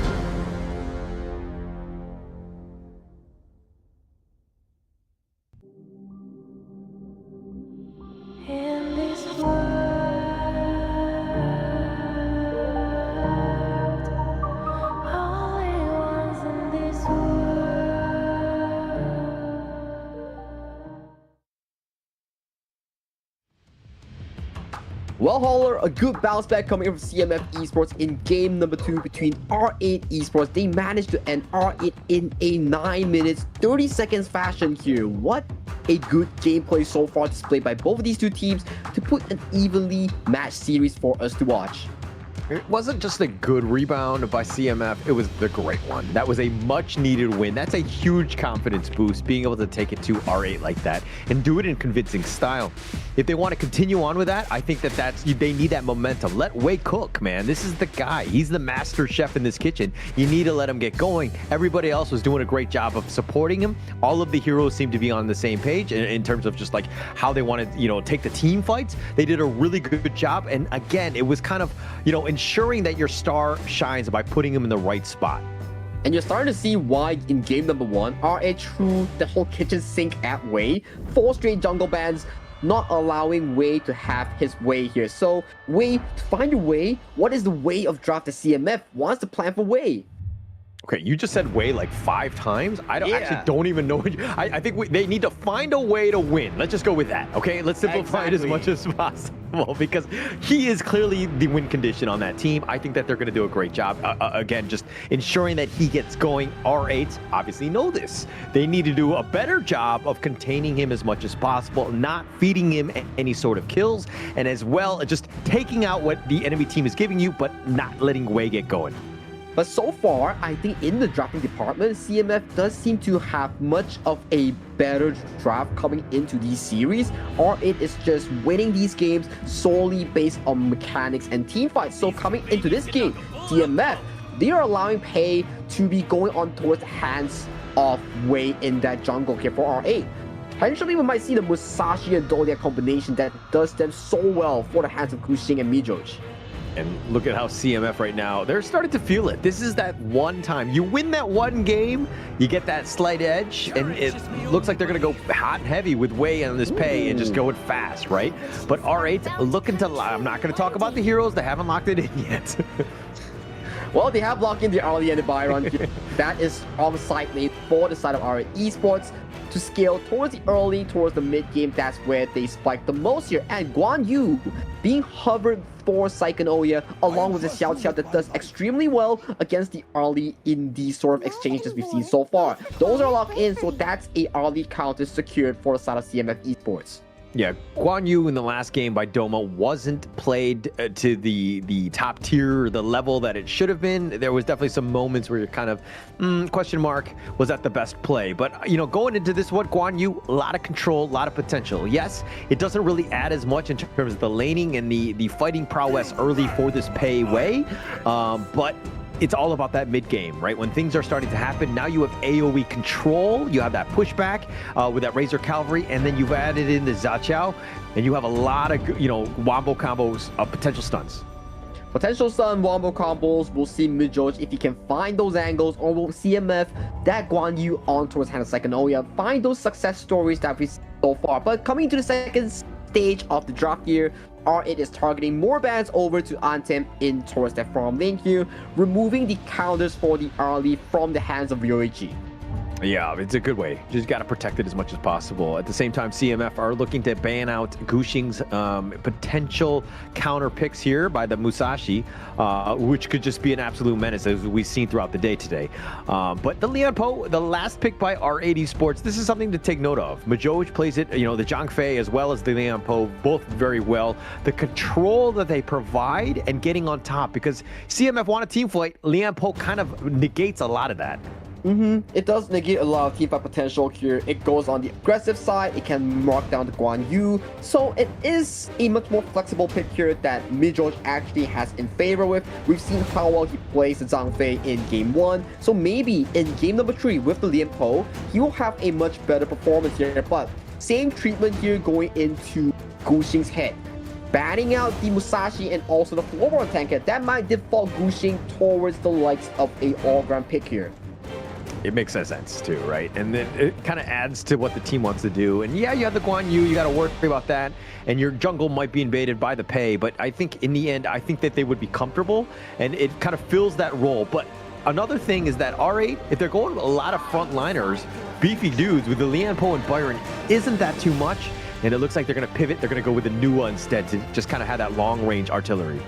In this world, only ones in this Well, Hauler, a good bounce back coming in from CMF Esports in game number 2 between R8 Esports. They managed to end R8 in a 9 minutes 30 seconds fashion here. What a good gameplay so far displayed by both of these two teams to put an evenly matched series for us to watch. It wasn't just a good rebound by CMF, it was the great one. That was a much needed win. That's a huge confidence boost, being able to take it to R8 like that and do it in convincing style. If they want to continue on with that, I think they need that momentum. Let Wei cook, man. This is the guy. He's the master chef in this kitchen. You need to let him get going. Everybody else was doing a great job of supporting him. All of the heroes seem to be on the same page in terms of just like how they want to, take the team fights. They did a really good job. And again, it was kind of, ensuring that your star shines by putting him in the right spot. And you're starting to see why in game number 1, R8 threw the whole kitchen sink at Wei. 4 straight jungle bans, not allowing Wei to have his way here. So Wei, to find your way, what is the way of draft the CMF? What's the plan for Wei? Okay, you just said Wei like 5 times. I actually don't even know. I think they need to find a way to win. Let's just go with that. Okay, let's simplify it as much as possible because he is clearly the win condition on that team. I think that they're going to do a great job. Again, just ensuring that he gets going. R8 obviously know this. They need to do a better job of containing him as much as possible, not feeding him any sort of kills, and as well just taking out what the enemy team is giving you, but not letting Wei get going. But so far, I think in the drafting department, CMF does seem to have much of a better draft coming into these series. R8 is just winning these games solely based on mechanics and team fights. So coming into this game, CMF, they are allowing Pei to be going on towards the hands of Wei in that jungle here for R8. Potentially, we might see the Musashi and Dolia combination that does them so well for the hands of Kuxing and Mijoj. And look at how CMF right now, they're starting to feel it. This is that one time. You win that one game, you get that slight edge, and it looks like they're going to go hot and heavy with Wei on this Pei and just go it fast, right? But R8 looking to, I'm not going to talk about the heroes. They haven't locked it in yet. Well, they have locked in the early and the Byron. That is on the side lane for the side of R8 Esports. To scale towards the early, towards the mid game, that's where they spike the most here. And Guan Yu being hovered for Psychonoia along with the Xiao Xiao that does extremely well against the early in these sort of exchanges we've seen so far. Those are locked in, so that's a early counter secured for the side of CMF Esports. Yeah, Guan Yu in the last game by Doma wasn't played to the top tier, the level that it should have been. There was definitely some moments where you're kind of, question mark, was that the best play? But, going into this one, Guan Yu, a lot of control, a lot of potential. Yes, it doesn't really add as much in terms of the laning and the fighting prowess early for this Pei Wei, but it's all about that mid game, right? When things are starting to happen, now you have AoE control, you have that pushback with that Razor Cavalry, and then you've added in the Zaqiao, and you have a lot of, wombo combos of potential stuns. Potential stun wombo combos, we'll see Mijoj if he can find those angles, or will CMF that Guan Yu on towards Hana Psychonoia, find those success stories that we've seen so far. But coming to the second stage of the draft here, R8 is targeting more bans over to Antem in towards that farm lane here, removing the counters for the early from the hands of Ryoichi. Yeah, it's a good way. You just got to protect it as much as possible. At the same time, CMF are looking to ban out Guxing's potential counter picks here by the Musashi, which could just be an absolute menace, as we've seen throughout the day today. But the Lianpo, the last pick by R8 Esports, this is something to take note of. Majoj plays it, the Zhangfei as well as the Lianpo, both very well. The control that they provide and getting on top, because CMF want a team fight, Lianpo kind of negates a lot of that. It does negate a lot of team fight potential here. It goes on the aggressive side, it can mark down the Guan Yu, so it is a much more flexible pick here that Mijoj actually has in favor with. We've seen how well he plays the Zhang Fei in game 1, so maybe in game number 3 with the Lian Po, he will have a much better performance here, but same treatment here going into Guxing's head. Banning out the Musashi and also the floorboard tanker, that might default Guxing towards the likes of a all-ground pick here. It makes sense too, right? And then it kind of adds to what the team wants to do. And yeah, you have the Guan Yu, you got to worry about that. And your jungle might be invaded by the Pei, but I think in the end, I think that they would be comfortable and it kind of fills that role. But another thing is that R8, if they're going with a lot of frontliners, beefy dudes with the Lianpo and Byron, isn't that too much? And it looks like they're going to pivot. They're going to go with the Nuwa instead to just kind of have that long-range artillery.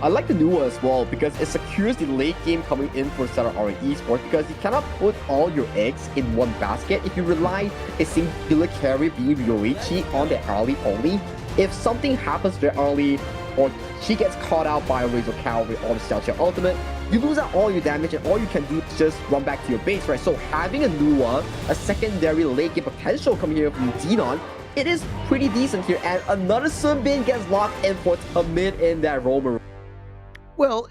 I like the Nuwa as well because it secures the late game coming in for Center R8 Esports because you cannot put all your eggs in one basket if you rely a singular carry being Yoichi on the early only. If something happens very early or she gets caught out by a Razor Cavalry or the Celtia Ultimate, you lose out all your damage and all you can do is just run back to your base, right? So having a Nuwa, a secondary late game potential coming here from Xenon, it is pretty decent here. And another Sunbin gets locked in for a mid in that Roman. Well,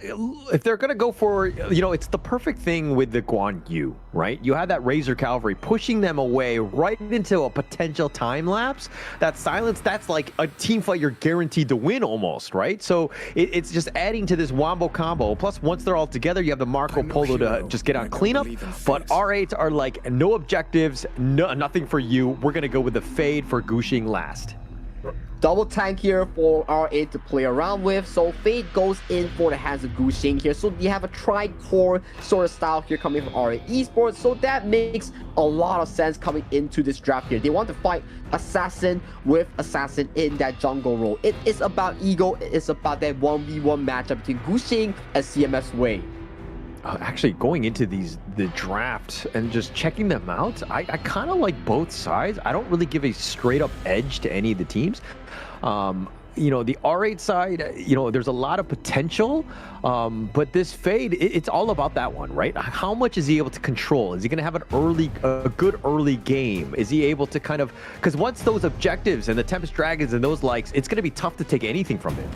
if they're going to go for, it's the perfect thing with the Guan Yu, right? You have that Razor Cavalry pushing them away right into a potential time lapse. That silence, that's like a team fight you're guaranteed to win almost, right? So it's just adding to this wombo combo. Plus, once they're all together, you have the Marco Polo to just get on cleanup. But R8s are like, no objectives, nothing for you. We're going to go with the fade for Guxing last. Double tank here for R8 to play around with, so Fade goes in for the hands of Guxing here. So you have a tri-core sort of style here coming from R8 Esports, so that makes a lot of sense coming into this draft here. They want to fight Assassin with Assassin in that jungle role. It is about ego, it is about that 1v1 matchup between Guxing and CMF's Wei. Actually, going into the draft and just checking them out, I kind of like both sides. I don't really give a straight up edge to any of the teams. The R8 side, there's a lot of potential, but this Fade, it's all about that one, right? How much is he able to control? Is he going to have a good early game? Is he able to kind of, because once those objectives and the Tempest Dragons and those likes, it's going to be tough to take anything from him.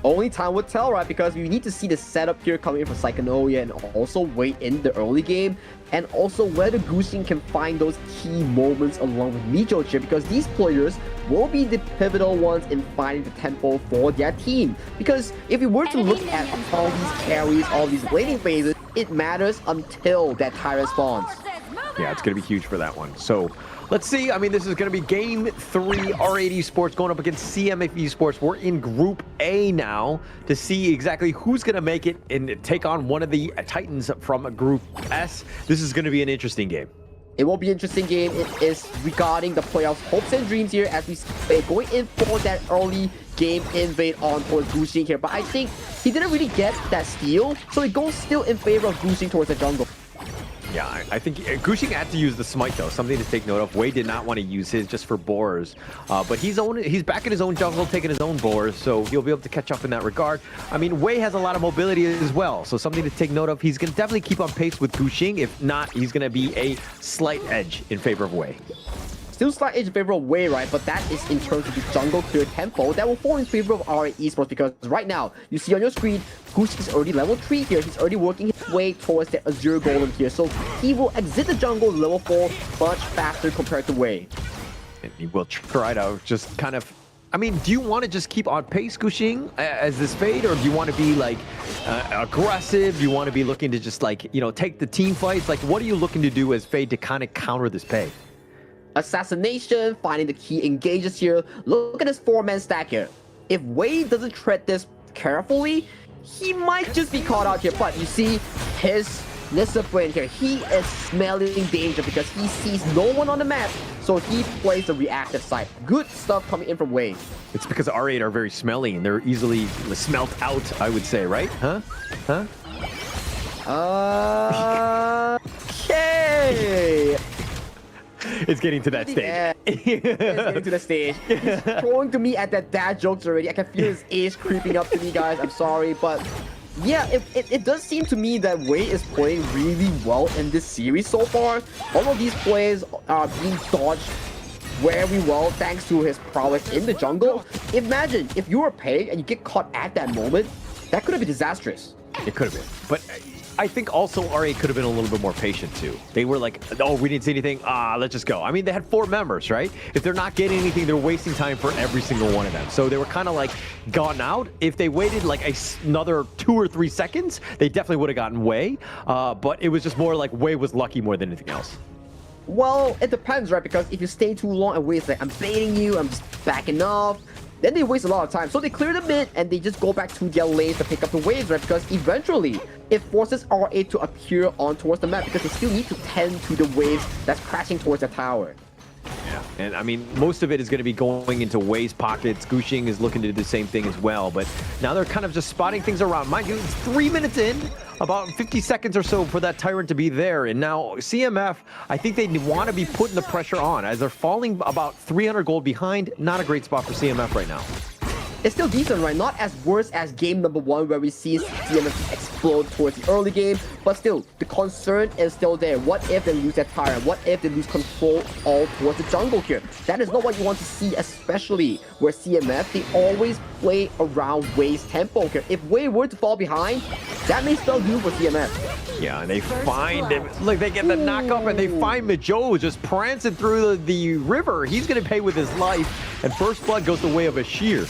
Only time would tell, right? Because you need to see the setup here coming in for Psychonoia and also wait in the early game. And also whether Guxing can find those key moments along with Mijoj here, because these players will be the pivotal ones in finding the tempo for their team. Because if you were to look at all these carries, all these laning phases, it matters until that Tyrant spawns. Yeah, it's going to be huge for that one. So let's see. I mean, this is going to be game 3, R8 Esports going up against CMF Esports. We're in Group A now to see exactly who's going to make it and take on one of the Titans from Group S. This is going to be an interesting game. It will be an interesting game. It is regarding the playoffs hopes and dreams here as we going in for that early game invade on towards Guxing here. But I think he didn't really get that steal, so it goes still in favor of Guxing towards the jungle. Yeah, I think Guxing had to use the smite though, something to take note of. Wei did not want to use his just for boars, but he's back in his own jungle, taking his own boars, so he'll be able to catch up in that regard. I mean, Wei has a lot of mobility as well, so something to take note of. He's going to definitely keep on pace with Guxing. If not, he's going to be a slight edge in favor of Wei. Still slight edge in favor of Wei, right? But that is in terms of the jungle clear tempo that will fall in favor of R8 Esports, because right now, you see on your screen, Guxing is already level 3 here. He's already working his way towards the Azure Golem here. So he will exit the jungle level 4 much faster compared to Wei. And he will try to just kind of... I mean, do you want to just keep on pace, Guxing, as this Fade, or do you want to be like aggressive? Do you want to be looking to just like, take the team fights? Like, what are you looking to do as Fade to kind of counter this Pei? Assassination, finding the key engages here. Look at this 4-man stack here. If Wei doesn't tread this carefully, he might just be caught out here. But you see, his disciplined here. He is smelling danger because he sees no one on the map, so he plays the reactive side. Good stuff coming in from Wei. It's because R8 are very smelly and they're easily smelt out, I would say, right? Huh? Okay. It's getting to that stage. Yeah, it's getting to the stage. He's throwing to me at that dad jokes already. I can feel his age creeping up to me, guys. I'm sorry, but yeah, it does seem to me that Wei is playing really well in this series so far. All of these plays are being dodged very well thanks to his prowess in the jungle. Imagine if you were Pei and you get caught at that moment, that could have been disastrous. It could have been. But I think also R8 could have been a little bit more patient too. They were like, oh, we didn't see anything. Let's just go. I mean, they had 4 members, right? If they're not getting anything, they're wasting time for every single one of them. So they were kind of like gone out. If they waited like another 2 or 3 seconds, they definitely would have gotten Wei. But it was just more like Wei was lucky more than anything else. Well, it depends, right? Because if you stay too long and Wei's like, I'm baiting you, I'm just backing off, then they waste a lot of time. So they clear the mid and they just go back to their lanes to pick up the waves, right? Because eventually it forces R8 to appear on towards the map because they still need to tend to the waves that's crashing towards the tower. Yeah, and I mean, most of it is going to be going into Wei's pockets. Gushing is looking to do the same thing as well, but now they're kind of just spotting things around. Mind you, it's 3 minutes in, about 50 seconds or so for that Tyrant to be there, and now CMF, I think they want to be putting the pressure on as they're falling about 300 gold behind. Not a great spot for CMF right now. It's still decent, right? Not as worse as game number 1 where we see CMF explode towards the early game, but still, the concern is still there. What if they lose that Tyrant? What if they lose control all towards the jungle here? That is not what you want to see, especially where CMF, they always play around Wei's tempo here. If Wei were to fall behind, that may spell doom for CMF. Yeah, and they find him. Look, they get the knockup and they find Majo just prancing through the river. He's going to pay with his life, and first blood goes the way of Ashir.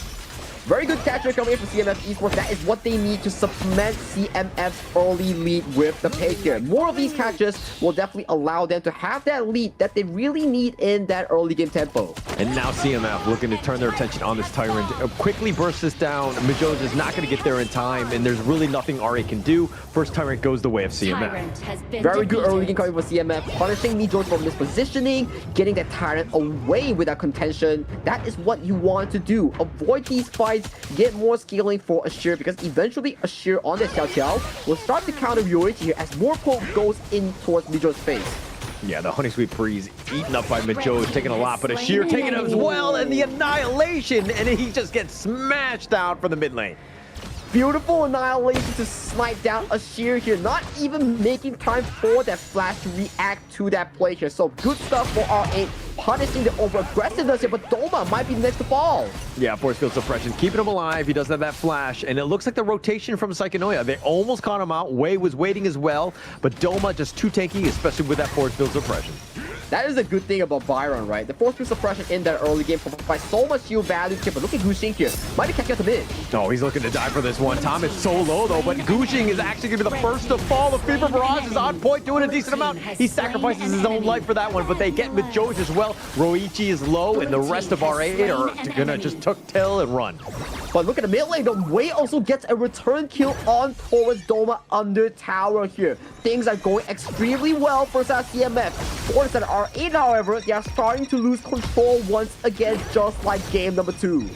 Very good catcher coming in for CMF Esports. That is what they need to supplement CMF's early lead with the pick here. More of these catches will definitely allow them to have that lead that they really need in that early game tempo. And now CMF looking to turn their attention on this Tyrant. Quickly bursts this down. Majo's is not going to get there in time, and there's really nothing RA can do. First Tyrant goes the way of CMF. Very good early game coming for CMF, punishing Majo from this positioning, getting that Tyrant away with that contention. That is what you want to do. Avoid these fights. Get more scaling for Ashir because eventually Ashir on the Xiao Xiao will start to counter Yoichi here as more poke goes in towards Majo's face. Yeah, the Honey Sweet Breeze eaten up by Majo is taking a lot, but Ashir taking it as well, and the Annihilation, and he just gets smashed out from the mid lane. Beautiful Annihilation to snipe down Ashir here, not even making time for that flash to react to that play here. So good stuff for R8, punishing the over-aggressiveness here, but Doma might be the next to fall. Yeah, force field suppression, keeping him alive. He doesn't have that flash, and it looks like the rotation from Psychonoia. They almost caught him out. Wei was waiting as well, but Doma just too tanky, especially with that force field suppression. That is a good thing about Byron, right? The force field suppression in that early game provides so much shield value here, but look at Gushing here. Might be catching out the mid. Oh, he's looking to die for this one. Tom is so low though, but Gushing is actually going to be the first to fall. The Fever Barrage is on point, doing a decent amount. He sacrifices his own life for that one, but they get Majo's as well. Roichi is low, and the rest of R8 are going to just tuck tail and run. But look at the mid lane, though. Wei also gets a return kill on towards Doma under tower here. Things are going extremely well for CMF. For that R8, however, they are starting to lose control once again, just like game number 2.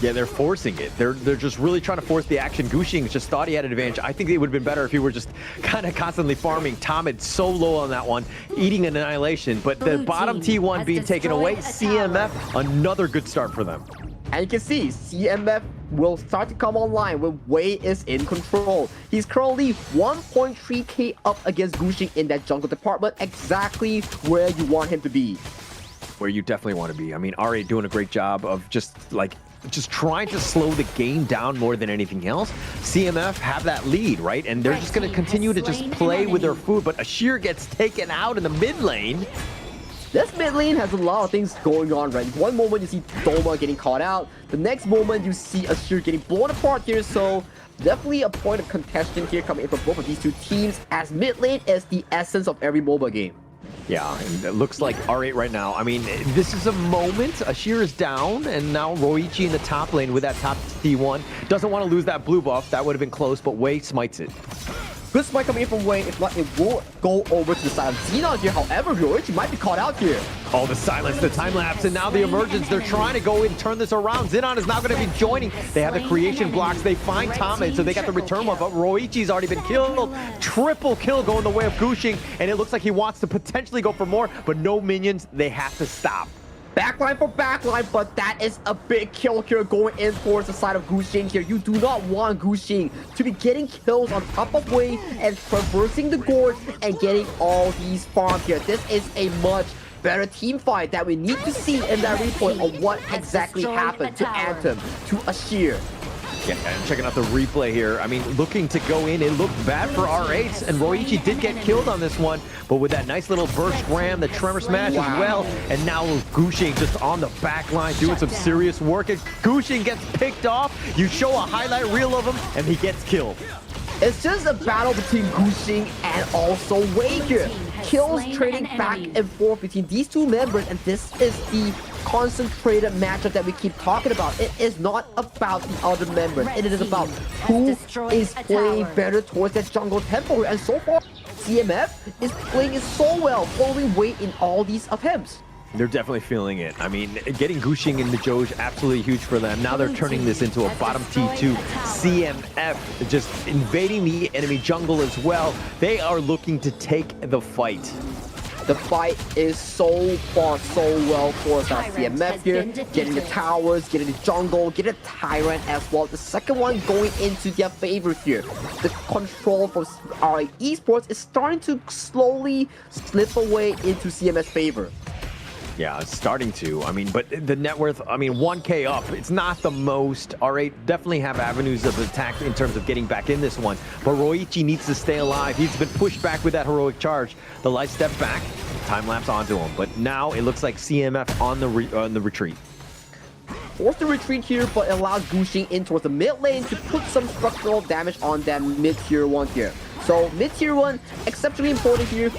Yeah, they're forcing it. They're just really trying to force the action. Gushing just thought he had an advantage. I think it would have been better if he were just kind of constantly farming. Tom so low on that one, eating an Annihilation. But the bottom T1 being taken away, CMF, another good start for them. And you can see, CMF will start to come online when Wei is in control. He's currently 1.3k up against Gushing in that jungle department, exactly where you want him to be. Where you definitely want to be. I mean, R8 doing a great job of just trying to slow the game down more than anything else. CMF have that lead, right? And they're just going to continue to just play with their food, but Ashir gets taken out in the mid lane. This mid lane has a lot of things going on, right? One moment you see Doma getting caught out. The next moment you see Ashir getting blown apart here. So definitely a point of contention here coming in from both of these two teams, as mid lane is the essence of every MOBA game. Yeah, and it looks like R8 right now. I mean, this is a moment. Ashir is down, and now Roichi in the top lane with that top T1. Doesn't want to lose that blue buff. That would have been close, but Wei smites it. Good smite coming in from Wayne. If not, it will go over to the side of Xenon here. However, Ryoichi might be caught out here. Oh, the silence, the time lapse, and now the emergence. They're trying to go and turn this around. Xenon is now going to be joining. They have the creation blocks. They find Tame, so they got the return one, but Ryoichi's already been killed. Triple kill going the way of Gushing, and it looks like he wants to potentially go for more, but no minions. They have to stop. Backline for backline, but that is a big kill here going in towards the side of Gushing here. You do not want Gushing to be getting kills on top of Wayne and traversing the gorge and getting all these farms here. This is a much better team fight that we need to see in that replay of what exactly happened to Anthem, to Ashir. Yeah, and checking out the replay here. I mean, looking to go in, it looked bad for R8, and Ryoichi did get killed on this one, but with that nice little burst ram, the tremor smash as well, and now Gushing just on the back line doing some serious work, and Gushing gets picked off. You show a highlight reel of him, and he gets killed. It's just a battle between Gushing and also Wei here. Kills trading back and forth between these two members, and this is the concentrated matchup that we keep talking about. It is not about the other members. It is about who is playing better towards that jungle tempo. And so far, CMF is playing it so well, following Wei in all these attempts. They're definitely feeling it. I mean, getting Gushing in the Doge, absolutely huge for them. Now they're turning this into a bottom T2. CMF just invading the enemy jungle as well. They are looking to take the fight. The fight is so far so well for us at CMF here. Getting the towers, getting the jungle, getting a Tyrant as well. The second one going into their favor here. The control from our Esports is starting to slowly slip away into CMF's favor. Yeah, it's starting to. I mean, but the net worth, I mean, 1K up. It's not the most. R8 definitely have avenues of attack in terms of getting back in this one. But Ryoichi needs to stay alive. He's been pushed back with that heroic charge. The light step back, time lapse onto him. But now it looks like CMF on the retreat. Forced to retreat here, but allows Gushing in towards the mid lane to put some structural damage on that mid-tier 1 here. So mid-tier 1, exceptionally important here.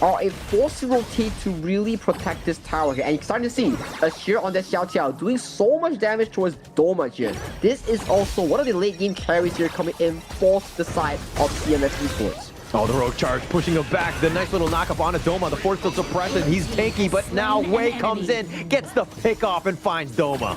Are a forced to rotate to really protect this tower here. And you're starting to see Ashir on that Xiao Qiao doing so much damage towards Doma here. This is also one of the late game carries here coming in for the side of CMF Esports. Oh, the rogue charge pushing him back. The nice little knockup on Doma. The force field suppression. He's tanky, but now Wei comes in, gets the pick off, and finds Doma.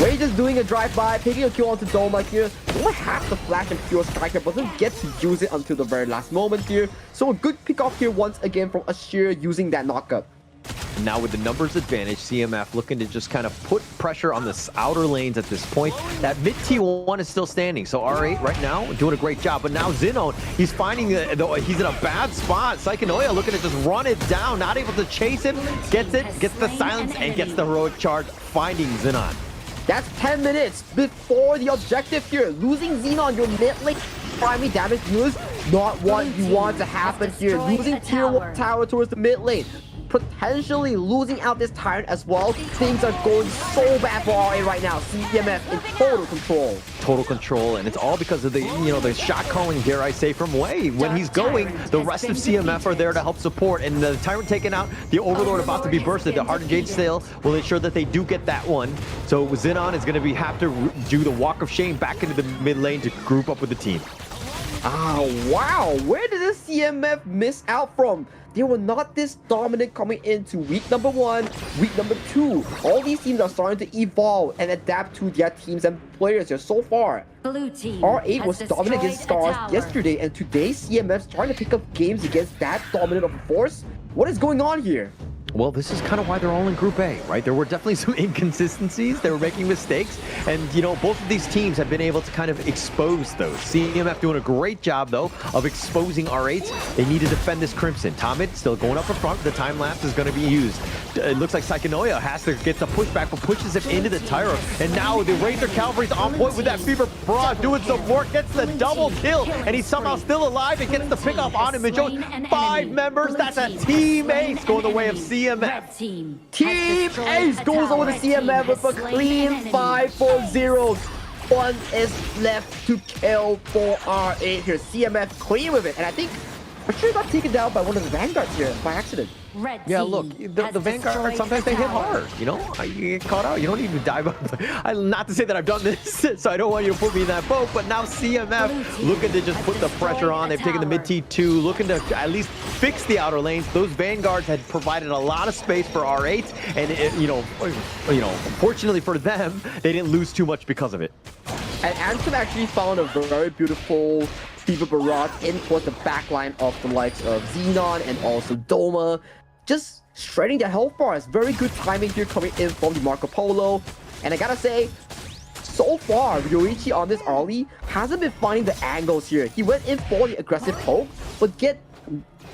Wei just doing a drive-by, taking a kill onto Doma here. Doma has the flash and pure strike here, but doesn't get to use it until the very last moment here. So a good pick off here once again from Ashir using that knockup. Now with the numbers advantage, CMF looking to just kind of put pressure on the outer lanes at this point. That mid T1 is still standing, so R8 right now doing a great job. But now Xenon, he's finding he's in a bad spot. Psychonoia looking to just run it down, not able to chase him. Gets it, gets the silence, and gets the heroic charge, finding Xenon. That's 10 minutes before the objective here. Losing Xenon, your mid lane primary damage dealers, not what you want to happen here. Losing tier 1 tower towards the mid lane. Potentially losing out this Tyrant as well. Things are going so bad for RA right now. CMF in total control. Total control, and it's all because of the, the shot calling, dare I say, from Wei. When he's going, the rest of CMF are there to help support, and the Tyrant taken out, the Overlord about to be bursted. The Heart of Jade Sail will ensure that they do get that one. So Xenon is going to have to do the walk of shame back into the mid lane to group up with the team. Oh, wow. Where did this CMF miss out from? They were not this dominant coming into week number 1, week number 2. All these teams are starting to evolve and adapt to their teams and players here so far. R8 was dominant against Stars yesterday, and today CMF's trying to pick up games against that dominant of a force. What is going on here? Well, this is kind of why they're all in Group A, right? There were definitely some inconsistencies. They were making mistakes. And, both of these teams have been able to kind of expose those. CMF doing a great job, though, of exposing R8. They need to defend this Crimson. Tomid still going up in front. The time lapse is going to be used. It looks like Psychonoia has to get the pushback, but pushes him into the Tyro. And now the Razor Cavalry's on point with that Fever Broad, doing some work, gets the double kill, and he's somehow still alive and gets the pick off on him. And shows 5 members. That's a team ace going the way of CMF. Team Ace goes over to CMF with a clean 5-4-0. One is left to kill for R8 here. CMF clean with it, and I think for sure got taken down by one of the Vanguards here by accident. Red Yeah, team look, has the Vanguard, destroyed sometimes a they hit tower. hard, you know? You get caught out. You don't need to dive up. Not to say that I've done this, so I don't want you to put me in that boat, but now CMF looking to just put the pressure on. They've taken the mid T2, looking to at least fix the outer lanes. Those Vanguards had provided a lot of space for R8, and fortunately for them, they didn't lose too much because of it. And Anthem actually found a very beautiful Fever Barrage in towards the backline of the likes of Xenon and also Doma. Just shredding the health bars. Very good timing here coming in from the Marco Polo. And I gotta say, so far, Yoichi on this early hasn't been finding the angles here. He went in for the aggressive poke, but get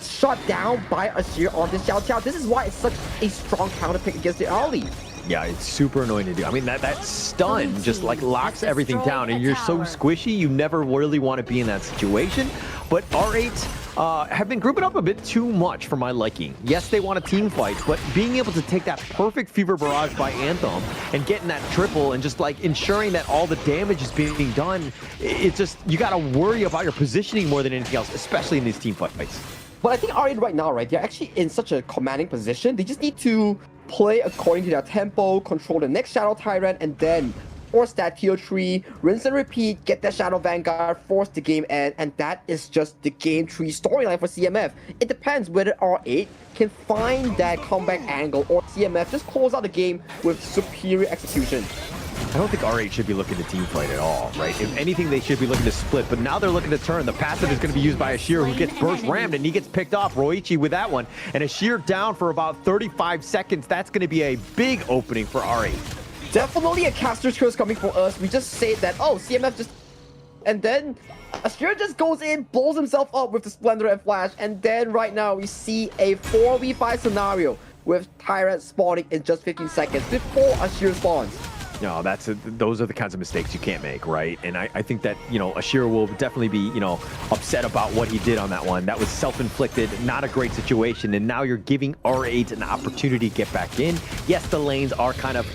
shot down by Ashir on this Xiao Xiao. This is why it's such a strong counter pick against the early. Yeah, it's super annoying to do. I mean, that stun just like locks everything down, and you're so squishy, you never really want to be in that situation. But R8 have been grouping up a bit too much for my liking. Yes, they want a team fight, but being able to take that perfect Fever Barrage by Anthem and getting that triple and just like ensuring that all the damage is being done, it's just, you got to worry about your positioning more than anything else, especially in these team fights. But I think R8 right now, right, they're actually in such a commanding position. They just need to play according to their tempo, control the next Shadow Tyrant, and then force that tier 3, rinse and repeat, get that Shadow Vanguard, force the game end, and that is just the game 3 storyline for CMF. It depends whether R8 can find that comeback angle or CMF just close out the game with superior execution. I don't think R8 should be looking to team fight at all, right? If anything, they should be looking to split, but now they're looking to turn. The passive is going to be used by Ashir, who gets burst rammed, and he gets picked off, Roichi with that one. And Ashir down for about 35 seconds. That's going to be a big opening for R8. Definitely a caster's curse coming for us. We just say that, oh, CMF just... And then Ashir just goes in, blows himself up with the Splendor and Flash, and then right now we see a 4v5 scenario with Tyrant spawning in just 15 seconds before Ashir spawns. No, those are the kinds of mistakes you can't make, right? And I think that, Ashir will definitely be, upset about what he did on that one. That was self-inflicted, not a great situation. And now you're giving R8 an opportunity to get back in. Yes, the lanes are kind of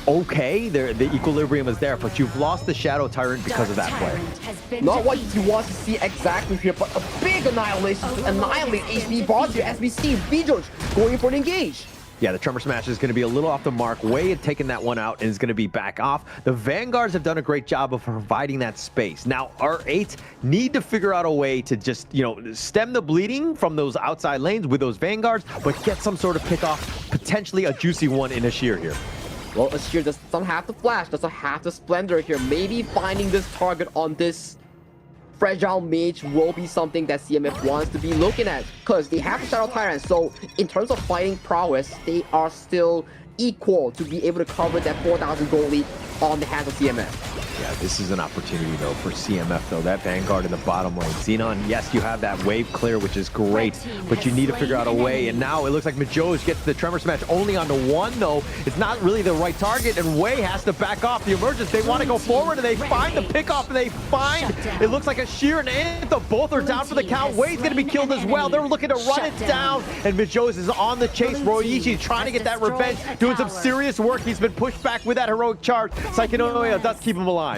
okay. The equilibrium is there, but you've lost the Shadow Tyrant because of that play. Not what you want to see exactly here, but a big annihilation to annihilate HP bars here as we see Vijoj going for an engage. Yeah, the Tremor Smash is going to be a little off the mark. Wei had taken that one out and is going to be back off. The Vanguards have done a great job of providing that space. Now, R8 need to figure out a way to just, stem the bleeding from those outside lanes with those Vanguards, but get some sort of pick off, potentially a juicy one in Ashir here. Well, Ashir doesn't have the Flash, doesn't have the Splendor here. Maybe finding this target on this Fragile Mage will be something that CMF wants to be looking at, because they have the Shadow Tyrant, so in terms of fighting prowess, they are still equal to be able to cover that 4,000 gold lead on the hands of CMF. Yeah, this is an opportunity, though, for CMF, though. That Vanguard in the bottom lane. Xenon, yes, you have that wave clear, which is great, but you need to figure out a way. And now it looks like Majoj gets the Tremor Smash only onto one, though. It's not really the right target, and Wei has to back off the emergence. They want to go forward, and they find the pickoff, and they find... It looks like Ashir and Anthem both are down for the count. Wei's going to be killed as well. They're looking to run it down, and Majoj is on the chase. Roichi trying to get that revenge, doing some serious work. He's been pushed back with that heroic charge. Psychonoia does keep him alive.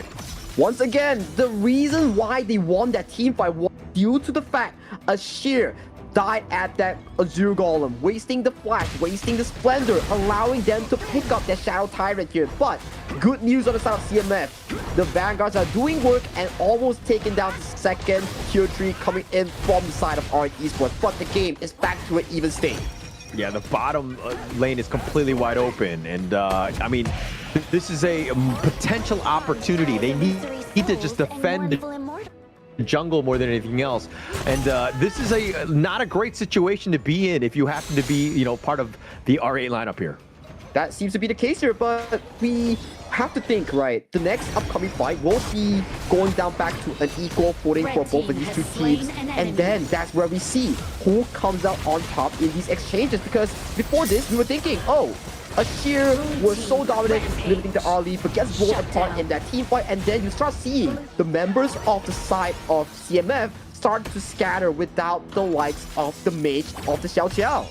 Once again, the reason why they won that team fight was due to the fact Ashir died at that Azure Golem, wasting the Flash, wasting the Splendor, allowing them to pick up that Shadow Tyrant here. But good news on the side of CMF. The Vanguards are doing work and almost taking down the second tier 3 coming in from the side of R8 Esports. But the game is back to an even state. Yeah, the bottom lane is completely wide open, and I mean, this is a potential opportunity. They need to just defend the jungle more than anything else, and this is not a great situation to be in if you happen to be, part of the R8 lineup here. That seems to be the case here, but we have to think, right, the next upcoming fight will be going down back to an equal footing for both of these two teams, and then that's where we see who comes out on top in these exchanges, because before this we were thinking, oh, Ashir was so dominant limiting the early, but gets blown apart in that team fight, and then you start seeing the members of the side of CMF start to scatter without the likes of the mage of the Xiao Xiao.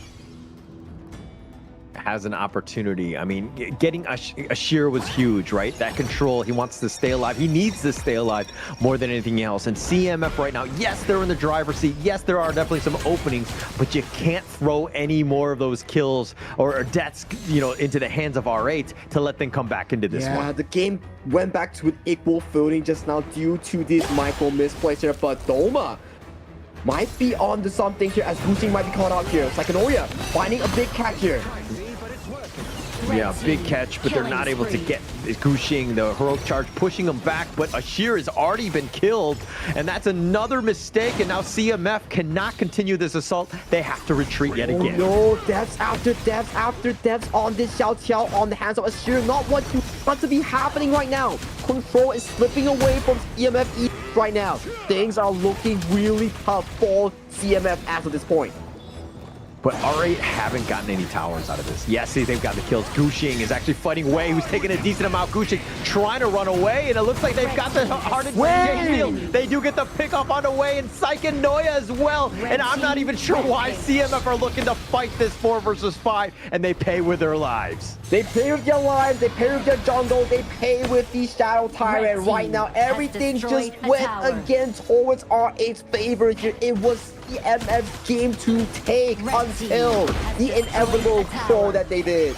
has an opportunity. I mean, getting Ashir was huge, right? That control, he wants to stay alive. He needs to stay alive more than anything else. And CMF right now, yes, they're in the driver's seat. Yes, there are definitely some openings, but you can't throw any more of those kills or deaths, you know, into the hands of R8 to let them come back into this one. Yeah, the game went back to an equal footing just now due to this micro misplays here, but Doma might be on to something here as Gushing might be caught out here. Psychonoia finding a big catch here. Yeah, big catch, but they're not able to get Gushing, the heroic charge pushing him back, but Ashir has already been killed, and that's another mistake, and now CMF cannot continue this assault. They have to retreat yet again. Oh no, deaths after deaths after deaths on this Xiao Qiao on the hands of Ashir. Not what you want to be happening right now. Control is slipping away from CMF right now. Things are looking really tough for CMF after this point. But R8 haven't gotten any towers out of this. Yes, they've got the kills. Gushing is actually fighting Wei, who's taking a decent amount. Gushing trying to run away, and it looks like they've got the hardened shield. They do get the pick up on the Wei, and Psychonoia as well. And I'm not even sure why CMF are looking to fight this 4 versus 5, and they pay with their lives. They pay with their lives, they pay with their jungle, they pay with the Shadow Tyrant. Right now, everything just went again towards R8's favor here. It was CMF's game to take until the inevitable throw that they did.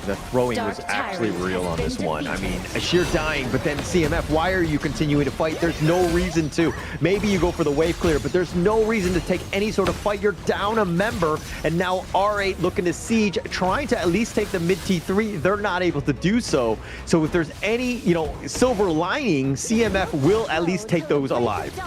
The throwing was actually real on this one. I mean, Ashir dying, but then CMF, why are you continuing to fight? There's no reason to. Maybe you go for the wave clear, but there's no reason to take any sort of fight. You're down a member, and now R8 looking to siege, trying to at least take the mid T3. They're not able to do so. So if there's any, you know, silver lining, CMF will at least take those alive.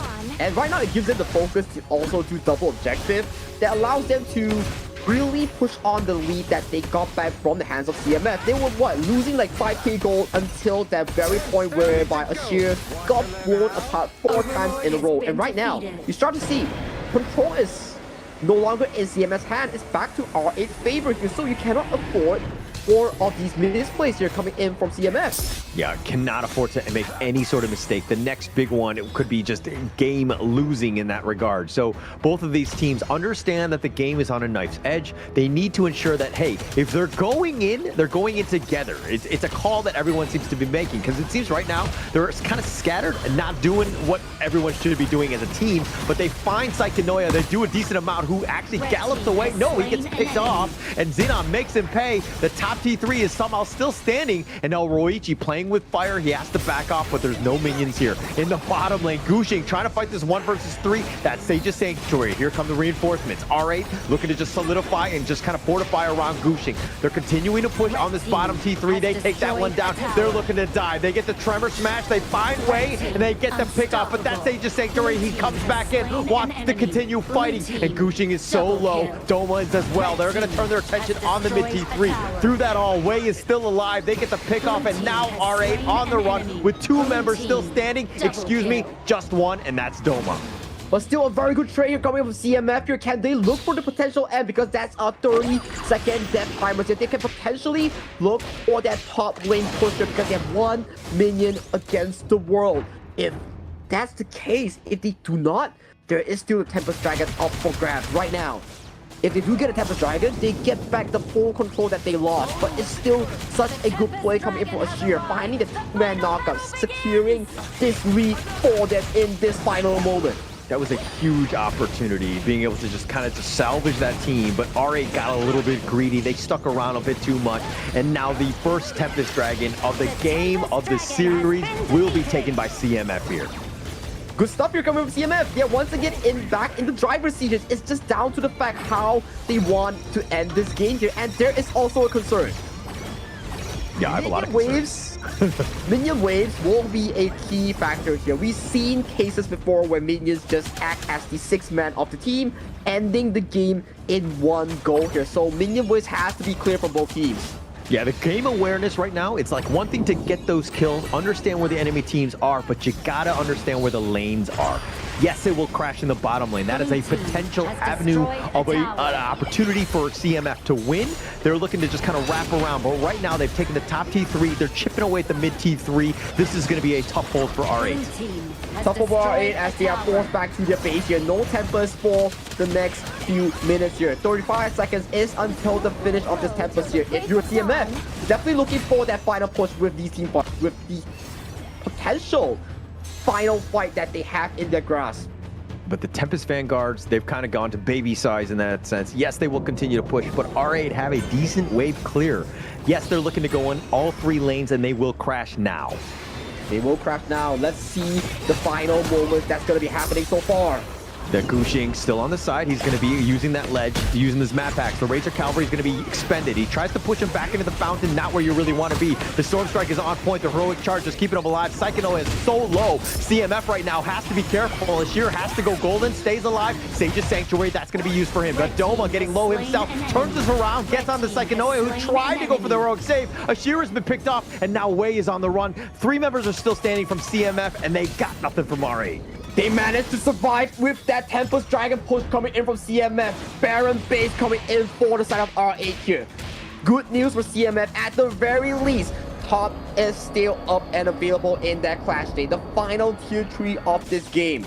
And right now, it gives them the focus to also do double objective that allows them to really push on the lead that they got back from the hands of CMF. They were, what, losing like 5k gold until that very point whereby Ashir got blown apart 4 times in a row. And right now, you start to see control is no longer in CMF's hand. It's back to R8's favor here, so you cannot afford 4 of these misplays here coming in from CMF. Yeah, cannot afford to make any sort of mistake. The next big one, it could be just game losing in that regard. So both of these teams understand that the game is on a knife's edge. They need to ensure that, hey, if they're going in together. It's a call that everyone seems to be making, because it seems right now they're kind of scattered and not doing what everyone should be doing as a team, but they find Psychonoia, they do a decent amount, who actually gallops away. No, he gets picked off, and Xenon makes him pay. The top T3 is somehow still standing, and now Roichi playing with fire. He has to back off, but there's no minions here. In the bottom lane, Gushing trying to fight this 1 versus 3. That's Sage's Sanctuary. Here come the reinforcements. R8 looking to just solidify and just kind of fortify around Gushing. They're continuing to push on this bottom T3. They take that one down. They're looking to die. They get the Tremor Smash. They find Wei, and they get the pick off, but that's Sage's Sanctuary. He comes back in, wants to continue fighting, and Gushing is so low. Doma is as well. They're going to turn their attention on the mid T3. Through that all, Wei is still alive. They get the pick off, and now R8 on the run with 2 members still standing. Excuse me, just 1, and that's Doma. But still a very good trade here coming from CMF here. Can they look for the potential end? Because that's a 30-second death timer. So they can potentially look for that top lane pusher because they have 1 minion against the world. If that's the case, if they do not, there is still a Tempest Dragon up for grabs right now. If they do get a Tempest Dragon, they get back the full control that they lost. But it's still such a good play coming in for Ashir, finding the 2-man knockup, securing this lead for them in this final moment. That was a huge opportunity, being able to just kind of salvage that team, but R8 got a little bit greedy. They stuck around a bit too much, and now the first Tempest Dragon of the game, of the series, will be taken by CMF here. Good stuff here coming from CMF. They're once again back in the driver's seat. It's just down to the fact how they want to end this game here, and there is also a concern. Yeah, I have a lot of waves. Minion waves will be a key factor here. We've seen cases before where minions just act as the 6th man of the team, ending the game in 1 go here. So minion waves has to be clear from both teams. Yeah, the game awareness right now, it's like one thing to get those kills, understand where the enemy teams are, but you gotta understand where the lanes are. yes, it will crash in the bottom lane. That is a potential avenue of an opportunity for CMF to win. They're looking to just kind of wrap around, but right now they've taken the top T3. They're chipping away at the mid T3. This is going to be a tough hold for R8. Tough for R8 as they are forced back to their base here. No Tempest for the next few minutes here. 35 seconds is until the finish of this Tempest here. If you're CMF, definitely looking for that final push with these team fights, with the potential final fight that they have in their grasp. But the Tempest Vanguards, they've kind of gone to baby size in that sense. Yes, they will continue to push, but R8 have a decent wave clear. Yes, they're looking to go in all 3 lanes, and they will crash now. They will crash now. Let's see the final moments that's going to be happening so far. The Gushing still on the side. He's going to be using that ledge, using his map packs. The Razor Cavalry is going to be expended. He tries to push him back into the fountain, not where you really want to be. The Storm Strike is on point. The Heroic Charge is keeping him alive. Psychonoia is so low. CMF right now has to be careful. Ashir has to go golden, stays alive. Sage's Sanctuary, that's going to be used for him. But Doma getting low himself, turns us around, gets on the Psychonoia, who tried to go for the Heroic save. Ashir has been picked off, and now Wei is on the run. 3 members are still standing from CMF, and they got nothing from R8. They managed to survive with that Tempest Dragon push coming in from CMF. Baron base coming in for the side of R8 here. Good news for CMF at the very least. Top is still up and available in that Clash Day. The final tier 3 of this game.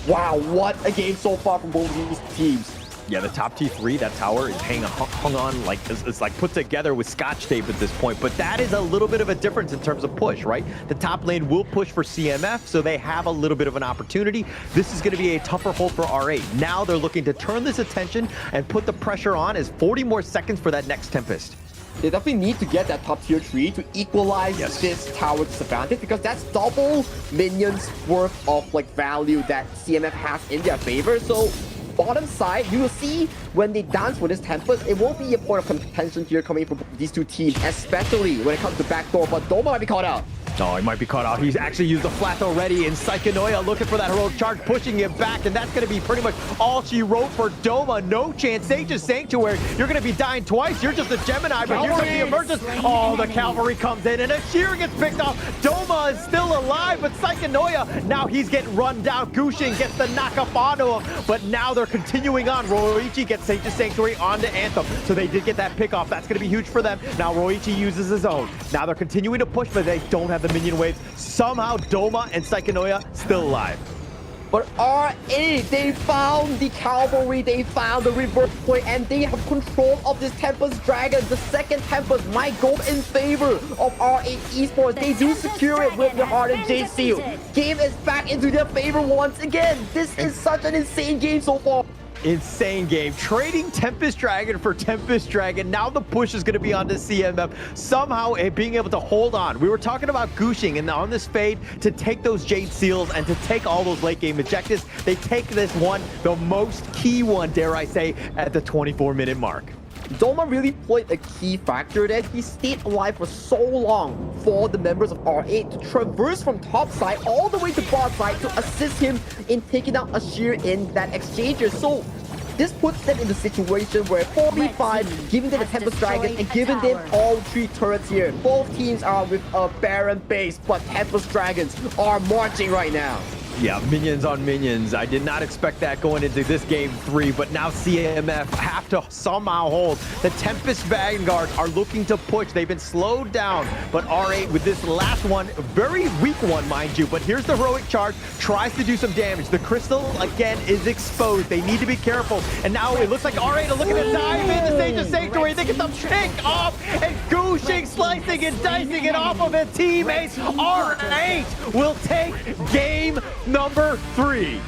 Wow, what a game so far from both of these teams. Yeah, the top T3, that tower is hung on like it's like put together with scotch tape at this point. But that is a little bit of a difference in terms of push, right? The top lane will push for CMF, so they have a little bit of an opportunity. This is going to be a tougher hold for R8. Now they're looking to turn this attention and put the pressure on as 40 more seconds for that next Tempest. They definitely need to get that top tier 3 to equalize this tower disadvantage, because that's double minions worth of like value that CMF has in their favor. So bottom side, you will see when they dance for this Tempest, it won't be a point of contention here coming from these 2 teams, especially when it comes to backdoor, but Doma might be caught out. Oh, he might be caught out. He's actually used the flat already, and Psychonoia looking for that heroic charge, pushing him back, and that's going to be pretty much all she wrote for Doma. No chance. Sage's Sanctuary, you're going to be dying twice. You're just a Gemini, but here comes the emergence. Oh, the Cavalry comes in, and Ashir gets picked off. Doma is still alive, but Psychonoia, now he's getting run down. Gushing gets the knock up onto him, but now they're continuing on. Roichi gets Sage's Sanctuary onto Anthem, so they did get that pick off. That's going to be huge for them. Now Roichi uses his own. Now they're continuing to push, but they don't have the minion waves. Somehow Doma and Psychonoia still alive. But R8, they found the Cavalry, they found the reverse point, and they have control of this Tempest Dragon. The second Tempest might go in favor of R8 Esports. They do secure it with the Heart and Jade Seal. Game is back into their favor once again. This is such an insane game so far. Insane game. Trading Tempest Dragon for Tempest Dragon. Now the push is going to be onto CMF. Somehow being able to hold on. We were talking about Gushing, and on this fade to take those Jade Seals and to take all those late game objectives. They take this one, the most key one, dare I say, at the 24-minute mark. Doma really played a key factor that he stayed alive for so long for the members of R8 to traverse from top side all the way to bottom side to assist him in taking out Ashir in that exchange. So this puts them in the situation where 4v5, giving them the Tempest Dragon and giving them all 3 turrets here. Both teams are with a Baron base, but Tempest Dragons are marching right now. Yeah, minions on minions. I did not expect that going into this game 3, but now CMF have to somehow hold. The Tempest Vanguard are looking to push. They've been slowed down, but R8 with this last one, very weak one, mind you, but here's the heroic charge, tries to do some damage. The crystal, again, is exposed. They need to be careful, and now it looks like R8 are looking to dive into Sage's Sanctuary. They get the pick off, and Gushing slicing and dicing it off of his teammates. R8 will take game number 3.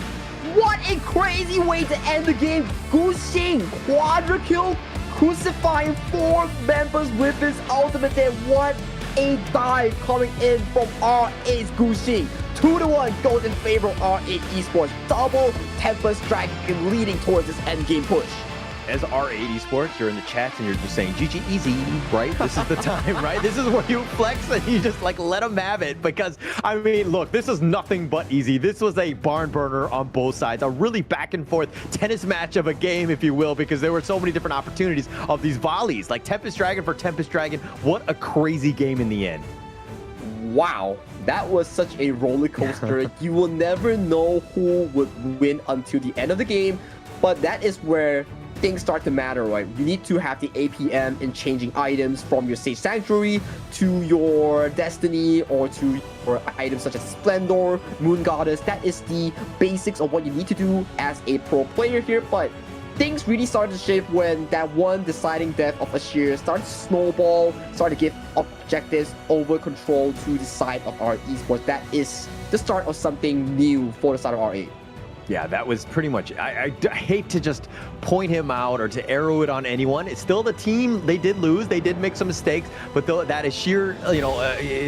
What a crazy way to end the game. Gushing, quadra kill, crucifying 4 members with his ultimate there. What a dive coming in from R8's Gushing. 2-1 goes in favor of R8 Esports. Double Tempest Dragon leading towards this endgame push. As R8 Esports, you're in the chats and you're just saying, GG easy, right? This is the time, right? This is where you flex and you just like let them have it, because I mean, look, this is nothing but easy. This was a barn burner on both sides, a really back and forth tennis match of a game, if you will, because there were so many different opportunities of these volleys, like Tempest Dragon for Tempest Dragon. What a crazy game in the end. wow, that was such a roller coaster. You will never know who would win until the end of the game, but that is where things start to matter, right? You need to have the APM in changing items from your Sage Sanctuary to your Destiny or to your items such as Splendor, Moon Goddess. That is the basics of what you need to do as a pro player here, but things really started to shift when that one deciding death of Ashir started to snowball, started to give objectives over control to the side of our esports. That is the start of something new for the side of R8. Yeah, that was pretty much, I hate to just point him out or to arrow it on anyone. It's still the team. They did lose. They did make some mistakes, but that is sheer,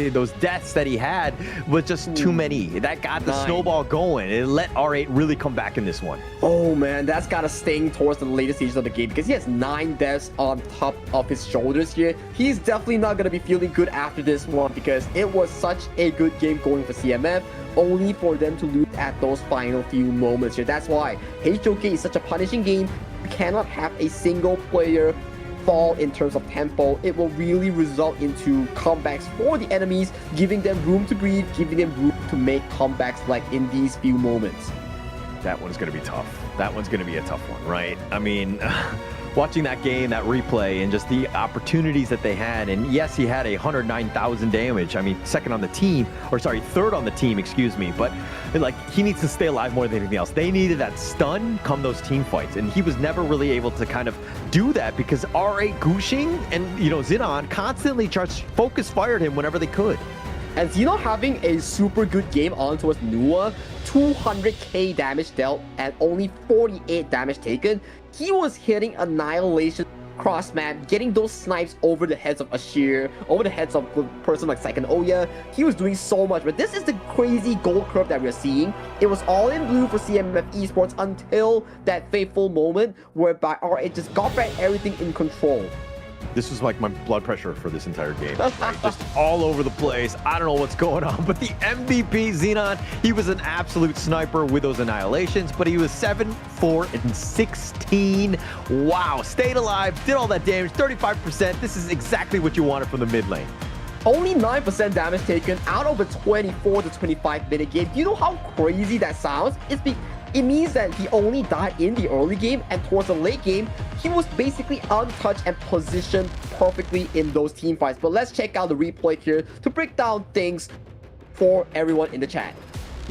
those deaths that he had was just too many. That got the snowball going. It let R8 really come back in this one. Oh man, that's got to sting towards the later stages of the game because he has 9 deaths on top of his shoulders here. He's definitely not going to be feeling good after this one because it was such a good game going for CMF, only for them to lose at those final few moments here. That's why HOK is such a punishing game. You cannot have a single player fall in terms of tempo. It will really result into comebacks for the enemies, giving them room to breathe, giving them room to make comebacks like in these few moments. That one's going to be tough. That one's going to be a tough one, right? I mean, watching that game, that replay, and just the opportunities that they had. And yes, he had 109,000 damage. I mean, third on the team, excuse me. But like, he needs to stay alive more than anything else. They needed that stun come those team fights. And he was never really able to kind of do that because R8 Gushing and, Xenon constantly focus fired him whenever they could. And Xeno having a super good game on towards Nua, 200k damage dealt and only 48 damage taken. He was hitting Annihilation cross map, getting those snipes over the heads of Ashir, over the heads of a person like Saiken Oya. He was doing so much, but this is the crazy gold curve that we're seeing. It was all in blue for CMF Esports until that fateful moment whereby R8 just got back everything in control. This was like my blood pressure for this entire game. Right? Just all over the place. I don't know what's going on, but the MVP, Xenon, he was an absolute sniper with those annihilations, but he was 7, 4, and 16. Wow, stayed alive, did all that damage, 35%. This is exactly what you wanted from the mid lane. Only 9% damage taken out of a 24 to 25 minute game. Do you know how crazy that sounds? It means that he only died in the early game, and towards the late game, he was basically untouched and positioned perfectly in those team fights. But let's check out the replay here to break down things for everyone in the chat.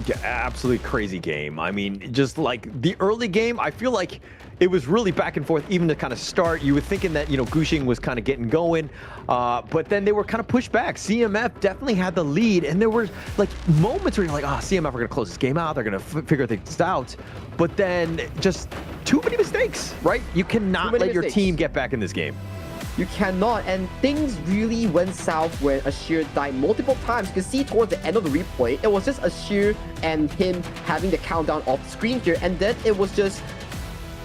Yeah, absolutely crazy game. I mean, just like the early game, I feel like it was really back and forth even to kind of start. You were thinking that, Gushing was kind of getting going, but then they were kind of pushed back. CMF definitely had the lead, and there were like moments where you're like, CMF are going to close this game out. They're going to figure things out. But then just too many mistakes, right? You cannot let your team get back in this game. You cannot, and things really went south when Ashir died multiple times. You can see towards the end of the replay, it was just Ashir and him having the countdown off the screen here, and then it was just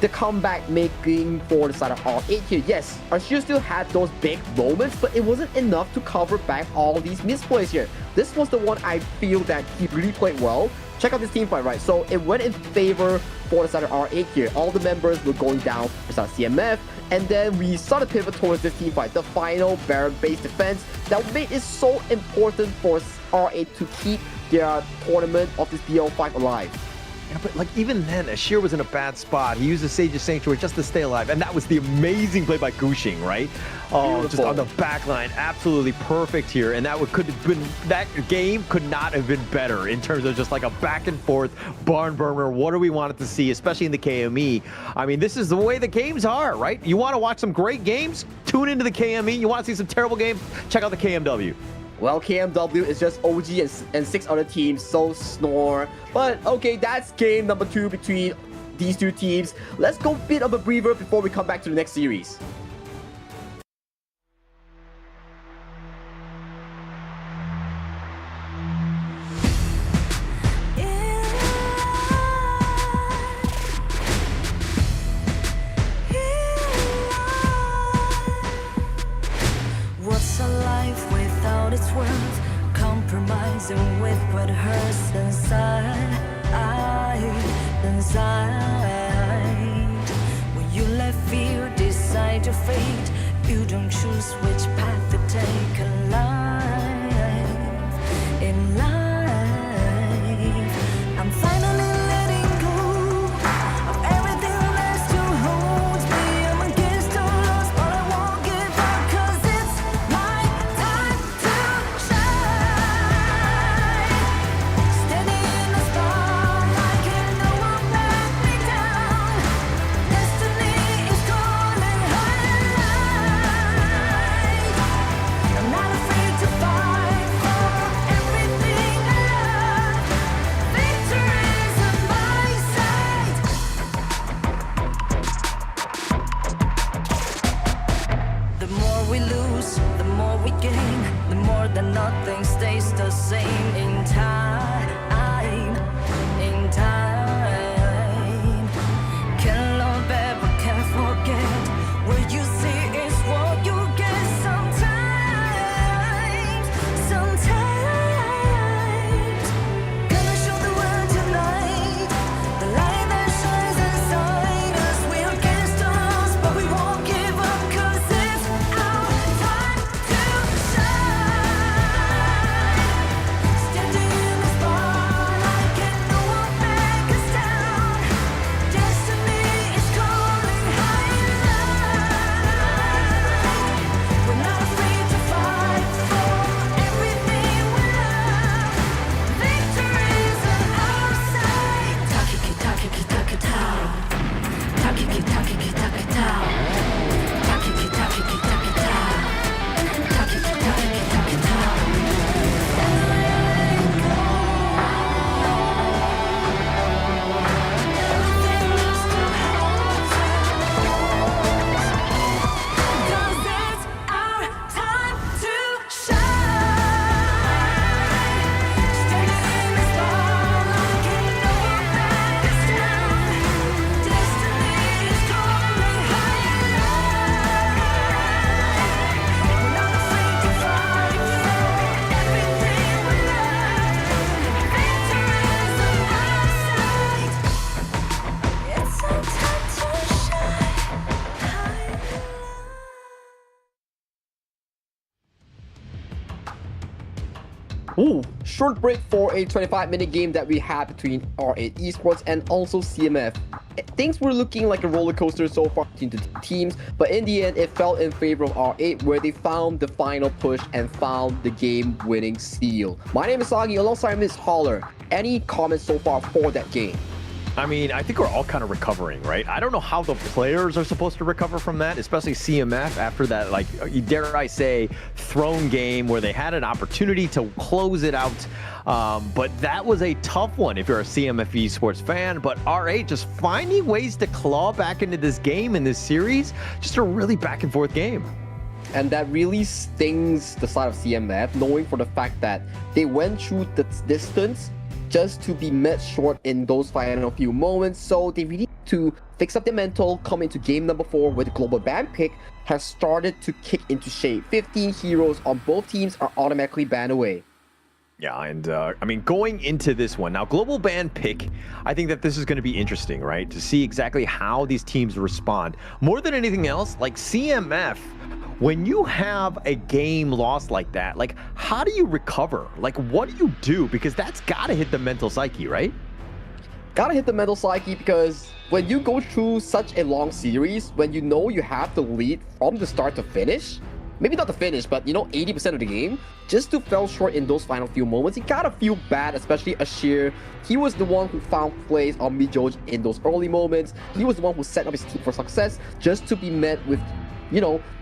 the comeback making for the side of R8 here. Yes, Ashir still had those big moments, but it wasn't enough to cover back all these misplays here. This was the one I feel that he really played well. Check out this team fight, right? So it went in favor for the side of R8 here. All the members were going down for the side of CMF, and then we started to pivot towards this team fight, the final Baron-based defense that made it so important for R8 to keep their tournament of this BO5 alive. Yeah, but like even then, Ashir was in a bad spot. He used the Sage's Sanctuary just to stay alive, and that was the amazing play by Gushing, right? Oh, beautiful. Just on the back line, absolutely perfect here, and that could have been, that game could not have been better in terms of just like a back and forth barn burner. What do we want to see, especially in the KME? I mean, this is the way the games are, right? You want to watch some great games? Tune into the KME. You want to see some terrible games? Check out the KMW. Well, KMW is just OG and 6 other teams, so snore. But okay, that's game number 2 between these two teams. Let's go a bit of a breather before we come back to the next series. What's a life without its worth? Compromising with what hurts inside. When you let fear decide your fate, you don't choose which path to take alive. gain, the more that nothing stays the same in time. In time, can love ever, can forget. What you see is what you get. Sometimes, gonna show the world tonight. The light that shines inside us. We're against the odds, but we won't give up. 'Cause it's our time to shine. Standing in the spotlight, can no one back us down. Destiny is calling high and light. We're not afraid to fight for everything we love. Victory's on our side. Takiki takiki takitao. Takiki takiki takitao. Takiki takiki takitao. Takiki takiki takitao. Everything must have holds us. 'Cause it's our time to shine. Standing in the spotlight, can no one back us down. Destiny is calling high and light. We're not afraid to fight for everything we love. Victory's on our side. It's our time to shine. Ooh, short break for a 25-minute game that we had between R8 Esports and also CMF. Things were looking like a roller coaster so far between the teams, but in the end, it fell in favor of R8, where they found the final push and found the game-winning seal. My name is Sagi, alongside Miss Holler. Any comments so far for that game? I mean, I think we're all kind of recovering, right? I don't know how the players are supposed to recover from that, especially CMF after that, like, dare I say, throne game where they had an opportunity to close it out. But that was a tough one if you're a CMF Esports fan. But R8 just finding ways to claw back into this game, in this series, just a really back and forth game. And that really stings the side of CMF, knowing for the fact that they went through the distance just to be met short in those final few moments. So they really need to fix up their mental, come into game number 4 where the global ban pick has started to kick into shape. 15 heroes on both teams are automatically banned away. Yeah, and I mean, going into this one, now global ban pick, I think that this is going to be interesting, right? To see exactly how these teams respond. More than anything else, like CMF, when you have a game lost like that, like, how do you recover? Like, what do you do? Because that's got to hit the mental psyche, right? Gotta hit the mental psyche, because when you go through such a long series, when you know you have to lead from the start to finish, maybe not the finish, but 80% of the game, just to fall short in those final few moments, you gotta feel bad, especially Ashir. He was the one who found plays on Mijoj in those early moments. He was the one who set up his team for success, just to be met with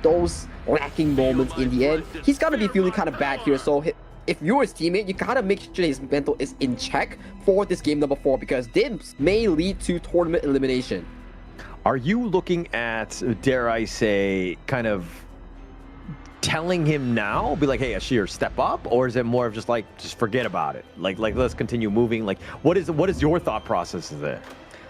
those lacking moments in the end. He's gotta be feeling kind of bad here. So if you're his teammate, you gotta make sure his mental is in check for this game number 4, because this may lead to tournament elimination. Are you looking at, dare I say, kind of telling him now, be like, hey, Ashir, step up? Or is it more of just like, just forget about it? Like let's continue moving? Like, what is your thought process there?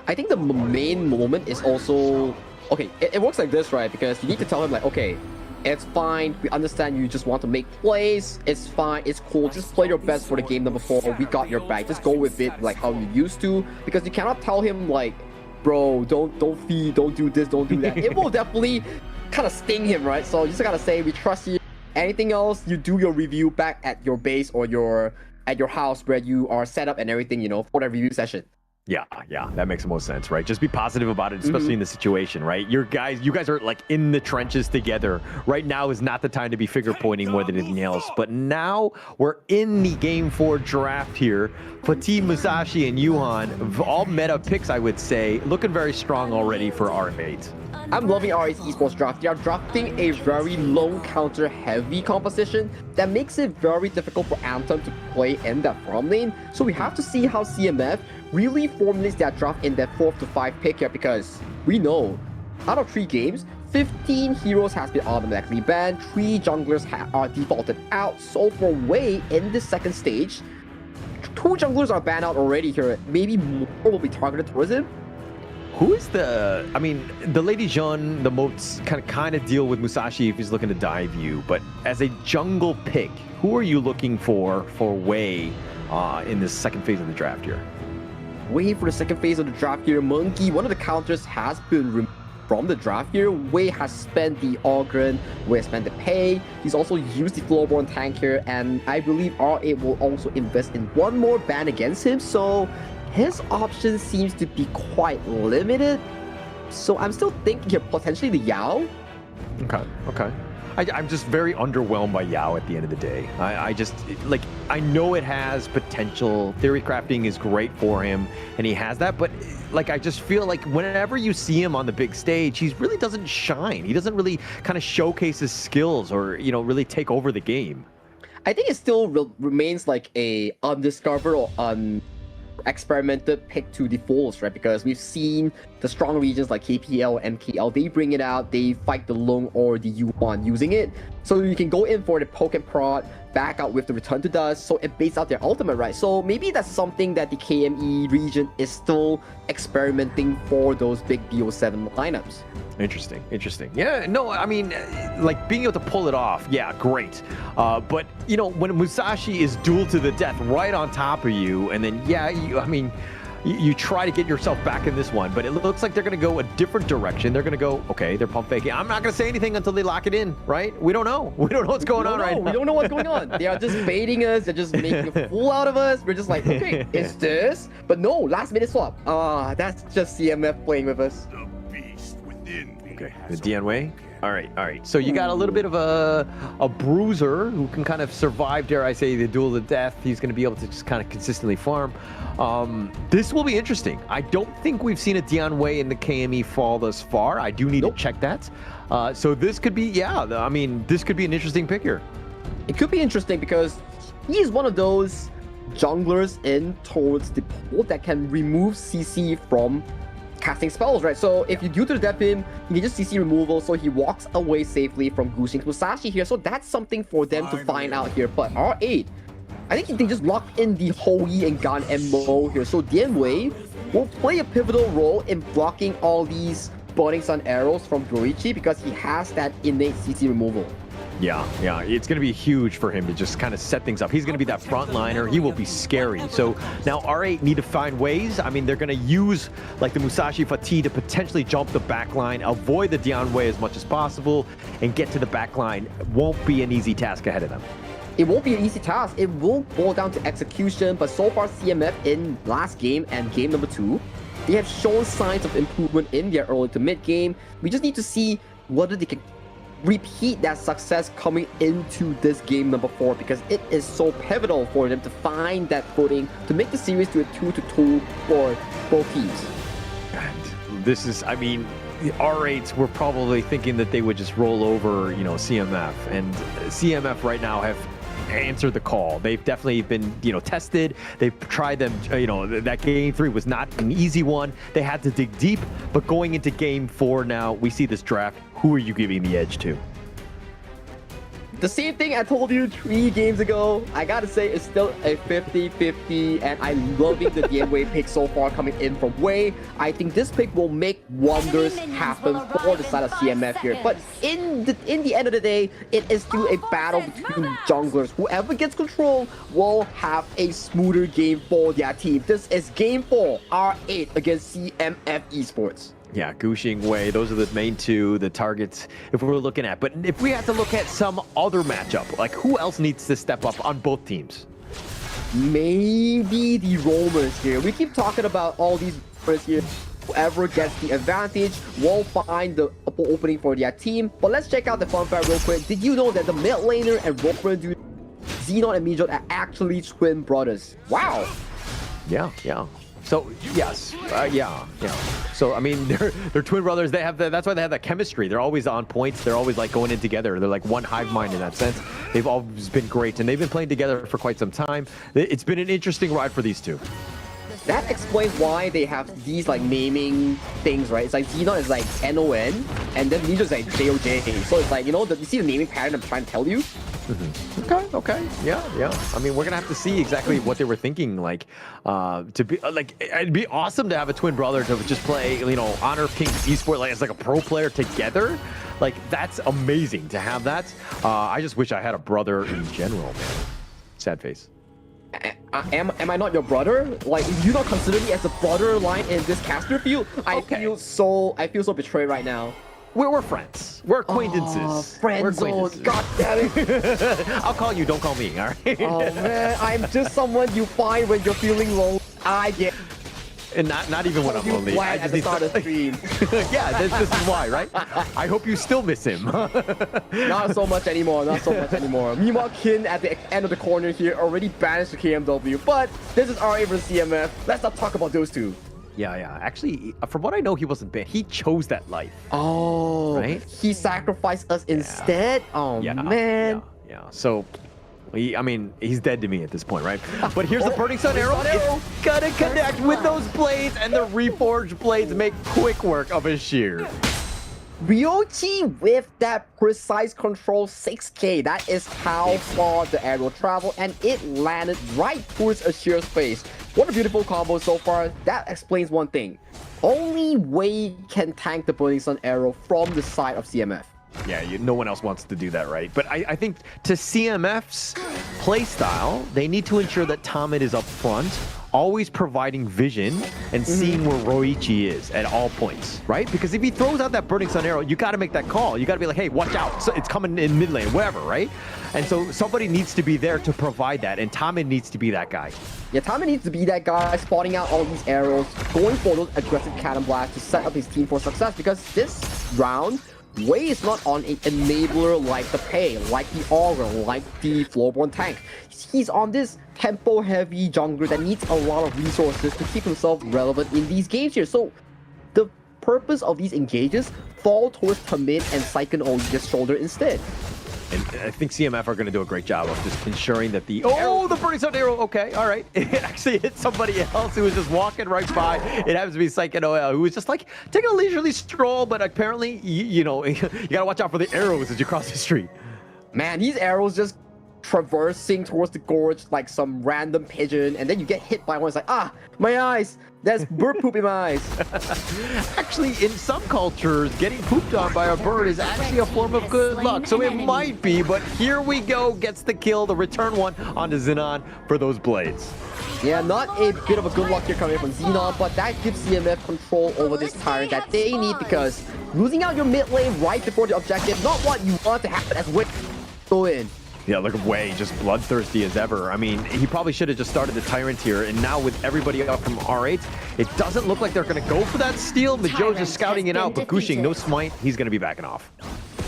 I think the main moment is also, okay, it works like this, right? Because you need to tell him, like, okay, it's fine, we understand you just want to make plays, it's fine, it's cool, just play your best for the game number 4, we got your back, just go with it like how you used to. Because you cannot tell him, like, bro, don't feed, don't do this, don't do that. It will definitely kind of sting him, right? So you just gotta say, we trust you. Anything else, you do your review back at your base or at your house where you are set up and everything, for that review session. Yeah, that makes the most sense, right? Just be positive about it, especially in the situation, right? You guys are like in the trenches together. Right now is not the time to be finger pointing more than anything else. But now we're in the Game 4 draft here. Fatih, Musashi, and Yuhan, all meta picks, I would say, looking very strong already for R8. I'm loving R8's esports draft. They are drafting a very low counter heavy composition that makes it very difficult for Anthem to play in that farm lane. So we have to see how CMF really formulates their draft in that 4th to 5 pick here, because we know out of 3 games, 15 heroes has been automatically banned, 3 junglers are defaulted out. So for Wei in the second stage, 2 junglers are banned out already here. Maybe more will be targeted towards him. Who is the... I mean, the Lady Jun, the moats kind of deal with Musashi if he's looking to dive you, but as a jungle pick, who are you looking for Wei in this second phase of the draft here? Wei for the second phase of the draft here, Monkey, one of the counters has been removed from the draft here. Wei has spent the Ogren, Wei has spent the pay. He's also used the Floorborn tank here, and I believe R8 will also invest in one more ban against him, so his option seems to be quite limited. So I'm still thinking here, potentially the Yao. Okay. I'm just very underwhelmed by Yao at the end of the day. I just, like, I know it has potential. Theory crafting is great for him, and he has that, but like, I just feel like whenever you see him on the big stage, he really doesn't shine. He doesn't really kind of showcase his skills or, you know, really take over the game. I think it still remains like a undiscovered or experimented pick to the fullest, right? Because we've seen the strong regions like KPL, MKL, they bring it out, they fight the Lung or the Yuan using it. So you can go in for the poke and prod, back out with the return to dust, so it baits out their ultimate, right? So maybe that's something that the KME region is still experimenting for those big BO7 lineups. Interesting. Yeah, no, I mean, like, being able to pull it off, yeah, great. But, you know, when Musashi is duel to the death right on top of you, and then, yeah, you try to get yourself back in this one, but it looks like they're going to go a different direction. They're going to go, okay, they're pump faking. I'm not going to say anything until they lock it in, right? We don't know. We don't know what's going on right now. We don't know what's going on. They are just baiting us. They're just making a fool out of us. We're just like, okay, it's this. But no, last minute swap. That's just CMF playing with us. Okay, the Dian Wei. All right. So you got a little bit of a bruiser who can kind of survive, dare I say, the duel to death. He's going to be able to just kind of consistently farm. This will be interesting. I don't think we've seen a Dian Wei in the KME fall thus far. I do need to check that. So this could be, yeah, I mean, this could be an interesting pick here. It could be interesting because he is one of those junglers in towards the pool that can remove CC from casting spells, right? So if you do to the death him, you can just CC removal, so he walks away safely from Gushing's Musashi here. So that's something for them to find out here. But R8, I think they just lock in the Hoi and Gan MO here. So Dian Wei will play a pivotal role in blocking all these Burning Sun arrows from Dorichi because he has that innate CC removal. Yeah, it's going to be huge for him to just kind of set things up. He's going to be that frontliner. He will be scary. So now R8 need to find ways. I mean, they're going to use like the Musashi Fatigue to potentially jump the back line, avoid the Dian Wei as much as possible, and get to the back line. Won't be an easy task ahead of them. It won't be an easy task. It will boil down to execution, but so far CMF in last game and game number 2, they have shown signs of improvement in their early to mid game. We just need to see whether they can repeat that success coming into this game number 4, because it is so pivotal for them to find that footing to make the series to a 2-2 for both teams. And this is, I mean, the R8s were probably thinking that they would just roll over, you know, CMF, and CMF right now have answered the call. They've definitely been, you know, tested. They've tried them, you know, that game 3 was not an easy one. They had to dig deep, but going into game 4 now, we see this draft. Who are you giving the edge to? The same thing I told you 3 games ago. I gotta say, it's still a 50-50, and I'm loving the Dian Wei pick so far coming in from Wei. I think this pick will make wonders happen for the side of CMF here. But in the end of the day, it is still a battle between junglers. Whoever gets control will have a smoother game for their team. This is game 4, R8 against CMF Esports. Yeah, Gushing, Wei, those are the main 2, the targets if we're looking at. But if we had to look at some other matchup, like who else needs to step up on both teams? Maybe the roamers here. We keep talking about all these roamers here. Whoever gets the advantage will find the opening for their team. But let's check out the fun fact real quick. Did you know that the mid laner and roamer dude, Xenon and Mijot, are actually twin brothers? Wow. Yeah. So yes, yeah. So I mean, they're twin brothers. They have that's why they have that chemistry. They're always on points. They're always like going in together. They're like one hive mind in that sense. They've always been great, and they've been playing together for quite some time. It's been an interesting ride for these two. that explains why they have these like naming things, right? It's like Xenon is like NON, and then Ninja is like JOJ. So it's like, you know, you see the naming pattern I'm trying to tell you? Okay. Yeah. I mean, we're gonna have to see exactly what they were thinking. Like, to be like, it'd be awesome to have a twin brother to just play, you know, Honor of Kings Esports like as like a pro player together. Like, that's amazing to have that. I just wish I had a brother in general, man. Sad face. Am I not your brother? Like, if you don't consider me as a brother line in this caster field, I feel so betrayed right now. We're friends. We're acquaintances. Friend zone. God damn it. I'll call you. Don't call me. All right. Oh man, I'm just someone you find when you're feeling low. I get. And not even when I'm lonely. I just need to stream. Yeah, this is why, right? I hope you still miss him. Not so much anymore. Meanwhile, Kin at the end of the corner here already banished the KMW, but this is RA versus CMF. Let's not talk about those two. Yeah. Actually, from what I know, he wasn't banned. He chose that life. Oh, right? He sacrificed us instead? Oh, man. Yeah. So, he's dead to me at this point, right? But here's the Burning Sun arrow. It's gonna connect with those blades, and the reforged blades make quick work of his shear. Ryoichi with that precise control 6K. That is how far the arrow traveled, and it landed right towards Ashir's face. What a beautiful combo so far. That explains one thing. Only Wei can tank the Burning Sun arrow from the side of CMF. Yeah, no one else wants to do that, right? But I think to CMF's playstyle, they need to ensure that Tamid is up front, always providing vision and seeing where Ryoichi is at all points, right? Because if he throws out that Burning Sun arrow, you got to make that call. You got to be like, hey, watch out. So it's coming in mid lane, wherever, right? And so somebody needs to be there to provide that, and Tamid needs to be that guy. Yeah, Tamid needs to be that guy, spotting out all these arrows, going for those aggressive cannon blasts to set up his team for success, because this round, Wei is not on an enabler like the Pei, like the Augur, like the Floorborn tank. He's on this tempo-heavy jungler that needs a lot of resources to keep himself relevant in these games here. So the purpose of these engages fall towards Tamid and Saiken Oi's shoulder instead. And I think CMF are going to do a great job of just ensuring that the Burning Sun arrow, okay, all right. It actually hit somebody else who was just walking right by. It happens to be Saiken Oil, who was just like taking a leisurely stroll, but apparently, you know, you got to watch out for the arrows as you cross the street. Man, these arrows just traversing towards the gorge like some random pigeon, and then you get hit by one. It's like, my eyes, there's bird poop in my eyes. Actually, in some cultures, getting pooped on by a bird is actually a form of good luck, so it might be, but here we go, gets the kill, the return one onto Xenon for those blades. Yeah, not a bit of a good luck here coming from Xenon, but that gives CMF control over this Tyrant that they need, because losing out your mid lane right before the objective, not what you want to happen as Wei go in. Yeah, look at Wei, just bloodthirsty as ever. I mean, he probably should have just started the Tyrant here, and now with everybody up from R8, it doesn't look like they're going to go for that steal. Majo's just scouting it out, but Gushing, no smite, he's going to be backing off.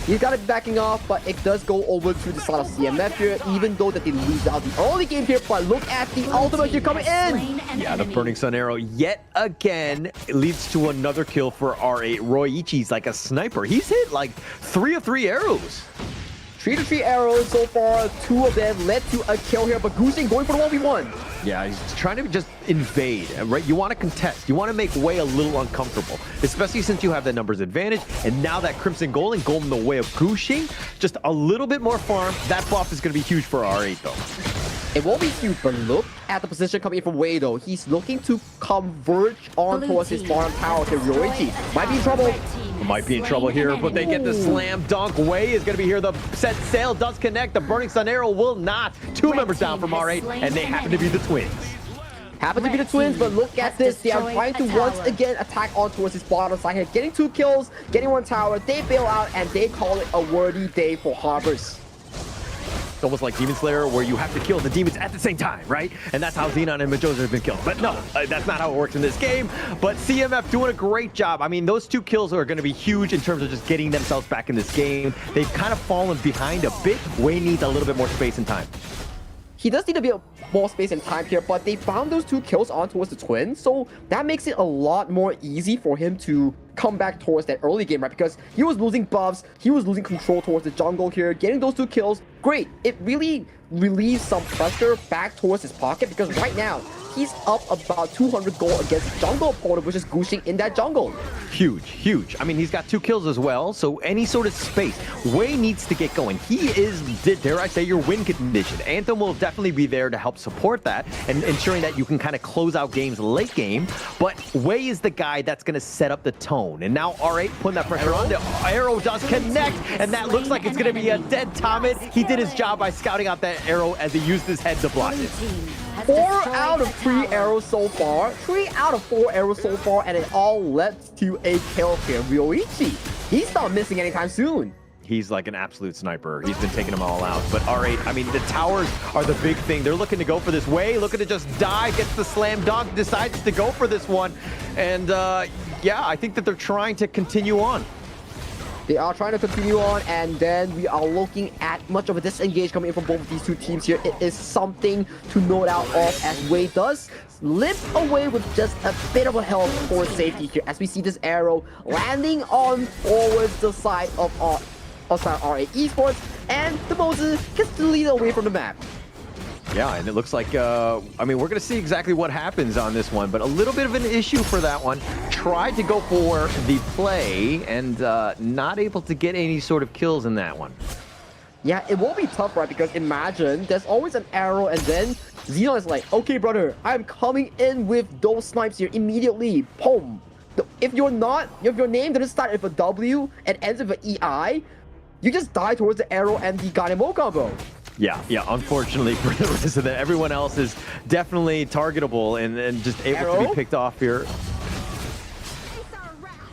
He's got to be backing off, but it does go over to the side of CMF here, even though that they lose out the early game here. But look at the ultimate here coming in! Yeah, the Burning Sun arrow yet again leads to another kill for R8. Ryoichi's like a sniper. He's hit like 3 of 3 arrows. 3 to 3 arrows so far, 2 of them led to a kill here, but Gushing going for the 1v1. Yeah, he's trying to just invade, right? You want to contest. You want to make Wei a little uncomfortable, especially since you have that numbers advantage, and now that Crimson Gold and Gold in the way of Gushing, just a little bit more farm. That buff is going to be huge for R8, though. It won't be huge, but look at the position coming in from Wei, though. He's looking to converge on towards his farm tower to Ryoichi. Might be in trouble. Might be in trouble here, but they get the slam dunk. Wei is going to be here. The set sail does connect. The Burning Sun arrow will not. 2 members down from R8, and they happen to be the twins. Happen to be the twins, but look at this. They are trying to once again attack on towards his bottom side here. Getting 2 kills, getting 1 tower. They bail out, and they call it a worthy day for Harbors. It's almost like Demon Slayer, where you have to kill the demons at the same time, right? And that's how Xenon and Majosa have been killed. But no, that's not how it works in this game. But CMF doing a great job. I mean, those 2 kills are going to be huge in terms of just getting themselves back in this game. They've kind of fallen behind a bit. Wei needs a little bit more space and time. He does need a bit more space and time here, but they found those 2 kills on towards the twins, so that makes it a lot more easy for him to come back towards that early game, right? Because he was losing buffs, he was losing control towards the jungle here, getting those 2 kills, great. It really relieves some pressure back towards his pocket, because right now, he's up about 200 gold against jungle opponent, which is Gushing in that jungle. Huge, huge. I mean, he's got 2 kills as well, so any sort of space. Wei needs to get going. He is, dare I say, your win condition. Anthem will definitely be there to help support that and ensuring that you can kind of close out games late game, but Wei is the guy that's going to set up the tone. And now R8 putting that pressure on. The arrow does connect, and that looks like it's going to be a dead Tomit. He did his job by scouting out that arrow as he used his head to block it. 4 out of 3 arrows so far. 3 out of 4 arrows so far, and it all led to a kill here. Ryoichi, he's not missing anytime soon. He's like an absolute sniper. He's been taking them all out. But R8, I mean, the towers are the big thing. They're looking to go for this Wei, looking to just die, gets the slam dunk, decides to go for this one. And yeah, I think that they're trying to continue on. They are trying to continue on, and then we are looking at much of a disengage coming in from both of these 2 teams here. It is something to note out of, as Wei does limp away with just a bit of a health for safety here, as we see this arrow landing on towards the side of R8 Esports, and the Moses gets to lead away from the map. Yeah, and it looks like, I mean, we're going to see exactly what happens on this one, but a little bit of an issue for that one. Tried to go for the play and not able to get any sort of kills in that one. Yeah, it will be tough, right? Because imagine there's always an arrow, and then Xenon is like, okay, brother, I'm coming in with those snipes here immediately. Boom. If your name doesn't start with a W and ends with an EI, you just die towards the arrow and the Ganemo combo. Yeah, unfortunately for the rest of them, everyone else is definitely targetable and just able to be picked off here.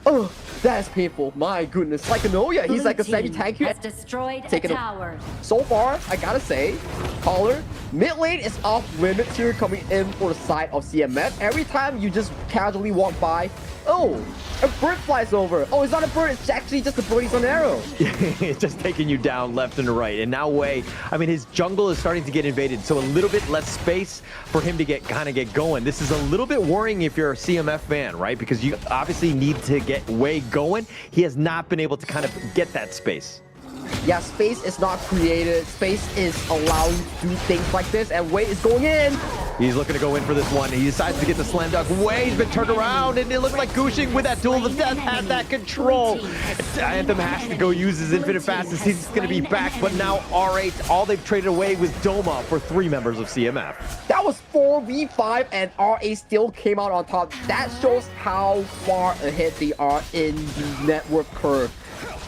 Oh, that's painful. My goodness. Like, no, yeah, he's like a semi-tank here. Has destroyed a tower. So far, I gotta say, Caller, mid lane is off limits here coming in for the side of CMF. Every time you just casually walk by, oh, a bird flies over. Oh, it's not a bird, it's actually just a birdie's on arrow. It's just taking you down left and right. And now Wei, I mean, his jungle is starting to get invaded, so a little bit less space for him to kind of get going. This is a little bit worrying if you're a CMF fan, right? Because you obviously need to get Wei going. He has not been able to kind of get that space. Yeah, space is not created. Space is allowing you to do things like this, and Wei is going in. He's looking to go in for this one. He decides to get the slam dunk. Wei's been turned around, and it looks like Gushing with that duel of death has that control. Anthem has to go use his infinite fastness. He's going to be back, but now R8, all they've traded away was Doma for 3 members of CMF. That was 4v5, and R8 still came out on top. That shows how far ahead they are in the network curve.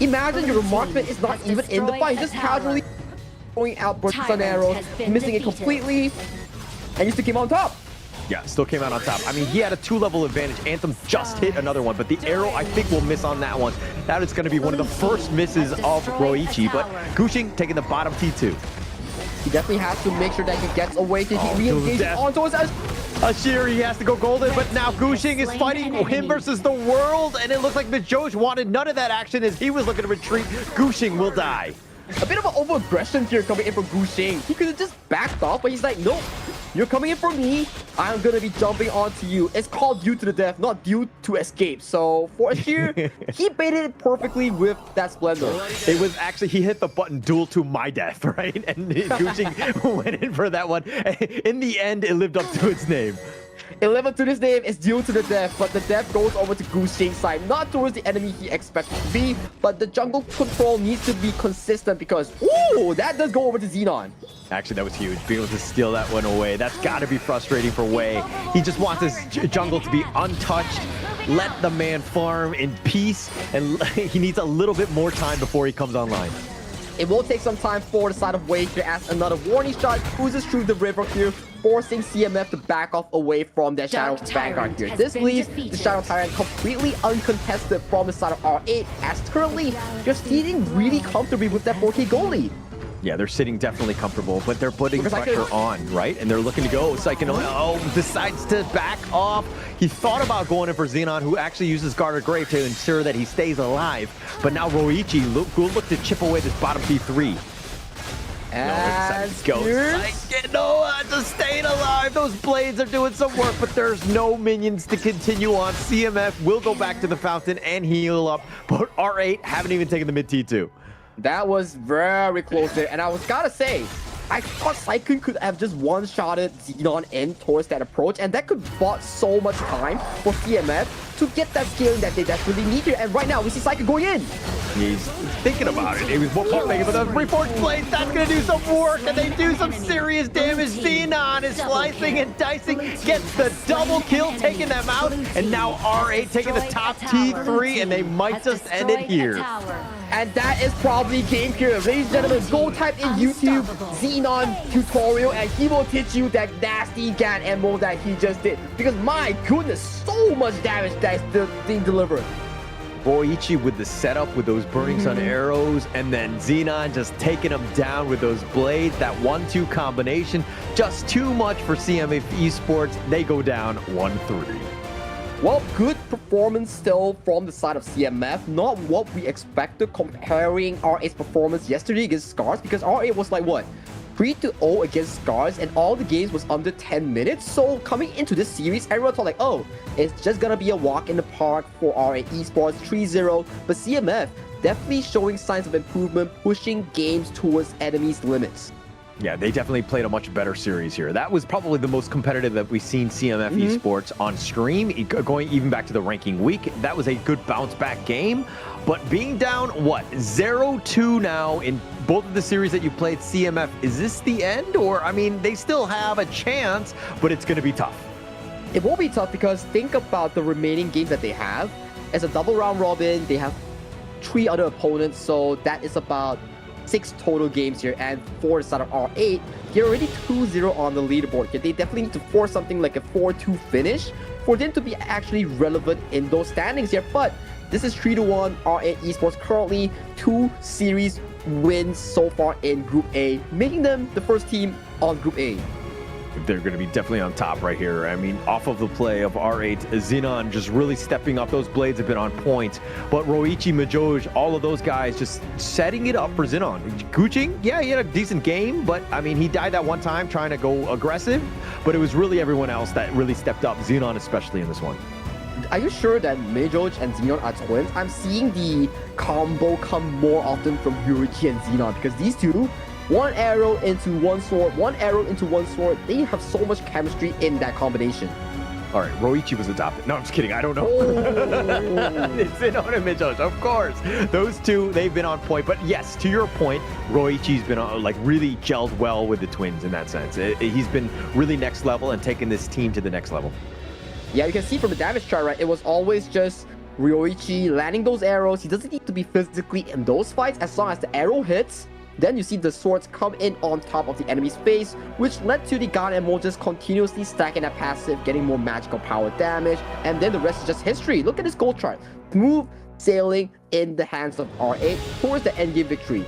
Imagine your marksman is not even in the fight, just casually going out bursts on arrows, missing it completely, and you still came on top. Yeah, still came out on top. I mean, he had a 2-level advantage. Anthem just hit another one, but the arrow, I think, will miss on that one. That is going to be one of the first misses of Ryoichi, but Gushing taking the bottom T2. He definitely has to make sure that he gets away to re-engage onto his Ashir, he has to go golden, but now Gushing is fighting him versus the world, and it looks like Mijoj wanted none of that action as he was looking to retreat. Gushing will die. A bit of an over-aggression here coming in from Gushing. He could have just backed off, but he's like, nope, you're coming in for me. I'm gonna be jumping onto you. It's called due to the death, not due to escape. So for Ashir, he baited it perfectly with that Splendor. It was actually, he hit the button duel to my death, right? And Gushing went in for that one. In the end, it lived up to its name. 11 to this name is due to the death, but the death goes over to Gushing's side, not towards the enemy he expected to be, but the jungle control needs to be consistent because, ooh, that does go over to Xenon. Actually, that was huge, being able to steal that one away. That's got to be frustrating for Wei. He just wants his jungle to be untouched, let the man farm in peace, and he needs a little bit more time before he comes online. It will take some time for the side of Wei to ask another warning shot, cruises through the river here, forcing CMF to back off away from their Shadow Vanguard here. This leaves the Shadow Tyrant completely uncontested from the side of R8, as currently they're sitting really comfortably with that 4K goal lead. Yeah, they're sitting definitely comfortable, but they're putting pressure on, right? And they're looking to go. Psycho decides to back off. He thought about going in for Xenon, who actually uses Guarded Grave to ensure that he stays alive. But now Ryoichi will look to chip away this bottom P3. Just staying alive. Those blades are doing some work, but there's no minions to continue on. CMF will go back to the fountain and heal up, but R8 haven't even taken the mid T2. That was very close there, and I was gotta say, I thought Raccoon could have just one-shotted Xenon in towards that approach, and that could bought so much time for CMF to get that scaling that they desperately need here. And right now, we see Raccoon going in. He's thinking about it. He was pumping it, but those RedForce blades, that's going to do some work, and they do some serious damage. Xenon is slicing and dicing, gets the double kill, taking them out, and now R8 taking the top T3, and they might just end it here. And that is probably game here. Ladies and gentlemen, go type in YouTube Xenon tutorial and he will teach you that nasty GAN ammo that he just did. Because my goodness, so much damage that's being delivered. Roichi with the setup with those Burning Sun arrows, and then Xenon just taking him down with those blades. That 1-2 combination, just too much for CMF Esports. They go down 1-3. Well, good performance still from the side of CMF. Not what we expected comparing R8's performance yesterday against Scars, because R8 was like, what? 3-0 against Scars, and all the games was under 10 minutes. So coming into this series, everyone thought like, oh, it's just gonna be a walk in the park for R8 Esports 3-0. But CMF definitely showing signs of improvement, pushing games towards enemies' limits. Yeah, they definitely played a much better series here. That was probably the most competitive that we've seen CMF Esports on stream, going even back to the ranking week. That was a good bounce back game, but being down, what, 0-2 now in both of the series that you played, CMF, is this the end? Or, I mean, they still have a chance, but it's going to be tough. It will be tough because think about the remaining games that they have. As a double round robin, they have 3 other opponents, so that is about 6 total games here, and for the side of R8, they're already 2-0 on the leaderboard here. They definitely need to force something like a 4-2 finish for them to be actually relevant in those standings here. But this is 3-1 R8 Esports, currently 2 series wins so far in Group A, making them the first team on Group A. They're going to be definitely on top right here. I mean, off of the play of R8, Xenon just really stepping up. Those blades have been on point. But Roichi, Majoj, all of those guys just setting it up for Xenon. Guching, yeah, he had a decent game, but I mean, he died that one time trying to go aggressive. But it was really everyone else that really stepped up, Xenon especially in this one. Are you sure that Majoj and Xenon are twins? I'm seeing the combo come more often from Yurichi and Xenon, because these two, one arrow into one sword, one arrow into one sword. They have so much chemistry in that combination. All right, Roichi was adopted. No, I'm just kidding. I don't know. It's Xenon and Majoj, of course. Those two, they've been on point. But yes, to your point, Roichi's been like really gelled well with the twins in that sense. He's been really next level and taken this team to the next level. Yeah, you can see from the damage chart, right? It was always just Ryoichi landing those arrows. He doesn't need to be physically in those fights. As long as the arrow hits, then you see the swords come in on top of the enemy's face, which led to the GAN ammo just continuously stacking that passive, getting more magical power damage, and then the rest is just history. Look at this gold chart. Smooth sailing in the hands of R8 towards the endgame victory.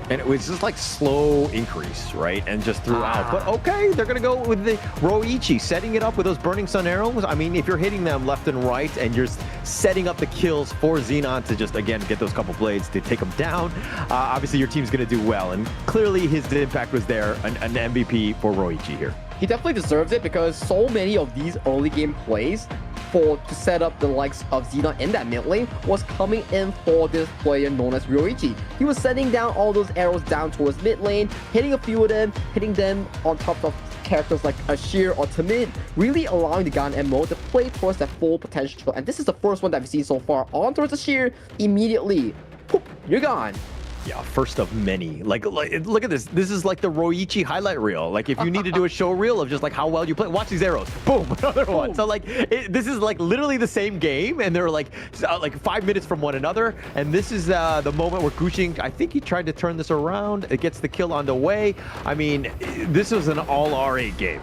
And it was just like slow increase, right? And just throughout. But okay, they're going to go with the Roichi, setting it up with those Burning Sun arrows. I mean, if you're hitting them left and right and you're setting up the kills for Xenon to just, again, get those couple blades to take them down, obviously your team's going to do well. And clearly his impact was there, an MVP for Roichi here. He definitely deserves it because so many of these early game plays to set up the likes of Xenon in that mid lane was coming in for this player known as Ryoichi. He was sending down all those arrows down towards mid lane, hitting a few of them, hitting them on top of characters like Ashir or Tamid, really allowing the GAN MO to play towards their full potential. And this is the first one that we've seen so far on towards Ashir. Immediately, poop, you're gone. Yeah, first of many. Like, look at this. This is like the Roichi highlight reel. Like, if you need to do a show reel of just like how well you play, watch these arrows. Boom, another one. So like, this is like literally the same game, and they're like 5 minutes from one another. And this is the moment where Guching, I think he tried to turn this around. It gets the kill on the way. I mean, this was an all R8 game.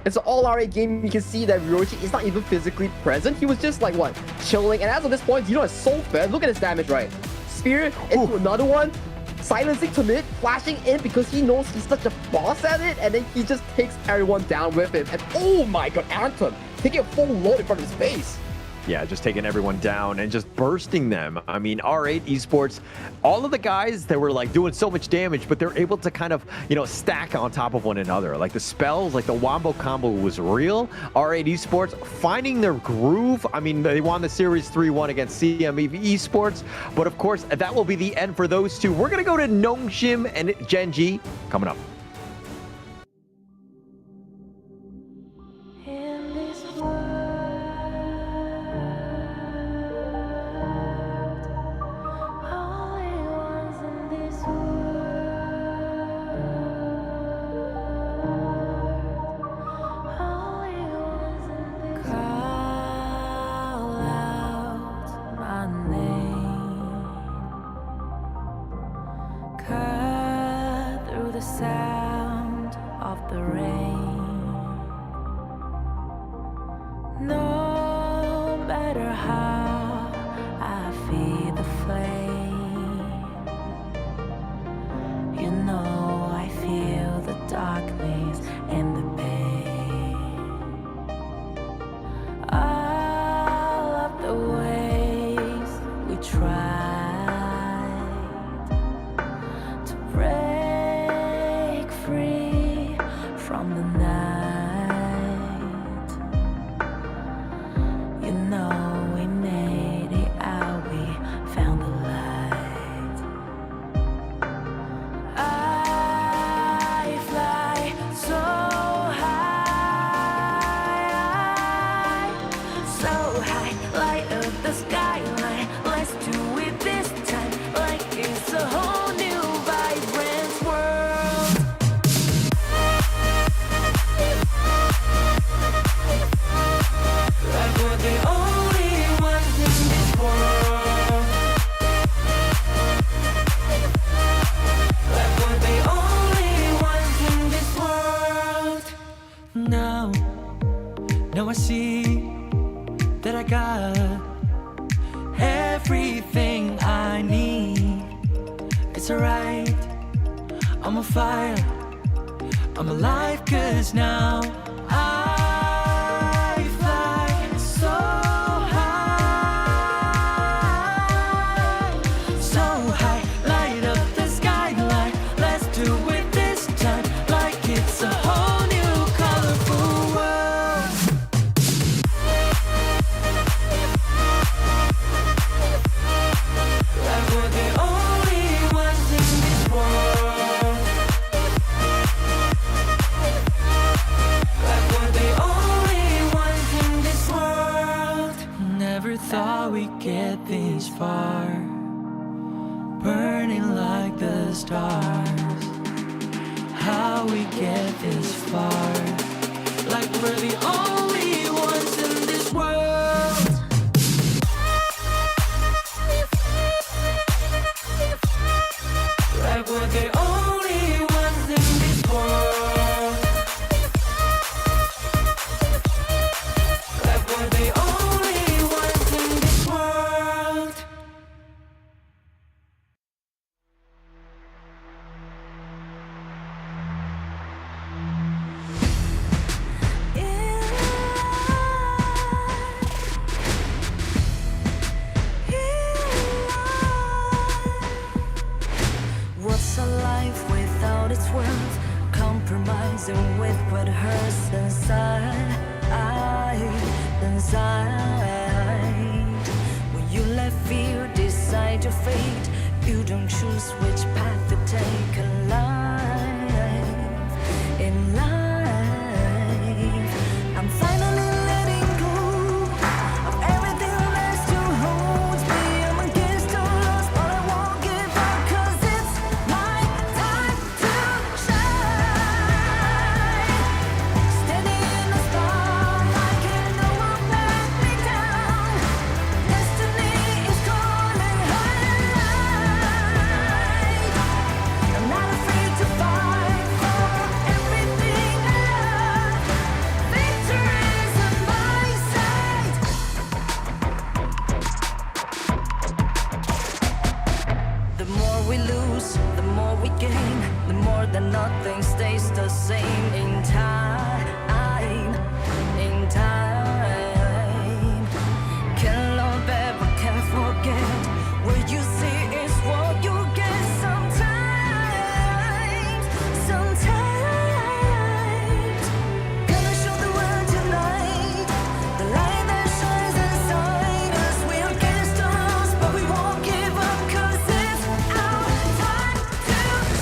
It's an all R8 game. You can see that Ryoichi is not even physically present. He was just like, what, chilling. And as of this point, Xenon is so fair. Look at his damage, right? Spear into another one, silencing to mid, flashing in because he knows he's such a boss at it, and then he just takes everyone down with him. And oh my god, Anthem taking a full load in front of his face. Yeah, just taking everyone down and just bursting them. I mean, R8 Esports, all of the guys that were like doing so much damage, but they're able to kind of, you know, stack on top of one another. Like the spells, like the wombo combo was real. R8 Esports finding their groove. I mean, they won the series 3-1 against KME Esports, but of course, that will be the end for those two. We're going to go to Nongshim and Gen.G coming up. the rain. No matter how I feed the flame, you know I feel the darkness and the pain. All of the ways we tried to break free from the night, you know we made it out, we found the light. I fly so high, light up the skyline. Let's do it this time, like it's a whole new vibrant world. Like we're the only ones in this world. Like we're the only ones in this world. Now I see that I got everything I need. It's alright, I'm on fire, I'm alive, 'cause now I fly so high, light up the skyline. Let's do it this time, like it's a whole new colorful world. Like we're the only ones in this world. Like we're the only ones in this world. Never thought we'd get this far, burning like the stars. How we get this far, like we're the only ones in this world. Like we're the only ones in this world. Like we're the only ones in this world. What's a life without its worth? Compromising with what hurts inside. When you let fear decide your fate, you don't choose which path to take alive. In life, I'm finally letting go of everything that still holds me. I'm against the odds, but I won't give up, 'cause it's my time to shine. Standing in the spotlight, and no one let me down. Destiny is calling high. I'm not afraid to fight for everything I love. Victory's on my side. The more we lose, the more we gain. The more that nothing stays the same. In time, can't love ever, can't forget. What you see is what you get. Sometimes, gonna show the world tonight the light that shines inside us. We're against the odds, but we won't give up, 'cause it's our time to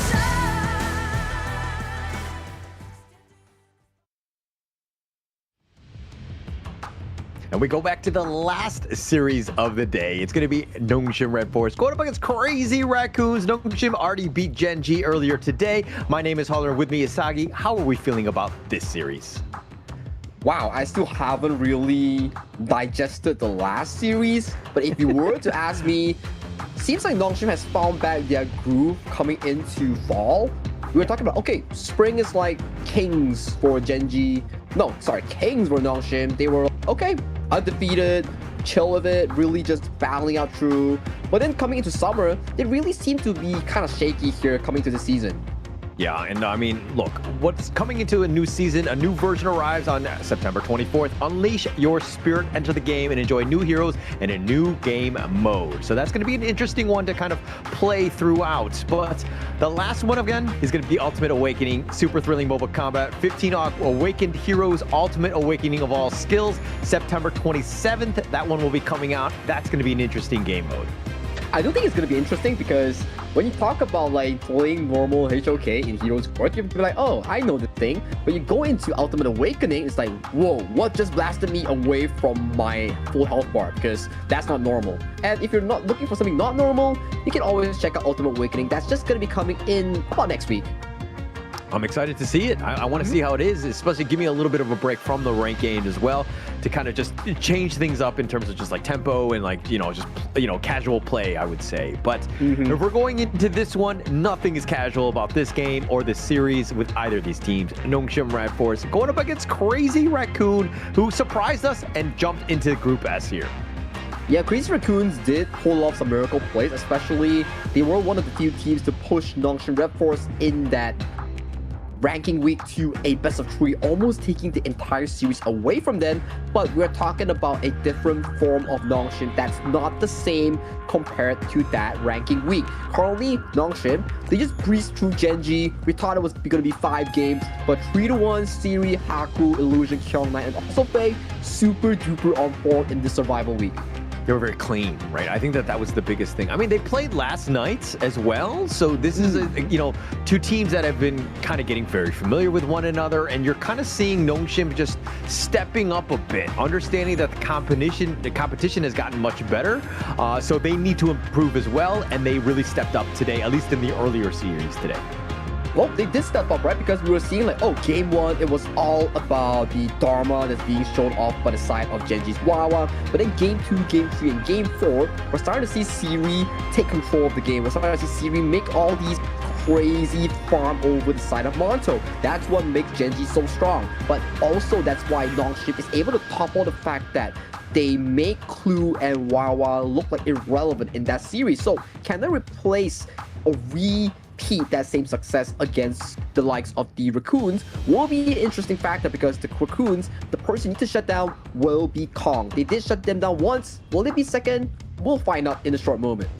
shine. And we go back to the last series of the day. It's going to be Nongshim RedForce going up against crazy Raccoons. Nongshim already beat Gen.G earlier today. My name is Holler, with me is Sagi. How are we feeling about this series? Wow, I still haven't really digested the last series. But if you were to ask me, seems like Nongshim has found back their groove coming into fall. We were talking about, okay, spring is like kings for Gen.G. No, sorry, kings for Nongshim. They were, okay, undefeated, chill with it, really just battling out through. But then coming into summer, they really seem to be kind of shaky here coming to the season. Yeah, and I mean, look, what's coming into a new season, a new version arrives on September 24th. Unleash your spirit, enter the game, and enjoy new heroes and a new game mode. So that's going to be an interesting one to kind of play throughout. But the last one, again, is going to be Ultimate Awakening, super thrilling mobile combat, 15 awakened heroes, Ultimate Awakening of all skills, September 27th. That one will be coming out. That's going to be an interesting game mode. I do think it's going to be interesting because when you talk about like playing normal HOK in Heroes Court, you'll be like, oh, I know the thing. But you go into Ultimate Awakening, it's like, whoa, what just blasted me away from my full health bar? Because that's not normal. And if you're not looking for something not normal, you can always check out Ultimate Awakening. That's just going to be coming in about next week. I'm excited to see it. I want to see how it is, especially give me a little bit of a break from the rank game as well to kind of just change things up in terms of just like tempo and like, just, casual play, I would say. But if we're going into this one, nothing is casual about this game or this series with either of these teams. Nongshim RedForce going up against Crazy Raccoon, who surprised us and jumped into Group S here. Yeah, Crazy Raccoons did pull off some miracle plays, especially they were one of the few teams to push Nongshim RedForce in that ranking week to a best of 3, almost taking the entire series away from them. But we're talking about a different form of Nongshim that's not the same compared to that ranking week. Currently, Nongshim, they just breezed through Gen.G. We thought it was going to be 5 games, but 3-1, Siri, Haku, Illusion, Kyung-Nai, and also Faye, super duper on board in this survival week. They were very clean, right? I think that was the biggest thing. I mean, they played last night as well. So this is, two teams that have been kind of getting very familiar with one another. And you're kind of seeing Nongshim just stepping up a bit, understanding that the competition has gotten much better. So they need to improve as well. And they really stepped up today, at least in the earlier series today. Well, they did step up, right? Because we were seeing like, oh, game 1, it was all about the Dharma that's being shown off by the side of Gen.G's Wawa. But then game 2, game 3, and game 4, we're starting to see Siri take control of the game. We're starting to see Siri make all these crazy farm over the side of Monto. That's what makes Gen.G so strong. But also that's why Nongshim is able to topple the fact that they make Clue and Wawa look like irrelevant in that series. So can they replace or repeat that same success against the likes of the Raccoons? Will be an interesting factor because the Raccoons, the person you need to shut down will be Kong. They did shut them down once. Will it be second? We'll find out in a short moment.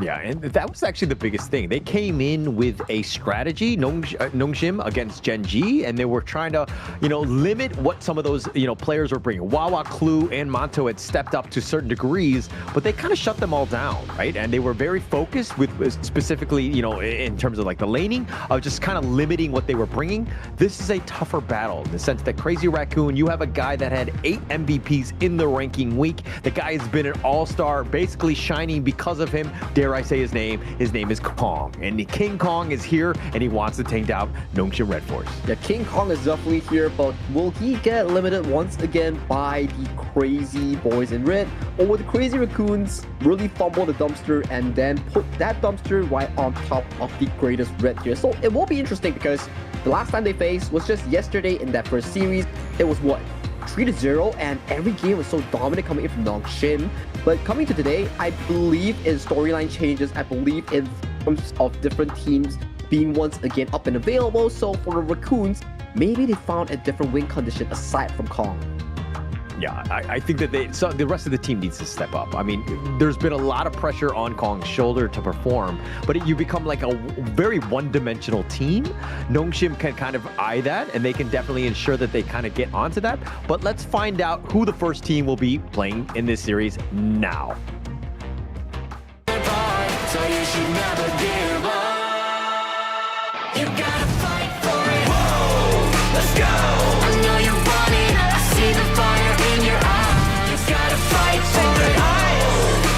Yeah, and that was actually the biggest thing. They came in with a strategy, Nongshim against Gen.G, and they were trying to, limit what some of those, players were bringing. Wawa, Clue, and Monto had stepped up to certain degrees, but they kind of shut them all down, right? And they were very focused with specifically, in terms of like the laning, of just kind of limiting what they were bringing. This is a tougher battle in the sense that Crazy Raccoon, you have a guy that had 8 MVPs in the ranking week. The guy has been an all-star, basically shining because of him. Dare I say his name? His name is Kong. And King Kong is here, and he wants to take down Nongshim RedForce. Yeah, King Kong is definitely here, but will he get limited once again by the crazy boys in red? Or will the Crazy Raccoons really fumble the dumpster and then put that dumpster right on top of the greatest red here? So it will be interesting because the last time they faced was just yesterday in that first series. It was what? 3-0, and every game was so dominant coming in from Nongshim. But coming to today, I believe in storyline changes. I believe in terms of different teams being once again up and available. So for the Raccoons, maybe they found a different win condition aside from Kong. Yeah, I think that the rest of the team needs to step up. I mean, there's been a lot of pressure on Kong's shoulder to perform, but you become like a very one-dimensional team. Nongshim can kind of eye that, and they can definitely ensure that they kind of get onto that. But let's find out who the first team will be playing in this series now. So you should never give up. You gotta fight for it. Whoa, let's go. I know you want it. I see the fire in your eyes. You gotta fight for it.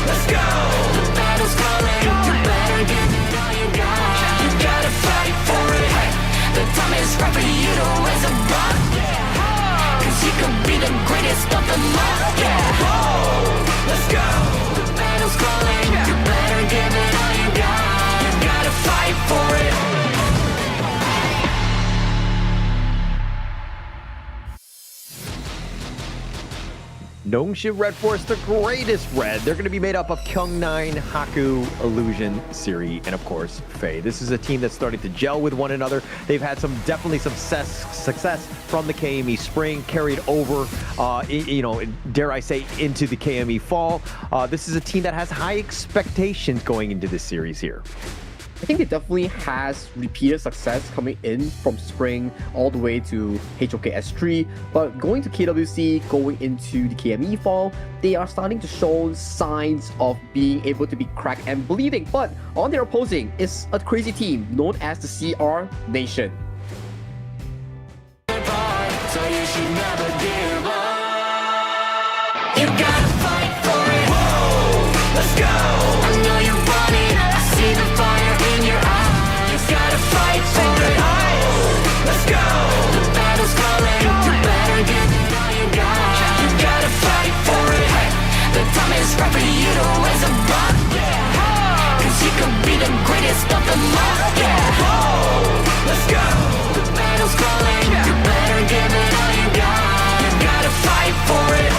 Let's go. The battle's calling. You better give it all you got. You gotta fight for it. The time is right for you to raise a bar. Cause you could be the greatest of them all. Let's go. The battle's calling. You better give it all you got. You gotta fight for it. Nongshim RedForce, the greatest red. They're going to be made up of Kyung9, Haku, Illusion, Siri, and of course, Faye. This is a team that's starting to gel with one another. They've had definitely some success from the KME spring, carried over, dare I say, into the KME fall. This is a team that has high expectations going into this series here. I think it definitely has repeated success coming in from spring all the way to HOK S3, but going to KWC, going into the KME fall, they are starting to show signs of being able to be cracked and bleeding. But on their opposing is a crazy team known as the CR Nation. So you should never give up. You gotta fight for it. Whoa, let's go. I know you want it. I see the fire in your eyes. You gotta fight for it. Let's go. The battle's calling. You better give it all you got. You gotta fight for it. The time is right for you to raise a bar. Cause you could be the greatest of them all. Let's go. The battle's calling. You better give it all you got. You gotta fight for it.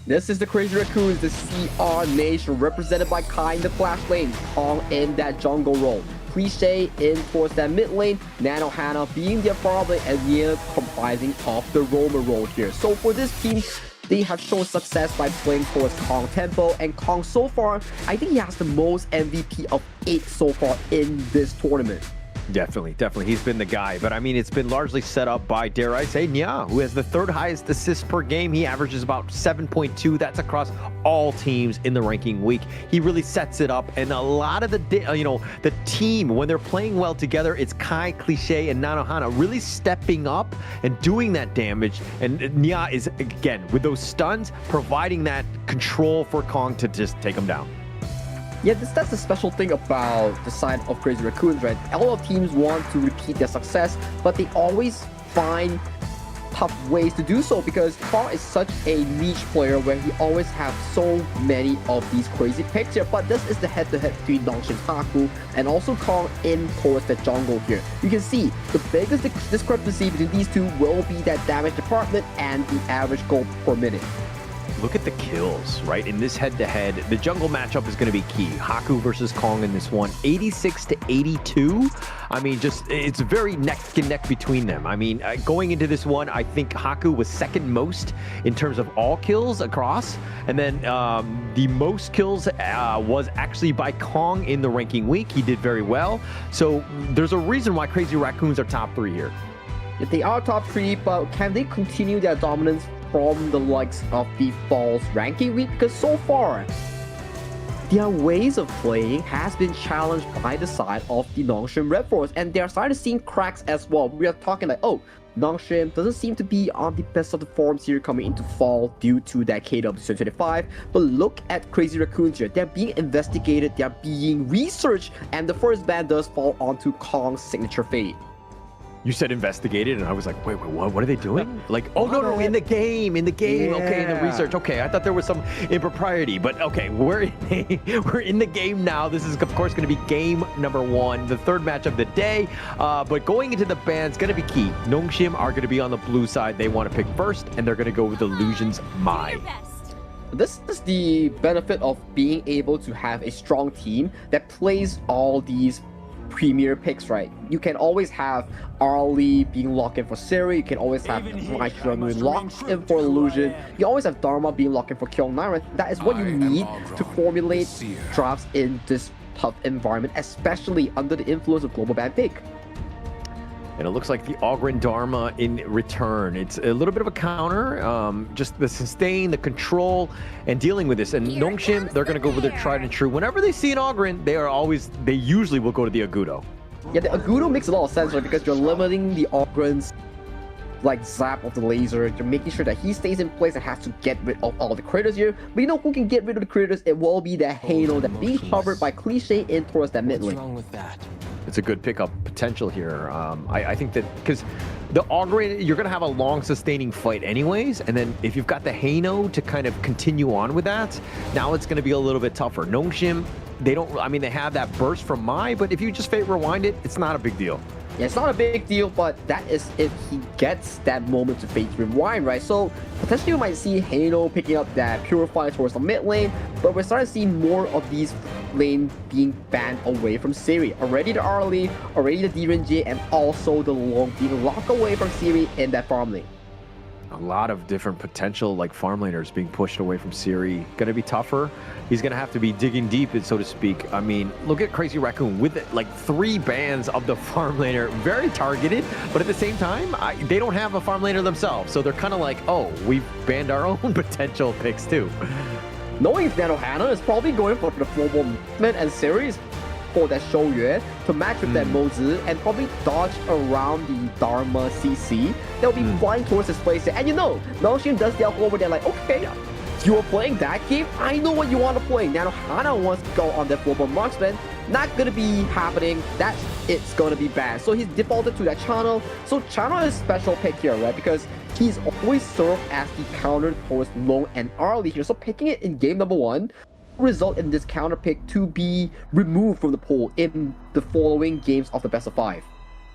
This is the Crazy Raccoons, the CR Nation, represented by Kai in the flash lane, Kong in that jungle role, Cliche in towards that mid lane, Nano Hana being their father, and Nia comprising of the roamer role here. So for this team, they have shown success by playing towards Kong tempo, and Kong so far, I think he has the most MVP of 8 so far in this tournament. Definitely. He's been the guy. But I mean, it's been largely set up by, dare I say, Nya, who has the 3rd highest assists per game. He averages about 7.2. That's across all teams in the ranking week. He really sets it up. And a lot of the team, when they're playing well together, it's Kai, Cliche, and Nanohana really stepping up and doing that damage. And Nya is, again, with those stuns, providing that control for Kong to just take him down. Yeah, that's the special thing about the side of Crazy Raccoons, right? A lot of teams want to repeat their success, but they always find tough ways to do so because Kong is such a niche player where he always have so many of these crazy picks here. But this is the head-to-head between Nongshim Haku and also Kong in towards the jungle here. You can see the biggest discrepancy between these two will be that damage department and the average gold per minute. Look at the kills, right? In this head-to-head, the jungle matchup is going to be key. Haku versus Kong in this one, 86 to 82. I mean, it's very neck and neck between them. I mean, going into this one, I think Haku was 2nd most in terms of all kills across. And then the most kills was actually by Kong in the ranking week. He did very well. So there's a reason why Crazy Raccoons are top 3 here. If they are top 3, but can they continue their dominance from the likes of the Falls ranking week? Because so far, their ways of playing has been challenged by the side of the Nongshim RedForce, and they are starting to see cracks as well. We are talking like, oh, Nongshim doesn't seem to be on the best of the forms here coming into fall due to that KW 2025, but look at Crazy Raccoons here. They're being investigated, they're being researched, and the first ban does fall onto Kong's signature fade. You said investigated, and I was like, wait, what are they doing? Like, oh, no, in the game, yeah. Okay, in the research. Okay, I thought there was some impropriety, but okay, we're in the game now. This is, of course, going to be game number 1, the 3rd match of the day, but going into the ban's going to be key. Nongshim are going to be on the blue side. They want to pick first, and they're going to go with Illusion's Mai. This is the benefit of being able to have a strong team that plays all these premier picks, right? You can always have Arlie being locked in for Siri, you can always have Maestro being locked in for Illusion, you always have Dharma being locked in for Kyung9. That is what you need to formulate drafts in this tough environment, especially under the influence of global ban pick. And it looks like the Ogren Dharma in return. It's a little bit of a counter, just the sustain, the control, and dealing with this. And Nongshim, they're going to go with their tried and true. Whenever they see an Ogren, they usually will go to the Agudo. Yeah, the Agudo makes a lot of sense, right? Because you're limiting the Ogren's like zap of the laser. You're making sure that he stays in place and has to get rid of all the critters here. But you know who can get rid of the critters? It will be that Halo that being covered by Cliche in towards that mid lane. What's wrong with that? It's a good pickup potential here. I think that because the Ogre, you're going to have a long sustaining fight anyways, and then if you've got the Hano to kind of continue on with that, now it's going to be a little bit tougher. Nongshim, they don't, I mean, they have that burst from Mai, but if you just Fate Rewind it, it's not a big deal. Yeah, it's not a big deal, but that is if he gets that moment to Fate Rewind, right? So potentially we might see Halo picking up that Purify towards the mid lane, but we're starting to see more of these lane being banned away from Siri. Already the early, already the Gen.G, and also the long being locked away from Siri in that farm lane. A lot of different potential like farm laners being pushed away from Siri. Gonna be tougher. He's gonna have to be digging deep, so to speak. I mean, look at Crazy Raccoon with like 3 bans of the farm laner, very targeted, but at the same time, they don't have a farm laner themselves, so they're kind of like, oh, we've banned our own potential picks too. Knowing Nanohana is probably going for the Global Movement and Series for that Shouyue to match with that Mozi and probably dodge around the Dharma CC. They'll be flying towards this place. And you know, Nongshim does the alpha over there like, okay, you are playing that game? I know what you want to play. Nanohana wants to go on that Global Marksman. Not gonna be happening. It's gonna be bad. So he's defaulted to that channel. So channel is a special pick here, right? Because he's always served as the counter towards Long and Arlie here. So picking it in game number 1 result in this counter pick to be removed from the pool in the following games of the best of 5.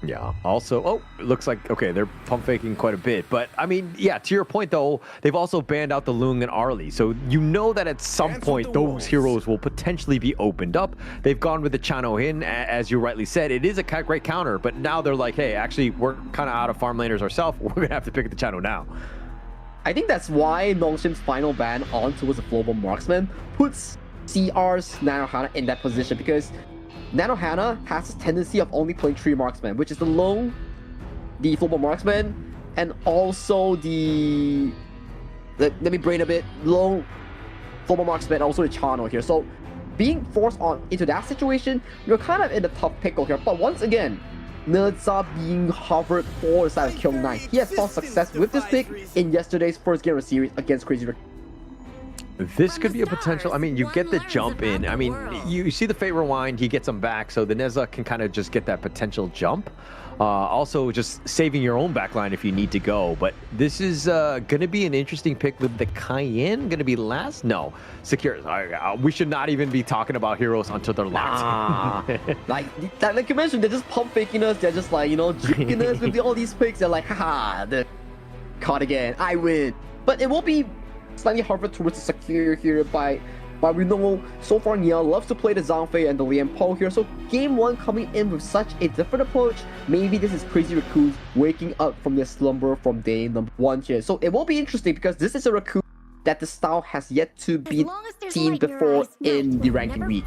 Yeah. Also, oh, it looks like, okay, they're pump faking quite a bit. But, I mean, yeah, to your point, though, they've also banned out the Lung and Arlie. So you know that at some point, those heroes will potentially be opened up. They've gone with the Chano Hin, as you rightly said. It is a great counter, but now they're like, hey, actually, we're kind of out of farm laners ourselves. We're going to have to pick the Chano now. I think that's why Nongshim's final ban on towards the Global Marksman puts CR's Nanohana in that position, because Nanohana has this tendency of only playing 3 marksmen, which is the Lone, the Global Marksman, and also the... Let me brain a bit. Lone, Global Marksman, also the Chano here. So being forced on into that situation, you're kind of in a tough pickle here. But once again, Nerza being hovered for the side of Kill Knight. He has found success with this pick in yesterday's first game of the series against Crazy Raccoon. This could be a potential. I mean, you get the jump in. I mean, you see the Fate Rewind, he gets them back, so the Neza can kind of just get that potential jump. Also, just saving your own backline if you need to go. But this is going to be an interesting pick with the Cayenne. Going to be last? No. Secure. We should not even be talking about heroes until they're locked. like you mentioned, they're just pump faking us. They're just like, you know, jigging us with all these picks. They're like, haha, they're caught again. I win. But it will be slightly harder towards the Secure here but we know so far Nia loves to play the Zhangfei and the Lian Po here, so game 1 coming in with such a different approach. Maybe this is Crazy Raccoon waking up from their slumber from day number 1 here. So it will be interesting because this is a Raccoon that the style has yet to be seen before in the ranking week.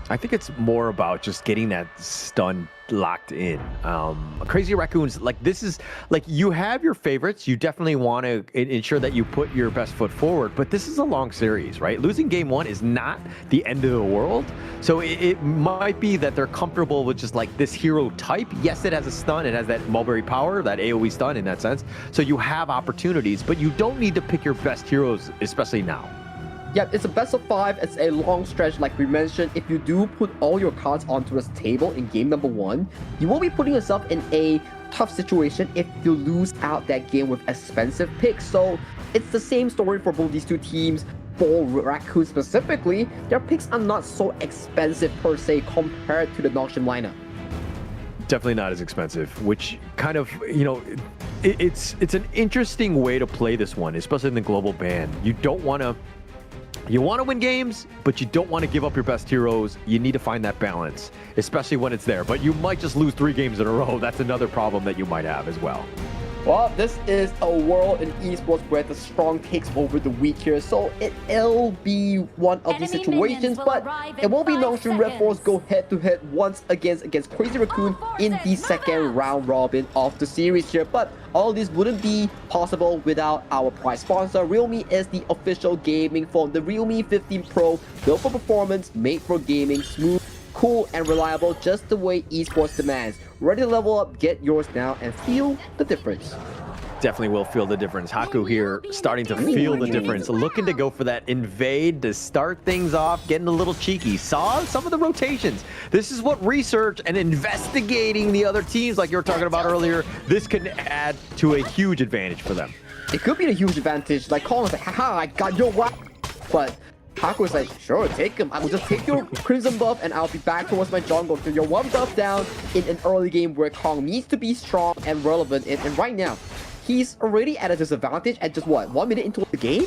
I think it's more about just getting that stun locked in. Crazy Raccoons, like this is like you have your favorites. You definitely want to ensure that you put your best foot forward, but this is a long series, right? Losing game 1 is not the end of the world. So it might be that they're comfortable with just like this hero type. Yes, it has a stun. It has that Mulberry power, that AoE stun in that sense. So you have opportunities, but you don't need to pick your best heroes, especially now. Yeah, it's a best of 5. It's a long stretch, like we mentioned. If you do put all your cards onto this table in game number 1, you will be putting yourself in a tough situation if you lose out that game with expensive picks. So it's the same story for both these two teams. For Raccoon specifically, their picks are not so expensive per se compared to the Nongshim lineup. Definitely not as expensive, which kind of, you know, it's an interesting way to play this one, especially in the global ban. You don't want to... You want to win games, but you don't want to give up your best heroes. You need to find that balance, especially when it's there. But you might just lose 3 games in a row. That's another problem that you might have as well. Well, this is a world in esports where the strong takes over the weak here, so it'll be one of these situations, but it won't be Nongshim RedForce go head-to-head once against Crazy Raccoon in the second round robin of the series here. But all this wouldn't be possible without our prize sponsor. Realme is the official gaming phone. The Realme 15 Pro, built for performance, made for gaming, smooth, cool and reliable, just the way esports demands. Ready to level up? Get yours now and feel the difference. Definitely will feel the difference. Haku here starting to feel the difference, looking to go for that invade to start things off, getting a little cheeky. Saw some of the rotations. This is what research and investigating the other teams like you were talking about earlier, this can add to a huge advantage for them. It could be a huge advantage, like Colin's like, haha, I got your wife. But Haku is like, sure, take him. I will just take your Crimson buff and I'll be back towards my jungle. So you're one buff down in an early game where Kong needs to be strong and relevant. And right now, he's already at a disadvantage at just what, 1 minute into the game?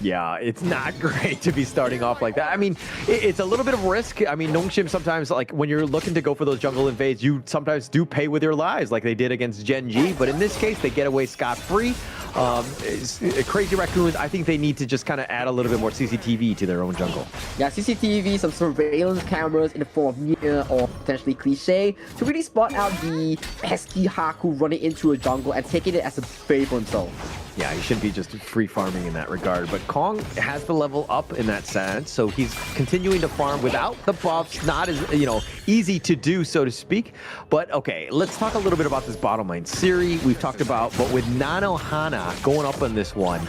Yeah, it's not great to be starting off like that. I mean, it's a little bit of risk. I mean, Nongshim sometimes, like, when you're looking to go for those jungle invades, you sometimes do pay with your lives, like they did against Gen.G. But in this case, they get away scot-free. Crazy Raccoons, I think they need to just kind of add a little bit more CCTV to their own jungle. Yeah, CCTV, some surveillance cameras in the form of Nia or potentially Cliche to really spot out the pesky Haku running into a jungle and taking it as a favor himself. Yeah, he shouldn't be just free farming in that regard, but Kong has to level up in that sense, so he's continuing to farm without the buffs. Not as, you know, easy to do, so to speak. But okay, let's talk a little bit about this bottom lane. Siri, we've talked about, but with Nanohana going up on this one,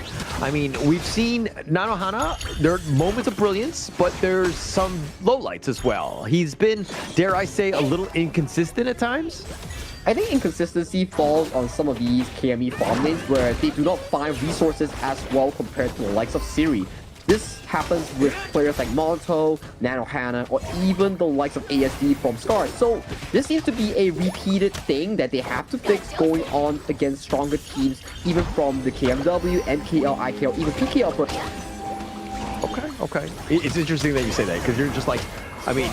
I mean, we've seen Nanohana, there are moments of brilliance, but there's some lowlights as well. He's been, dare I say, a little inconsistent at times. I think inconsistency falls on some of these KME farm lanes where they do not find resources as well compared to the likes of Siri. This happens with players like Monto, Nanohana, or even the likes of ASD from Scar. So this seems to be a repeated thing that they have to fix going on against stronger teams, even from the KMW, NKL, IKL, even PKL. Okay. It's interesting that you say that, because you're just like, I mean,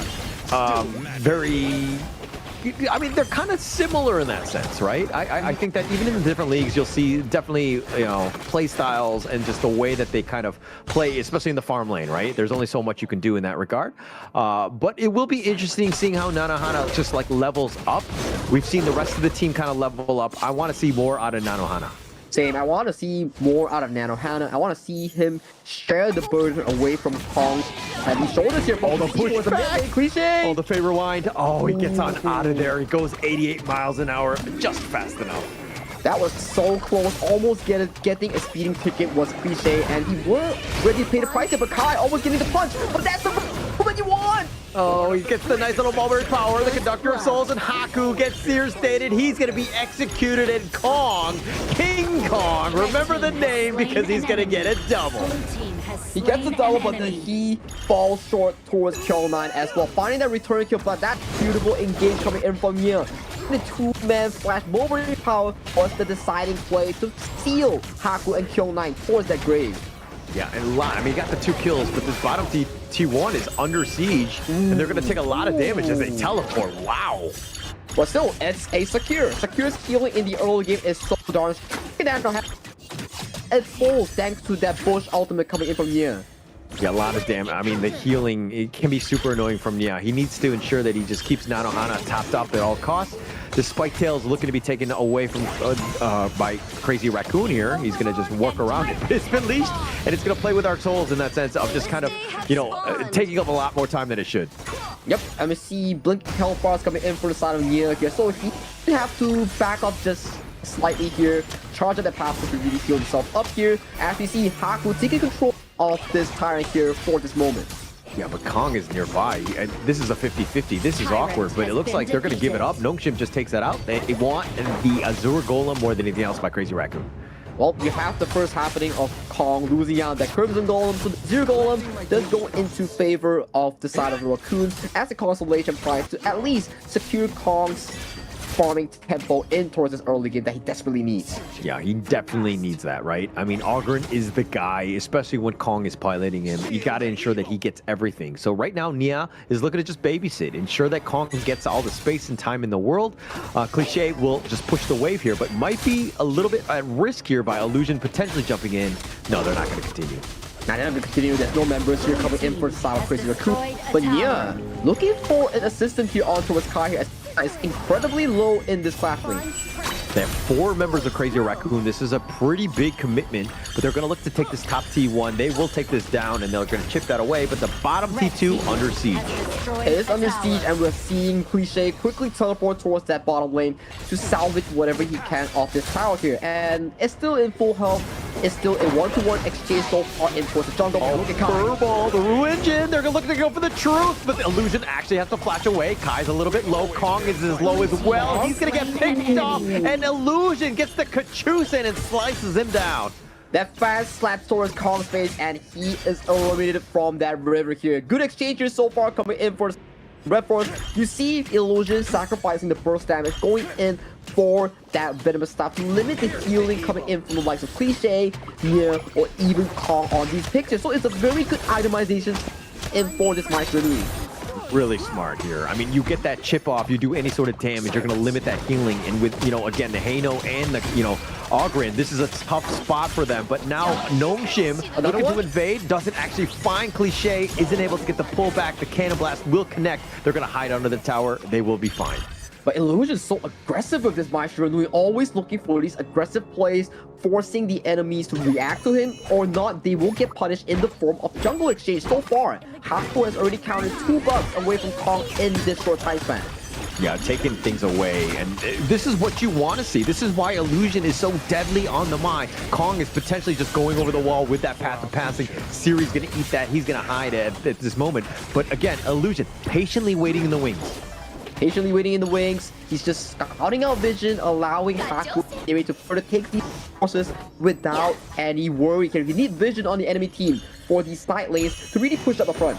I mean, they're kind of similar in that sense, right? I think that even in the different leagues, you'll see definitely, you know, play styles and just the way that they kind of play, especially in the farm lane, right? There's only so much you can do in that regard. But it will be interesting seeing how Nanohana just like levels up. We've seen the rest of the team kind of level up. I want to see more out of Nanohana. Same, I want to see more out of Nanohana. I want to see him share the burden away from Kong's heavy shoulders here. Oh, the push back! Cliche! Oh, the fade rewind. Oh, he gets on out of there. He goes 88 miles an hour, just fast enough. That was so close. Almost getting a speeding ticket was Cliche, and he were ready to pay the price here, but Kai almost getting the punch. But that's the moment you want! Oh, he gets the nice little mulberry power. The Conductor of Souls and Haku gets seer stated. He's going to be executed, and Kong, King Kong, remember the name because he's going to get a double. He gets a double, but then he falls short towards kill 9 as well. Finding that return kill, but that beautiful engage coming in from Nia. The two-man flash mulberry power was the deciding play to seal Haku and kill 9 towards that grave. Yeah, and I mean, he got the 2 kills, but this bottom T1 is under siege, and they're going to take a lot of damage as they teleport. Wow. But still, it's a Secure. Secure's healing in the early game is so darn it falls thanks to that Bush ultimate coming in from Nia. Yeah, a lot of damage. I mean, the healing, it can be super annoying from Nia. He needs to ensure that he just keeps Nanohana topped up at all costs. The Spike Tail's looking to be taken away from by Crazy Raccoon here. He's going to just work around it. But it's been leashed, and it's going to play with our souls in that sense of just kind of, you know, taking up a lot more time than it should. Yep, and we see Blink Health Bars coming in for the side of Nia here. So he have to back up just slightly here, charge at the path to really heal himself up here. As we see Haku taking control of this Tyrant here for this moment. Yeah, but Kong is nearby. And this is a 50-50. This is awkward, but it looks like they're going to give it up. Nongshim just takes that out. They want the Azure Golem more than anything else by Crazy Raccoon. Well, you have the first happening of Kong losing out that Crimson Golem, so the Azure Golem does go into favor of the side of the Raccoon as a consolation prize to at least secure Kong's farming tempo in towards this early game that he desperately needs. Yeah, he definitely needs that, right? I mean, Ogren is the guy, especially when Kong is piloting him. You got to ensure that he gets everything. So right now, Nia is looking to just babysit, ensure that Kong gets all the space and time in the world. Cliche will just push the wave here, but might be a little bit at risk here by Illusion potentially jumping in. No, they're not going to continue. Now they're not going to continue. There's no members here coming in for the side of Crazy Raccoon. But Nia looking for an assistant here on towards Kai here. Is incredibly low in this class lane. They have 4 members of Crazy Raccoon. This is a pretty big commitment, but they're going to look to take this top T1. They will take this down, and they're going to chip that away, but the bottom T2 under siege. It is under siege, and we're seeing Cliche quickly teleport towards that bottom lane to salvage whatever he can off this tower here. And it's still in full health. It's still a 1-to-1 exchange so far in towards the jungle. Oh, Furball, the Ruinjin. They're looking to go for the truth, but the Illusion actually has to flash away. Kai's a little bit low. Kong is as low as well. He's going to get picked off, and Illusion gets the Cachusa and slices him down. That fast slap towards Kong's face, and he is eliminated from that river here. Good exchange here so far coming in for RedForce. You see Illusion sacrificing the burst damage, going in for that venomous stuff to limit the healing coming in from the likes of Cliche, Nia, or even Kong on these pictures. So it's a very good itemization in for this Maestro Nui. Really smart here. I mean, you get that chip off, you do any sort of damage, you're going to limit that healing. And with, again, the Hano and the, Ogrin, this is a tough spot for them. But now Nongshim looking to invade, doesn't actually find Cliche, isn't able to get the pullback. The Cannon Blast will connect. They're going to hide under the tower. They will be fine. But Illusion is so aggressive with this Maestro Nui, always looking for these aggressive plays, forcing the enemies to react to him, or not, they will get punished in the form of jungle exchange. So far, Haku has already counted 2 bucks away from Kong in this short time span. Yeah, taking things away, and this is what you want to see. This is why Illusion is so deadly on the Mai. Kong is potentially just going over the wall with that path of passing. Siri's going to eat that. He's going to hide at this moment. But again, Illusion patiently waiting in the wings. Patiently waiting in the wings. He's just scouting out vision, allowing Haku to further take these forces without any worry. If you need vision on the enemy team for these side lanes to really push up the front.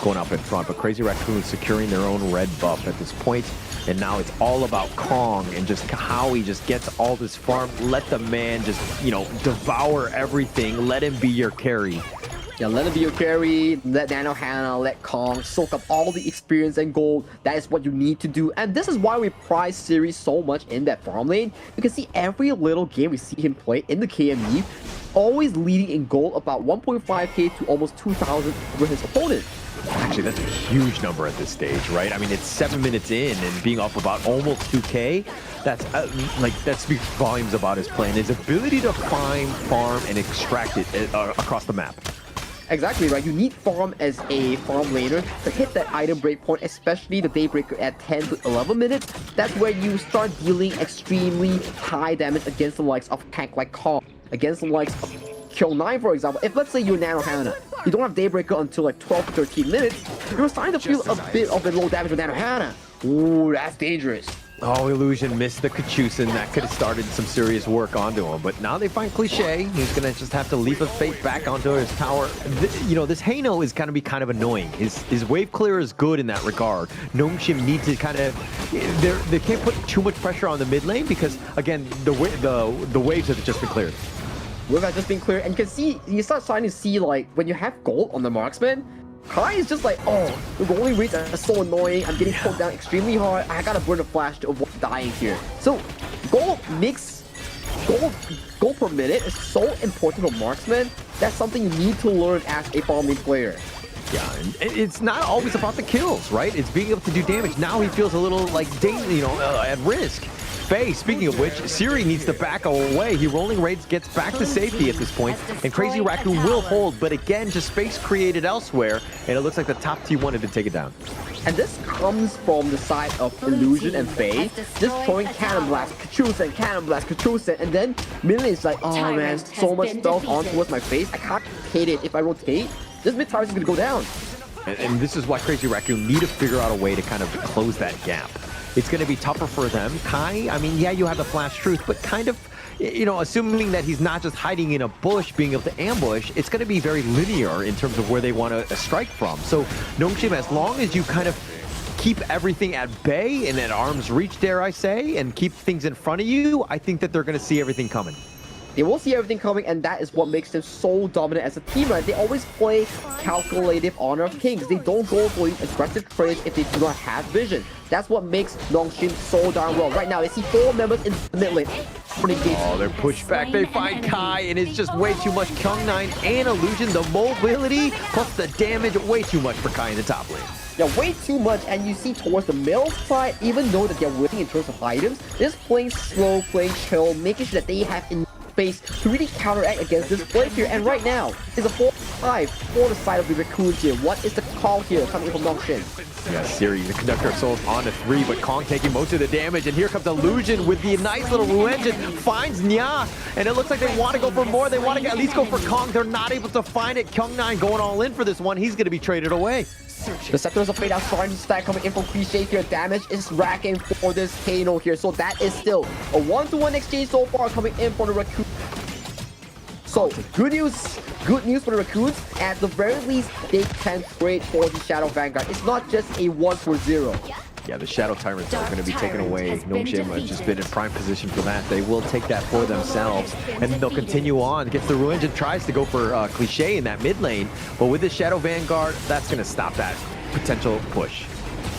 Going up in front, but Crazy Raccoon securing their own red buff at this point. And now it's all about Kong and just how he just gets all this farm. Let the man just, devour everything. Let him be your carry. Yeah, let him be your carry, let Nanohana, let Kong soak up all the experience and gold. That is what you need to do. And this is why we prize Siri so much in that farm lane. You can see every little game we see him play in the KME, always leading in gold about 1.5k to almost 2,000 over his opponent. Actually, that's a huge number at this stage, right? I mean, it's 7 minutes in and being up about almost 2k. That's that speaks volumes about his play and his ability to find, farm, and extract it across the map. Exactly, right? You need farm as a farm laner to hit that item breakpoint, especially the Daybreaker at 10 to 11 minutes. That's where you start dealing extremely high damage against the likes of tank like Kong, against the likes of Kill9, for example. If let's say you're Nanohana, you don't have Daybreaker until like 12 to 13 minutes, you're starting to feel a bit of the low damage with Nanohana. Ooh, that's dangerous. Oh, Illusion missed the Kachusen. That could have started some serious work onto him. But now they find Cliche. He's going to just have to leap of fate back onto his tower. This Hano is going to be kind of annoying. His wave clear is good in that regard. Nongshim needs to kind of... They can't put too much pressure on the mid lane because, again, the waves have just been cleared. Wave has just been cleared. And you can see, you start starting to see, like, when you have gold on the marksman, Kai is just like, oh, the rolling rates are so annoying. I'm getting pulled down extremely hard. I gotta burn a flash to avoid dying here. So, gold per minute is so important for marksman. That's something you need to learn as a farm lane player. Yeah, and it's not always about the kills, right? It's being able to do damage. Now he feels a little like at risk. Faye, speaking of which, Siri needs to back away. He rolling raids gets back to safety at this point, and Crazy Raccoon will hold, but again, just space created elsewhere, and it looks like the top T wanted to take it down. And this comes from the side of Illusion and Faye, just throwing Cannon Blast, Kachusen, and then Millie is like, oh man, so much stuff on towards my face, I can't hit it if I rotate. This mid tower is gonna go down. And this is why Crazy Raccoon need to figure out a way to kind of close that gap. It's going to be tougher for them. Kai, I mean, yeah, you have the flash truth, but kind of, assuming that he's not just hiding in a bush, being able to ambush, it's going to be very linear in terms of where they want to strike from. So, Nongshim, as long as you kind of keep everything at bay and at arm's reach, dare I say, and keep things in front of you, I think that they're going to see everything coming. They will see everything coming, and that is what makes them so dominant as a team, right? They always play calculative Honor of Kings. They don't go for these aggressive trades if they do not have vision. That's what makes Nongshim so darn well. Right now, they see 4 members in the mid lane. Oh, they're pushed back. They find Kai, and it's just way too much. Kyung9 and Illusion, the mobility, plus the damage, way too much for Kai in the top lane. Yeah, way too much, and you see towards the middle side, even though that they're winning in terms of items, they're just playing slow, playing chill, making sure that they have enough space to really counteract against this play here. And right now, is a 4-5 for the side of the Raccoon here. What is the call here coming from Nongshim? Yeah, Siri, the Conductor of Souls on to 3, but Kong taking most of the damage, and here comes Illusion with the nice little Ru Engine, finds Nya, and it looks like they want to go for more. They want to at least go for Kong. They're not able to find it. Kyung9 going all in for this one. He's going to be traded away. The Scepters of Fate are starting to stack coming in from Cliche here. Damage is racking for this Hano here. So that is still a 1-to-1 exchange so far coming in for the Raccoon. So good news for the Raccoons. At the very least, they can trade for the Shadow Vanguard. It's not just a 1-for-0. Yeah, the Shadow Tyrants are going to be taken away. Nongshim has just been in prime position for that. They will take that for themselves, and they'll continue on. Gets the Ruined and tries to go for Cliché in that mid lane, but with the Shadow Vanguard, that's going to stop that potential push.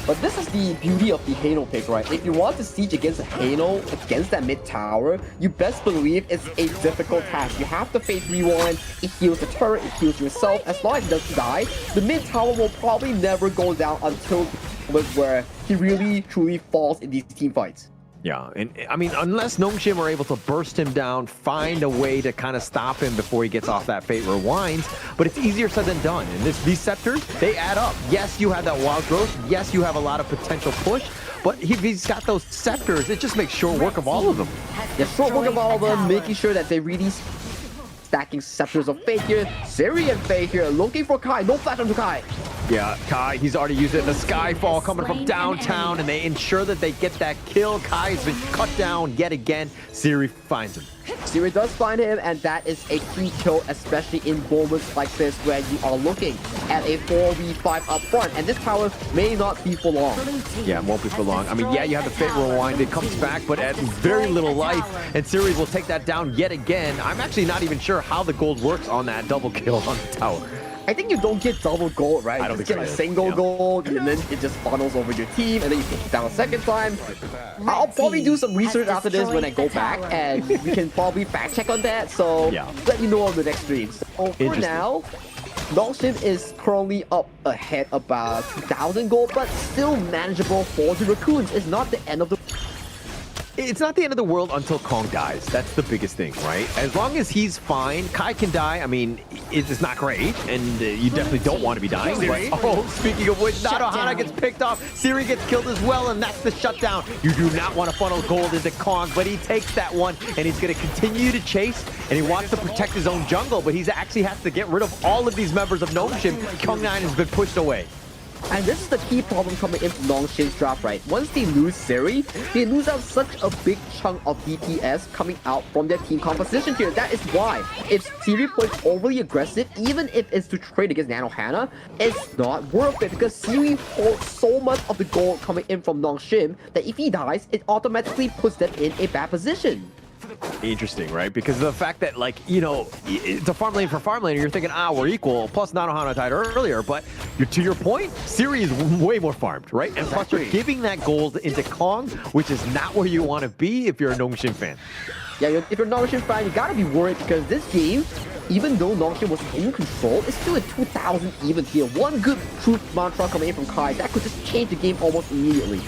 But this is the beauty of the Hano pick, right? If you want to siege against a Hano, against that mid tower, you best believe it's a difficult task. You have to Phase Rewind, it heals the turret, it heals yourself. As long as it doesn't die, the mid tower will probably never go down until the moment where he really, truly falls in these team fights. Yeah, and I mean, unless Nongshim are able to burst him down, find a way to kind of stop him before he gets off that Fate Rewinds, but it's easier said than done. And these scepters, they add up. Yes, you have that wild growth. Yes, you have a lot of potential push, but if he's got those scepters, it just makes short work of all of them. Yeah, short work of all of them, making sure that they really stacking scepters of Fate here. Siri and Fate here, looking for Kai. No flash onto Kai. Yeah, Kai, he's already used it in the Skyfall coming from downtown, and they ensure that they get that kill. Kai has been cut down yet again. Siri finds him. Siri does find him, and that is a free kill, especially in moments like this where you are looking at a 4v5 up front, and this tower may not be for long. Yeah, it won't be for long. I mean, yeah, you have the Fate Rewind, it comes back, but at very little life, and Siri will take that down yet again. I'm actually not even sure how the gold works on that double kill on the tower. I think you don't get double gold, right? I don't just think get so a single gold, and then it just funnels over your team, and then you take it down a second time. I'll probably do some research after this when I go back, and we can probably fact check on that, so let you know on the next streams. So for now, Nongshim is currently up ahead about 2,000 gold, but still manageable for the Raccoons. It's not the end of the... It's not the end of the world until Kong dies. That's the biggest thing, right? As long as he's fine, Kai can die. I mean, it's not great, and you definitely don't want to be dying. But, oh, speaking of which, Nanohana gets picked off. Siri gets killed as well, and that's the shutdown. You do not want to funnel gold into Kong, but he takes that one, and he's going to continue to chase, and he wants to protect his own jungle, but he actually has to get rid of all of these members of Nongshim. Kong9 has been pushed away. And this is the key problem coming in from Nongshim's draft, right? Once they lose Siri, they lose out such a big chunk of DPS coming out from their team composition here. That is why, if Siri plays overly aggressive, even if it's to trade against Nanohana, it's not worth it because Siri holds so much of the gold coming in from Nongshim that if he dies, it automatically puts them in a bad position. Interesting, right? Because of the fact that, like, you know, it's a farm lane for farm lane, you're thinking, we're equal, plus Nanohana died earlier, but to your point, Siri is way more farmed, right? And plus you're giving that gold into Kong, which is not where you want to be if you're a Nongshim fan. Yeah, if you're a Nongshim fan, you gotta be worried because this game, even though Nongshim was in control, it's still a 2,000 even here. One good truth mantra coming in from Kai, that could just change the game almost immediately.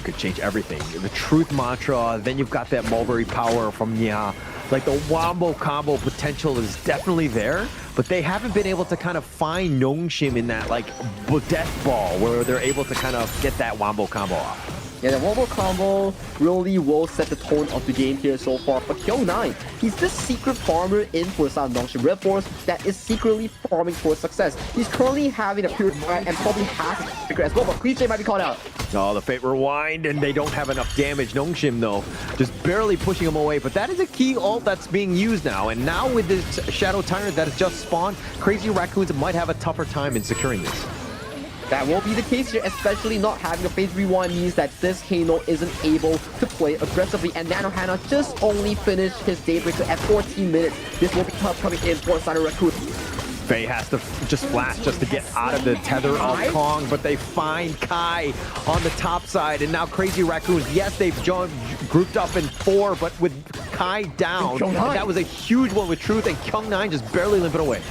Could change everything. The truth mantra, then you've got that mulberry power from Nya. Like the wombo combo potential is definitely there, but they haven't been able to kind of find Nongshim in that like death ball where they're able to kind of get that wombo combo off. Yeah, the wombo combo really will set the tone of the game here so far. But Kyung9, he's this secret farmer in for the side of Nongshim RedForce that is secretly farming for success. He's currently having a period and probably has a secret as well, but Cliché might be called out. Oh, the Fate Rewind, and they don't have enough damage. Nongshim, though, just barely pushing him away. But that is a key ult that's being used now. And now with this Shadow Tyrant that has just spawned, Crazy Raccoons might have a tougher time in securing this. That won't be the case here, especially not having a Phase Rewind means that this Hano isn't able to play aggressively, and Nanohana just only finished his Daybreaker at 14 minutes. This will be tough coming in for Side Raccoon. Faye has to just flash just to get out of the tether of Kong, but they find Kai on the top side, and now Crazy Raccoons, yes, they've grouped up in 4, but with Kai down, that was a huge one with Truth, and Kyung9 just barely limping away.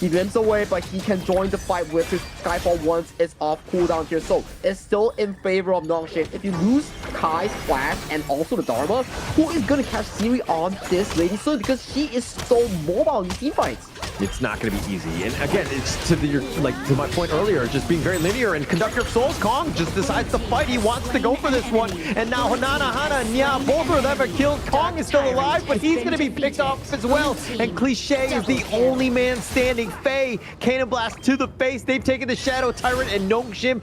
He limps away, but he can join the fight with his Skyfall once it's off cooldown here. So it's still in favor of Nongshim. If you lose Kai's flash and also the Dharma, who is going to catch Siri on this lady soon? Because she is so mobile in team fights. It's not going to be easy. And again, it's to my point earlier, just being very linear. And Conductor of Souls, Kong, just decides to fight. He wants to go for this one. And now Hanana, Hana, and Nya, both of them are killed. Kong is still alive, but he's going to be picked off as well. And Cliché is the only man standing. Faye, Cannon Blast to the face. They've taken the Shadow Tyrant, and Nongshim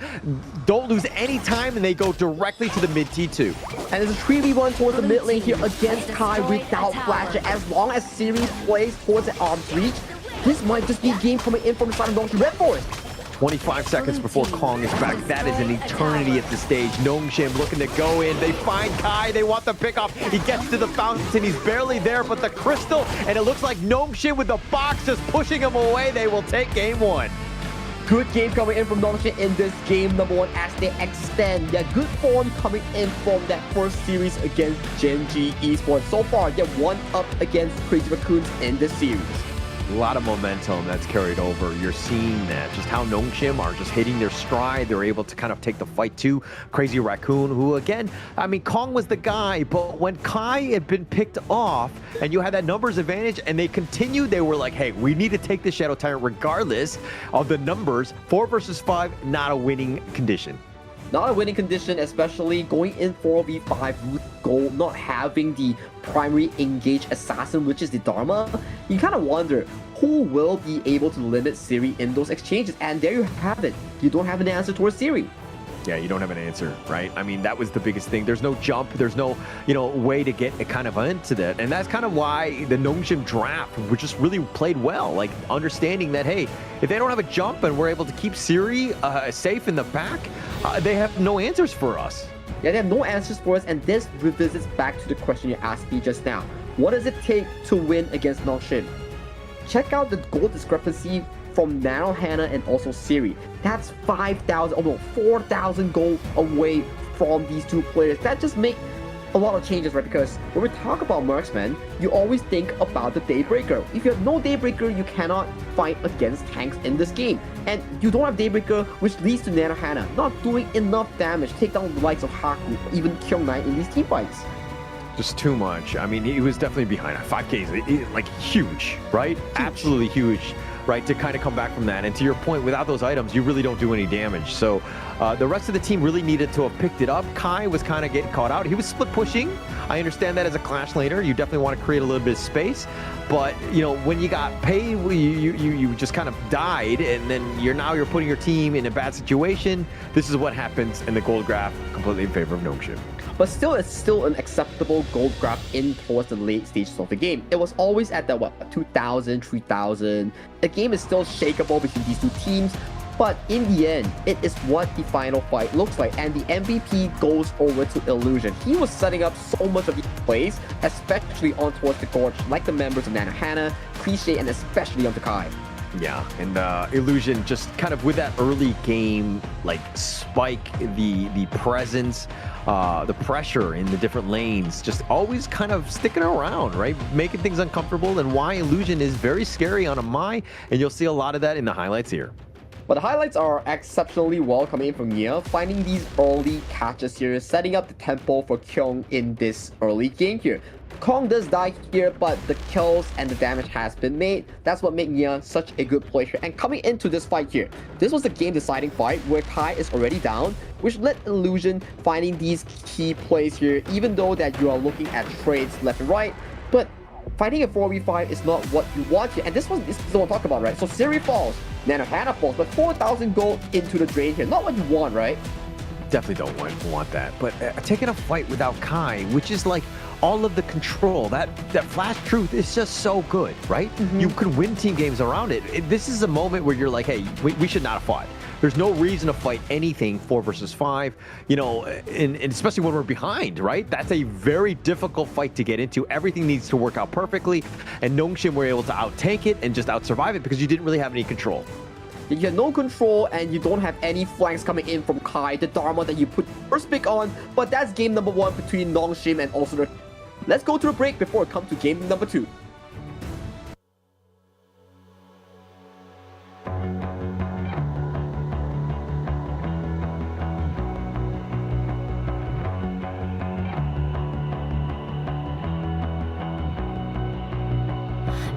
don't lose any time, and they go directly to the mid T2. And it's a 3v1 towards the mid lane here against Kai without Flasher. As long as Siri plays towards the arm's reach, this might just be a game coming in from the side of Nongshim. RedForce. 25 seconds before Kong is back. That is an eternity at this stage. Nongshim looking to go in. They find Kai. They want the pickoff. He gets to the fountain. He's barely there, but the crystal, and it looks like Nongshim with the box just pushing him away. They will take game one. Good game coming in from Nongshim in this game number one as they extend their good form coming in from that first series against Gen.G Esports. So far, they're one up against Crazy Raccoons in this series. A lot of momentum that's carried over. You're seeing that, just how Nongshim are just hitting their stride. They're able to kind of take the fight to Crazy Raccoon, who again, I mean, Kong was the guy, but when Kai had been picked off and you had that numbers advantage and they continued, they were like, hey, we need to take the Shadow Tyrant regardless of the numbers. 4 versus 5, not a winning condition. Not a winning condition, especially going in 4v5 with gold, not having the primary engaged assassin, which is the Dharma. You kind of wonder who will be able to limit Siri in those exchanges. And there you have it. You don't have an answer towards Siri. Yeah, you don't have an answer, right? I mean, that was the biggest thing. There's no jump. There's no, way to get a kind of into that. And that's kind of why the Nongshim draft, which just really played well, like understanding that, hey, if they don't have a jump and we're able to keep Siri safe in the back, they have no answers for us. Yeah, they have no answers for us. And this revisits back to the question you asked me just now. What does it take to win against Nongshim? Check out the goal discrepancy from Nano, Hannah, and also Siri. That's 5,000, almost 4,000 gold away from these two players. That just make a lot of changes, right? Because when we talk about marksman, you always think about the Daybreaker. If you have no Daybreaker, you cannot fight against tanks in this game. And you don't have Daybreaker, which leads to Nano Hannah not doing enough damage, take down the likes of Haku, even Kyung-Nai in these team fights. Just too much. I mean, he was definitely behind. 5K is like huge, right? Huge. Absolutely huge. Right, to kind of come back from that. And to your point, without those items, you really don't do any damage. So the rest of the team really needed to have picked it up. Kai was kind of getting caught out. He was split pushing. I understand that as a Clash laner. You definitely want to create a little bit of space. But, when you got paid, you just kind of died. And then you're putting your team in a bad situation. This is what happens in the gold graph, completely in favor of Nongshim. But still, it's still an acceptable gold graph in towards the late stages of the game. It was always at that, 2,000, 3,000. The game is still shakeable between these two teams, but in the end, it is what the final fight looks like. And the MVP goes over to Illusion. He was setting up so much of these plays, especially on towards the Gorge, like the members of Nana Hannah, Cliché, and especially on the Kai. Yeah, and Illusion just kind of with that early game, like spike, the presence, the pressure in the different lanes, just always kind of sticking around, right? Making things uncomfortable, and why Illusion is very scary on a Mai, and you'll see a lot of that in the highlights here. But the highlights are exceptionally well coming in from Nia, finding these early catches here, setting up the tempo for Kyung in this early game here. Kong does die here, but the kills and the damage has been made. That's what made Nia such a good player. And coming into this fight here, this was the game-deciding fight where Kai is already down, which led Illusion finding these key plays here, even though that you are looking at trades left and right. But fighting a 4v5 is not what you want here. And this is what we'll talk about, right? So Siri falls, Nano Hannah falls, but 4,000 gold into the drain here. Not what you want, right? Definitely don't want that. But taking a fight without Kai, which is like all of the control, that flash truth is just so good, right? You can win team games around it. This is a moment where you're like, hey, we should not have fought. There's no reason to fight anything 4 versus 5, and especially when we're behind, right? That's a very difficult fight to get into. Everything needs to work out perfectly, and Nongshim were able to out-tank it and just out-survive it because you didn't really have any control. You have no control, and you don't have any flanks coming in from Kai, the Dharma that you put first pick on, but that's game number 1 between Nongshim and also the... Let's go to a break before it comes to game number 2.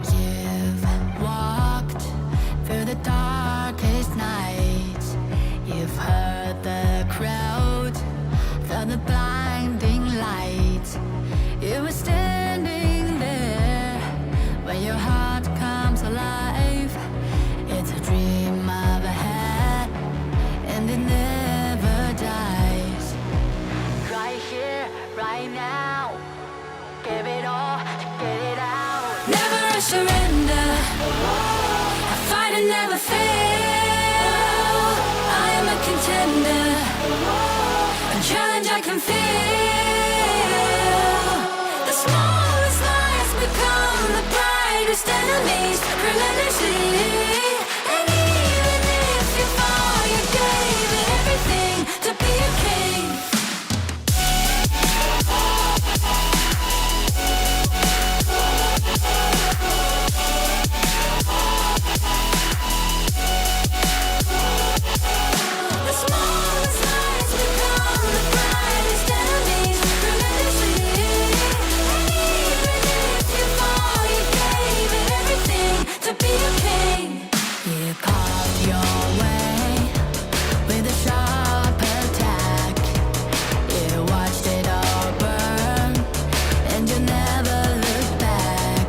Give what of the blinding light. You were standing there when your heart comes alive. It's a dream I've had, and it never dies. Right here, right now, give it all, get it out. Never surrender, I fight and never fail. I am a contender, a challenge I can feel. The smallest lies become the brightest enemies, relentlessly. And even if you fall, you gave it everything to be a king. The smallest lies become the brightest enemies, relentlessly. And even if you fall, you gave it everything to be a king. You carved your way with a sharp attack. You watched it all burn, and you never looked back.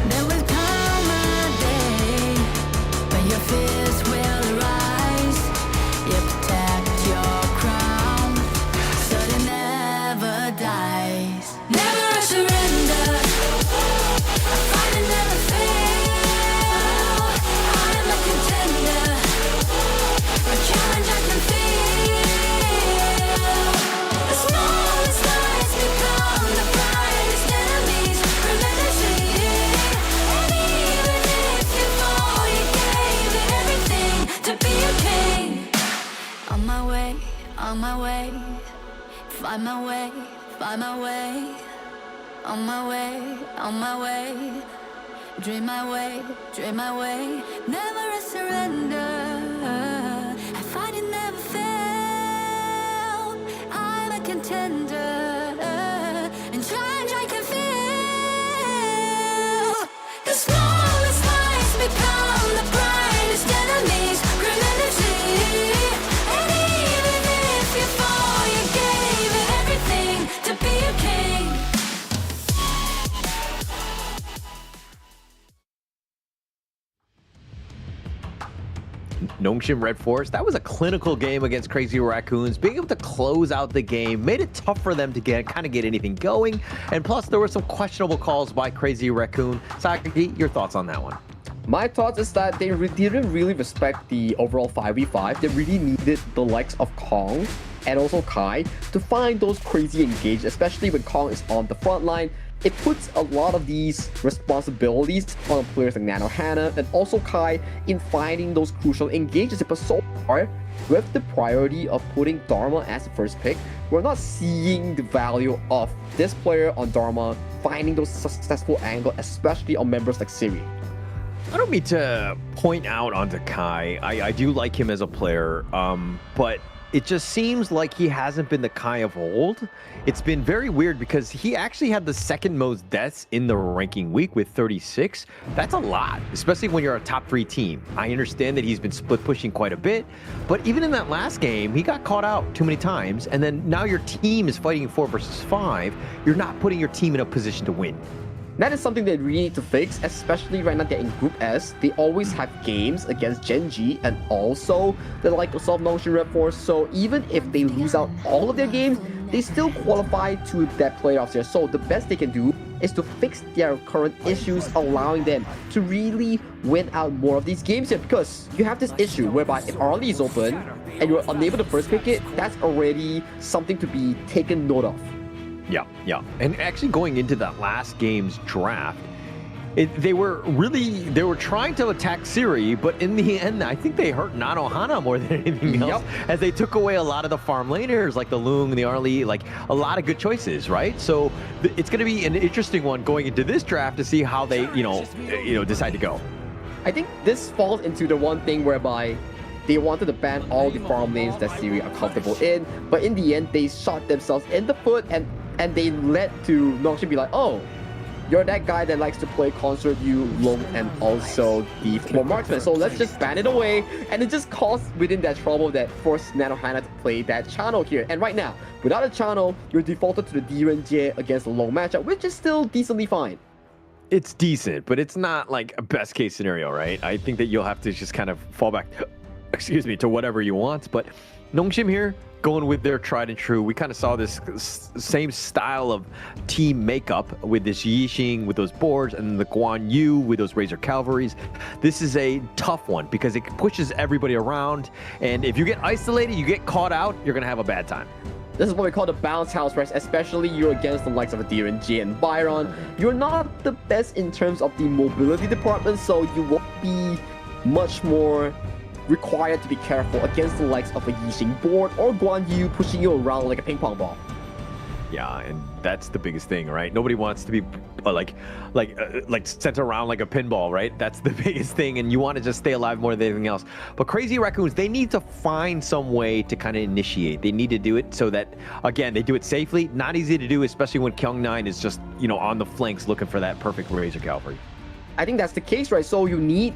There will come a day when your fears will arise. You protect your crown, so it never dies. Never a surrender, I fight and never fail. I am a contender, a challenge I can feel. The smallest lies become the brightest enemies, relentlessly. And even if you fall, you gave it everything to be a king. On my way, on my way, find my way, find my way. On my way, on my way, dream my way, dream my way. Never a surrender, I fight and never fail. I'm a contender, and challenge I can feel. The smallest lies become the brightest enemies, relentlessly. And even if you fall, you gave it everything to be a king. Nongshim RedForce, that was a clinical game against Crazy Raccoons. Being able to close out the game made it tough for them to get anything going. And plus, there were some questionable calls by Crazy Raccoon. Saki, your thoughts on that one? My thoughts is that they didn't really respect the overall 5v5. They really needed the likes of Kong and also Kai to find those crazy engage, especially when Kong is on the front line. It puts a lot of these responsibilities on players like Nano Hannah and also Kai in finding those crucial engages. But so far, with the priority of putting Dharma as the first pick, we're not seeing the value of this player on Dharma finding those successful angles, especially on members like Siri. I don't mean to point out onto Kai. I do like him as a player, but it just seems like he hasn't been the Kai of old. It's been very weird because he actually had the second most deaths in the ranking week with 36. That's a lot, especially when you're a top 3 team. I understand that he's been split pushing quite a bit, but even in that last game, he got caught out too many times. And then now your team is fighting 4 versus 5. You're not putting your team in a position to win. That is something they really need to fix, especially right now they're in Group S. They always have games against Gen.G and also the likes of Nongshim RedForce. So even if they lose out all of their games, they still qualify to that playoffs there. So the best they can do is to fix their current issues, allowing them to really win out more of these games here. Because you have this issue whereby if RLE is open and you're unable to first pick it, that's already something to be taken note of. Yeah. And actually going into that last game's draft, they were trying to attack Siri, but in the end, I think they hurt Nano Hana more than anything else, as they took away a lot of the farm laners, like the Loong, the Arlie, like a lot of good choices, right? So it's going to be an interesting one going into this draft to see how they, decide to go. I think this falls into the one thing whereby they wanted to ban all the farm lanes that Siri are comfortable in, but in the end, they shot themselves in the foot and they led to Nongshim be like, oh, you're that guy that likes to play Concert U, Long, and also the 4 Marksman. So let's just ban it away, and it just caused within that trouble that forced Nanohana to play that channel here. And right now, without a channel, you're defaulted to the Gen.G against the Long matchup, which is still decently fine. It's decent, but it's not like a best case scenario, right? I think that you'll have to just kind of fall back, excuse me, to whatever you want. But Nongshim here, going with their tried and true. We kind of saw this same style of team makeup with this Yixing, with those boards, and the Guan Yu with those Razor Cavalries. This is a tough one because it pushes everybody around. And if you get isolated, you get caught out, you're going to have a bad time. This is what we call the bounce house, right? Especially you're against the likes of a Gen.G and Byron. You're not the best in terms of the mobility department, so you won't be much more required to be careful against the likes of a Yixing board or Guan Yu pushing you around like a ping pong ball. Yeah, and that's the biggest thing, right? Nobody wants to be like sent around like a pinball, right? That's the biggest thing, and you want to just stay alive more than anything else. But Crazy Raccoons, they need to find some way to kind of initiate. They need to do it so that, again, they do it safely. Not easy to do, especially when Kyung9 is just, you know, on the flanks looking for that perfect Razor Cavalry. I think that's the case, right? So you need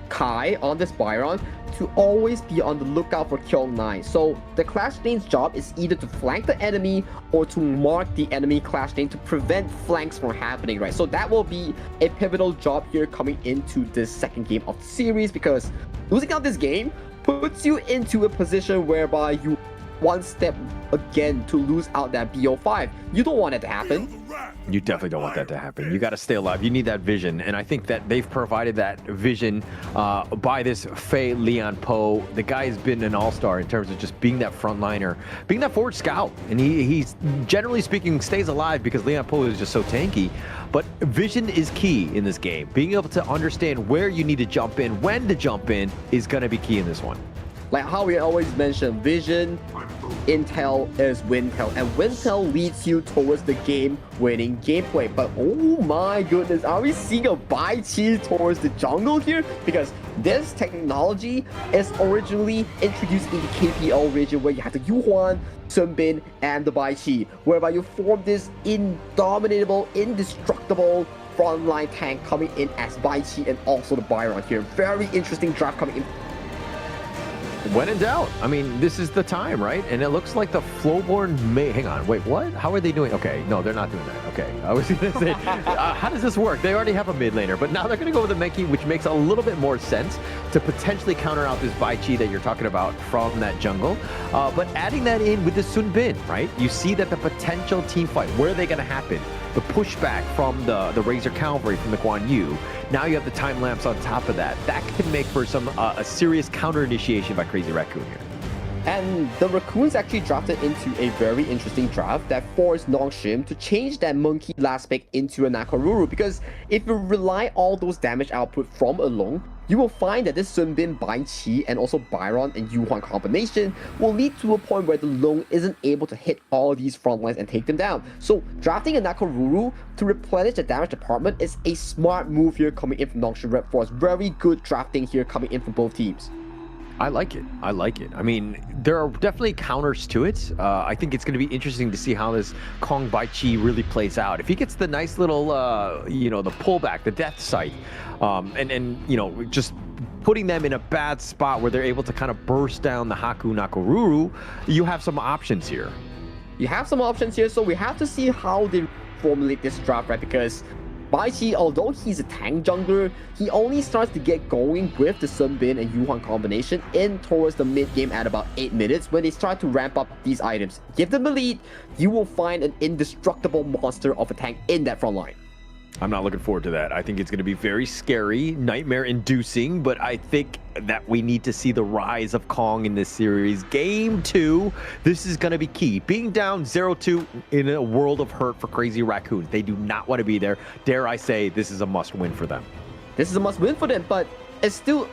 Kai on this Byron to always be on the lookout for Kyung9. So the Clash Lane's job is either to flank the enemy or to mark the enemy Clash Lane to prevent flanks from happening, right? So that will be a pivotal job here coming into this second game of the series, because losing out this game puts you into a position whereby you one step again to lose out that BO5. You don't want it to happen. You definitely don't want that to happen. You got to stay alive. You need that vision, and I think that they've provided that vision by this Fei Leon Po. The guy has been an all-star in terms of just being that frontliner, being that forward scout, and he's generally speaking stays alive because Leon Po is just so tanky. But vision is key in this game. Being able to understand where you need to jump in, when to jump in, is going to be key in this one. Like how we always mention, vision, intel is wintel, and wintel leads you towards the game-winning gameplay. But oh my goodness, are we seeing a Bai Chi towards the jungle here? Because this technology is originally introduced in the KPL region, where you have the Yuhuan, Sun Bin, and the Bai Chi, whereby you form this indomitable, indestructible frontline tank coming in as Bai Chi and also the Byron here. Very interesting draft coming in. When in doubt, I mean, this is the time, right? And it looks like the Flowborn may... Hang on, wait, what? How are they doing? Okay, no, they're not doing that. Okay, I was going to say, how does this work? They already have a mid laner, but now they're going to go with the Menki, which makes a little bit more sense to potentially counter out this Bai Chi that you're talking about from that jungle. But adding that in with the Sun Bin, right? You see that the potential team fight, where are they going to happen? The pushback from the Razor Cavalry from the Guan Yu. Now you have the time lapse on top of that. That could make for some a serious counter initiation by Crazy Raccoon here. And the Raccoons actually drafted into a very interesting draft that forced Nongshim to change that monkey last pick into a Nakoruru, because if you rely all those damage output from alone, you will find that this Sun Bin, Bai Chi, and also Byron and Yuhuan combination will lead to a point where the Long isn't able to hit all these front lines and take them down. So drafting a Nakoruru to replenish the damage department is a smart move here coming in from Nongshim RedForce. Very good drafting here coming in from both teams. I like it. I like it. I mean, there are definitely counters to it. I think it's going to be interesting to see how this Kong Bai Chi really plays out. If he gets the nice little, you know, the pullback, the death sight, and you know, just putting them in a bad spot where they're able to kind of burst down the Haku Nakoruru, you have some options here. You have some options here, so we have to see how they formulate this draft, right? Because Bai Chi, although he's a tank jungler, he only starts to get going with the Sun Bin and Yuhuan combination in towards the mid game at about 8 minutes, when they start to ramp up these items. Give them the lead, you will find an indestructible monster of a tank in that front line. I'm not looking forward to that. I think it's going to be very scary, nightmare-inducing, but I think that we need to see the rise of Kong in this series. Game 2, this is going to be key. Being down 0-2 in a world of hurt for Crazy Raccoons. They do not want to be there. Dare I say, this is a must-win for them. This is a must-win for them, but it still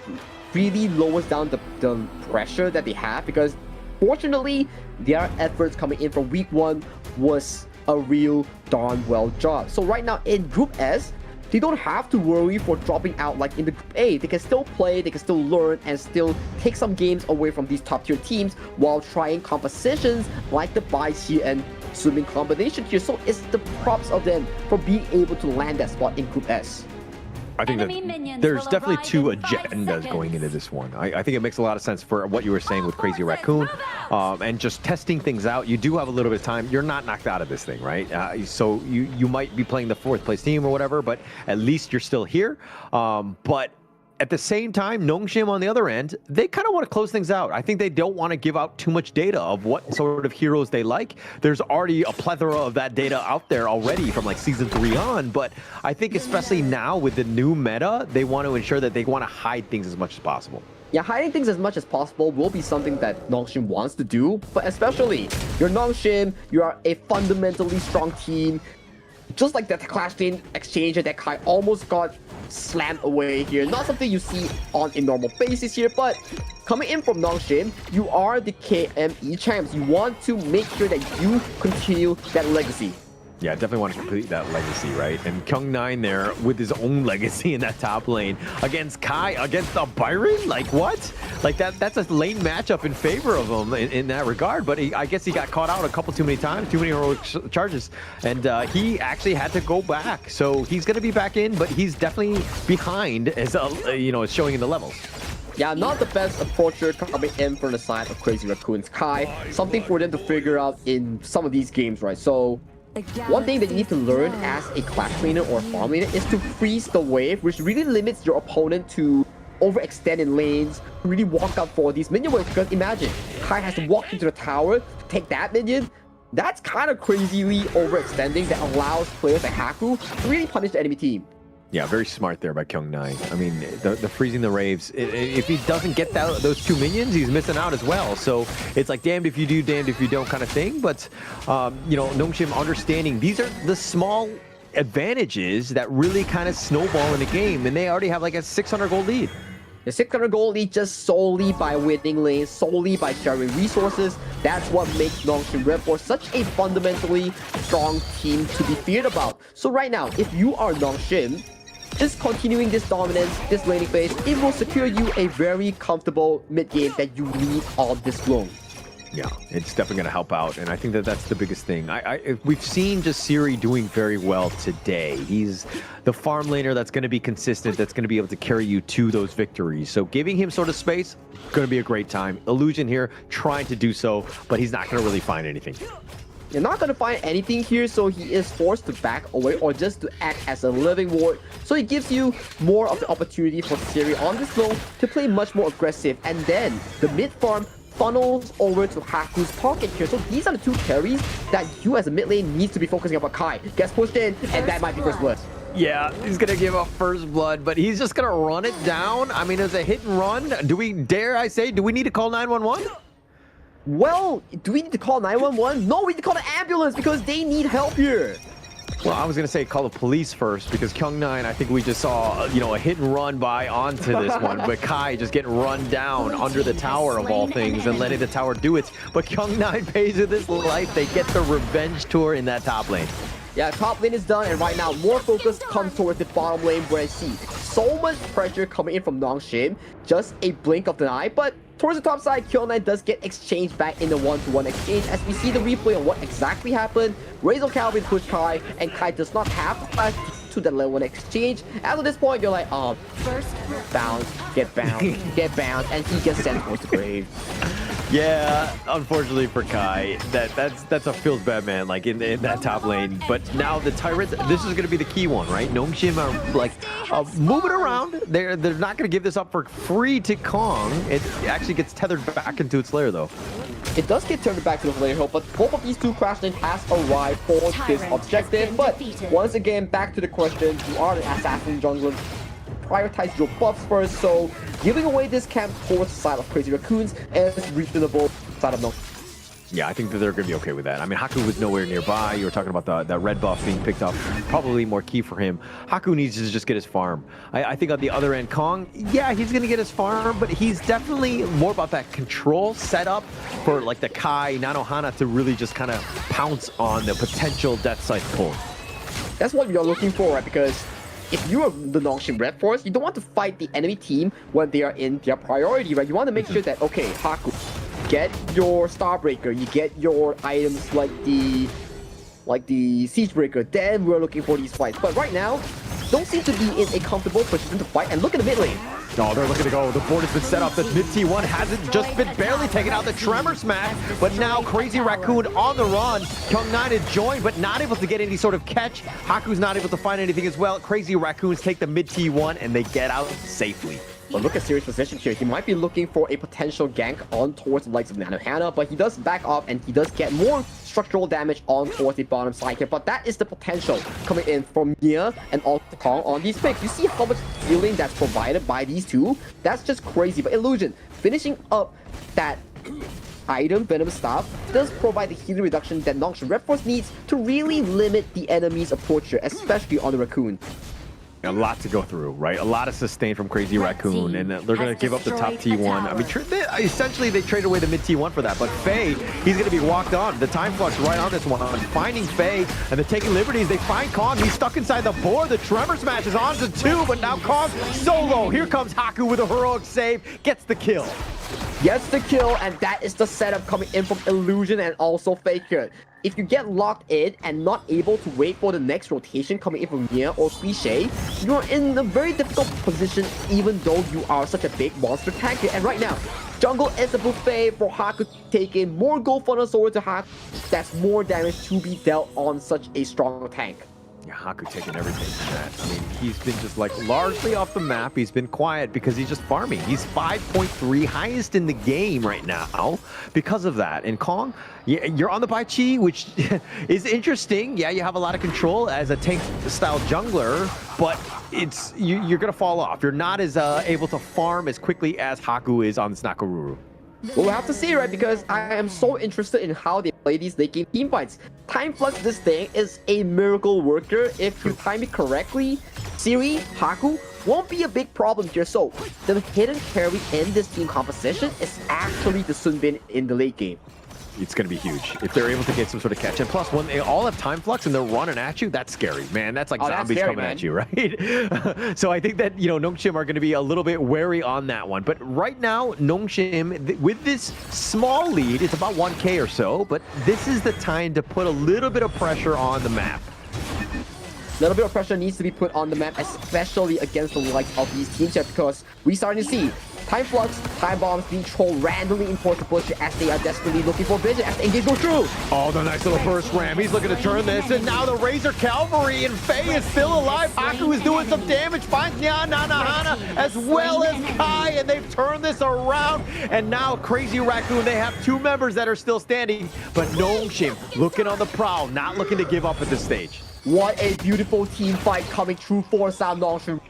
really lowers down the pressure that they have, because fortunately, their efforts coming in from week 1 was a real darn well job. So right now in Group S, they don't have to worry for dropping out like in the Group A. They can still play, they can still learn, and still take some games away from these top tier teams while trying compositions like the Bai Chi and swimming combination here. So it's the props of them for being able to land that spot in Group S. I think that there's definitely two agendas going into this one. I think it makes a lot of sense for what you were saying with Crazy Raccoon and just testing things out. You do have a little bit of time. You're not knocked out of this thing, right? So you might be playing the 4th place team or whatever, but at least you're still here. But at the same time, Nongshim on the other end, they kind of want to close things out. I think they don't want to give out too much data of what sort of heroes they like. There's already a plethora of that data out there already from like Season 3 on, but I think especially now with the new meta, they want to ensure that they want to hide things as much as possible. Yeah, hiding things as much as possible will be something that Nongshim wants to do, but especially, you're Nongshim, you are a fundamentally strong team. Just like that Clash Lane exchange that Kai almost got slammed away here. Not something you see on a normal basis here, but coming in from Nongshim, you are the KME champs. You want to make sure that you continue that legacy. Yeah, definitely want to complete that legacy, right? And Kyung9 there with his own legacy in that top lane against Kai, against the Byron? Like, what? Like, that's a lane matchup in favor of him in that regard. But I guess he got caught out a couple too many times, too many heroic charges. And he actually had to go back. So he's going to be back in, but he's definitely behind as, you know, showing in the levels. Yeah, not the best approacher coming in from the side of Crazy Raccoon's Kai. Something for them to figure out in some of these games, right? So one thing that you need to learn as a Clash laner or farm laner is to freeze the wave, which really limits your opponent to overextend in lanes, really walk up for these minion waves. Because imagine, Kai has to walk into the tower to take that minion. That's kind of crazily overextending that allows players like Haku to really punish the enemy team. Yeah, very smart there by Kyung9. I mean, the freezing the Raves, if he doesn't get those 2 minions, he's missing out as well. So it's like damned if you do, damned if you don't kind of thing. But, you know, Nongshim understanding these are the small advantages that really kind of snowball in the game. And they already have like a 600 gold lead. The 600 gold lead just solely by winning lanes, solely by sharing resources. That's what makes Nongshim RedForce such a fundamentally strong team to be feared about. So right now, if you are Nongshim, just continuing this dominance, this laning phase, it will secure you a very comfortable mid game that you need all this long. Yeah, it's definitely going to help out, and I think that that's the biggest thing. We've seen just Siri doing very well today. He's the farm laner that's going to be consistent, that's going to be able to carry you to those victories. So giving him sort of space, going to be a great time. Illusion here trying to do so, but he's not going to really find anything. You're not going to find anything here, so he is forced to back away or just to act as a living ward. So it gives you more of the opportunity for Siri on this lane to play much more aggressive. And then the mid farm funnels over to Haku's pocket here. So these are the 2 carries that you as a mid lane needs to be focusing on. Kai gets pushed in, and that might be first blood. Yeah, he's going to give up first blood, but he's just going to run it down. I mean, it's a hit and run. Do we need to call 911? Well, do we need to call 911? No, we need to call the ambulance because they need help here. Well, I was going to say call the police first because Kyung9, I think we just saw, you know, a hit and run by onto this one. But Kai just getting run down under the tower of all things and letting the tower do it. But Kyung9 pays with his life. They get the revenge tour in that top lane. Yeah, top lane is done, and right now more focus comes towards the bottom lane where I see so much pressure coming in from Nongshim. Just a blink of the eye, but towards the top side, Kyung9 does get exchanged back in the 1-to-1 exchange as we see the replay on what exactly happened. Razor Calvin pushed Kai, and Kai does not have to pass to the level 1 exchange. After this point, you're like, first bounce, get bounced, get bounced, and he gets sent towards the grave. Yeah, unfortunately for Kai, that's a feels bad man, like in that top lane. But now the Tyrants, this is going to be the key one, right? Nongshim are like moving around. They're not going to give this up for free to Kong. It actually gets tethered back into its lair though. It does get turned back to the lair hill, but both of these 2 Crash Lanes has arrived for this objective. But once again, back to the question, you are the assassin jungler. Prioritize your buffs first, so giving away this camp towards the side of Crazy Raccoons is reasonable side of Nongshim. Yeah, I think that they're going to be okay with that. I mean, Haku was nowhere nearby. You were talking about that red buff being picked up. Probably more key for him. Haku needs to just get his farm. I think on the other end, Kong, yeah, he's going to get his farm, but he's definitely more about that control setup for like the Kai, Nanohana to really just kind of pounce on the potential Death Scythe pull. That's what you're looking for, right? Because if you are the Nongshim RedForce, you don't want to fight the enemy team when they are in their priority, right? You want to make sure that, okay, Haku, get your Starbreaker, you get your items like the Siegebreaker, then we're looking for these fights. But right now, don't seem to be in a comfortable position to fight. And look at the mid lane. Oh, they're looking to go. The board has been set up. The mid T1 hasn't just been barely taken out the Tremor Smash, but now Crazy Raccoon on the run. Kyung9 is joined, but not able to get any sort of catch. Haku's not able to find anything as well. Crazy Raccoons take the mid T1 and they get out safely. But look at Sirius' position here. He might be looking for a potential gank on towards the likes of Nanohana, but he does back off and he does get more structural damage on towards the bottom side here. But that is the potential coming in from Nia and also Kong on these picks. You see how much healing that's provided by these two? That's just crazy. But Illusion finishing up that item, Venom Staff, does provide the healing reduction that Nongshim RedForce needs to really limit the enemy's approach here, especially on the Raccoon. A lot to go through, right? A lot of sustain from Crazy Raccoon, and they're going to give up the top T1. I mean, essentially, they traded away the mid T1 for that, but Faye, he's going to be walked on. The time flux right on this one. Finding Faye, and they're taking liberties. They find Kong. He's stuck inside the board. The Tremor Smash is on to 2, but now Kong solo. Here comes Haku with a heroic save. Gets the kill. Gets the kill, and that is the setup coming in from Illusion and also Faker. If you get locked in and not able to wait for the next rotation coming in from Nia or Cliche, you are in a very difficult position even though you are such a big monster tank here. And right now, jungle is a buffet for Haku to take in more gold funnel sword to Haku. That's more damage to be dealt on such a strong tank. Yeah, Haku taking everything from that. I mean, he's been just like largely off the map. He's been quiet because he's just farming. He's 5.3, highest in the game right now because of that. And Kong, yeah, you're on the Bai Chi, which is interesting. Yeah, you have a lot of control as a tank-style jungler, but it's you're going to fall off. You're not as able to farm as quickly as Haku is on this Nakoruru. We'll have to see, right? Because I am so interested in how they play these late game team fights. Time Flux, this thing is a miracle worker. If you time it correctly, Siri, Haku won't be a big problem here. So the hidden carry in this team composition is actually the Sunbin in the late game. It's going to be huge if they're able to get some sort of catch. And plus, when they all have time flux and they're running at you, that's scary, man. That's like zombies scary, coming at you, right? So I think that, you know, Nongshim are going to be a little bit wary on that one. But right now, Nongshim, with this small lead, it's about 1K or so, but this is the time to put a little bit of pressure on the map. A little bit of pressure needs to be put on the map, especially against the likes of these teams here, because we're starting to see Time Flux, Time Bombs being trolled randomly in towards the bush as they are desperately looking for vision as the engage goes through. Oh, the nice little burst ram. He's looking to turn this, and now the Razor Cavalry, and Faye is still alive. Haku is doing some damage, finds Nanohana as well as Kai, and they've turned this around. And now Crazy Raccoon, they have 2 members that are still standing, but Nongshim looking on the prowl, not looking to give up at this stage. What a beautiful team fight coming through for Sam Nongshim.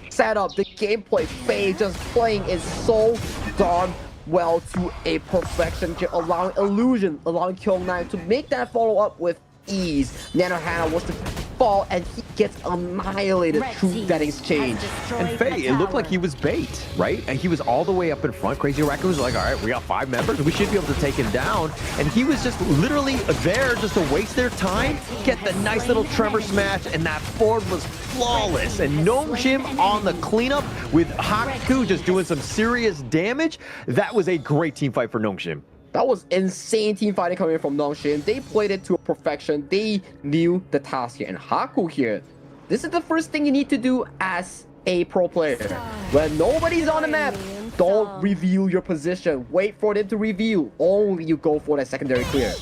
Set up, the gameplay, Faye just playing is so darn well to a perfection, allowing Illusion, allowing Kyung9 to make that follow up with ease. Nanohana was to fall and he gets annihilated through that exchange. And Faye, it looked like he was bait, right? And he was all the way up in front. Crazy Raccoon was like, all right, we got 5 members. We should be able to take him down. And he was just literally there just to waste their time, get the nice little Tremor Smash, and that board was flawless. And Nongshim on the cleanup with Haku just doing some serious damage. That was a great team fight for Nongshim. That was insane team fighting coming from Nongshim. They played it to perfection. They knew the task here. And Haku here, this is the first thing you need to do as a pro player. When nobody's on the map, don't reveal your position. Wait for them to reveal. Only you go for that secondary clear.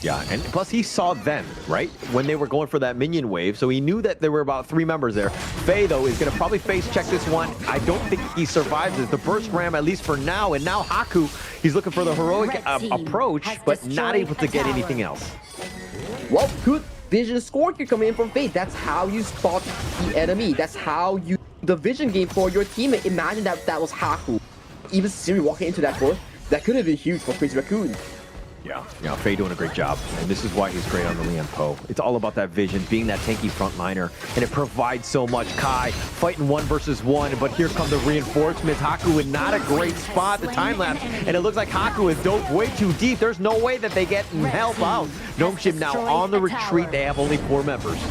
Yeah, and plus he saw them, right? When they were going for that minion wave, so he knew that there were about 3 members there. Faye, though, is going to probably face check this one. I don't think he survives it. The burst ram, at least for now, and now Haku, he's looking for the heroic approach, but not able to get anything else. Well, good vision score can come in from Faye. That's how you spot the enemy. That's how you the vision game for your teammate. Imagine that was Haku. Even Siri walking into that door, that could have been huge for Crazy Raccoon. Yeah, Faye doing a great job, and this is why he's great on the Lian Po. It's all about that vision, being that tanky frontliner, and it provides so much. Kai fighting 1 versus 1, but here come the reinforcements. Haku in not a great spot, the time lapse, and it looks like Haku is dove way too deep. There's no way that they get help out. Nongshim now on the retreat. They have only 4 members.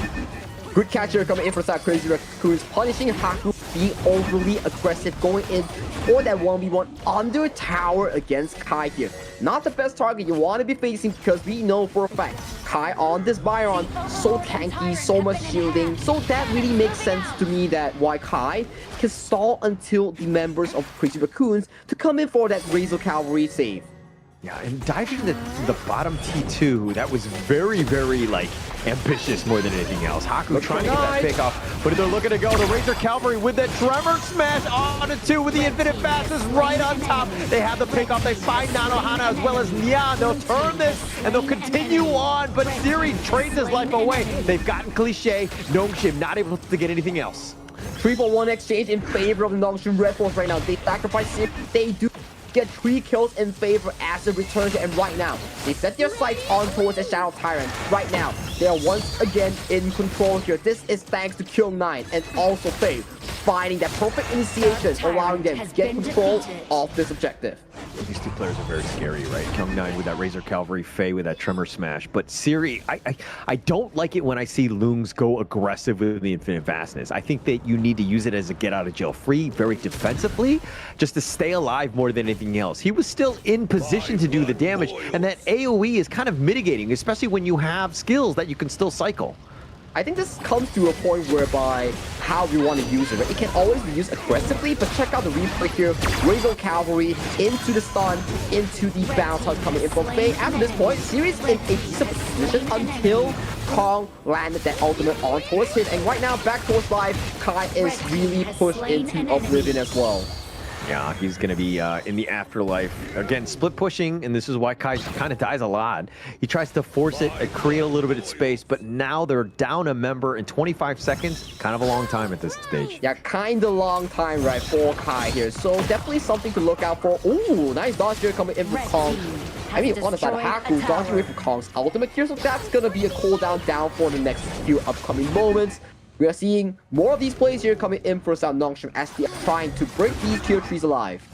Good catcher coming in for side Crazy Raccoons, punishing Haku being overly aggressive, going in for that 1v1 under tower against Kai here. Not the best target you want to be facing because we know for a fact Kai on this Byron, so tanky, so much shielding. So that really makes sense to me that why Kai can stall until the members of Crazy Raccoons to come in for that Razor Cavalry save. Yeah, and diving into the bottom T2, that was very, very, like, ambitious more than anything else. Haku trying to get that pick off, but they're looking to go. The Razor Cavalry with that Tremor Smash on a 2 with the Infinite Fastness right on top. They have the pick off. They find Nanohana as well as Nya. They'll turn this, and they'll continue on, but Siri trades his life away. They've gotten Cliché. Nongshim not able to get anything else. 3-for-1 exchange in favor of the Nongshim RedForce right now. They sacrifice Siri. They do get 3 kills in favor as a return here, and right now they set their sights on towards the Shadow Tyrant. Right now they are once again in control here. This is thanks to Kyung9 and also Faye finding that perfect initiation, allowing them to get control of this objective. These two players are very scary, right? Kyung9 with that Razor Cavalry, Faye with that Tremor Smash. But Siri, I don't like it when I see Lungs go aggressive with the Infinite Vastness. I think that you need to use it as a get out of jail free, very defensively, just to stay alive more than anything else. He was still in position to do the damage, and that AoE is kind of mitigating, especially when you have skills that you can still cycle. I think this comes to a point whereby how you want to use it, right? It can always be used aggressively, but check out the replay here. Razor Cavalry into the stun, into the bounce hunt coming in from Faye. After this point, Siri's in a decent position until Kong landed that ultimate on towards him. And right now, back towards live, Kai is really pushed into Oblivion as well. Yeah, he's going to be in the afterlife. Again, split pushing, and this is why Kai kind of dies a lot. He tries to force it, create a little bit of space, but now they're down a member in 25 seconds. Kind of a long time at this stage. Yeah, kind of long time, right, for Kai here. So definitely something to look out for. Ooh, nice dodge here coming in from Kong. I mean, on the side of Haku, dodging away from Kong's ultimate here, so that's going to be a cooldown down for the next few upcoming moments. We are seeing more of these plays here coming in for South Nongshim as they are trying to break these tier trees alive.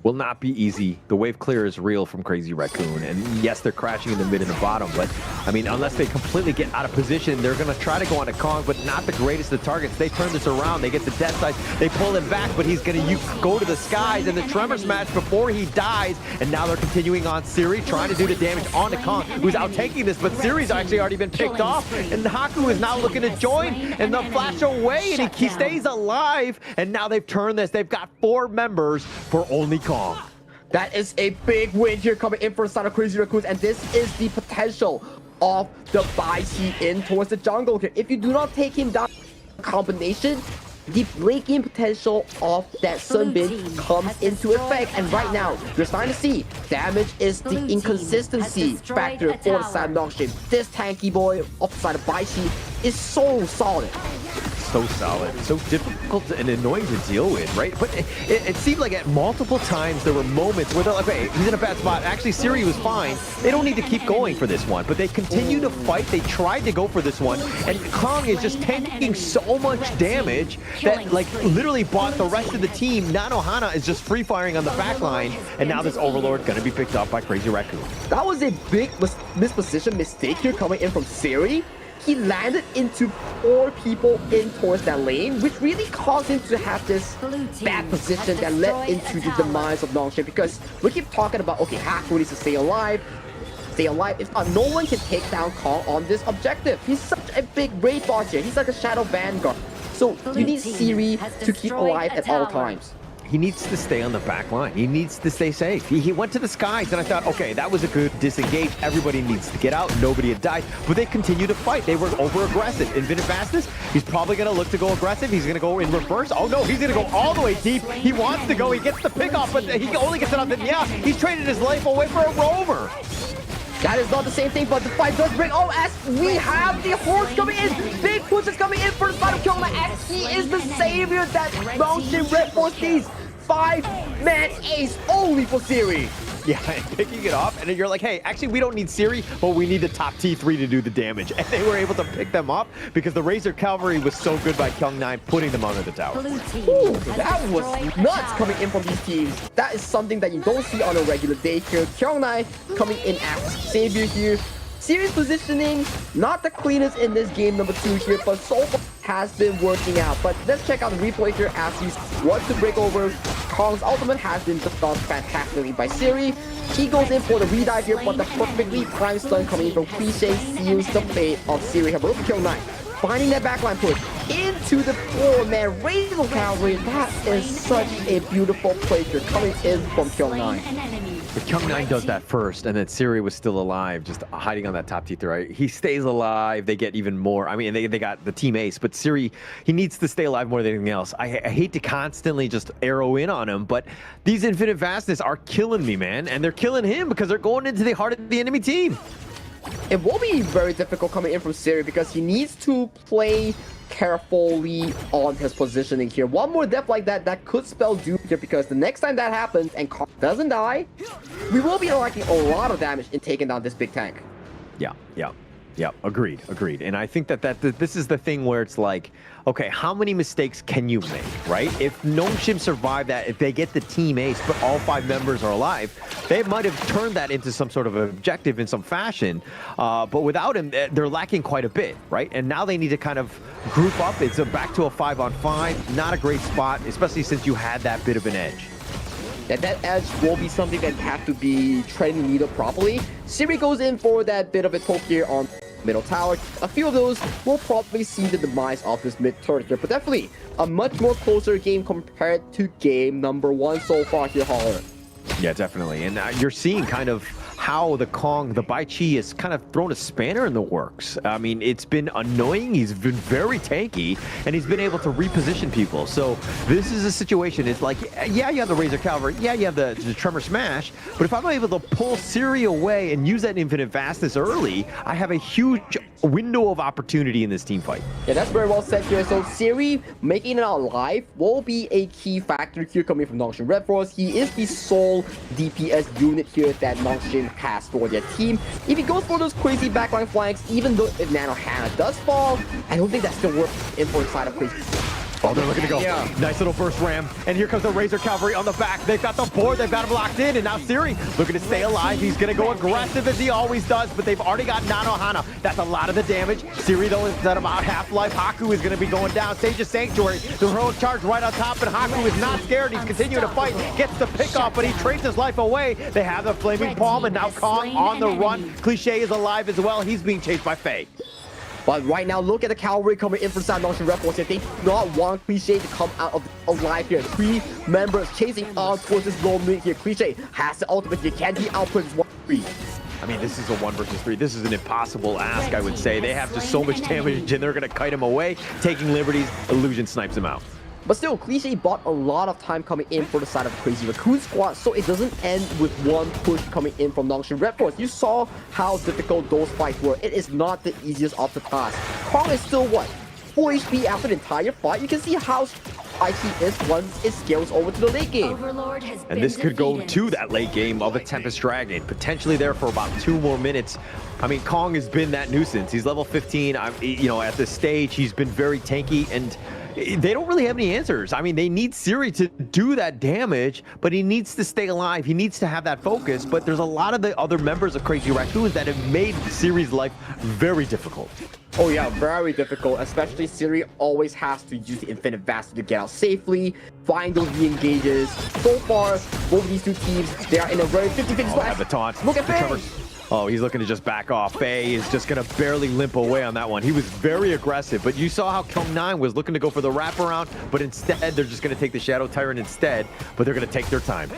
Will not be easy. The wave clear is real from Crazy Raccoon, and yes, they're crashing in the mid and the bottom, but I mean, unless they completely get out of position, they're going to try to go on to Kong, but not the greatest of targets. They turn this around, they get the death side, they pull him back, but he's going to go to the skies and the Tremor Smash before he dies, and now they're continuing on Siri, trying to do the damage onto Kong, who's out taking this, but Siri's actually already been picked off, and Haku is now looking to join, and they'll flash away, and he stays alive, and now they've turned this. They've got 4 members for only Kong. That is a big win here coming in for the side of Crazy Raccoons, and this is the potential of the buy seed in towards the jungle here. If you do not take him down, combination, the break-in potential of that Sunbin comes into effect, and right now you're starting to see damage is the inconsistency factor for the side of Nongshim. This tanky boy off the side of Baishi is so solid. So solid, so difficult and annoying to deal with, right? But it seemed like at multiple times there were moments where they're like, okay, he's in a bad spot. Actually, Siri was fine. They don't need to keep going for this one, but they continue to fight. They tried to go for this one, and Kong is just taking so much damage that, like, literally bought the rest of the team. Nanohana is just free-firing on the back line, and now this Overlord going to be picked up by Crazy Raccoon. That was a big misposition mistake here coming in from Siri. He landed into 4 people in towards that lane, which really caused him to have this bad position that led into the demise of Nongshim, because we keep talking about, okay, Haku needs to stay alive. If not, no one can take down Kong on this objective. He's such a big raid boss here. He's like a Shadow Vanguard. So you need Siri to keep alive at all times. He needs to stay on the back line. He needs to stay safe. He went to the skies, and I thought, okay, that was a good disengage. Everybody needs to get out. Nobody had died, but they continue to fight. They were over-aggressive. Infinite Fastness, he's probably going to look to go aggressive. He's going to go in reverse. Oh, no, he's going to go all the way deep. He wants to go. He gets the pick off, but he only gets it off the Nya. He's traded his life away for a rover. That is not the same thing, but the fight does break. Oh, as we have the horse coming in. Big push is coming in for the side of Kyoma, as he is the savior that Nongshim RedForce needs. 5-man ace only for Siri. Yeah, and picking it off, and you're like, hey, actually, we don't need Siri, but we need the top T3 to do the damage. And they were able to pick them up because the Razor Cavalry was so good by Kyung9, putting them under the tower. Ooh, that was nuts coming in from these teams. That is something that you don't see on a regular day here. Kyung9 coming in as savior here. Siri's positioning, not the cleanest in this game number 2 here, but so far has been working out. But let's check out the replay here as he wants to break over. Kong's ultimate has been done fantastically by Siri. He goes in for the redive here, but the perfectly timed stun coming in from Cliche seals the fate of Siri. How about kill 9? Finding that backline push into the floor, man. Razor Cavalry, that is such a beautiful play here coming in from Kill 9. If Kyung9 does that first, and then Siri was still alive, just hiding on that top T3, right? He stays alive, they get even more. I mean, they got the team ace, but Siri, he needs to stay alive more than anything else. I hate to constantly just arrow in on him, but these Infinite Vastness are killing me, man. And they're killing him because they're going into the heart of the enemy team. It will be very difficult coming in from Siri because he needs to play carefully on his positioning here. One more death like that could spell doom here, because the next time that happens and Kong doesn't die, we will be unlocking a lot of damage in taking down this big tank. Yeah, agreed. And I think that this is the thing where it's like, okay, how many mistakes can you make, right? If Nongshim survive that, if they get the team ace, but all 5 members are alive, they might have turned that into some sort of objective in some fashion. But without him, they're lacking quite a bit, right? And now they need to kind of group up. It's back to a 5-on-5. Not a great spot, especially since you had that bit of an edge. That edge will be something that have to be treading the needle properly. Siri goes in for that bit of a poke here on middle tower. A few of those will probably see the demise of this mid turret here, but definitely a much more closer game compared to game number 1 so far here, Holler. Yeah, definitely. And you're seeing kind of how the Bai Chi has kind of thrown a spanner in the works. I mean, it's been annoying. He's been very tanky, and he's been able to reposition people. So this is a situation. It's like, yeah, you have the Razor Cavalry. Yeah, you have the Tremor Smash. But if I'm able to pull Siri away and use that Infinite Vastness early, I have a huge window of opportunity in this team fight. Yeah, that's very well said here. So Siri making it out alive will be a key factor here coming from Nongshim RedForce. He is the sole DPS unit here that Nongshim has for their team. If he goes for those crazy backline flanks, even though if Nano Hannah does fall, I don't think that's still worth in for the side of crazy. Oh, they're looking to go. Yeah. Nice little burst ram. And here comes the Razor Cavalry on the back. They've got the board. They've got him locked in. And now Siri looking to stay alive. He's going to go aggressive as he always does. But they've already got Nanohana. That's a lot of the damage. Siri, though, is at about half-life. Haku is going to be going down. Sage's Sanctuary. The heroic charge right on top. And Haku is not scared. He's continuing to fight. Gets the pick off, but he trades his life away. They have the Flaming Palm. And now Kong on the run. Cliche is alive as well. He's being chased by Faye. But right now, look at the cavalry coming in from side Nongshim RedForce here. They do not want Cliche to come out of alive here. 3 members chasing on towards this low mid here. Cliche has the ultimate here. Can he output his 1-3? I mean, this is a 1 versus 3. This is an impossible ask, I would say. They have just so much damage, and they're going to kite him away. Taking liberties, Illusion snipes him out. But still, Cliche bought a lot of time coming in for the side of the Crazy Raccoon squad, so it doesn't end with one push coming in from Nongshim RedForce. You saw how difficult those fights were. It is not the easiest of the task. Kong is still, what, 4 HP after the entire fight? You can see how IT is once it scales over to the late game. And this could go to that late game of a Tempest Dragon, potentially there for about 2 more minutes. I mean, Kong has been that nuisance. He's level 15. You know, at this stage, he's been very tanky, and they don't really have any answers. I mean, they need Siri to do that damage, but he needs to stay alive. He needs to have that focus, but there's a lot of the other members of Crazy Raccoons that have made Siri's life very difficult. Oh yeah, very difficult, especially Siri always has to use the Infinite Vast to get out safely, find those re-engages. So far, both of these two teams, they are in a very 50-50 spot. The taunt. Look at Faye! Oh, he's looking to just back off. Faye is just going to barely limp away on that one. He was very aggressive, but you saw how Kyung9 was looking to go for the wraparound, but instead, they're just going to take the Shadow Tyrant instead, but they're going to take their time.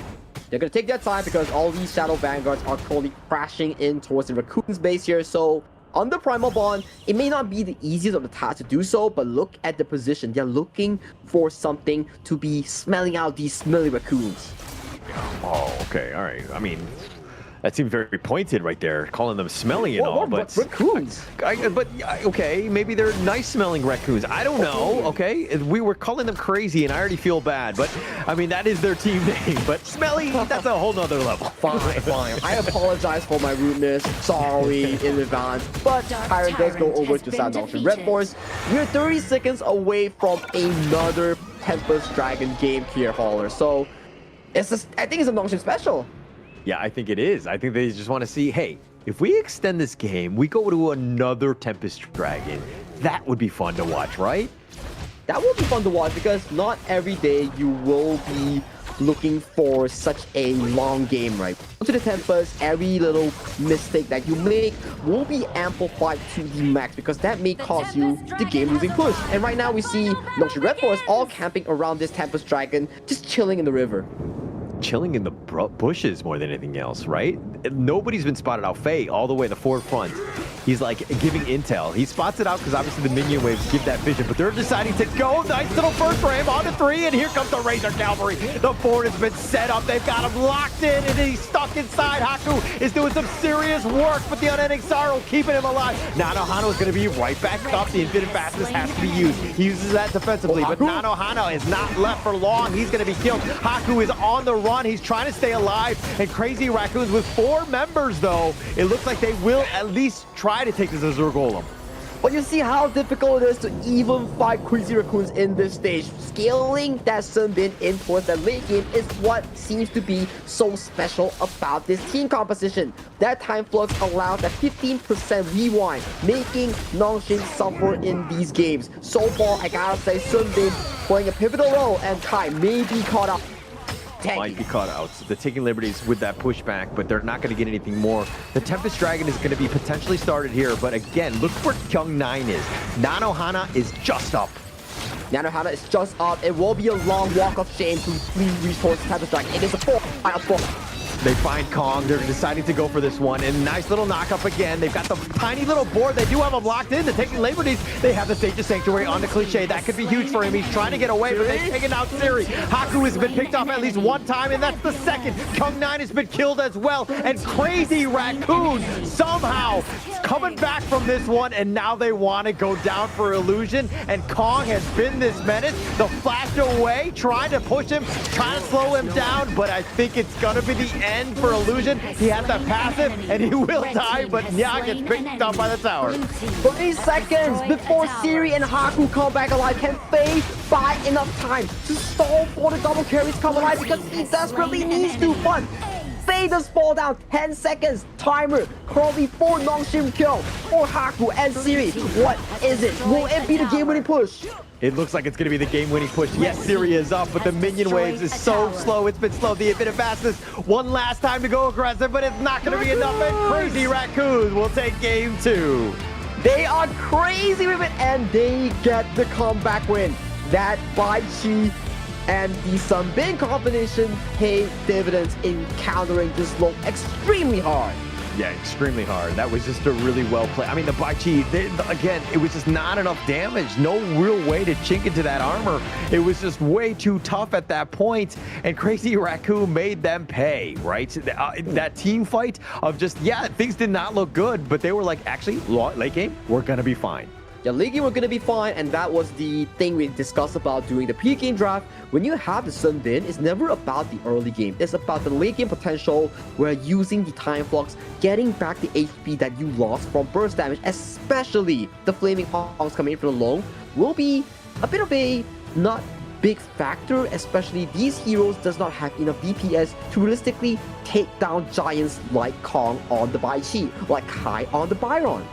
They're going to take their time because all these Shadow Vanguards are currently crashing in towards the Raccoon's base here, so under Primal Bond, it may not be the easiest of the task to do so, but look at the position. They're looking for something to be smelling out these smelly Raccoons. Oh, okay, all right. I mean, that seemed very pointed right there, calling them smelly and all, but raccoons. Okay, maybe they're nice-smelling raccoons. I don't know. Okay, we were calling them crazy, and I already feel bad. But I mean, that is their team name. But smelly, that's a whole nother level. Fine. I apologize for my rudeness. Sorry in advance. But Tyrant does go over to side Nongshim RedForce. We're 30 seconds away from another Tempest Dragon game here, Hauler. So it's just, I think it's a Nongshim special. Yeah, I think it is. I think they just want to see, hey, if we extend this game, we go to another Tempest Dragon. That would be fun to watch, right? that will be fun to watch because not every day you will be looking for such a long game, right? To the Tempest, every little mistake that you make will be amplified to the max because that may cost you the game-losing push. And right now we see Nongshim RedForce all camping around this Tempest Dragon, just chilling in the river. Chilling in the bushes more than anything else, right? Nobody's been spotted out. Faye all the way in the forefront. He's like giving intel. He spots it out because obviously the minion waves give that vision, but they're deciding to go. Nice little first for him on the 3, and here comes the Razor Cavalry. The fort has been set up. They've got him locked in, and he's stuck inside. Haku is doing some serious work, but the Unending Sorrow keeping him alive. Nanohana is going to be right back up. The Infinite Fastness has to be used. He uses that defensively, but Nanohana is not left for long. He's going to be killed. Haku is on the run. He's trying to stay alive, and Crazy Raccoons with 4 members, though. It looks like they will at least try to take this Azure Golem. But you see how difficult it is to even fight Crazy Raccoons in this stage. Scaling that Sunbin in towards that late game is what seems to be so special about this team composition. That time flux allows that 15% rewind, making Nongshim suffer in these games. So far, I gotta say, Sunbin playing a pivotal role, and Kai may be caught up. Might be caught out. So they're taking liberties with that pushback, but they're not going to get anything more. The Tempest Dragon is going to be potentially started here, but again, look where Kyung9 is. Nanohana is just up. Nanohana is just up. It will be a long walk of shame to reach towards Tempest Dragon. It is a 4-4. They find Kong. They're deciding to go for this one. And nice little knock-up again. They've got the tiny little board. They do have him locked in. They're taking liberties. They have the Sage of Sanctuary on the Cliché. That could be huge for him. He's trying to get away, but they've taken out Siri. Haku has been picked off at least one time, and that's the second. Kyung9 has been killed as well. And Crazy Raccoon somehow coming back from this one, and now they want to go down for Illusion. And Kong has been this menace. The flash away, trying to push him, trying to slow him down, but I think it's going to be the end for Illusion. He has that passive, and he will die, but Nya gets picked up by the tower. 30 seconds before Siri and Haku come back alive. Can Faye buy enough time to stall for the double carries come alive because he desperately needs to, but Faye does fall down. 10 seconds. Timer. Currently 4 Nongshim kill for Haku and Siri. What is it? Will it be the game-winning push? It looks like it's going to be the game-winning push. Yes, Siri is up, but the minion waves is so slow. It's been slow. The Infinite Fastness, one last time to go aggressive, but it's not going to be enough. And Crazy Raccoons will take game 2. They are crazy with it, and they get the comeback win. That Bai Chi and the Sunbin combination pay dividends in countering this low extremely hard. Yeah, extremely hard. That was just a really well played. I mean, the Bai Chi, again, it was just not enough damage. No real way to chink into that armor. It was just way too tough at that point, and Crazy Raccoon made them pay, right? That team fight of just, yeah, things did not look good, but they were like, actually, late game, we're going to be fine. Yeah, late game we're going to be fine, and that was the thing we discussed about during the pre-game draft. When you have the Sunbin, it's never about the early game. It's about the late game potential where using the time flux, getting back the HP that you lost from burst damage, especially the Flaming Hongs coming in from the long, will be a bit of a not big factor, especially these heroes does not have enough DPS to realistically take down giants like Kong on the Bai Chi, like Kai on the Byron.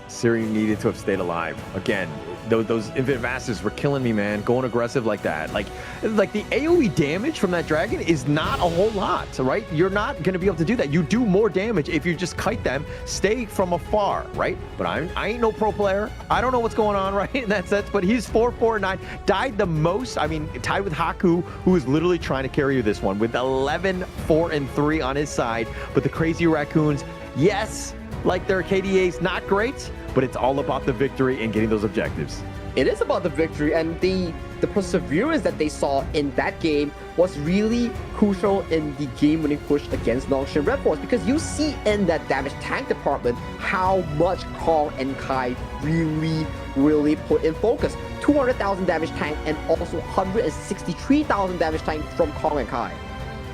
Siri needed to have stayed alive. Again, those Infinite Masters were killing me, man. Going aggressive like that. Like the AoE damage from that dragon is not a whole lot, right? You're not going to be able to do that. You do more damage if you just kite them, stay from afar, right? But I ain't no pro player. I don't know what's going on, right, in that sense, but he's 4-4-9. Died the most, I mean, tied with Haku, who is literally trying to carry you this one with 11-4-3 on his side. But the Crazy Raccoons, yes, like their KDA's not great, but it's all about the victory and getting those objectives. It is about the victory, and the perseverance that they saw in that game was really crucial in the game-winning push against Nongshim RedForce, because you see in that damage tank department how much Kong and Kai really put in focus. 200,000 damage tank and also 163,000 damage tank from Kong and Kai.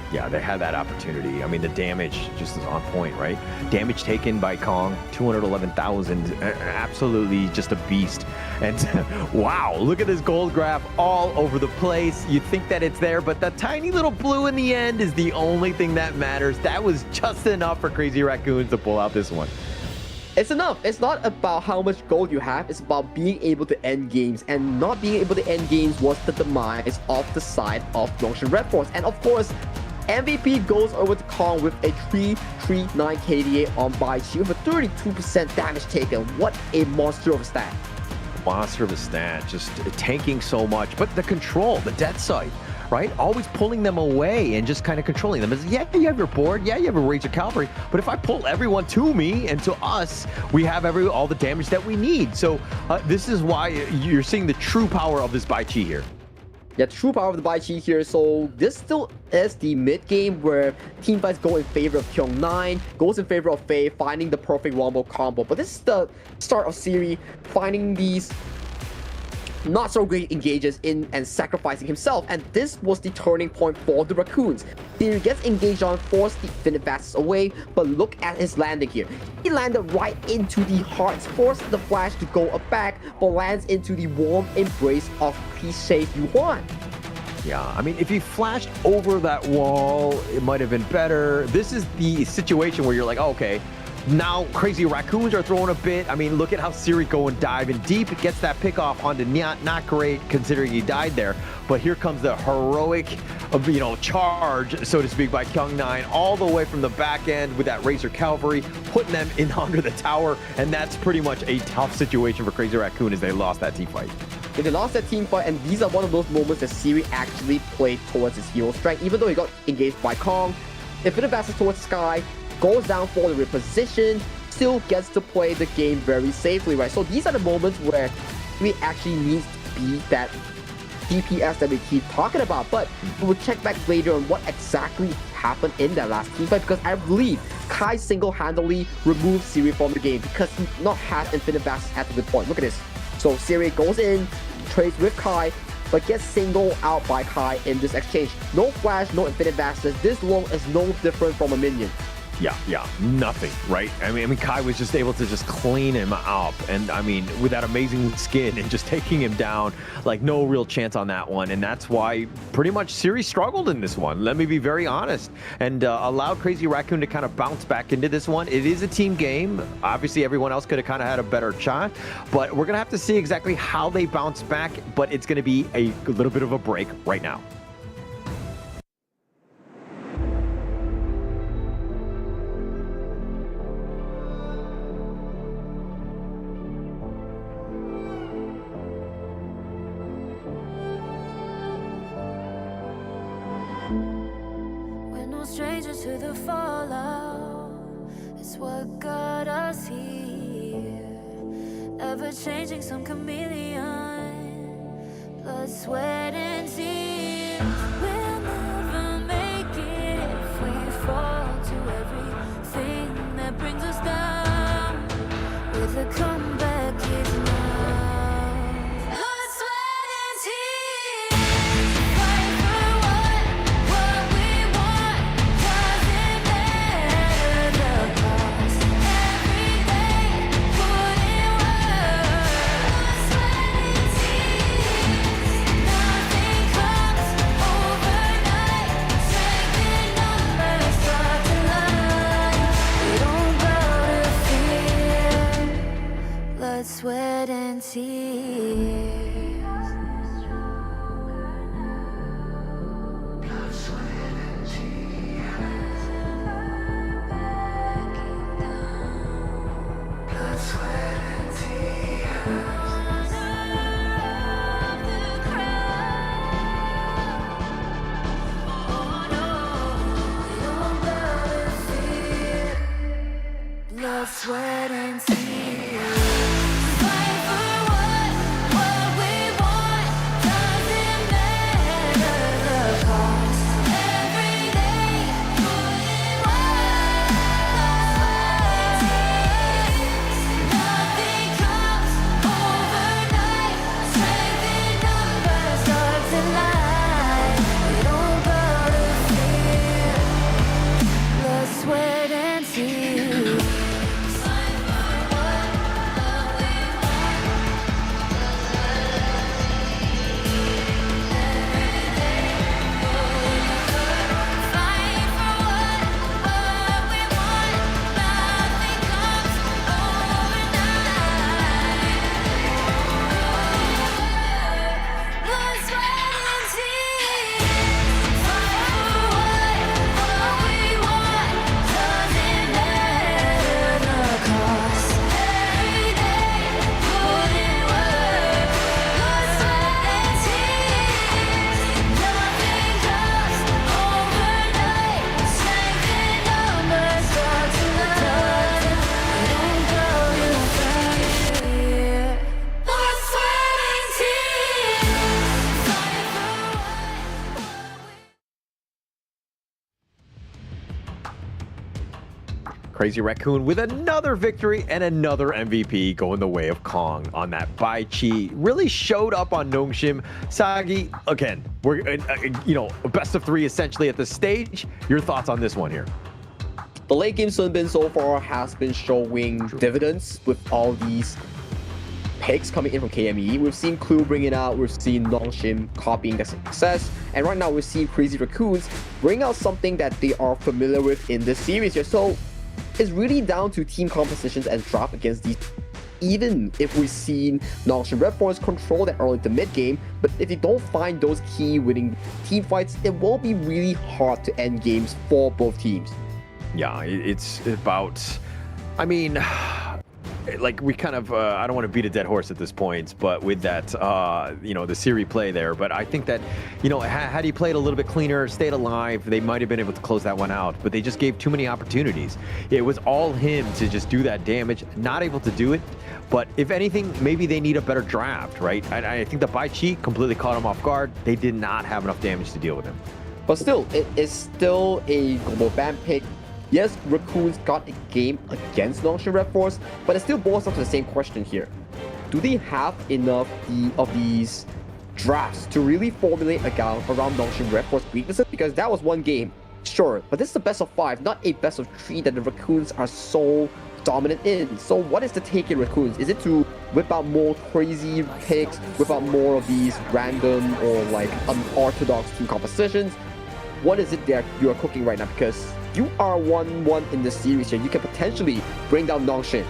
Yeah, they had that opportunity. I mean, the damage just is on point, right? Damage taken by Kong, 211,000, absolutely just a beast. And wow, look at this gold graph all over the place. You think that it's there, but the tiny little blue in the end is the only thing that matters. That was just enough for Crazy Raccoons to pull out this one. It's enough. It's not about how much gold you have. It's about being able to end games. And not being able to end games was the demise of the side of Nongshim RedForce. And of course, MVP goes over to Kong with a 339 KDA on Baichi with a 32% damage taken. What a monster of a stat. Monster of a stat, just tanking so much. But the control, the dead side, right? Always pulling them away and just kind of controlling them. Yeah, you have your board. Yeah, you have a Razor Cavalry. But if I pull everyone to me and to us, we have all the damage that we need. So this is why you're seeing the true power of this Baichi here. Yeah, true power of the Baichi here. So this still is the mid game where team fights go in favor of Kyung9, goes in favor of Faye, finding the perfect wombo combo. But this is the start of Siri finding these not so great engages in and sacrificing himself, and this was the turning point for the Raccoons. Siri gets engaged on, forced the Infinite Vasts away, but look at his landing here. He landed right into the hearts, forced the Flash to go back, but lands into the warm embrace of Cliche Yuan. Yeah, I mean, if he flashed over that wall, it might have been better. This is the situation where you're like, oh, okay, now Crazy Raccoons are throwing a bit. I mean, look at how Siri going diving deep. It gets that pick off onto Nyat. Not great considering he died there. But here comes the heroic, charge, so to speak, by Kyung9 all the way from the back end with that Razor Cavalry, putting them in under the tower. And that's pretty much a tough situation for Crazy Raccoon as they lost that team fight. Yeah, they lost that team fight, and these are one of those moments that Siri actually played towards his hero strength. Even though he got engaged by Kong, Infinite Vassals towards Sky, goes down for the reposition, still gets to play the game very safely, right? So these are the moments where we actually need to be that DPS that we keep talking about. But we'll check back later on what exactly happened in that last team fight, because I believe Kai single-handedly removed Siri from the game because he did not have Infinite Vassals at the point. Look at this. So Siri goes in, trades with Kai, but gets singled out by Kai in this exchange. No flash, no Infinite Vassals. This long is no different from a minion. Yeah, nothing, right? I mean, Kai was just able to just clean him up, and I mean, with that amazing skin and just taking him down, like no real chance on that one, and that's why pretty much Siri struggled in this one. Let me be very honest, and allowed Crazy Raccoon to kind of bounce back into this one. It is a team game. Obviously, everyone else could have kind of had a better shot, but we're gonna have to see exactly how they bounce back. But it's gonna be a little bit of a break right now. Stranger to the fallout, it's what got us here. Ever changing, some chameleon, blood, sweat, and tears. We'll never make it if we fall to everything that brings us down. With a comeback is now. Blood, sweat, and tears. Fight for what we want. Doesn't matter the cost. Every day, put in work. Blood, sweat, and tears. Nothing comes overnight. Strength in numbers start to line. We don't bow to fear. Blood, sweat, and tears. Blood, sweat, and tears. Fight for what we want. Doesn't matter the cost. Every day, put in work. Nothing comes overnight. Strength in numbers starts to line. We don't bow to fear. Blood, sweat, and tears. Crazy Raccoon with another victory and another MVP going the way of Kong on that Bai Chi. Really showed up on Nongshim. Sagi, again, we're, a best of 3 essentially at this stage. Your thoughts on this one here? The late game Sunbin so far has been showing dividends with all these picks coming in from KME. We've seen Clue bring it out, we've seen Nongshim copying the success, and right now we're seeing Crazy Raccoons bring out something that they are familiar with in this series here. So it's really down to team compositions and draft against these. Even if we've seen Nongshim RedForce control that early to mid game, but if you don't find those key winning team fights, it will be really hard to end games for both teams. Yeah, it's about, I mean, like we kind of, I don't want to beat a dead horse at this point, but with that, the Siri play there, but I think that, had he played a little bit cleaner, stayed alive, they might have been able to close that one out, but they just gave too many opportunities. It was all him to just do that damage, not able to do it, but if anything, maybe they need a better draft, right? I think the Bai Chi completely caught him off guard. They did not have enough damage to deal with him. But still, it is still a global ban pick. Yes, Raccoons got a game against Nongshim RedForce, but it still boils down to the same question here. Do they have enough of these drafts to really formulate a game around Nongshim RedForce weaknesses? Because that was one game, sure, but this is a best of 5, not a best of 3 that the Raccoons are so dominant in. So what is the take in Raccoons? Is it to whip out more crazy picks, whip out more of these random or like unorthodox team compositions? What is it that you are cooking right now? Because you are 1-1 in the series here. You can potentially bring down Nongshim.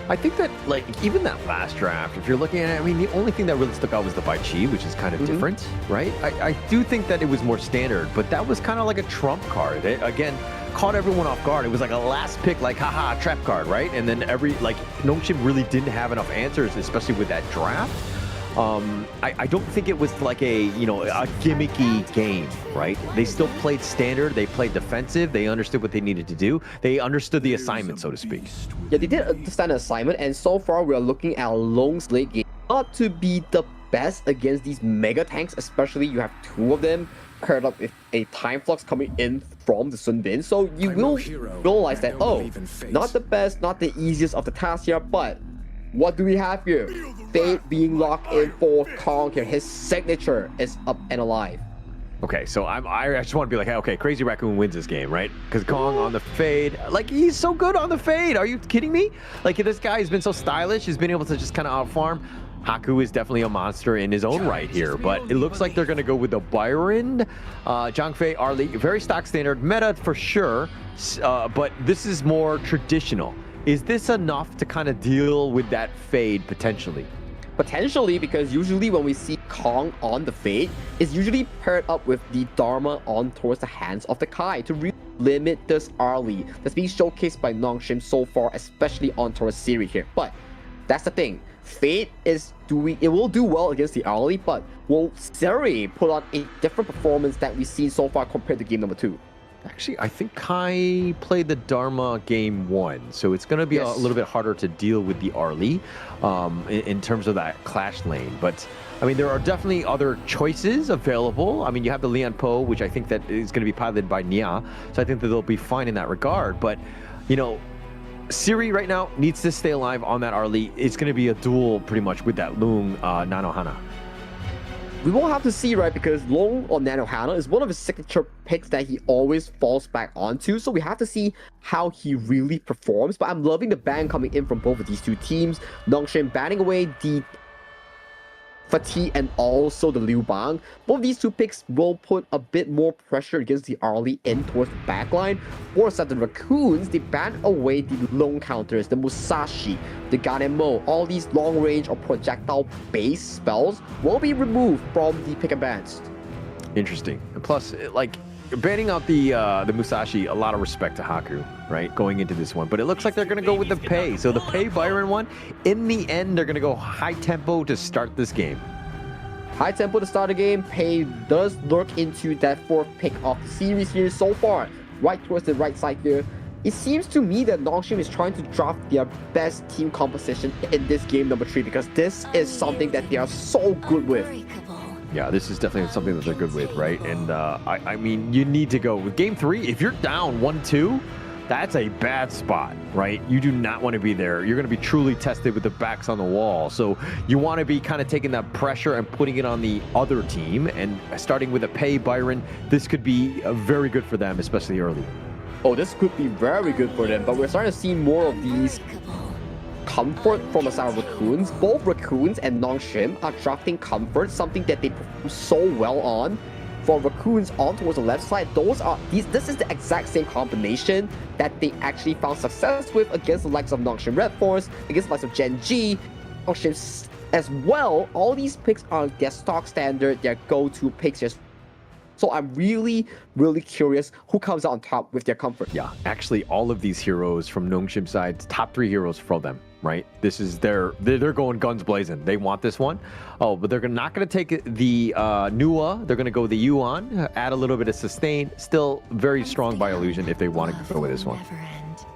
I think that, like, even that last draft, if you're looking at it, I mean, the only thing that really stuck out was the Bai Chi, which is kind of different, right? I do think that it was more standard, but that was kind of like a trump card. It, again, caught everyone off guard. It was like a last pick, like, haha, trap card, right? And then Nongshim really didn't have enough answers, especially with that draft. I don't think it was like a gimmicky game, right? They still played standard, they played defensive, they understood what they needed to do, they understood the assignment, so to speak. Yeah, they did understand the assignment, and so far we're looking at a long slate game. Not to be the best against these mega tanks, especially you have 2 of them paired up with a time flux coming in from the Sunbin, so you will realize that, oh, not the best, not the easiest of the tasks here, but what do we have here? Fate being locked in for Kong here. His signature is up and alive. Okay, so I just want to be like, okay, Crazy Raccoon wins this game, right? Because Kong on the fade, like, he's so good on the fade. Are you kidding me? Like, this guy has been so stylish. He's been able to just kind of outfarm. Haku is definitely a monster in his own right here, but it looks like they're going to go with the Byron, Zhang Fei, Arlie. Very stock standard meta for sure, but this is more traditional. Is this enough to kind of deal with that fade potentially? Potentially, because usually when we see Kong on the fade, it's usually paired up with the Dharma on towards the hands of the Kai to really limit this Arlie that's being showcased by Nongshim so far, especially on towards series here. But that's the thing. Fade is it will do well against the Arlie, but will Seri put on a different performance that we've seen so far compared to game number 2? Actually, I think Kai played the Dharma game 1, so it's going to be a little bit harder to deal with the Arlie in terms of that clash lane. But, I mean, there are definitely other choices available. I mean, you have the Lian Po, which I think that is going to be piloted by Nia, so I think that they'll be fine in that regard. But, Siri right now needs to stay alive on that Arlie. It's going to be a duel pretty much with that Loong Nanohana. We won't have to see, right? Because Long or Nanohana is one of his signature picks that he always falls back onto. So we have to see how he really performs. But I'm loving the ban coming in from both of these 2 teams. Nongshim banning away the Fatih and also the Liu Bang. Both of these 2 picks will put a bit more pressure against the Arlie in towards the backline. For the Raccoons, they banned away the Long counters, the Musashi, the Ganemo. All these long range or projectile based spells will be removed from the pick and bans. Interesting. And plus, like, banning out the Musashi, a lot of respect to Haku, right, going into this one. But it looks like they're going to go with the Pei. So the Pei Byron one, in the end, they're going to go high tempo to start this game. High tempo to start the game. Pei does lurk into that 4th pick of the series here so far. Right towards the right side here. It seems to me that Nongshim is trying to draft their best team composition in this game number 3, because this is something that they are so good with. Yeah, this is definitely something that they're good with, right? And I mean, you need to go with game 3. If you're down 1-2, that's a bad spot, right? You do not want to be there. You're going to be truly tested with the backs on the wall. So you want to be kind of taking that pressure and putting it on the other team. And starting with a pay Byron, this could be very good for them, especially early. Oh, this could be very good for them, but we're starting to see more of these comfort from the side of Raccoons. Both Raccoons and Nongshim are drafting comfort, something that they perform so well on. For Raccoons on towards the left side, this is the exact same combination that they actually found success with against the likes of Nongshim RedForce, against the likes of Gen.G, Nongshim as well. All these picks are their stock standard, their go-to picks here. So I'm really, really curious who comes out on top with their comfort. Yeah, actually, all of these heroes from Nongshim side, top 3 heroes for them, right? This is they're going guns blazing. They want this one. Oh, but they're not going to take the Nua. They're going to go the Yuan, add a little bit of sustain. Still very strong by illusion if they want to go with this one.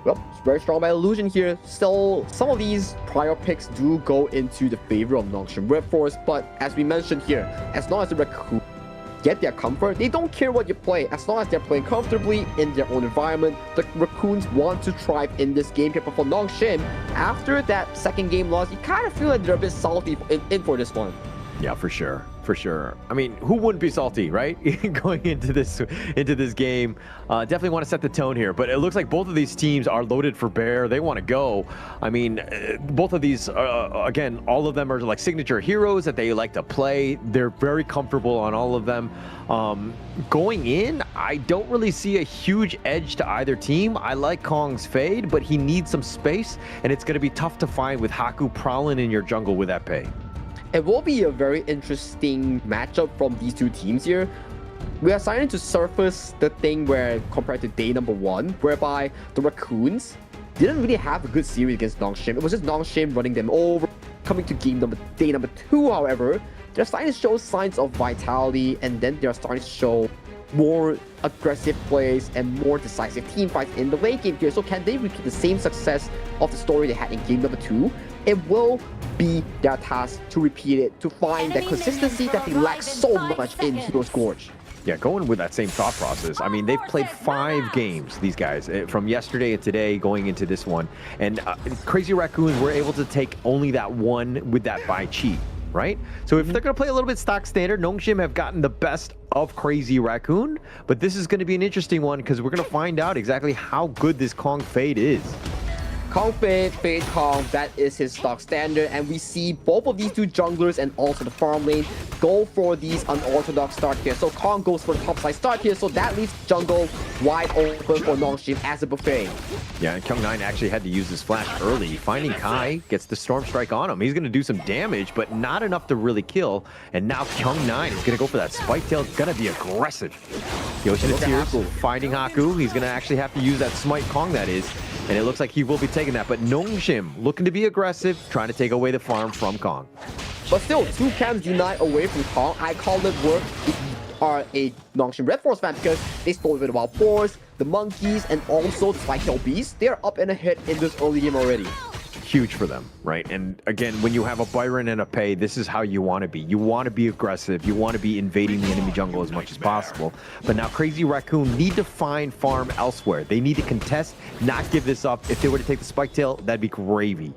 Well, it's very strong by illusion here. Still, some of these prior picks do go into the favor of Nongshim RedForce, but as we mentioned here, as long as the Raccoon get their comfort, they don't care what you play. As long as they're playing comfortably in their own environment, the Raccoons want to thrive in this game here. But for Nongshim, after that second game loss, you kind of feel like they're a bit salty in for this one. Yeah, for sure. For sure. I mean, who wouldn't be salty, right? Going into this game. Definitely want to set the tone here, but it looks like both of these teams are loaded for bear. They want to go. I mean, both of these, again, all of them are like signature heroes that they like to play. They're very comfortable on all of them. Going in, I don't really see a huge edge to either team. I like Kong's fade, but he needs some space, and it's going to be tough to find with Haku prowling in your jungle with that pay. It will be a very interesting matchup from these two teams here. We are starting to surface the thing where, compared to day number 1, whereby the Raccoons didn't really have a good series against Nongshim. It was just Nongshim running them over. Coming to day number 2, however, they're starting to show signs of vitality, and then they're starting to show more aggressive plays and more decisive team fights in the late game here. So can they repeat the same success of the story they had in game number 2? It will be their task to repeat it, to find that consistency that they lack so much in Hero's Gorge. Yeah, going with that same thought process. I mean, they've played 5 games, these guys, from yesterday and today going into this one. And Crazy Raccoons were able to take only that one with that buy cheat, right? So if they're going to play a little bit stock standard, Nongshim have gotten the best of Crazy Raccoon. But this is going to be an interesting one because we're going to find out exactly how good this Kong fade is. Kong fade Kong, that is his stock standard, and we see both of these two junglers and also the farm lane go for these unorthodox start here. So Kong goes for the top side start here, so that leaves jungle wide open for Nongshim as a buffet. Yeah, and Kyung9 actually had to use his flash early. Finding Kai gets the Storm Strike on him. He's going to do some damage, but not enough to really kill. And now Kyung9 is going to go for that Spike Tail. It's going to be aggressive. The Ocean of Tears finding Haku. He's going to actually have to use that Smite Kong, that is. And it looks like he will be taking that. But Nongshim looking to be aggressive, trying to take away the farm from Kong. But still, 2 camps denied away from Kong. I call it work if you are a Nongshim RedForce fan because they stole a bit of Wild Boars, the Monkeys, and also the Spike Tail Beast. They're up and ahead in this early game already. Huge for them, right? And again, when you have a Byron and a Pei, this is how you want to be. You want to be aggressive. You want to be invading the enemy jungle as much as possible. But now Crazy Raccoon need to find farm elsewhere. They need to contest, not give this up. If they were to take the Spike Tail, that'd be gravy.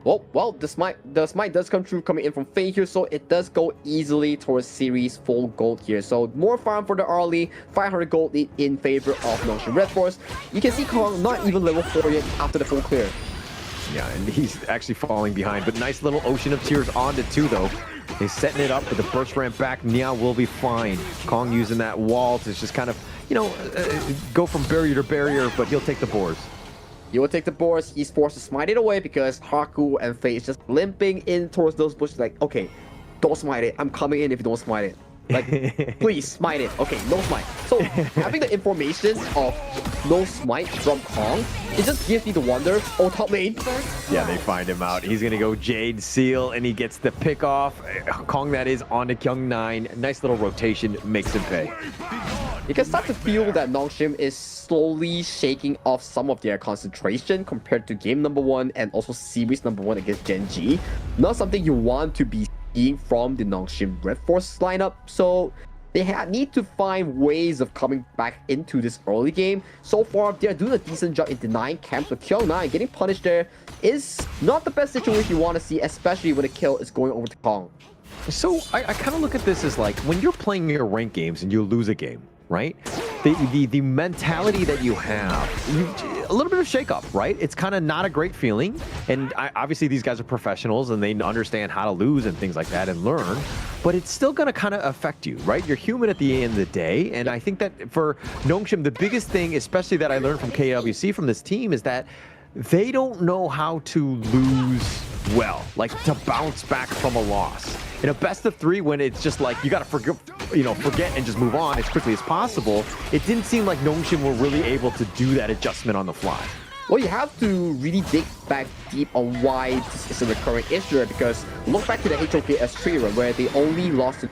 Well, the smite does come true coming in from Faye here, so it does go easily towards series full gold here. So more farm for the early 500 gold lead in favor of Nongshim RedForce. You can see Kong not even level 4 yet after the full clear. Yeah, and he's actually falling behind, but nice little Ocean of Tears onto 2 though. He's setting it up with the burst ramp back. Nia will be fine. Kong using that wall to just kind of, you know, go from barrier to barrier, but he'll take the boars. He will take the boars. He's forced to smite it away because Haku and Faye is just limping in towards those bushes like, okay, don't smite it. I'm coming in if you don't smite it. Like, please smite it. Okay, no smite. So having the information of no smite from Kong, it just gives me the wonder. Oh, top lane. Yeah, they find him out. He's gonna go Jade Seal, and he gets the pick off. Kong, that is, on to Kyung9. Nice little rotation, makes him pay. You can start to feel that Nongshim is slowly shaking off some of their concentration compared to game number 1 and also series number 1 against Gen.G. Not something you want to be seeing from the Nongshim RedForce lineup. So They need to find ways of coming back into this early game. So far, they're doing a decent job in denying camps, but Kyung9 getting punished there is not the best situation you want to see, especially when the kill is going over to Kong. So I kind of look at this as like when you're playing your ranked games and you lose a game, right? The mentality that you have, a little bit of shake-up, right? It's kind of not a great feeling. And obviously these guys are professionals and they understand how to lose and things like that and learn. But it's still going to kind of affect you, right? You're human at the end of the day. And I think that for Nongshim, the biggest thing, especially that I learned from KWC from this team, is that they don't know how to lose well, like to bounce back from a loss. In a best of 3, when it's just like you got to forget and just move on as quickly as possible, it didn't seem like Nongshim were really able to do that adjustment on the fly. Well, you have to really dig back deep on why this is a recurring issue, because look back to the HOKS3 run where they only lost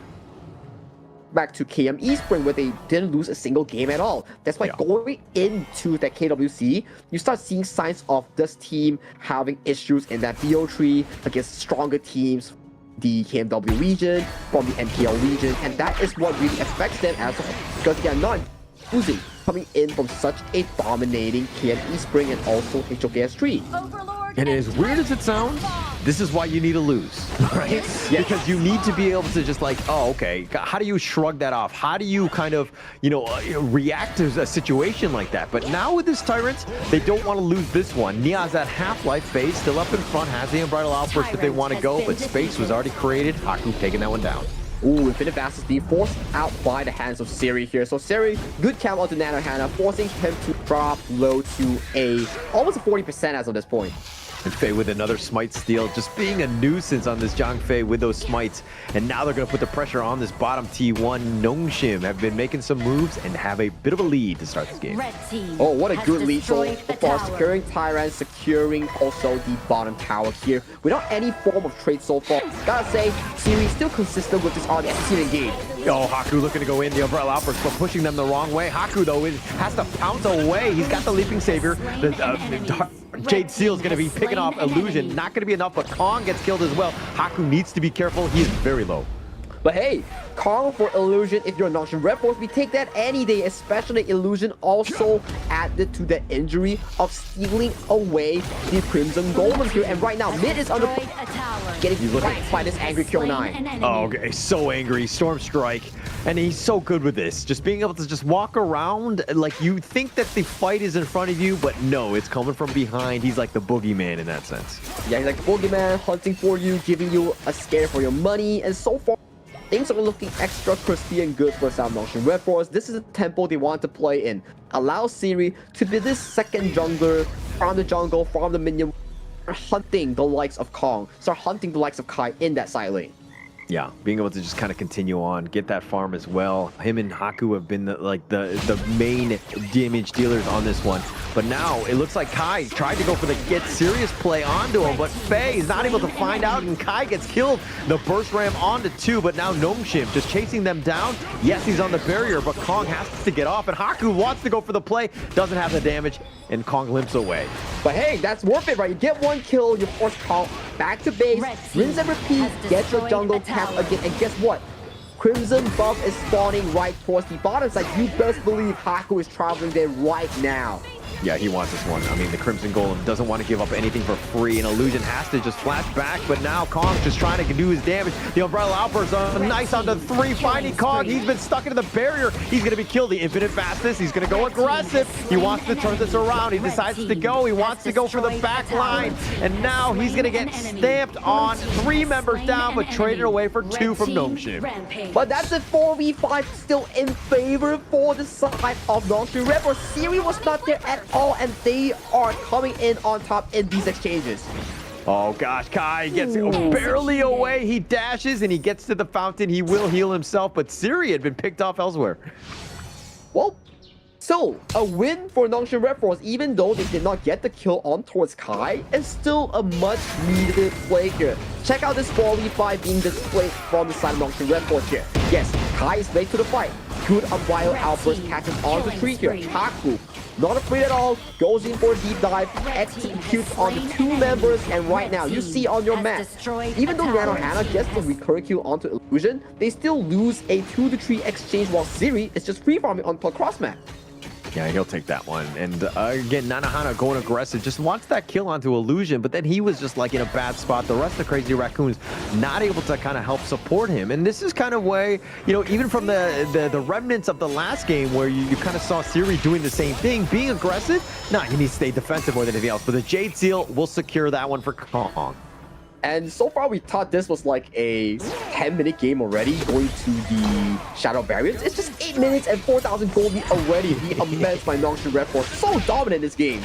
back to KME Spring where they didn't lose a single game at all. That's why going into that KWC, you start seeing signs of this team having issues in that BO3 against stronger teams, the KMW region, from the MPL region, and that is what really affects them as well, because they are not losing coming in from such a dominating KME Spring and also HOKS3. And as weird as it sounds, this is why you need to lose, right? Yes. Because you need to be able to just like, oh, okay, how do you shrug that off? How do you kind of, react to a situation like that? But now with this Tyrants, they don't want to lose this one. Nia's at half-life phase, still up in front, has the Unbridled Outburst if they want to go, but space was already created. Haku taking that one down. Ooh, Infinite Vast is being forced out by the hands of Siri here. So Siri, good camp onto Nano Hana, forcing him to drop low to almost a 40% as of this point. And Fei with another smite steal, just being a nuisance on this Zhang Fei with those smites. And now they're going to put the pressure on this bottom T1. Nongshim have been making some moves and have a bit of a lead to start this game. Oh, what a good lead so far. Securing Tyrant, securing also the bottom tower here without any form of trade so far. Gotta say, Siri still consistent with this RDS engage. Oh, Haku looking to go in the Umbrella Outburst, but pushing them the wrong way. Haku, though, has to pounce away. He's got the Leaping Savior. The Jade Seal is going to be picking off Illusion. Not going to be enough, but Kong gets killed as well. Haku needs to be careful. He is very low. But hey, Kong for Illusion, if you're a Nongshim RedForce, we take that any day, especially Illusion also added to the injury of stealing away the Crimson Golems here. And right now, mid is under getting flanked by this angry Kyung9. Oh, okay, so angry. Storm Strike. And he's so good with this. Just being able to just walk around, like you think that the fight is in front of you, but no, it's coming from behind. He's like the boogeyman in that sense. Yeah, he's like the boogeyman, hunting for you, giving you a scare for your money, and so far, things are looking extra crispy and good for South Nongshim RedForce. This is a tempo they want to play in. Allow Siri to be this second jungler from the jungle, from the minion, hunting the likes of Kong, start hunting the likes of Kai in that side lane. Yeah, being able to just kind of continue on, get that farm as well. Him and Haku have been the main damage dealers on this one. But now it looks like Kai tried to go for the get serious play onto him, but Fei is not able to find out, and Kai gets killed. The burst ram onto 2, but now Nongshim just chasing them down. Yes, he's on the barrier, but Kong has to get off, and Haku wants to go for the play, doesn't have the damage, and Kong limps away. But hey, that's worth it, right? You get one kill, you force Kong back to base, rinse and repeat, get your jungle cap again, and guess what? Crimson buff is spawning right towards the bottom side. You best believe Haku is traveling there right now. Yeah, he wants this one. I mean, the Crimson Golem doesn't want to give up anything for free, and Illusion has to just flash back, but now Kong's just trying to do his damage. The Umbrella Outburst nice onto 3, finding Kong. He's been stuck into the barrier. He's going to be killed. The Infinite Fastness. He's going to go aggressive. He wants to turn this around. He decides to go. He wants to go for the back line, and now he's going to get stamped on. 3 members down, but traded away for 2 from Nongshim. But that's a 4v5 still in favor for the side of Nongshim RedForce. Siri was not there at all, and they are coming in on top in these exchanges. Oh gosh, Kai gets barely away. He dashes and he gets to the fountain. He will heal himself, but Siri had been picked off elsewhere. Well, so a win for Nongshim RedForce, even though they did not get the kill on towards Kai, is still a much needed play here. Check out this 4v5 being displayed from the side of Nongshim RedForce here. Yes, Kai is late to the fight. Good unbridled outburst catches on the tree here. Haku, not afraid at all, goes in for a deep dive, executes on the two members, and right now, you see on your map, even though Nano Hana gets the recurring kill onto Illusion, they still lose a 2-3 exchange while Siri is just free farming on cross map. Yeah, he'll take that one. And again, Nanohana going aggressive, just wants that kill onto Illusion, but then he was just like in a bad spot. The rest of Crazy Raccoons not able to kind of help support him. And this is kind of way, you know, even from the remnants of the last game where you kind of saw Siri doing the same thing, being aggressive. Nah, he needs to stay defensive more than anything else. But the Jade Seal will secure that one for Kong. And so far, we thought this was like a 10-minute game already, going to the Shadow Barriers. It's just 8 minutes and 4,000 gold lead already. The immense by Nongshim RedForce. So dominant in this game.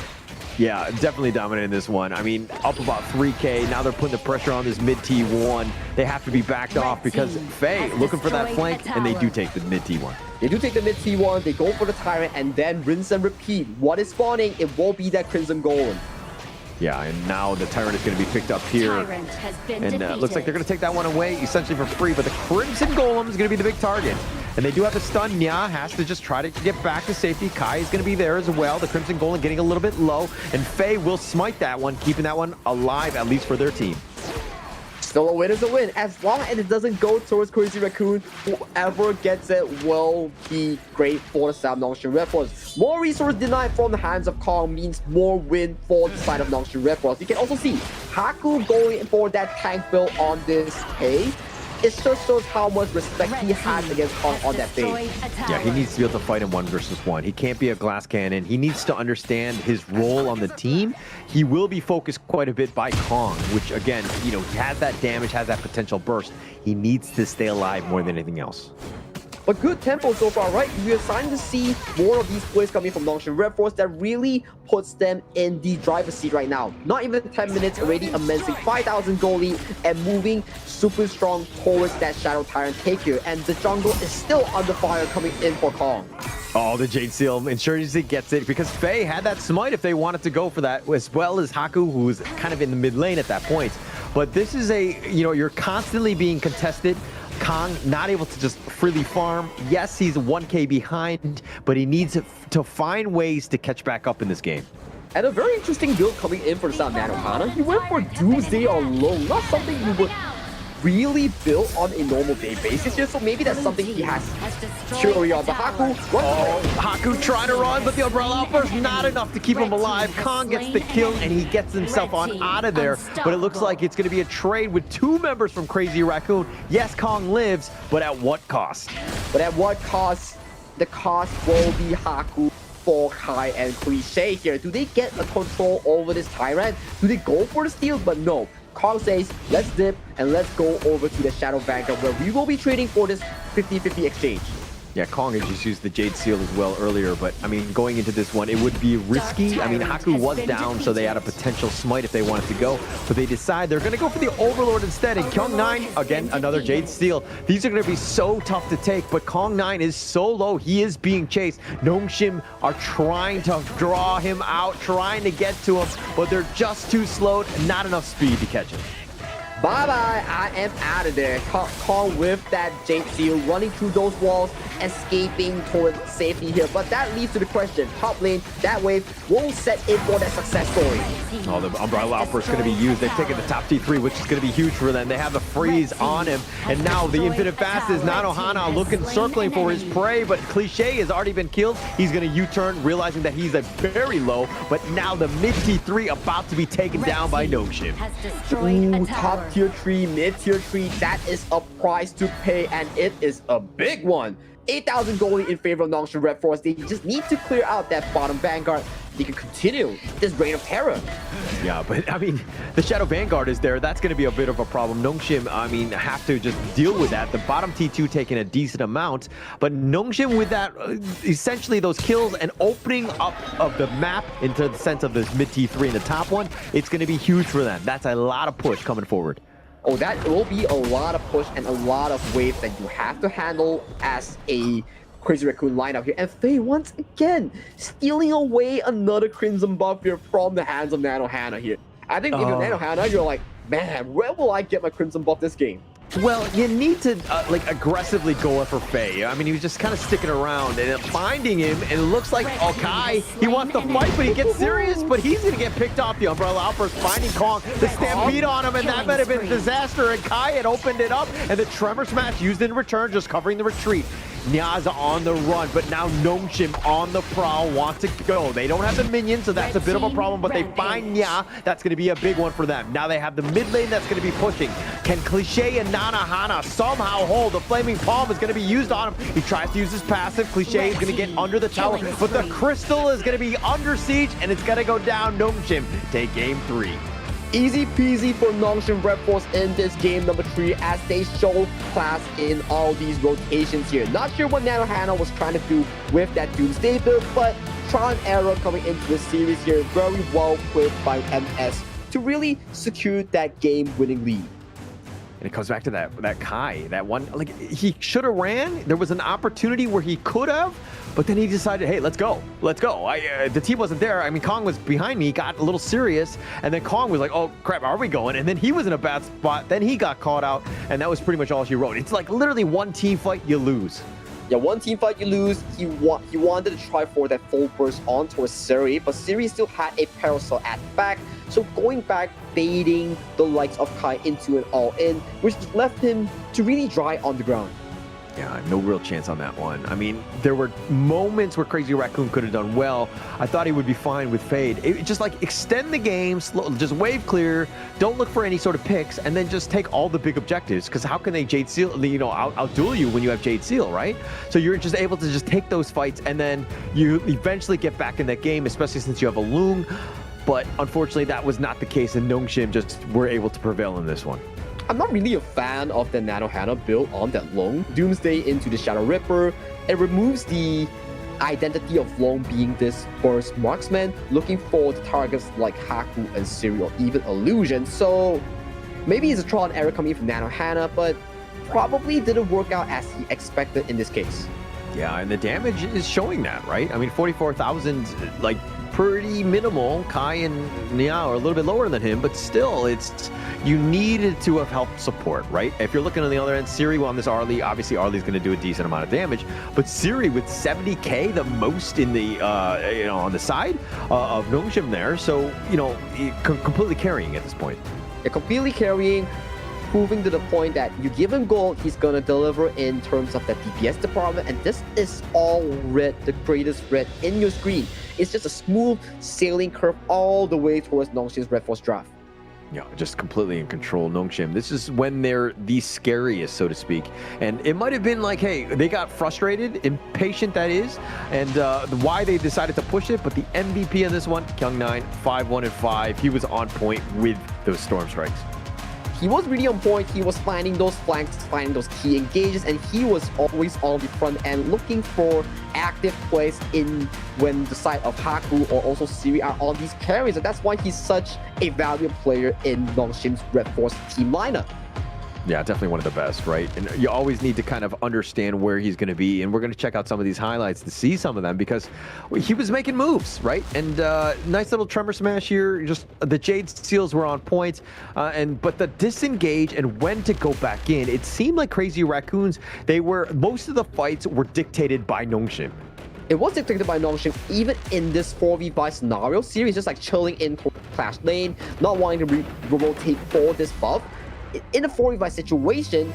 Yeah, definitely dominant in this one. I mean, up about 3K. Now they're putting the pressure on this mid T1. They have to be backed off because Faye looking for that flank, and they do take the mid T1. They do take the mid T1. They go for the Tyrant, and then rinse and repeat. What is spawning? It won't be that Crimson Golem. Yeah, and now the Tyrant is going to be picked up here. And looks like they're going to take that one away essentially for free, but the Crimson Golem is going to be the big target. And they do have to stun. Nya has to just try to get back to safety. Kai is going to be there as well. The Crimson Golem getting a little bit low, and Faye will smite that one, keeping that one alive, at least for their team. Still a win is a win. As long as it doesn't go towards Crazy Raccoon, whoever gets it will be great for the side of Nongshim RedForce. More resource denied from the hands of Kong means more win for the side of Nongshim RedForce. You can also see Haku going for that tank build on this K. It just shows how much respect he has against Kong on that phase. Yeah, he needs to be able to fight him 1 versus 1. He can't be a glass cannon. He needs to understand his role on the team. He will be focused quite a bit by Kong, which again, you know, has that damage, has that potential burst. He needs to stay alive more than anything else. But good tempo so far, right? We are starting to see more of these plays coming from Nongshim RedForce that really puts them in the driver's seat right now. Not even 10 minutes, already amassing 5,000 gold lead and moving super strong towards that Shadow Tyrant take here. And the jungle is still under fire coming in for Kong. Oh, the Jade Seal ensures he gets it because Faye had that smite if they wanted to go for that, as well as Haku, who's kind of in the mid lane at that point. But this is a, you know, you're constantly being contested. Kong not able to just freely farm. Yes, he's 1K behind, but he needs to find ways to catch back up in this game. And a very interesting build coming in for the Sound Nano Hana. He went for Doomsday alone, not something you would really build on a normal day basis here, so maybe that's something he has theory on. The Haku, Haku trying to run, but the Umbrella Outburst not enough to keep him alive. Kong gets the kill, and he gets himself on out of there, but it looks like it's going to be a trade with 2 members from Crazy Raccoon. Yes, Kong lives, but at what cost? But at what cost? The cost will be Haku, for Kai and Cliche here. Do they get a control over this Tyrant? Do they go for the steal? But no. Kong says, let's dip and let's go over to the Shadow Vanguard where we will be trading for this 50-50 exchange. Yeah, Kong had just used the Jade Seal as well earlier, but I mean, going into this one, it would be risky. I mean, Haku was down, so they had a potential smite if they wanted to go, but they decide they're going to go for the Overlord instead. And Kong9, again, another Jade Seal. These are going to be so tough to take, but Kong9 is so low. He is being chased. Nongshim are trying to draw him out, trying to get to him, but they're just too slow, not enough speed to catch him. Bye-bye, I am out of there. Kong with that Jade Seal, running through those walls, escaping towards safety here. But that leads to the question, top lane, that wave will set in for that success story. Oh, the Umbrella Outburst is going to be used. They've taken the top T3, which is going to be huge for them. They have the freeze on him. And now the Infinite Fast is Nanohana looking, circling for his prey, but Cliche has already been killed. He's going to U-turn, realizing that he's a very low, but now the mid T3 about to be taken down by Nongshim. Ooh, top tier 3, mid tier 3, that is a price to pay, and it is a big one. 8,000 gold in favor of Nongshim RedForce. They just need to clear out that bottom Vanguard. They can continue this reign of terror. Yeah, but I mean, the Shadow Vanguard is there. That's going to be a bit of a problem. Nongshim, I mean, have to just deal with that. The bottom T2 taking a decent amount, but Nongshim with that, essentially those kills and opening up of the map into the sense of this mid T3 and the top one, it's going to be huge for them. That's a lot of push coming forward. Oh, that will be a lot of push and a lot of waves that you have to handle as a Crazy Raccoon lineup here. And Faye, once again, stealing away another Crimson buff here from the hands of Nanohana here. I think if you're Nanohana, you're like, man, where will I get my Crimson buff this game? Well, you need to like aggressively go for Faye. I mean, he was just kind of sticking around and finding him, and it looks like Kai, he wants to fight, but he gets serious, but he's gonna get picked off. The Umbrella Outburst finding Kong, the stampede on him, and that might have been a disaster, and Kai had opened it up, and the Tremor Smash used in return, just covering the retreat. Nyaza on the run, but now Nongshim on the prowl, wants to go. They don't have the minions, so that's a bit of a problem, but they find Nya. That's going to be a big one for them. Now they have the mid lane that's going to be pushing. Can Cliché and Nanahana somehow hold? The Flaming Palm is going to be used on him. He tries to use his passive. Cliché is going to get under the tower, but the Crystal is going to be under siege, and it's going to go down. Nongshim take game 3. Easy peasy for Nongshim RedForce in this game number 3 as they show class in all these rotations here. Not sure what Nanohana was trying to do with that Doomsday build, but trial and error coming into this series here. Very well played by MS to really secure that game-winning lead. And it comes back to that Kai, that one, like, he should have ran. There was an opportunity where he could have, but then he decided, hey, let's go. Let's go. The team wasn't there. I mean, Kong was behind me, got a little serious, and then Kong was like, oh, crap, are we going? And then he was in a bad spot. Then he got caught out, and that was pretty much all she wrote. It's like literally one team fight, you lose. Yeah, one team fight, you lose. He wanted to try for that full burst onto a Siri, but Siri still had a Parasol at the back. So going back, baiting the likes of Kai into an all-in, which left him to really dry on the ground. Yeah, no real chance on that one. I mean, there were moments where Crazy Raccoon could have done well. I thought he would be fine with Fade. It just like extend the game, just wave clear, don't look for any sort of picks, and then just take all the big objectives. Because how can they Jade Seal, you know, outduel you when you have Jade Seal, right? So you're just able to just take those fights, and then you eventually get back in that game, especially since you have a Loom. But unfortunately, that was not the case, and Nongshim just were able to prevail in this one. I'm not really a fan of the Nanohana build on that Long. Doomsday into the Shadow Ripper. It removes the identity of Long being this burst marksman, looking for the targets like Haku and Siri or even Illusion. So maybe it's a trial and error coming from Nanohana, but probably didn't work out as he expected in this case. Yeah, and the damage is showing that, right? I mean, 44,000, like, pretty minimal. Kai and Nia are a little bit lower than him, but still, you needed to have helped support, right? If you're looking on the other end, Siri on this Arlie, obviously Arlie's going to do a decent amount of damage, but Siri with 70k, the most in the, you know, on the side of Nongshim there, so, you know, completely carrying at this point. They're completely carrying, proving to the point that you give him gold, he's going to deliver in terms of that DPS department, and this is all red, the greatest red in your screen. It's just a smooth sailing curve all the way towards Nongshim's RedForce draft. Yeah, just completely in control, Nongshim. This is when they're the scariest, so to speak. And it might have been like, hey, they got frustrated, impatient that is, and why they decided to push it. But the MVP in this one, Kyung9, 5-1 and 5. He was on point with those Storm Strikes. He was really on point. He was finding those flanks, finding those key engages, and he was always on the front end looking for active plays in when the side of Haku or also Siri are on these carries. And that's why he's such a valuable player in Nongshim's RedForce team lineup. Yeah, definitely one of the best, right? And you always need to kind of understand where he's going to be. And we're going to check out some of these highlights to see some of them because he was making moves, right? And nice little Tremor Smash here. Just the Jade Seals were on point. But the disengage and when to go back in, it seemed like Crazy Raccoons, most of the fights were dictated by Nongshim. It was dictated by Nongshim even in this 4v5 scenario. Siri is just like chilling in Clash lane, not wanting to rotate for this buff. In a 4v5 situation,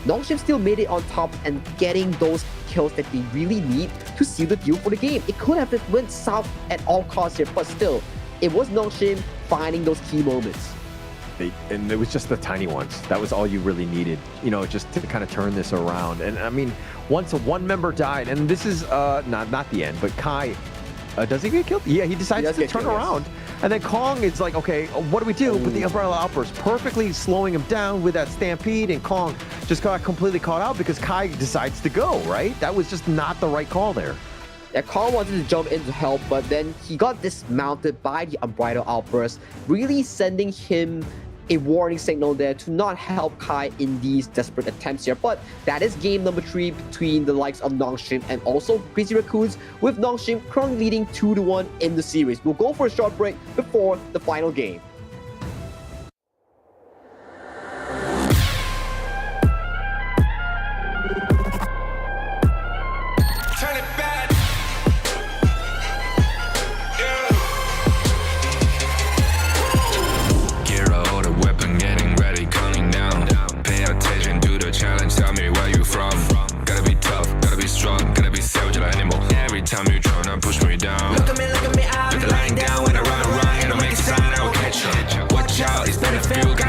Nongshim still made it on top and getting those kills that they really need to seal the deal for the game. It could have went south at all costs here, but still, it was Nongshim finding those key moments. And it was just the tiny ones. That was all you really needed, you know, just to kind of turn this around. And I mean, once one member died, and this is not the end, but Kai, does he get killed? Yeah, he decides to turn around. Yes. And then Kong is like, okay, what do we do? But the Umbrella Outburst perfectly slowing him down with that stampede, and Kong just got completely caught out because Kai decides to go, right? That was just not the right call there. Yeah, Kong wanted to jump in to help, but then he got dismounted by the Umbrella Outburst, really sending him a warning signal there to not help Kai in these desperate attempts here. But that is game number 3 between the likes of Nongshim and also Crazy Raccoons, with Nongshim currently leading 2-1 in the series. We'll go for a short break before the final game.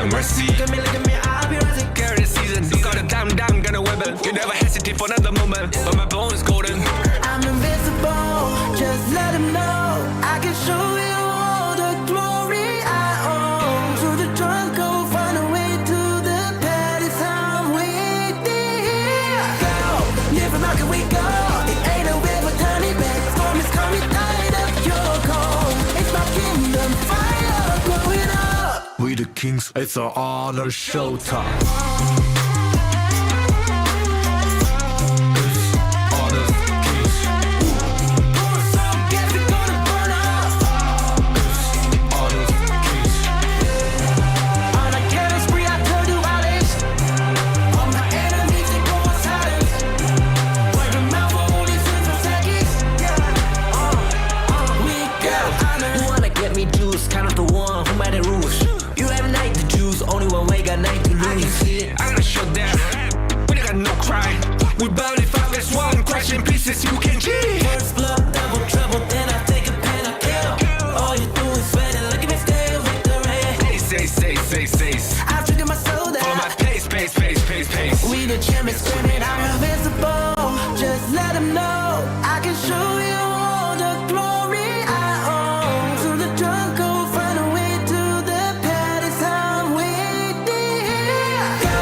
no mercy. Look at me, I'll be rising. Carry the season, you got a damn, gonna weapon. You never hesitate for another moment, but my bone is golden. I'm invincible, just let him know. I can show you all the glory I own. To the drunk, go find a way to the palace. I'm waiting here. Go, live from how can we go? It ain't a river turning back. Storm is coming, tired of your call. It's my kingdom, fire blowing up. We the kings, it's our honor showtime. I gotta show them. We got no cry. We burn it out as one. Crash in pieces, you can G. First blood, double trouble, then I take a pen, I kill. All you do is sweat and look at me stay with the rain. Say. I've triggered my soul down. Follow my pace. We the champions screaming, I'm invincible. Just let them know I can show you all the glory I own. To the drunk, go find a way to the palace. I'm waiting here. Go,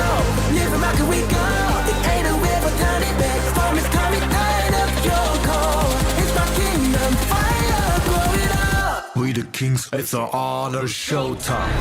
live from how can we go? It ain't a river turning back. Storm is coming, tired of your call. It's my kingdom, fire blowing up. We the kings, it's our honor showtime.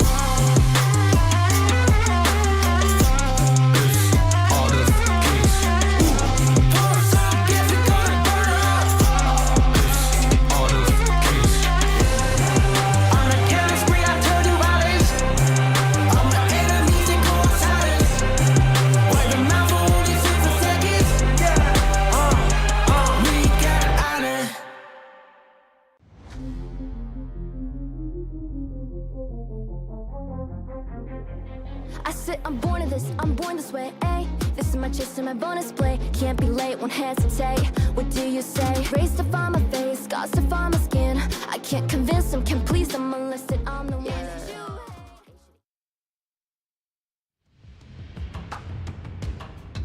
I said I'm born of this, I'm born this way, ayy. This is my chest and my bonus play. Can't be late, won't hesitate. What do you say? Rays to find my face, scars to find my skin. I can't convince them, can't please them unless that I'm the one.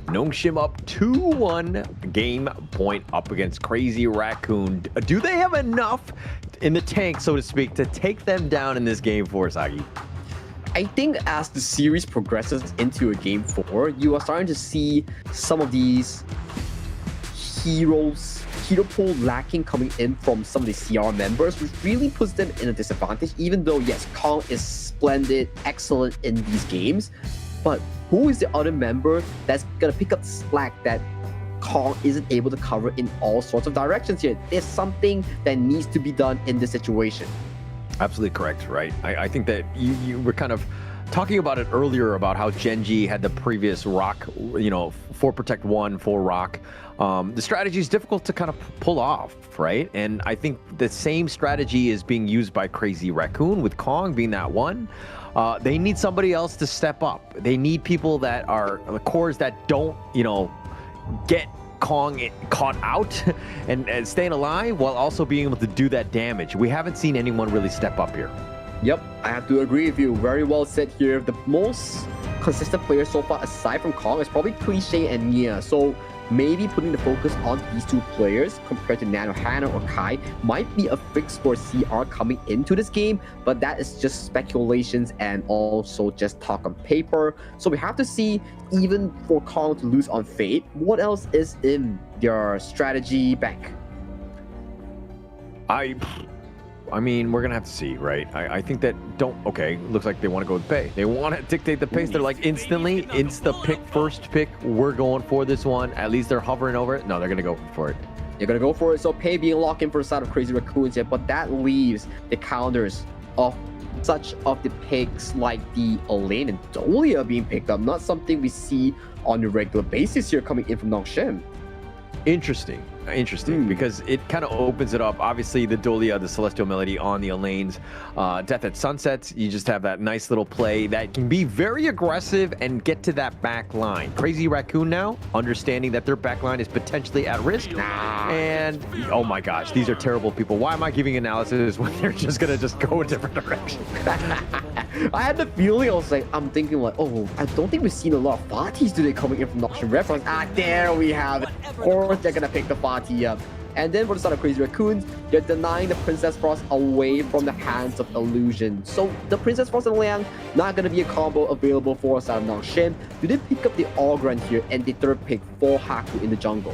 Nongshim up 2-1 game point up against Crazy Raccoon. Do they have enough in the tank, so to speak, to take them down in this game for Sagi? I think as the series progresses into a game 4, you are starting to see some of these hero pool lacking coming in from some of the CR members, which really puts them in a disadvantage, even though, yes, Kong is splendid, excellent in these games, but who is the other member that's gonna pick up slack that Kong isn't able to cover in all sorts of directions here? There's something that needs to be done in this situation. Absolutely correct, right? I think that you were kind of talking about it earlier about how Gen.G had the previous rock, 4 protect 1, 4 rock. The strategy is difficult to kind of pull off, right? And I think the same strategy is being used by Crazy Raccoon, with Kong being that one. They need somebody else to step up. They need people that are the cores that don't, get Kong caught out and staying alive while also being able to do that damage. We haven't seen anyone really step up here. Yep, I have to agree with you. Very well said here. The most consistent player so far, aside from Kong, is probably Cliche and Nia. So maybe putting the focus on these two players compared to Nano, Hannah, or Kai might be a fix for CR coming into this game, but that is just speculations and also just talk on paper. So we have to see, even for Kong to lose on Fate, what else is in their strategy bank? I mean, we're gonna have to see, right? I think that looks like they want to go with Pei. They want to dictate the pace. They're like instantly, pick, first pick, we're going for this one. At least they're hovering over it. No, they're gonna go for it. They're gonna go for it. So Pei being locked in for the side of Crazy Raccoons here, but that leaves the counters of such of the picks like the Elaine and Dolia being picked up. Not something we see on a regular basis here coming in from Nongshim. Interesting. interesting because it kind of opens it up. Obviously, the Dolia, the Celestial Melody on the lanes. Death at Sunsets, you just have that nice little play that can be very aggressive and get to that back line. Crazy Raccoon now, understanding that their back line is potentially at risk. And, oh my gosh, these are terrible people. Why am I giving analysis when they're just going to just go a different direction? I had the feeling, I'm thinking like, oh, I don't think we've seen a lot of Fatis today coming in from Nongshim RedForce. There we have it. Of course, they're going to pick the Fati up. And then for the start of Crazy Raccoons, they're denying the Princess Frost away from the hands of Illusion. So the Princess Frost and Liang, not going to be a combo available for us out of Nongshim. Do they pick up the Ogrand here and they third pick for Haku in the jungle?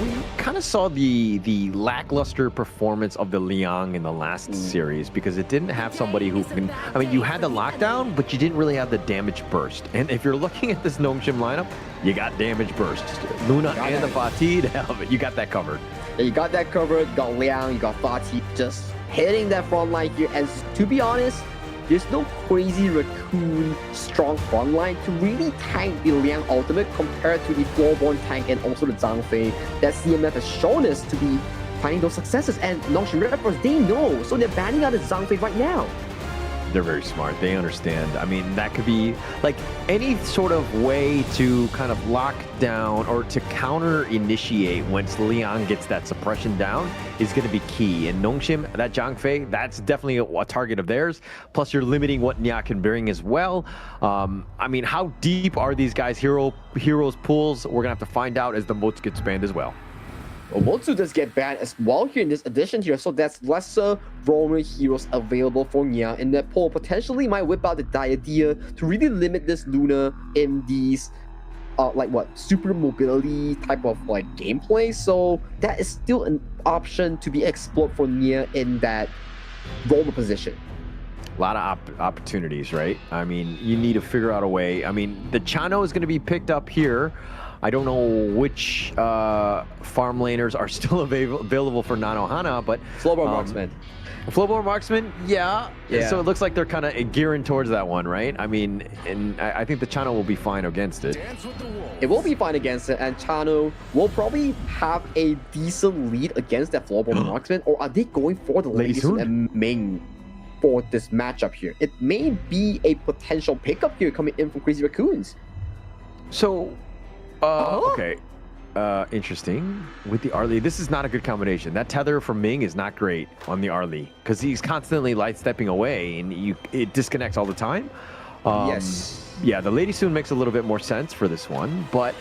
We kind of saw the lackluster performance of the Liang in the last series because it didn't have somebody who can... I mean, you had the lockdown, but you didn't really have the damage burst. And if you're looking at this Nongshim lineup, you got damage burst. Luna and the Fatih, you got that covered. Yeah, you got that covered. You got Liang, you got Fatih just hitting that front line here. And to be honest, there's no Crazy Raccoon strong front line to really tank the Liang ultimate compared to the Floorborn tank and also the Zhang Fei that CMF has shown us to be finding those successes. And Nongshim RedForce, they know, so they're banning out the Zhang Fei right now. They're very smart. They understand. I mean, that could be like any sort of way to kind of lock down or to counter initiate once Liang gets that suppression down is going to be key. And Nongshim, that Zhang Fei, that's definitely a target of theirs. Plus, you're limiting what Nya can bring as well. I mean, how deep are these guys' heroes pools? We're going to have to find out as the moats get banned as well. Well, Motsu does get banned as well here in this edition here, so that's lesser roamer heroes available for Nya, and that poll potentially might whip out the idea to really limit this Luna in these super mobility type of gameplay. So that is still an option to be explored for Nya in that roamer position. A lot of opportunities, right? I mean, you need to figure out a way. I mean, the Chano is going to be picked up here. I don't know which farm laners are still available for Nanohana, but... Flowborn Marksman. Flowborn Marksman, yeah. So it looks like they're kind of gearing towards that one, right? I mean, and I think the Chano will be fine against it. It will be fine against it, and Chano will probably have a decent lead against that Flowborn Marksman, or are they going for the Lady Soon and Ming for this matchup here? It may be a potential pickup here coming in from Crazy Raccoons. So... okay. Interesting. With the Arlie, this is not a good combination. That tether from Ming is not great on the Arlie because he's constantly light stepping away and it disconnects all the time. Yes. Yeah, the Lady Soon makes a little bit more sense for this one, but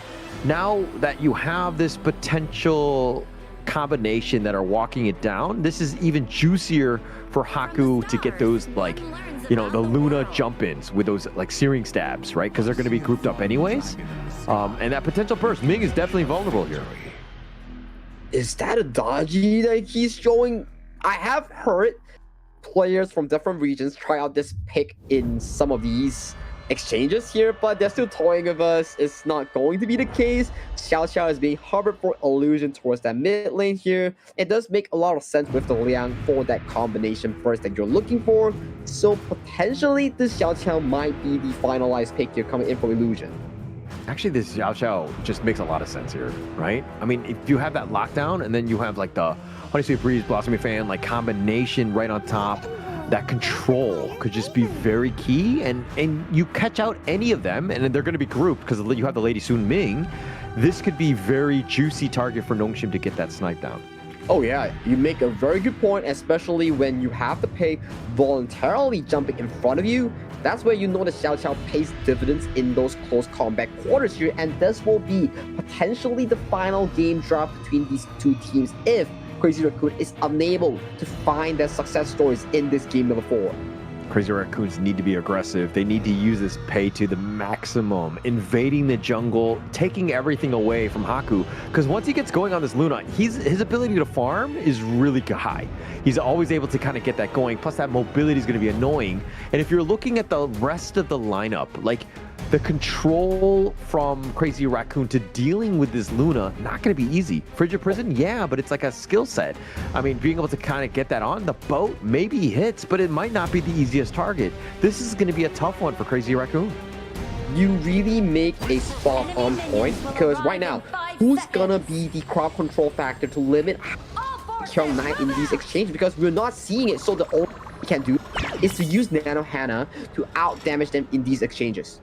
now that you have this potential combination that are walking it down, this is even juicier for Haku to get those the Luna jump-ins with those searing stabs, right? Because they're going to be grouped up anyways. And that potential burst, Ming is definitely vulnerable here. Is that a dodgy that he's showing? I have heard players from different regions try out this pick in some of these exchanges here, but they're still toying with us. It's not going to be the case. Xiao Xiao is being harbored for illusion towards that mid lane here. It does make a lot of sense with the Liang for that combination first that you're looking for. So potentially this Xiao Xiao might be the finalized pick here coming in from illusion. Actually, this Xiao Xiao just makes a lot of sense here, right? I mean, if you have that lockdown and then you have the Honey Sweet Breeze, Blossoming Fan, combination right on top, that control could just be very key, and you catch out any of them and they're going to be grouped because you have the Lady Soon Ming. This could be very juicy target for Nongshim to get that snipe down. Oh yeah, you make a very good point, especially when you have to pay voluntarily jumping in front of you. That's where you know the Xiao Xiao pays dividends in those close combat quarters here, and this will be potentially the final game draft between these two teams if Crazy Raccoon is unable to find their success stories in this game number 4. Crazy Raccoons need to be aggressive. They need to use this pay to the maximum, invading the jungle, taking everything away from Haku. Because once he gets going on this Luna, his ability to farm is really high. He's always able to kind of get that going. Plus that mobility is going to be annoying. And if you're looking at the rest of the lineup, the control from Crazy Raccoon to dealing with this Luna, not going to be easy. Frigid Prison, yeah, but it's like a skill set. I mean, being able to kind of get that on the boat, maybe he hits, but it might not be the easiest target. This is going to be a tough one for Crazy Raccoon. You really make a spot on point because right now, who's gonna be the crowd control factor to limit Kyung-9 in these exchanges, because we're not seeing it. So the only thing we can do is to use Nano Hana to out damage them in these exchanges.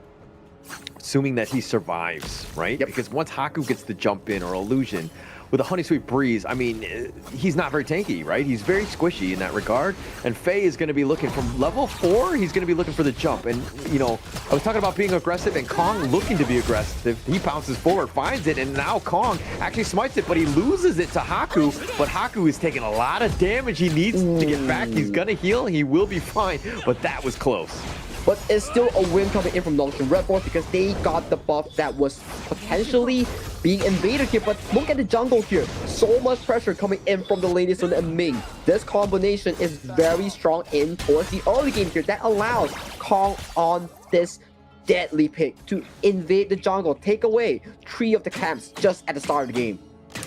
Assuming that he survives, right? Because once Haku gets the jump in or illusion with a Honey Sweet Breeze, I mean, he's not very tanky, right? He's very squishy in that regard. And Faye is going to be looking from level 4, he's going to be looking for the jump. And, you know, I was talking about being aggressive and Kong looking to be aggressive. He bounces forward, finds it, and now Kong actually smites it, but he loses it to Haku. But Haku is taking a lot of damage. He needs to get back. He's going to heal. He will be fine. But that was close. But it's still a win coming in from Nongshim RedForce because they got the buff that was potentially being invaded here. But look at the jungle here. So much pressure coming in from the ladies Sun and Ming. This combination is very strong in towards the early game here. That allows Kong on this deadly pick to invade the jungle, take away 3 of the camps just at the start of the game.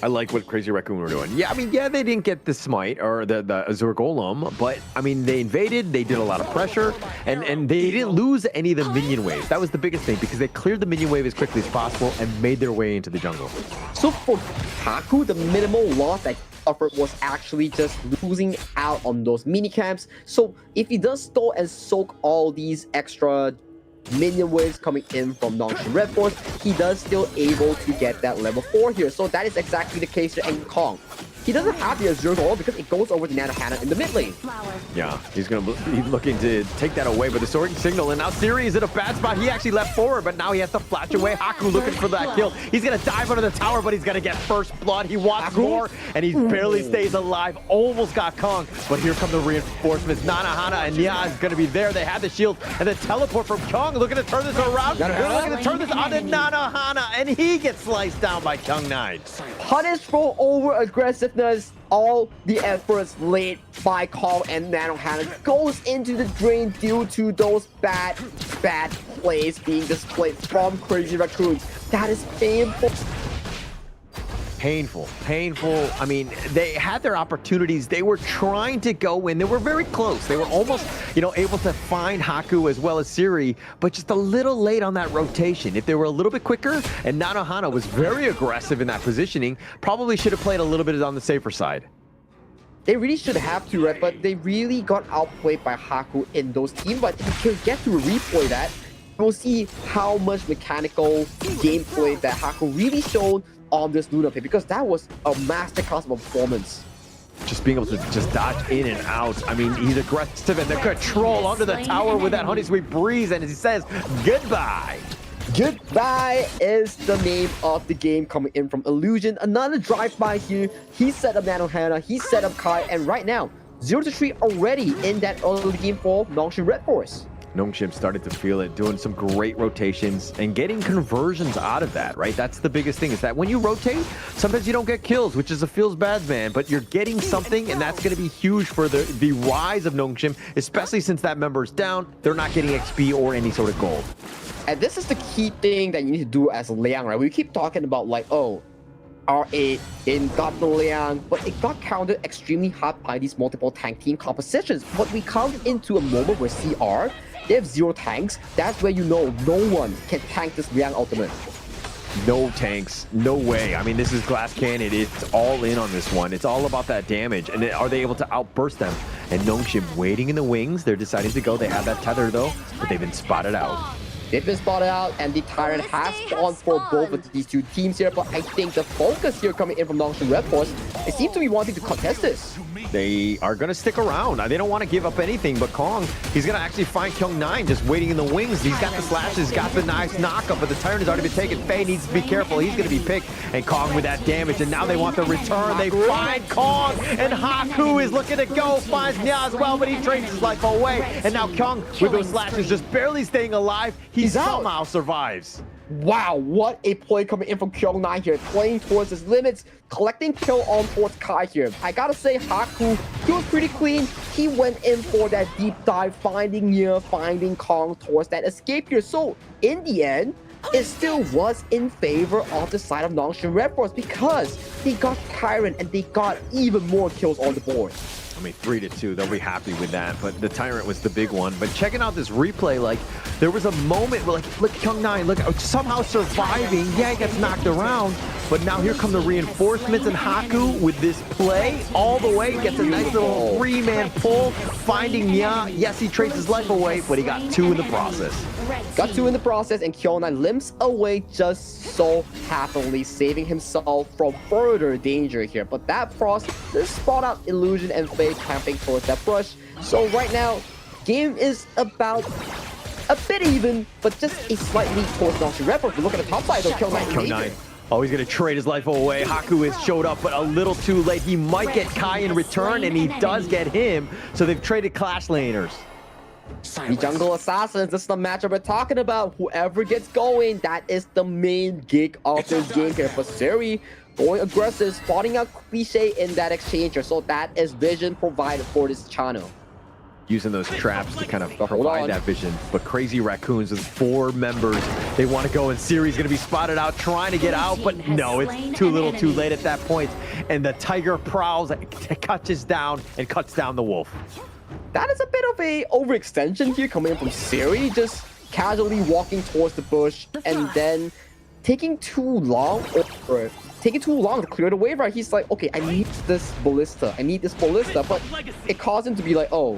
I like what Crazy Raccoon were doing. Yeah, I mean, yeah, they didn't get the smite or the Azure Golem, but I mean, they invaded, they did a lot of pressure, and they didn't lose any of the minion waves. That was the biggest thing, because they cleared the minion wave as quickly as possible and made their way into the jungle. So for Haku, the minimal loss that he suffered was actually just losing out on those mini camps. So if he does store and soak all these extra minion waves coming in from Nongshim RedForce, he does still able to get that level 4 here. So that is exactly the case here in Kong. He doesn't have the Azure Golem because it goes over to Nano Hana in the mid lane. Yeah, he's looking to take that away, but the Sword Signal, and now Siri is in a bad spot. He actually left forward, but now he has to flash away. Haku looking for that kill. He's gonna dive under the tower, but he's gonna get first blood. He wants more, and he barely stays alive. Almost got Kong, but here come the reinforcements. Nana Hana and Nia is gonna be there. They have the shield and the teleport from Kong. Looking to turn this around. They're looking to turn this onto Nana Hana, and he gets sliced down by Kyung-9. Punish for over aggressiveness. All the efforts laid by Kong and Nano Hana goes into the drain due to those bad plays being displayed from Crazy Raccoon. That is painful. Painful. I mean, they had their opportunities. They were trying to go in. They were very close. They were almost, you know, able to find Haku as well as Siri, but just a little late on that rotation. If they were a little bit quicker, and Nano Hana was very aggressive in that positioning, probably should have played a little bit on the safer side. They really should have to, right? But they really got outplayed by Haku in those teams. But if you can get to replay that, we'll see how much mechanical gameplay that Haku really showed on this Luna pick, because that was a masterclass of performance. Just being able to just dodge in and out. I mean, he's aggressive, and the control under the tower with that Honey Sweet Breeze, and he says goodbye. Goodbye is the name of the game coming in from Illusion. Another drive-by here. He set up Nano Hana, he set up Kai, and right now, 0-3 already in that early game for Nongshim RedForce. Nongshim started to feel it, doing some great rotations and getting conversions out of that, right? That's the biggest thing, is that when you rotate, sometimes you don't get kills, which is a feels bad, man, but you're getting something, and that's going to be huge for the rise of Nongshim, especially since that member's down. They're not getting XP or any sort of gold. And this is the key thing that you need to do as Liang, right? We keep talking about like, oh, R8 in got the Liang, but it got countered extremely hard by these multiple tank team compositions. But we come into a moment where CR, they have 0 tanks. That's where you know no one can tank this Liang ultimate. No tanks, no way. I mean, this is Glass Cannon. It's all in on this one. It's all about that damage. And are they able to outburst them? And Nongshim waiting in the wings. They're deciding to go. They have that tether though, but they've been spotted out. They've been spotted out, and the Tyrant has spawned for both of these two teams here, but I think the focus here coming in from Nongshim RedForce, it seems to be wanting to contest this. They are going to stick around. They don't want to give up anything, but Kong, he's going to actually find Kyung-9 just waiting in the wings. He's got the slashes, got the nice knockup, but the Tyrant has already been taken. Faye needs to be careful. He's going to be picked, and Kong with that damage, and now they want the return. They find Kong, and Haku is looking to go, finds Nya as well, but he trades his life away, and now Kong with those slashes just barely staying alive. He somehow survives. Wow, what a play coming in from Kyung-9 here, playing towards his limits, collecting kill on towards Kai here. I gotta say, Haku, he was pretty clean. He went in for that deep dive, finding Nia, finding Kong towards that escape here. So, in the end, it still was in favor of the side of Nongshim RedForce because they got Tyrant and they got even more kills on the board. I mean, 3-2, they'll be happy with that, but the Tyrant was the big one. But checking out this replay, like, There was a moment where, like, look, Kyung9, look, somehow surviving. Yeah, he gets knocked around, but now here come the reinforcements, and Haku with this play all the way gets a nice little 3-man pull, finding Nya. Yes, he trades his life away, but he got 2 in the process. Got 2 in the process, and Kyung9 limps away just so happily, saving himself from further danger here. But that Frost just spot out Illusion and Faye camping towards that brush. So right now, game is about a bit even, but just a slight lead towards Nongshim. RedForce, look at the top side though, Kyung9. Oh, he's going to trade his life away. Haku has showed up, but a little too late. He might get Kai in return, and he does get him. So they've traded Clash Laners. The jungle assassins, this is the matchup we're talking about. Whoever gets going, that is the main gig of this game here. For Seri, going aggressive, spotting out Cliche in that exchanger. So that is vision provided for this channel. Using those traps to kind of provide that vision. But Crazy Raccoons with 4 members, they want to go, and Siri's going to be spotted out, trying to get out, but no, it's too little too late at that point. And the Tiger prowls, catches down, and cuts down the Wolf. That is a bit of a overextension here coming in from Siri, just casually walking towards the bush and then taking too long to clear the wave, right? He's like, okay, I need this ballista, but it caused him to be like, oh,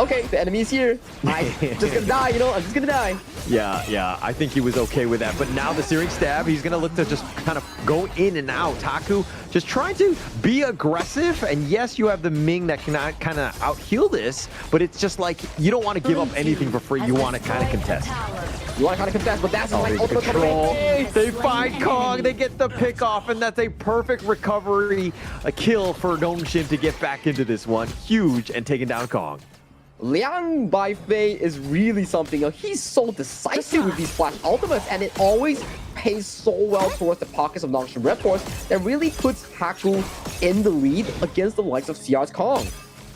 okay, the enemy's here. I'm just gonna die, you know, I'm just gonna die. Yeah, I think he was okay with that. But now the Searing Stab, he's gonna look to just kind of go in and out. Haku just trying to be aggressive, and yes, you have the Ming that can kind of out-heal this, but it's just like, you don't want to give up anything for free, you want to kind of contest. You want to kind of contest, but that's like ultimate control. They find Kong, they get the pick off, and that's a perfect recovery, a kill for Nongshim to get back into this one. Huge, and taking down Kong. Liang by Faye is really something. He's so decisive with these flash ultimates, and it always pays so well towards the pockets of Nongshim RedForce that really puts Haku in the lead against the likes of CR's Kong.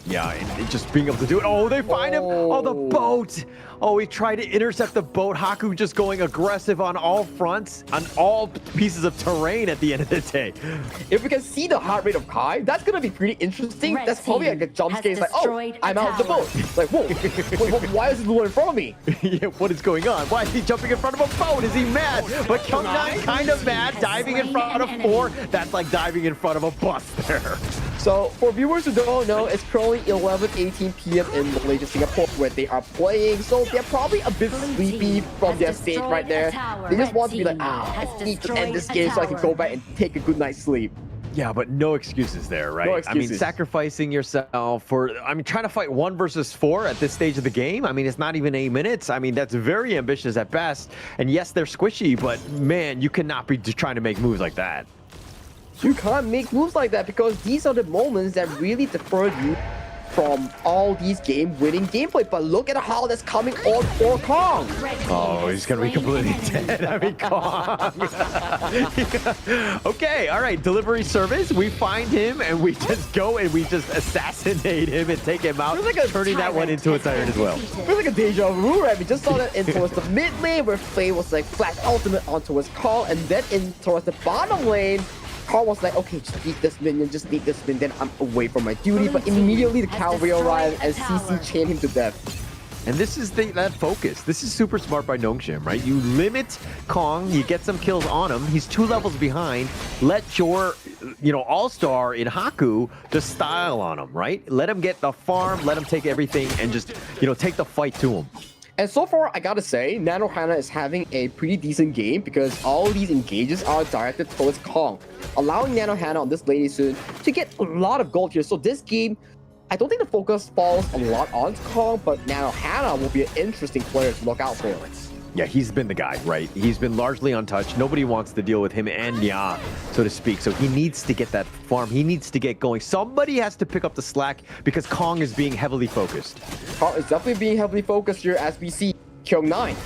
Yeah, and just being able to do it. Oh, they find him. Oh, the boat. Oh, he tried to intercept the boat. Haku just going aggressive on all fronts, on all pieces of terrain at the end of the day. If we can see the heart rate of Kai, that's going to be pretty interesting. That's probably like a jump scare. It's like, oh, I'm out of the boat. Like, whoa, wait, why is the one in front of me? Yeah, what is going on? Why is he jumping in front of a boat? Is he mad? But Kyung9 kind of mad, diving in front of 4. That's like diving in front of a bus there. So, for viewers who don't know, it's currently 11:18 p.m. in Malaysia, Singapore, where they are playing. So, they're probably a bit sleepy from their stage right there. They just want to be like, I need to end this game so I can go back and take a good night's sleep. Yeah, but no excuses there, right? No excuses. I mean, sacrificing yourself for, trying to fight 1 versus 4 at this stage of the game. I mean, it's not even 8 minutes. I mean, that's very ambitious at best. And yes, they're squishy, but man, you cannot be just trying to make moves like that. You can't make moves like that because these are the moments that really defer you from all these game-winning gameplay. But look at how that's coming on for Kong. Oh, he's gonna be completely dead. I mean, Kong. Okay, all right, delivery service. We find him and we just go and we just assassinate him and take him out, like turning that one into a tyrant as well. Feels like a deja vu, right? We just saw that in towards the mid lane where Faye was like flash ultimate on towards Kong, and then in towards the bottom lane, Carl was like, okay, just eat this minion, then I'm away from my duty. But immediately the cavalry arrived and CC chained him to death. And this is that focus. This is super smart by Nongshim, right? You limit Kong, you get some kills on him. He's 2 levels behind. Let your, all-star in Haku just style on him, right? Let him get the farm, let him take everything, and just, take the fight to him. And so far, I gotta say, Nanohana is having a pretty decent game because all these engages are directed towards Kong, allowing Nanohana on this lady soon to get a lot of gold here. So this game, I don't think the focus falls a lot on Kong, but Nanohana will be an interesting player to look out for. Yeah, he's been the guy, right? He's been largely untouched. Nobody wants to deal with him and Nya, so to speak. So he needs to get that farm. He needs to get going. Somebody has to pick up the slack because Kong is being heavily focused. Kong is definitely being heavily focused here as we see Kyung9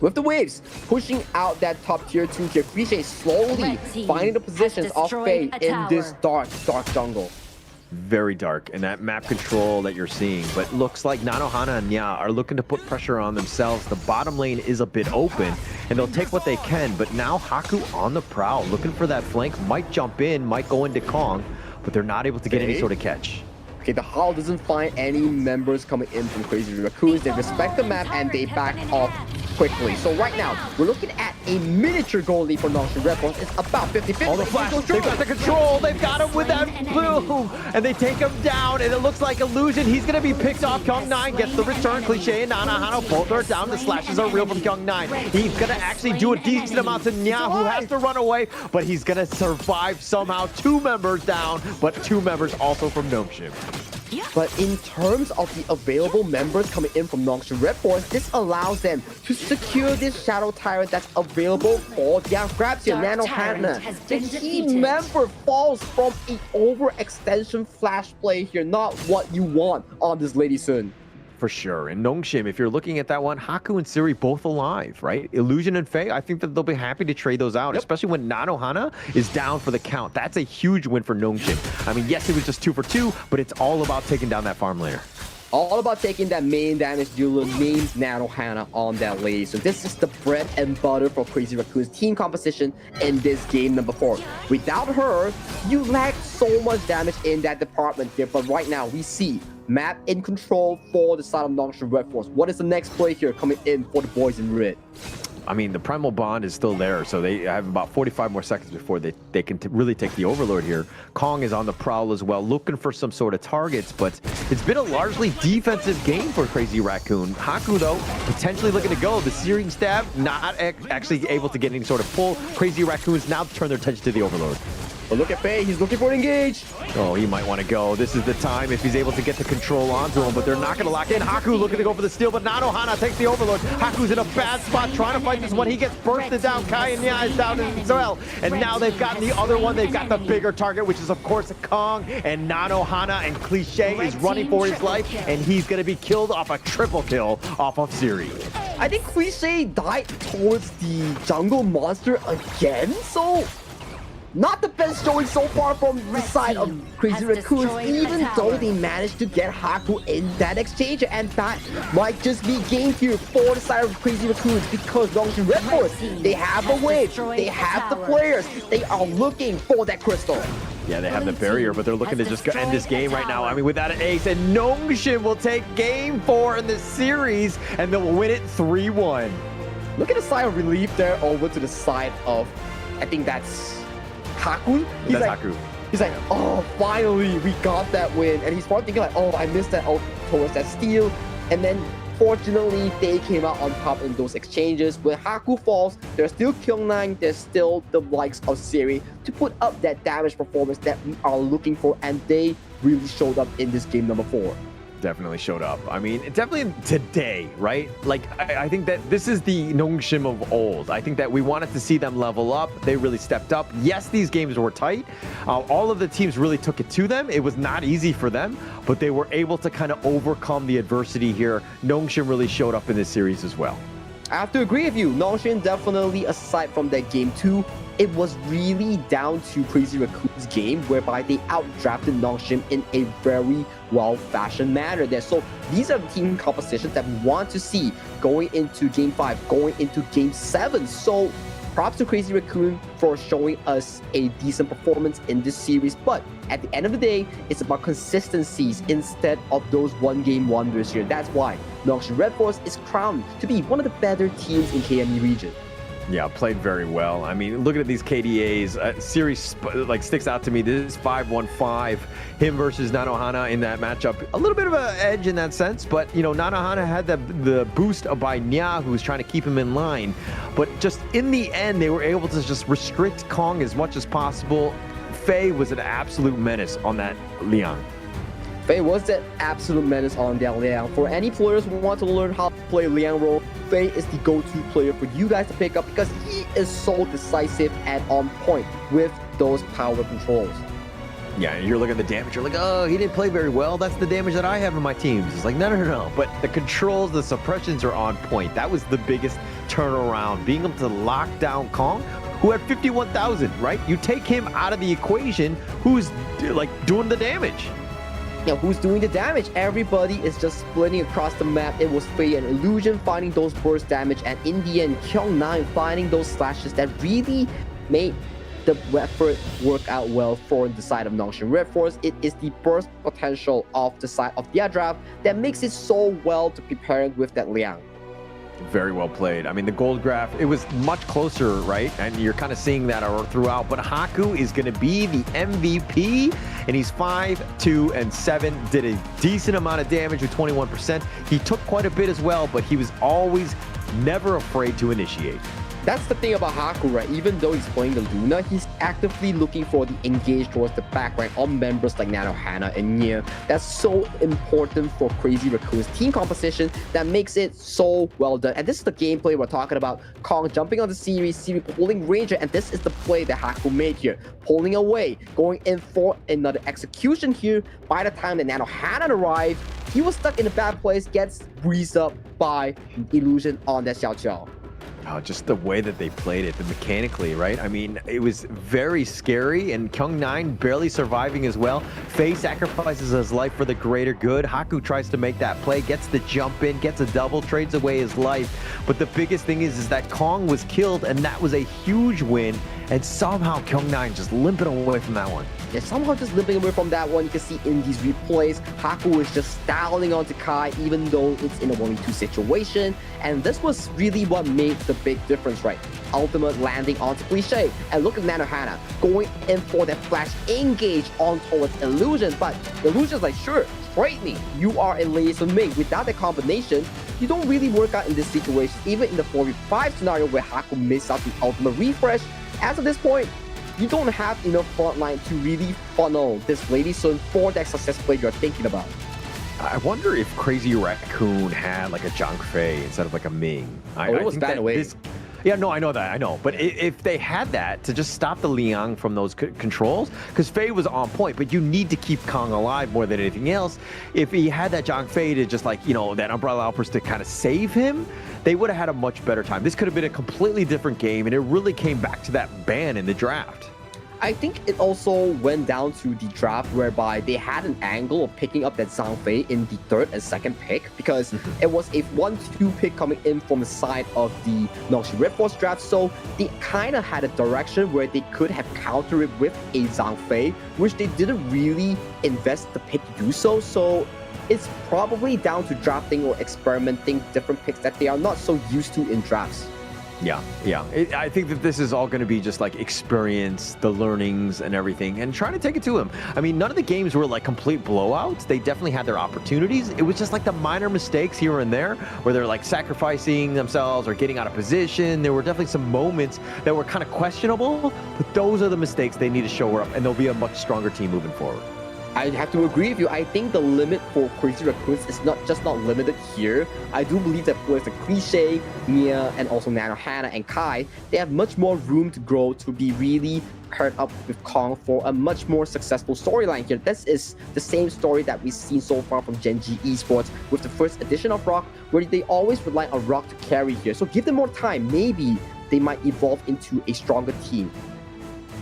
with the waves pushing out that top tier 2 here. Cliche slowly finding the positions of Faye in this dark jungle. Very dark, and that map control that you're seeing, but looks like Nanohana and Nya are looking to put pressure on themselves. The bottom lane is a bit open, and they'll take what they can, but now Haku on the prowl, looking for that flank, might jump in, might go into Kong, but they're not able to get any sort of catch. Okay, the Hollow doesn't find any members coming in from Crazy Raccoons. They respect the map and they back off quickly. So right now, we're looking at a miniature goal lead for Nongshim. RedForce. It's about 50-50. All the flash, they've got the control, they've got him with that boom, and they take him down, and it looks like Illusion. He's gonna be picked off. Kyung9 gets the return. Cliche and Nanohana both are down. The slashes are real from Kyung9. He's gonna actually do a decent amount to Nya, who has to run away, but he's gonna survive somehow. 2 members down, but 2 members also from Nongshim. But in terms of the available members coming in from Nongshim RedForce, this allows them to secure this Shadow Tyrant that's available for Yang grabs here. Nanohana. The key member falls from an overextension flash play here. Not what you want on this Lady Sun. For sure. And Nongshim, if you're looking at that one, Haku and Siri both alive, right? Illusion and Faye, I think that they'll be happy to trade those out, especially when Nanohana is down for the count. That's a huge win for Nongshim. I mean, yes, it was just 2 for 2, but it's all about taking down that farm laner. All about taking that main damage dealer named Nanohana on that lane. So this is the bread and butter for Crazy Raccoon's team composition in this game number 4. Without her, you lack so much damage in that department here. But right now, we see map in control for the side of Nongshim RedForce. What is the next play here coming in for the boys in red? I mean, the Primal Bond is still there, so they have about 45 more seconds before they can really take the Overlord here. Kong is on the prowl as well, looking for some sort of targets, but it's been a largely defensive game for Crazy Raccoon. Haku, though, potentially looking to go. The Searing Stab, not actually able to get any sort of pull. Crazy Raccoons now turn their attention to the Overlord. But look at Faye, he's looking for an engage. Oh, he might want to go. This is the time if he's able to get the control onto him, but they're not going to lock in. Haku looking to go for the steal, but Nanohana takes the Overlord. Haku's in a bad spot trying to fight this one. He gets bursted down. Kai and Nya is down as well. And now they've gotten the other one. They've got the bigger target, which is, of course, Kong. And Nanohana and Cliche is running for his life, and he's going to be killed off a triple kill off of Siri. I think Cliche died towards the jungle monster again, so not the best showing so far from the side of Crazy Raccoons, even though they managed to get Haku in that exchange, and that might just be game here for the side of Crazy Raccoons because Nongshim RedForce, they have the wave, they have the players, they are looking for that crystal. Yeah, they have the barrier, but they're looking to just end this game right now. I mean, without an ace, and Nongshim will take game 4 in this series, and they'll win it 3-1. Look at the side of relief there over to the side of, I think that's Haku? That's Haku. He's like, oh, finally, we got that win. And he's probably thinking like, oh, I missed that out towards that steal. And then, fortunately, they came out on top in those exchanges. When Haku falls, there's still Kyung9, there's still the likes of Siri to put up that damage performance that we are looking for. And they really showed up in this game number 4. Definitely showed up. I mean, definitely today, right? Like, I think that this is the Nongshim of old. I think that we wanted to see them level up. They really stepped up. Yes, these games were tight. All of the teams really took it to them. It was not easy for them, but they were able to kind of overcome the adversity here. Nongshim really showed up in this series as well. I have to agree with you. Nongshim definitely, aside from that game 2, it was really down to Crazy Raccoon's game, whereby they outdrafted Nongshim in a very well-fashioned manner there. So these are the team compositions that we want to see going into Game 5, going into Game 7. So props to Crazy Raccoon for showing us a decent performance in this series. But at the end of the day, it's about consistencies instead of those one-game wonders here. That's why Nongshim RedForce is crowned to be one of the better teams in KME region. Yeah, played very well. I mean, looking at these KDAs, series like sticks out to me. This is 5-1-5, him versus Nanohana in that matchup. A little bit of an edge in that sense, but you know, Nanohana had the boost by Nya, who was trying to keep him in line. But just in the end, they were able to just restrict Kong as much as possible. Faye was an absolute menace on that Liang. Faye was that absolute menace on that Liang. For any players who want to learn how to play Liang role, Faye is the go-to player for you guys to pick up because he is so decisive and on point with those power controls. Yeah, and you're looking at the damage, you're like, oh, he didn't play very well. That's the damage that I have in my teams. It's like, no. But the controls, the suppressions are on point. That was the biggest turnaround. Being able to lock down Kong, who had 51,000, right? You take him out of the equation, who's like doing the damage? Now, who's doing the damage? Everybody is just splitting across the map. It was Faye and Illusion finding those burst damage, and in the end, Kyung9 finding those slashes that really made the effort worked out well for the side of Nongshim RedForce. It is the burst potential of the side of their draft that makes it so well to prepare with that Liang. Very well played. I mean, the gold graph, it was much closer, right? And you're kind of seeing that throughout. But Haku is going to be the MVP, and he's 5, 2, and 7. Did a decent amount of damage with 21%. He took quite a bit as well, but he was always never afraid to initiate. That's the thing about Haku, right? Even though he's playing the Luna, he's actively looking for the engage towards the back rank on members like Nanohana and Nia. That's so important for Crazy Raccoon's team composition that makes it so well done. And this is the gameplay we're talking about. Kong jumping on the series pulling Ranger, and this is the play that Haku made here. Pulling away, going in for another execution here. By the time that Nanohana arrived, he was stuck in a bad place, gets breezed up by Illusion on that Xiao Qiao. Oh, just the way that they played it, the mechanically, right? I mean, it was very scary, and Kyung9 barely surviving as well. Faye sacrifices his life for the greater good. Haku tries to make that play, gets the jump in, gets a double, trades away his life. But the biggest thing is that Kong was killed, and that was a huge win. And somehow Kyung9 just limping away from that one. Yeah, somehow just limping away from that one. You can see in these replays, Haku is just styling onto Kai, even though it's in a 1v2 situation. And this was really what made the big difference, right? Ultimate landing onto Cliche. And look at Nanohana going in for that flash engage on towards Illusion. But Illusion's like, sure, trade me. You are a laser mate. Without that combination, you don't really work out in this situation. Even in the 4v5 scenario where Haku missed out the ultimate refresh, as of this point, you don't have enough frontline to really funnel this Lady Sun for that success play you're thinking about. I wonder if Crazy Raccoon had like a Zhang Fei instead of like a Ming. It was bad away. Yeah, no, I know that, I know. But if they had that to just stop the Liang from those controls, because Fei was on point, but you need to keep Kong alive more than anything else. If he had that Zhang Fei to just like, you know, that Umbrella Outburst to kind of save him, they would have had a much better time. This could have been a completely different game, and it really came back to that ban in the draft. I think it also went down to the draft whereby they had an angle of picking up that Zhang Fei in the third and second pick, because it was a 1-2 pick coming in from the side of the Nongshim RedForce draft. So they kind of had a direction where they could have countered it with a Zhang Fei, which they didn't really invest the pick to do so. So it's probably down to drafting or experimenting different picks that they are not so used to in drafts. Yeah. I think that this is all going to be just like experience, the learnings and everything, and trying to take it to him. I mean, none of the games were like complete blowouts. They definitely had their opportunities. It was just like the minor mistakes here and there where they're like sacrificing themselves or getting out of position. There were definitely some moments that were kind of questionable, but those are the mistakes they need to show up, and they'll be a much stronger team moving forward. I have to agree with you. I think the limit for Crazy Raccoons is not limited here. I do believe that players like Cliche, Mia, and also Nanohana and Kai, they have much more room to grow to be really paired up with Kong for a much more successful storyline here. This is the same story that we've seen so far from Gen.G Esports with the first edition of Rock, where they always rely on Rock to carry here. So give them more time. Maybe they might evolve into a stronger team.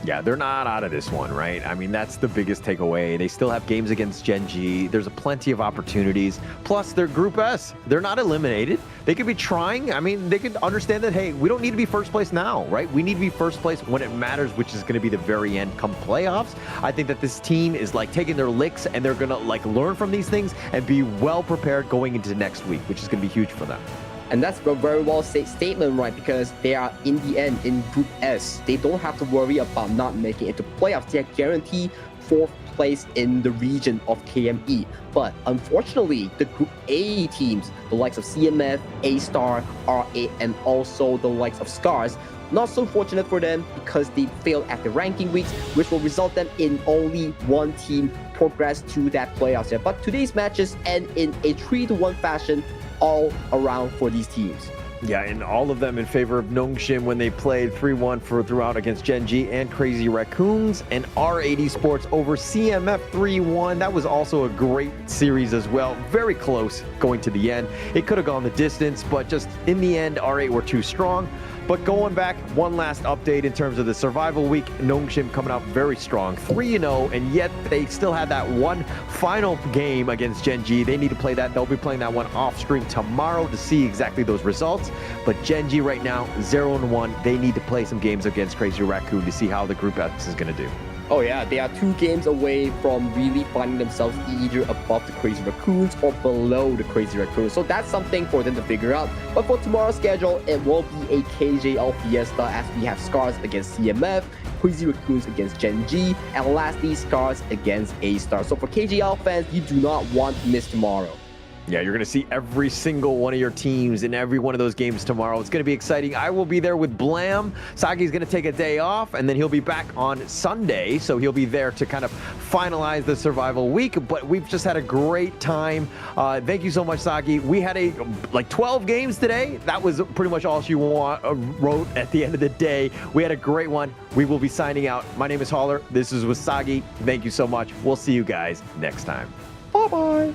Yeah, they're not out of this one, right? I mean, that's the biggest takeaway. They still have games against Gen.G. There's plenty of opportunities. Plus, they're Group S. They're not eliminated. They could be trying. I mean, they could understand that, hey, we don't need to be first place now, right? We need to be first place when it matters, which is going to be the very end come playoffs. I think that this team is like taking their licks, and they're going to like learn from these things and be well prepared going into next week, which is going to be huge for them. And that's a very well said statement, right? Because they are, in the end, in Group S. They don't have to worry about not making it to playoffs. They are guaranteed 4th place in the region of KME. But unfortunately, the Group A teams, the likes of CMF, A-Star, R8, and also the likes of Scars, not so fortunate for them because they failed at the ranking weeks, which will result them in only one team progress to that playoffs there. But today's matches end in a 3-1 fashion all around for these teams. Yeah, and all of them in favor of Nongshim when they played 3-1 throughout against Gen.G and Crazy Raccoons, and R8 Esports over CMF 3-1. That was also a great series as well. Very close going to the end. It could have gone the distance, but just in the end, R8 were too strong. But going back, one last update in terms of the survival week. Nongshim coming out very strong, 3-0, and yet they still had that one final game against Gen.G. They need to play that. They'll be playing that one off stream tomorrow to see exactly those results. wins. But Gen.G right now, 0-1. They need to play some games against Crazy Raccoon to see how the Group X is going to do. Oh yeah, they are 2 games away from really finding themselves either above the Crazy Raccoons or below the Crazy Raccoons. So that's something for them to figure out. But for tomorrow's schedule, it will be a KJL Fiesta as we have Scars against CMF, Crazy Raccoons against Gen.G, and lastly, Scars against A-Star. So for KJL fans, you do not want to miss tomorrow. Yeah, you're going to see every single one of your teams in every one of those games tomorrow. It's going to be exciting. I will be there with Blam. Sagi's going to take a day off, and then he'll be back on Sunday. So he'll be there to kind of finalize the survival week. But we've just had a great time. Thank you so much, Sagi. We had like 12 games today. That was pretty much all she wrote at the end of the day. We had a great one. We will be signing out. My name is Holler. This is with Sagi. Thank you so much. We'll see you guys next time. Bye-bye.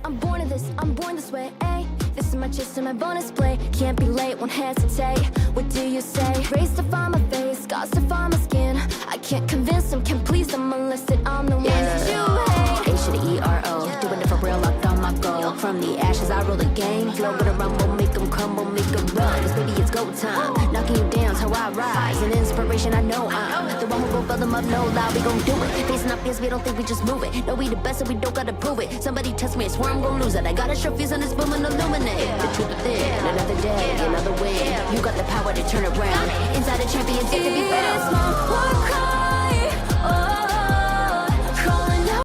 I'm born of this, I'm born this way, ayy. This is my chest and my bonus play. Can't be late, won't hesitate. What do you say? Race to find my face, scars to find my skin. I can't convince them, can't please them unless that I'm the one that you hate. H to the E-R-O, doing it for real, locked on my goal. From the ashes, I roll the game. Flow with a rumble, make them crumble, make them run. Cause baby, it's go time. Knocking you down's how I rise. An inspiration, I know I'm the one who gon' fill them up, no lie, we gon' do it. Facing our fears, we don't think we just move it. No, we the best and we don't gotta prove it. Somebody test me, I swear I'm gon' lose it. I got a sure fuse on this boom and illuminate. The truth within, another day, another win. You got the power to turn around. Inside a champion, to be found.